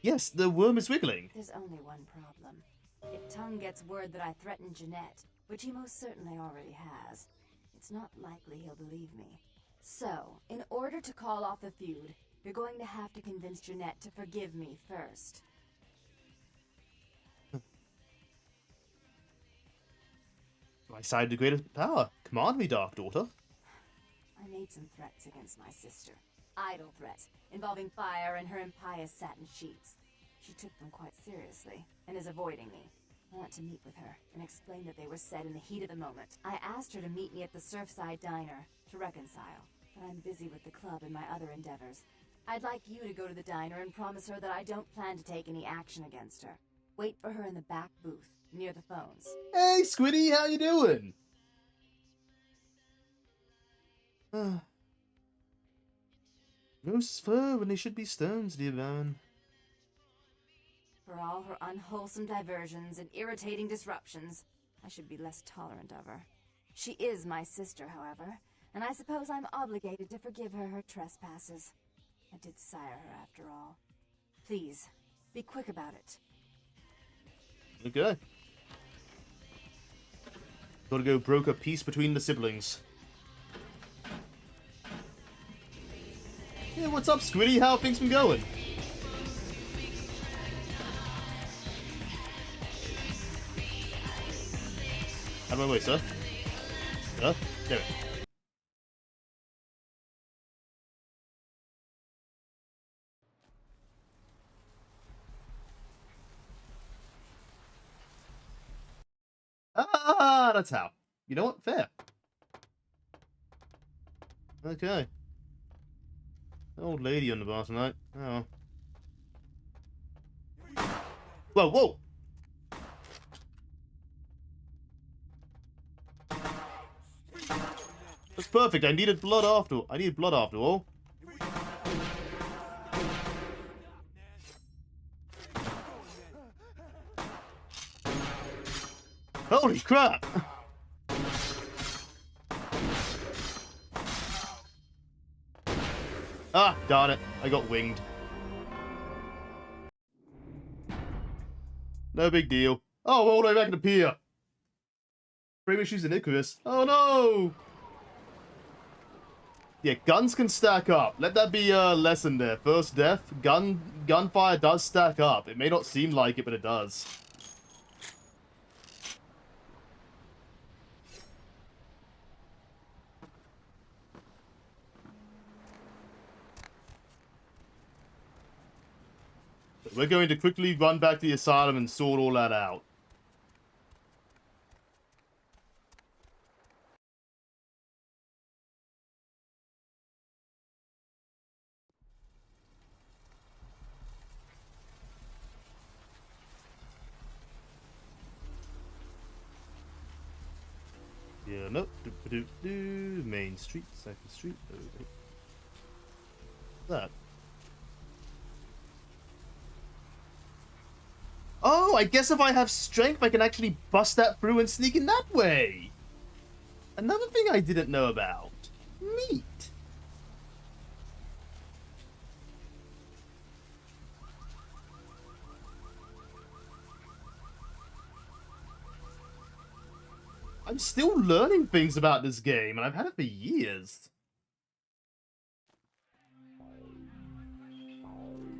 Yes, the worm is wiggling. There's only one problem. If Tongue gets word that I threatened Jeanette, which he most certainly already has, it's not likely he'll believe me. So, in order to call off the feud, you're going to have to convince Jeanette to forgive me first. My side the greatest power. Command me, Dark Daughter. I made some threats against my sister. Idle threats, involving fire and her impious satin sheets. She took them quite seriously, and is avoiding me. I want to meet with her, and explain that they were said in the heat of the moment. I asked her to meet me at the Surfside Diner, to reconcile, but I'm busy with the club and my other endeavors. I'd like you to go to the diner and promise her that I don't plan to take any action against her. Wait for her in the back booth, near the phones. Hey, Squiddy, how you doing? Roses fur when they should be stones, dear Baron. For all her unwholesome diversions and irritating disruptions, I should be less tolerant of her. She is my sister, however, and I suppose I'm obligated to forgive her her trespasses. I did sire her, after all. Please, be quick about it. Okay. Gotta go broker peace between the siblings. Yeah, what's up, Squiddy? How have things been going? Out of my way, sir. Sir? There it. Ah, that's how. You know what? Fair. Okay. Old lady on the bar tonight. Oh. Whoa, whoa! That's perfect. I needed blood after all. Holy crap! Ah, darn it. I got winged. No big deal. Oh, all the way back to the pier. Frame issues in Icarus. Oh no! Yeah, guns can stack up. Let that be a lesson there. First death, gunfire does stack up. It may not seem like it, but it does. We're going to quickly run back to the asylum and sort all that out. Yeah, nope. Main Street, Second Street. Okay. That. Oh, I guess if I have strength, I can actually bust that through and sneak in that way. Another thing I didn't know about. Neat. I'm still learning things about this game, and I've had it for years.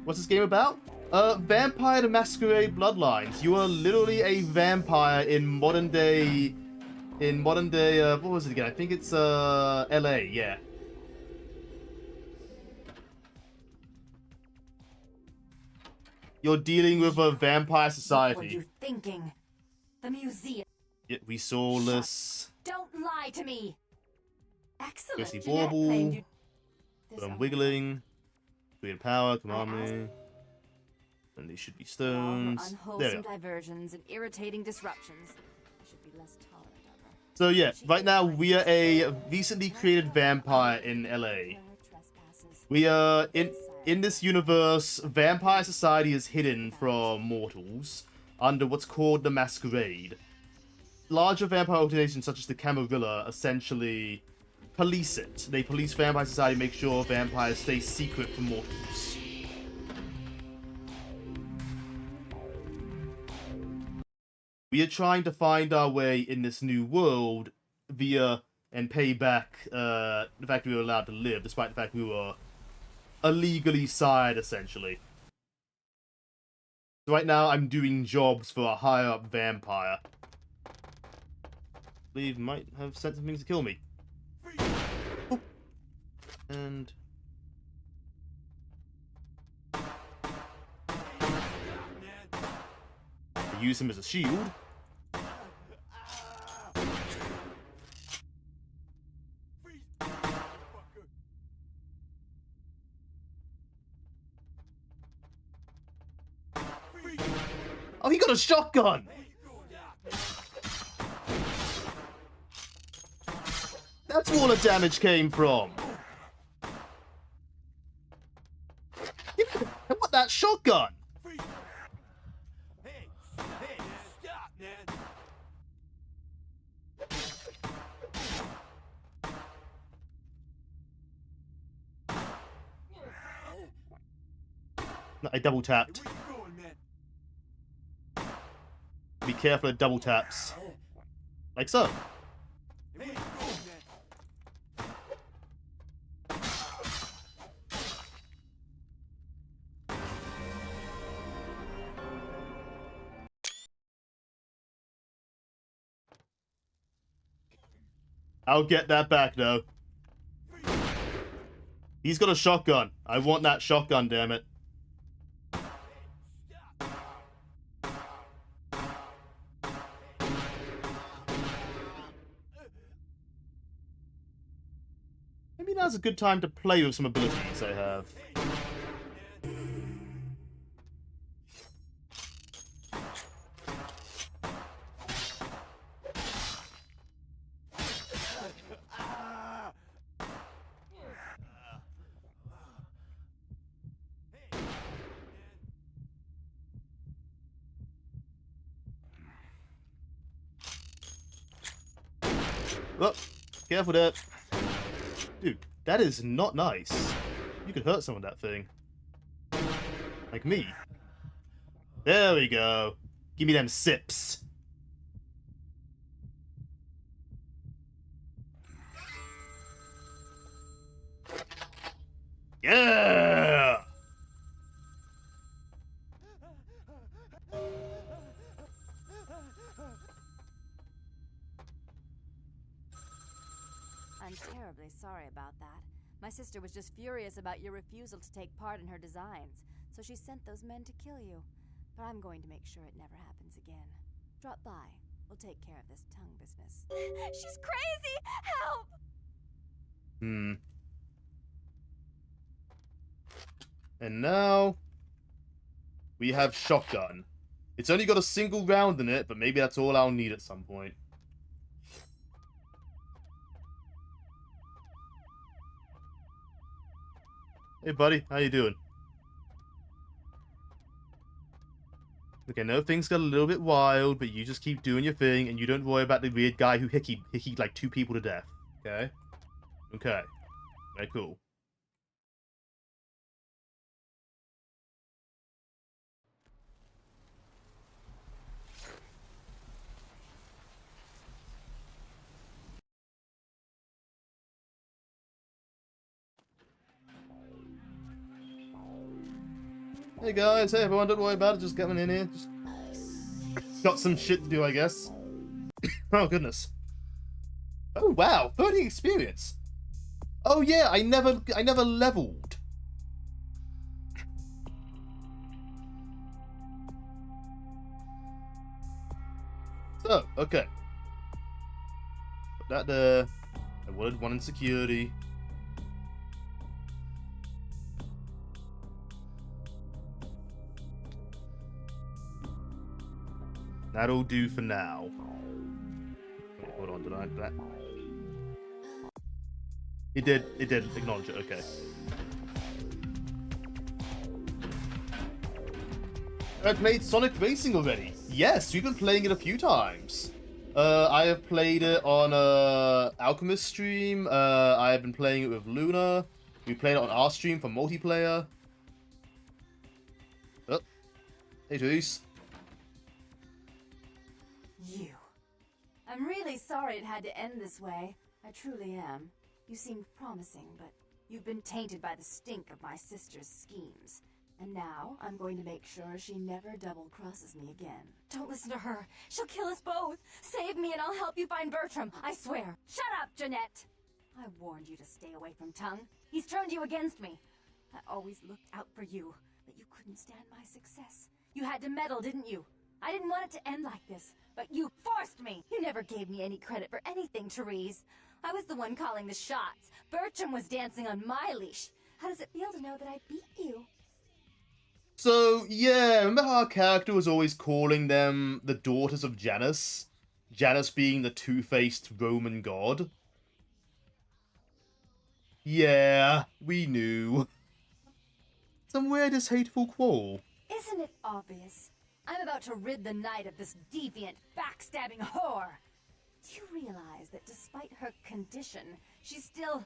What's this game about? Vampire the Masquerade Bloodlines. You are literally a vampire in modern day, what was it again? I think it's, LA, yeah. You're dealing with a vampire society. What were you thinking? The museum. Yet we soulless. Don't lie to me. Excellent. Chrissy Jeanette Bauble. claimed you- But I'm wiggling. Create power, command me. And these should be Long, stones. There we unwholesome go. diversions and irritating disruptions. I should be less tolerant of her. So yeah, right now we are a recently created vampire in LA. We are in this universe, vampire society is hidden from mortals under what's called the Masquerade. Larger vampire organizations such as the Camarilla essentially police it. They police vampire society, make sure vampires stay secret from mortals. We are trying to find our way in this new world via and pay back the fact we were allowed to live, despite the fact we were illegally sired, essentially. So right now, I'm doing jobs for a higher-up vampire. I believe might have sent some things to kill me. Oop. And... I use him as a shield. Oh, he got a shotgun! That's where all the damage came from. I want that shotgun! No, I double tapped. Be careful of double taps. Like so. I'll get that back though. He's got a shotgun. I want that shotgun, damn it. Maybe now's a good time to play with some abilities I have. Oh, careful there. Dude, that is not nice. You could hurt someone with that thing. Like me. There we go. Give me them sips. Yeah! I'm terribly sorry about that. My sister was just furious about your refusal to take part in her designs, so she sent those men to kill you. But I'm going to make sure it never happens again. Drop by. We'll take care of this tongue business. She's crazy! Help! And now we have shotgun. It's only got a single round in it, but maybe that's all I'll need at some point. Hey buddy, how you doing? Okay, no, things got a little bit wild, but you just keep doing your thing, and you don't worry about the weird guy who hickeyed like 2 people to death. Okay? Okay. Very cool. Hey guys, hey everyone, don't worry about it, just coming in here. Just got some shit to do, I guess. Oh goodness. Oh wow, 30 experience. Oh yeah, I never leveled. So, okay. Put that there. I wanted 1 in security. That'll do for now. Wait, hold on, did I... That... It did acknowledge it, okay. I played Sonic Racing already. Yes, we've been playing it a few times. I have played it on Alchemist stream. I have been playing it with Luna. We played it on our stream for multiplayer. Oh. Hey, Juice. You. I'm really sorry it had to end this way. I truly am. You seemed promising, but you've been tainted by the stink of my sister's schemes. And now, I'm going to make sure she never double-crosses me again. Don't listen to her. She'll kill us both. Save me and I'll help you find Bertram. I swear. Shut up, Jeanette. I warned you to stay away from Tongue. He's turned you against me. I always looked out for you, but you couldn't stand my success. You had to meddle, didn't you? I didn't want it to end like this, but you forced me. You never gave me any credit for anything, Therese. I was the one calling the shots. Bertram was dancing on my leash. How does it feel to know that I beat you? So, yeah, remember how our character was always calling them the daughters of Janus? Janus being the two-faced Roman god? Yeah, we knew. Some weirdest hateful quarrel. Isn't it obvious? I'm about to rid the night of this deviant, backstabbing whore. Do you realize that despite her condition, she still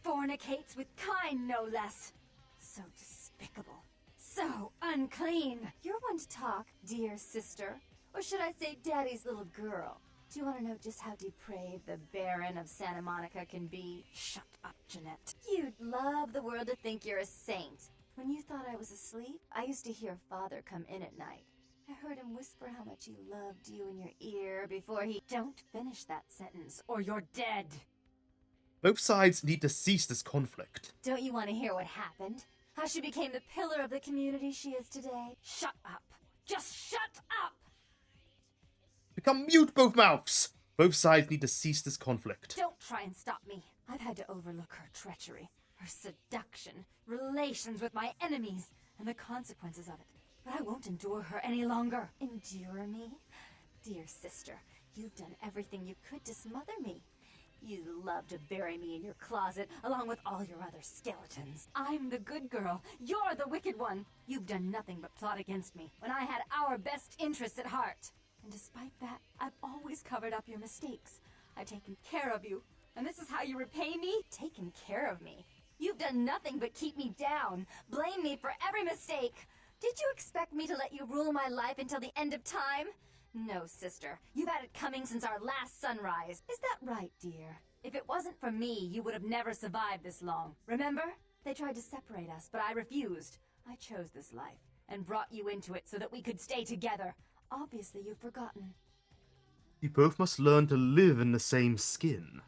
fornicates with kind, no less? So despicable. So unclean. You're one to talk, dear sister. Or should I say daddy's little girl? Do you want to know just how depraved the Baron of Santa Monica can be? Shut up, Jeanette. You'd love the world to think you're a saint. When you thought I was asleep, I used to hear Father come in at night. I heard him whisper how much he loved you in your ear before he... Don't finish that sentence, or you're dead. Both sides need to cease this conflict. Don't you want to hear what happened? How she became the pillar of the community she is today? Shut up. Just shut up! Become mute, both mouths! Both sides need to cease this conflict. Don't try and stop me. I've had to overlook her treachery, her seduction, relations with my enemies, and the consequences of it. But I won't endure her any longer. Endure me? Dear sister, you've done everything you could to smother me. You love to bury me in your closet, along with all your other skeletons. I'm the good girl. You're the wicked one. You've done nothing but plot against me, when I had our best interests at heart. And despite that, I've always covered up your mistakes. I've taken care of you. And this is how you repay me? Taken care of me? You've done nothing but keep me down, blame me for every mistake. Did you expect me to let you rule my life until the end of time? No, sister. You've had it coming since our last sunrise. Is that right, dear? If it wasn't for me, you would have never survived this long. Remember? They tried to separate us, but I refused. I chose this life, and brought you into it so that we could stay together. Obviously, you've forgotten. You both must learn to live in the same skin.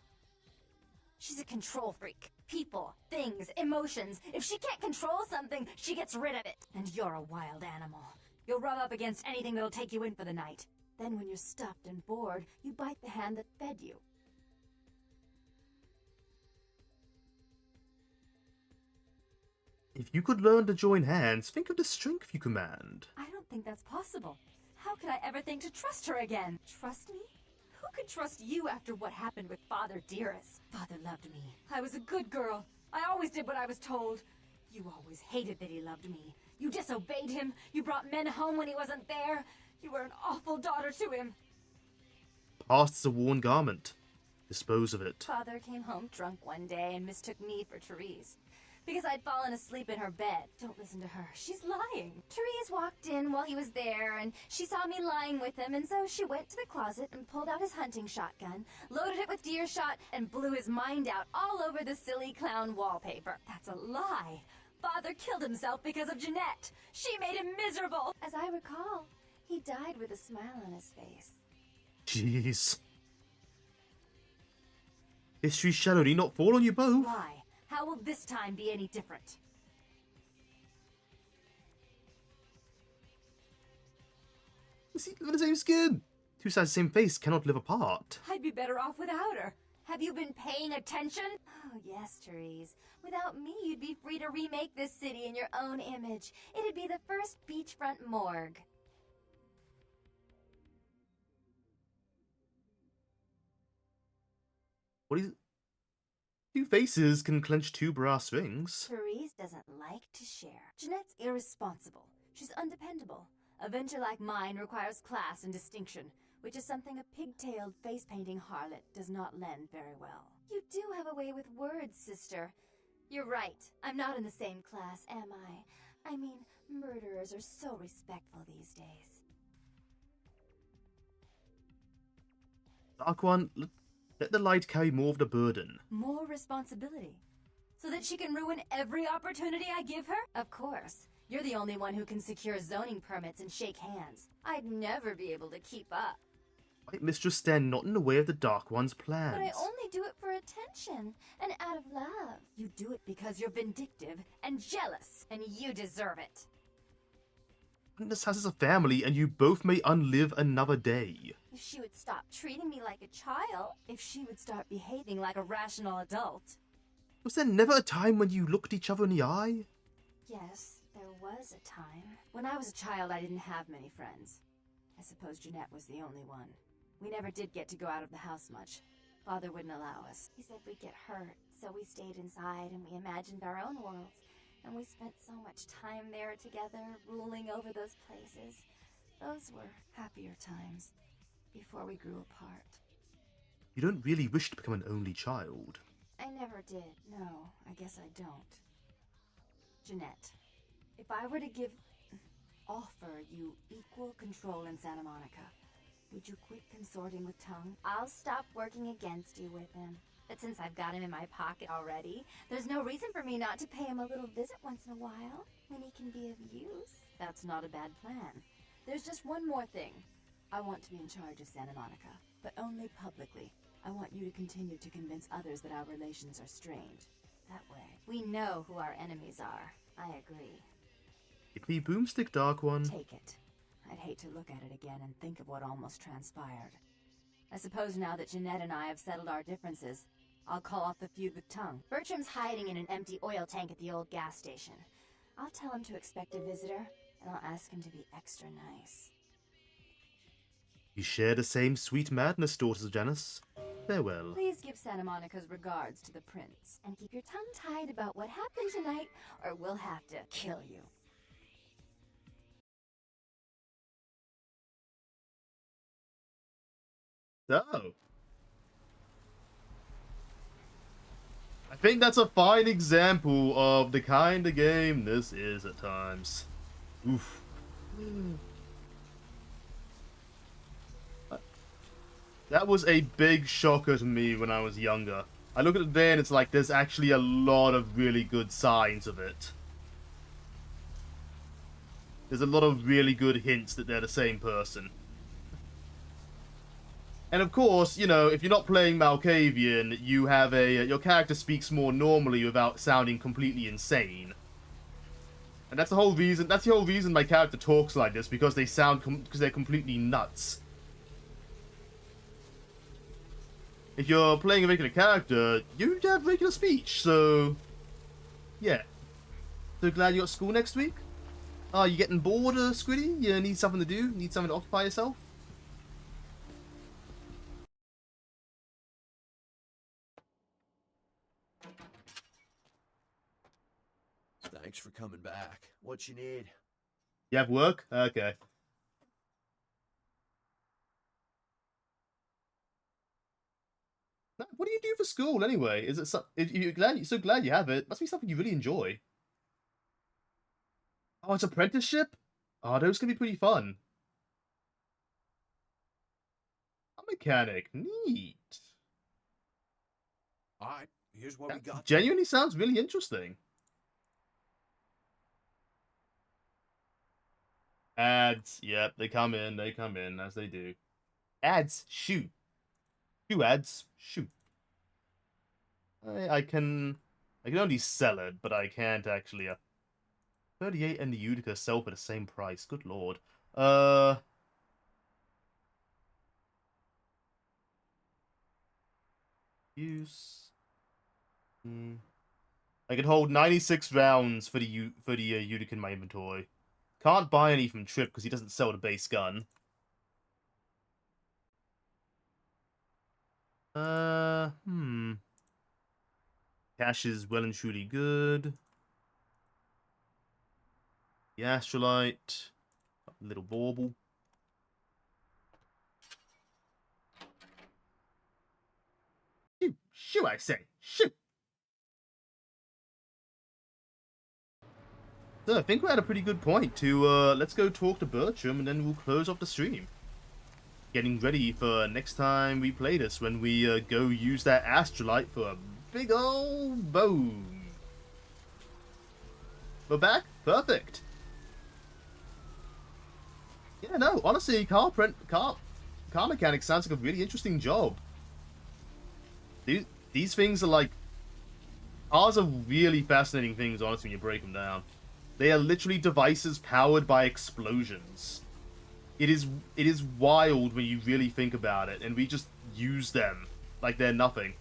She's a control freak. People, things, emotions. If she can't control something, she gets rid of it. And you're a wild animal. You'll rub up against anything that'll take you in for the night. Then when you're stuffed and bored, you bite the hand that fed you. If you could learn to join hands, think of the strength you command. I don't think that's possible. How could I ever think to trust her again? Trust me? Who could trust you after what happened with Father Dearest? Father loved me. I was a good girl. I always did what I was told. You always hated that he loved me. You disobeyed him. You brought men home when he wasn't there. You were an awful daughter to him. Past is a worn garment. Dispose of it. Father came home drunk one day and mistook me for Therese. Because I'd fallen asleep in her bed. Don't listen to her. She's lying. Therese walked in while he was there, and she saw me lying with him, and so she went to the closet and pulled out his hunting shotgun, loaded it with deer shot, and blew his mind out all over the silly clown wallpaper. That's a lie. Father killed himself because of Jeanette. She made him miserable. As I recall, he died with a smile on his face. Jeez. History's shadow need not fall on you both. Why? How will this time be any different? See, live in the same skin. Two sides of the same face cannot live apart. I'd be better off without her. Have you been paying attention? Oh, yes, Therese. Without me, you'd be free to remake this city in your own image. It'd be the first beachfront morgue. What is... Two faces can clench two brass rings. Therese doesn't like to share. Jeanette's irresponsible. She's undependable. A venture like mine requires class and distinction, which is something a pigtailed face-painting harlot does not lend very well. You do have a way with words, sister. You're right. I'm not in the same class, am I? I mean, murderers are so respectful these days. Dark One, let the light carry more of the burden. More responsibility. So that she can ruin every opportunity I give her? Of course. You're the only one who can secure zoning permits and shake hands. I'd never be able to keep up. Might Mistress stand not in the way of the Dark One's plans? But I only do it for attention and out of love. You do it because you're vindictive and jealous, and you deserve it. This house is a family, and you both may unlive another day. If she would stop treating me like a child, if she would start behaving like a rational adult. Was there never a time when you looked each other in the eye? Yes, there was a time. When I was a child, I didn't have many friends. I suppose Jeanette was the only one. We never did get to go out of the house much. Father wouldn't allow us. He said we'd get hurt, so we stayed inside and we imagined our own worlds. And we spent so much time there together, ruling over those places. Those were happier times, before we grew apart. You don't really wish to become an only child. I never did. No, I guess I don't. Jeanette, if I were to offer you equal control in Santa Monica, would you quit consorting with Tongue? I'll stop working against you with him. But since I've got him in my pocket already, there's no reason for me not to pay him a little visit once in a while, when he can be of use. That's not a bad plan. There's just one more thing. I want to be in charge of Santa Monica, but only publicly. I want you to continue to convince others that our relations are strained. That way, we know who our enemies are. I agree. Give me Boomstick, Dark One. Take it. I'd hate to look at it again and think of what almost transpired. I suppose now that Jeanette and I have settled our differences, I'll call off the feud with Tongue. Bertram's hiding in an empty oil tank at the old gas station. I'll tell him to expect a visitor, and I'll ask him to be extra nice. You share the same sweet madness, daughters of Janus. Farewell. Please give Santa Monica's regards to the prince, and keep your tongue tied about what happened tonight, or we'll have to kill you. So, I think that's a fine example of the kind of game this is at times. Oof. That was a big shocker to me when I was younger. I look at it there and it's like there's actually a lot of really good signs of it. There's a lot of really good hints that they're the same person. And of course, you know, if you're not playing Malkavian, you have your character speaks more normally without sounding completely insane. And that's the whole reason my character talks like this, because they sound because they're completely nuts. If you're playing a regular character, you have regular speech, so yeah. So glad you got school next week? Are you getting bored, Squiddy? You need something to do? Need something to occupy yourself? Thanks for coming back. What you need? You have work? Okay. What do you do for school anyway? Is it if you're so glad you have it? Must be something you really enjoy. Oh, it's apprenticeship? Oh, those can be pretty fun. A mechanic. Neat. Alright, here's what we got. Genuinely sounds really interesting. Ads. Yep, they come in, as they do. Ads. Shoot. Shoe ads. Shoot. I can only sell it, but I can't actually. 38 and the Utica sell for the same price. Good lord. Use. I can hold 96 rounds for the Utica in my inventory. Can't buy any from Trip because he doesn't sell the base gun. Cash is well and truly good. The Astrolite. Little bauble. Shoot, shoot, I say, shoot. So I think we're at a pretty good point to, let's go talk to Bertram and then we'll close off the stream. Getting ready for next time we play this, when we go use that Astrolite for a big old boom. We're back? Perfect. Yeah, no, honestly, car mechanic sounds like a really interesting job. These things are like... Cars are really fascinating things, honestly, when you break them down. They are literally devices powered by explosions. It is wild when you really think about it, and we just use them like they're nothing.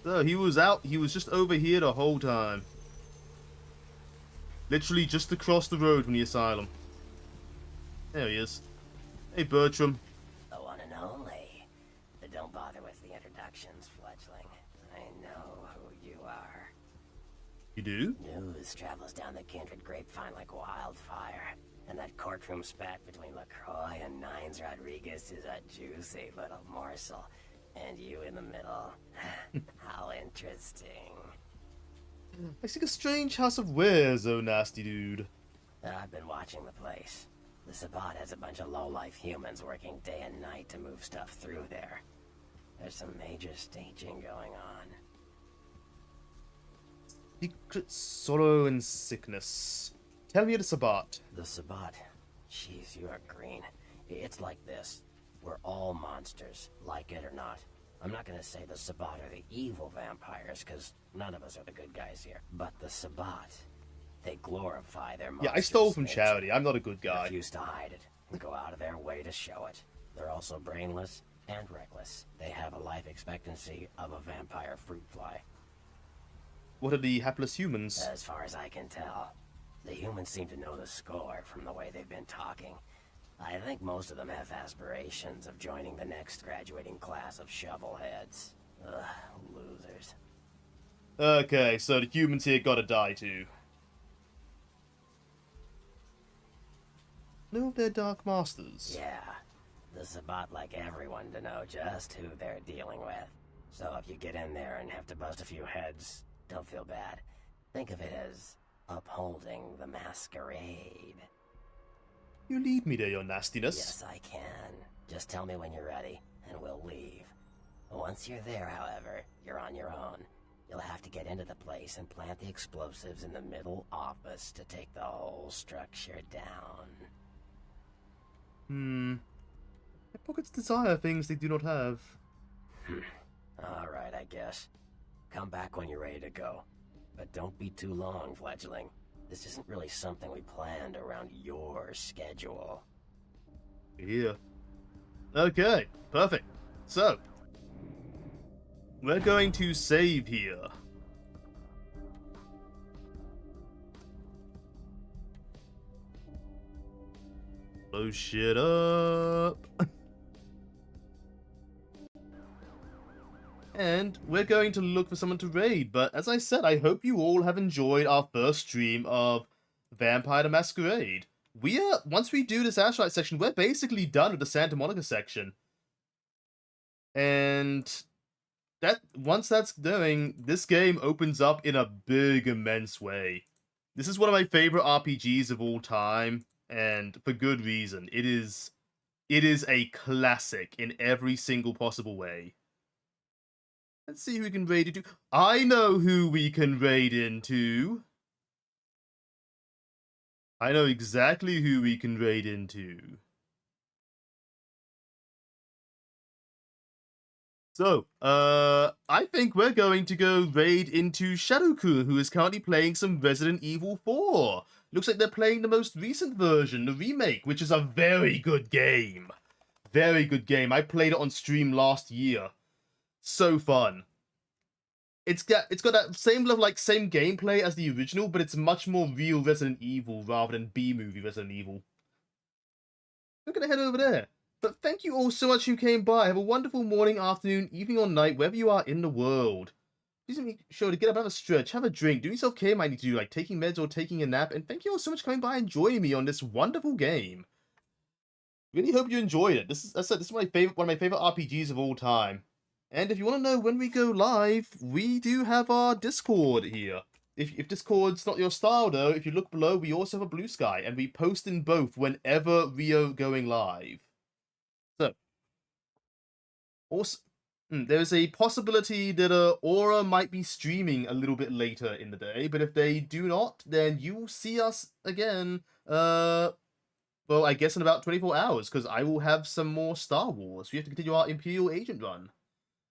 So he was just over here the whole time. Literally just across the road from the asylum. There he is. Hey, Bertram. The one and only. But don't bother with the introductions, fledgling. I know who you are. You do? News travels down the Kindred grapevine like wildfire. And that courtroom spat between LaCroix and Nines Rodriguez is a juicy little morsel. And you in the middle. How interesting. I see a strange house of wares, oh nasty dude. I've been watching the place. The Sabbat has a bunch of low-life humans working day and night to move stuff through there. There's some major staging going on. Secret sorrow and sickness. Tell me the Sabbat. The Sabbat. Jeez, you are green. It's like this. We're all monsters, like it or not. I'm not gonna say the Sabbat are the evil vampires, because none of us are the good guys here. But the Sabbat, they glorify their monsters. Yeah, I stole from charity. I'm not a good guy. Refuse to hide it and go out of their way to show it. They're also brainless and reckless. They have a life expectancy of a vampire fruit fly. What are the hapless humans? As far as I can tell, the humans seem to know the score from the way they've been talking. I think most of them have aspirations of joining the next graduating class of shovelheads. Ugh, losers. Okay, so the humans here gotta die too. No, they're Dark Masters. Yeah. The Sabbat like everyone to know just who they're dealing with. So if you get in there and have to bust a few heads, don't feel bad. Think of it as upholding the masquerade. You lead me there, your nastiness. Yes, I can. Just tell me when you're ready, and we'll leave. Once you're there, however, you're on your own. You'll have to get into the place and plant the explosives in the middle office to take the whole structure down. My pockets desire things they do not have. Alright, I guess. Come back when you're ready to go. But don't be too long, fledgling. This isn't really something we planned around your schedule. Yeah. Okay, perfect. So, we're going to save here. Blow shit up. And we're going to look for someone to raid, but as I said, I hope you all have enjoyed our first stream of Vampire the Masquerade. Once we do this Ashlight section, we're basically done with the Santa Monica section. And once that's doing, this game opens up in a big, immense way. This is one of my favorite RPGs of all time, and for good reason. It is a classic in every single possible way. Let's see who we can raid into. I know who we can raid into. I know exactly who we can raid into. So, I think we're going to go raid into Shadowkun, who is currently playing some Resident Evil 4. Looks like they're playing the most recent version, the remake, which is a very good game. Very good game. I played it on stream last year. So fun. It's got that same level, same gameplay as the original, but it's much more real Resident Evil rather than B-movie Resident Evil. I'm gonna head over there. But thank you all so much who came by. Have a wonderful morning, afternoon, evening, or night, wherever you are in the world. Please make sure to get up, have a stretch, have a drink, do yourself care, might need to do like taking meds or taking a nap, and thank you all so much for coming by and joining me on this wonderful game. Really hope you enjoyed it. This is one of my favorite RPGs of all time. And if you want to know when we go live, we do have our Discord here. If Discord's not your style though, if you look below, we also have a Blue Sky, and we post in both whenever we are going live. So, also, there's a possibility that Aura might be streaming a little bit later in the day, but if they do not, then you will see us again, well, I guess in about 24 hours, because I will have some more Star Wars. We have to continue our Imperial Agent run.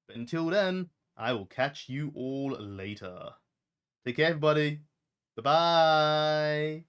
But until then, I will catch you all later. Take care, everybody. Bye-bye.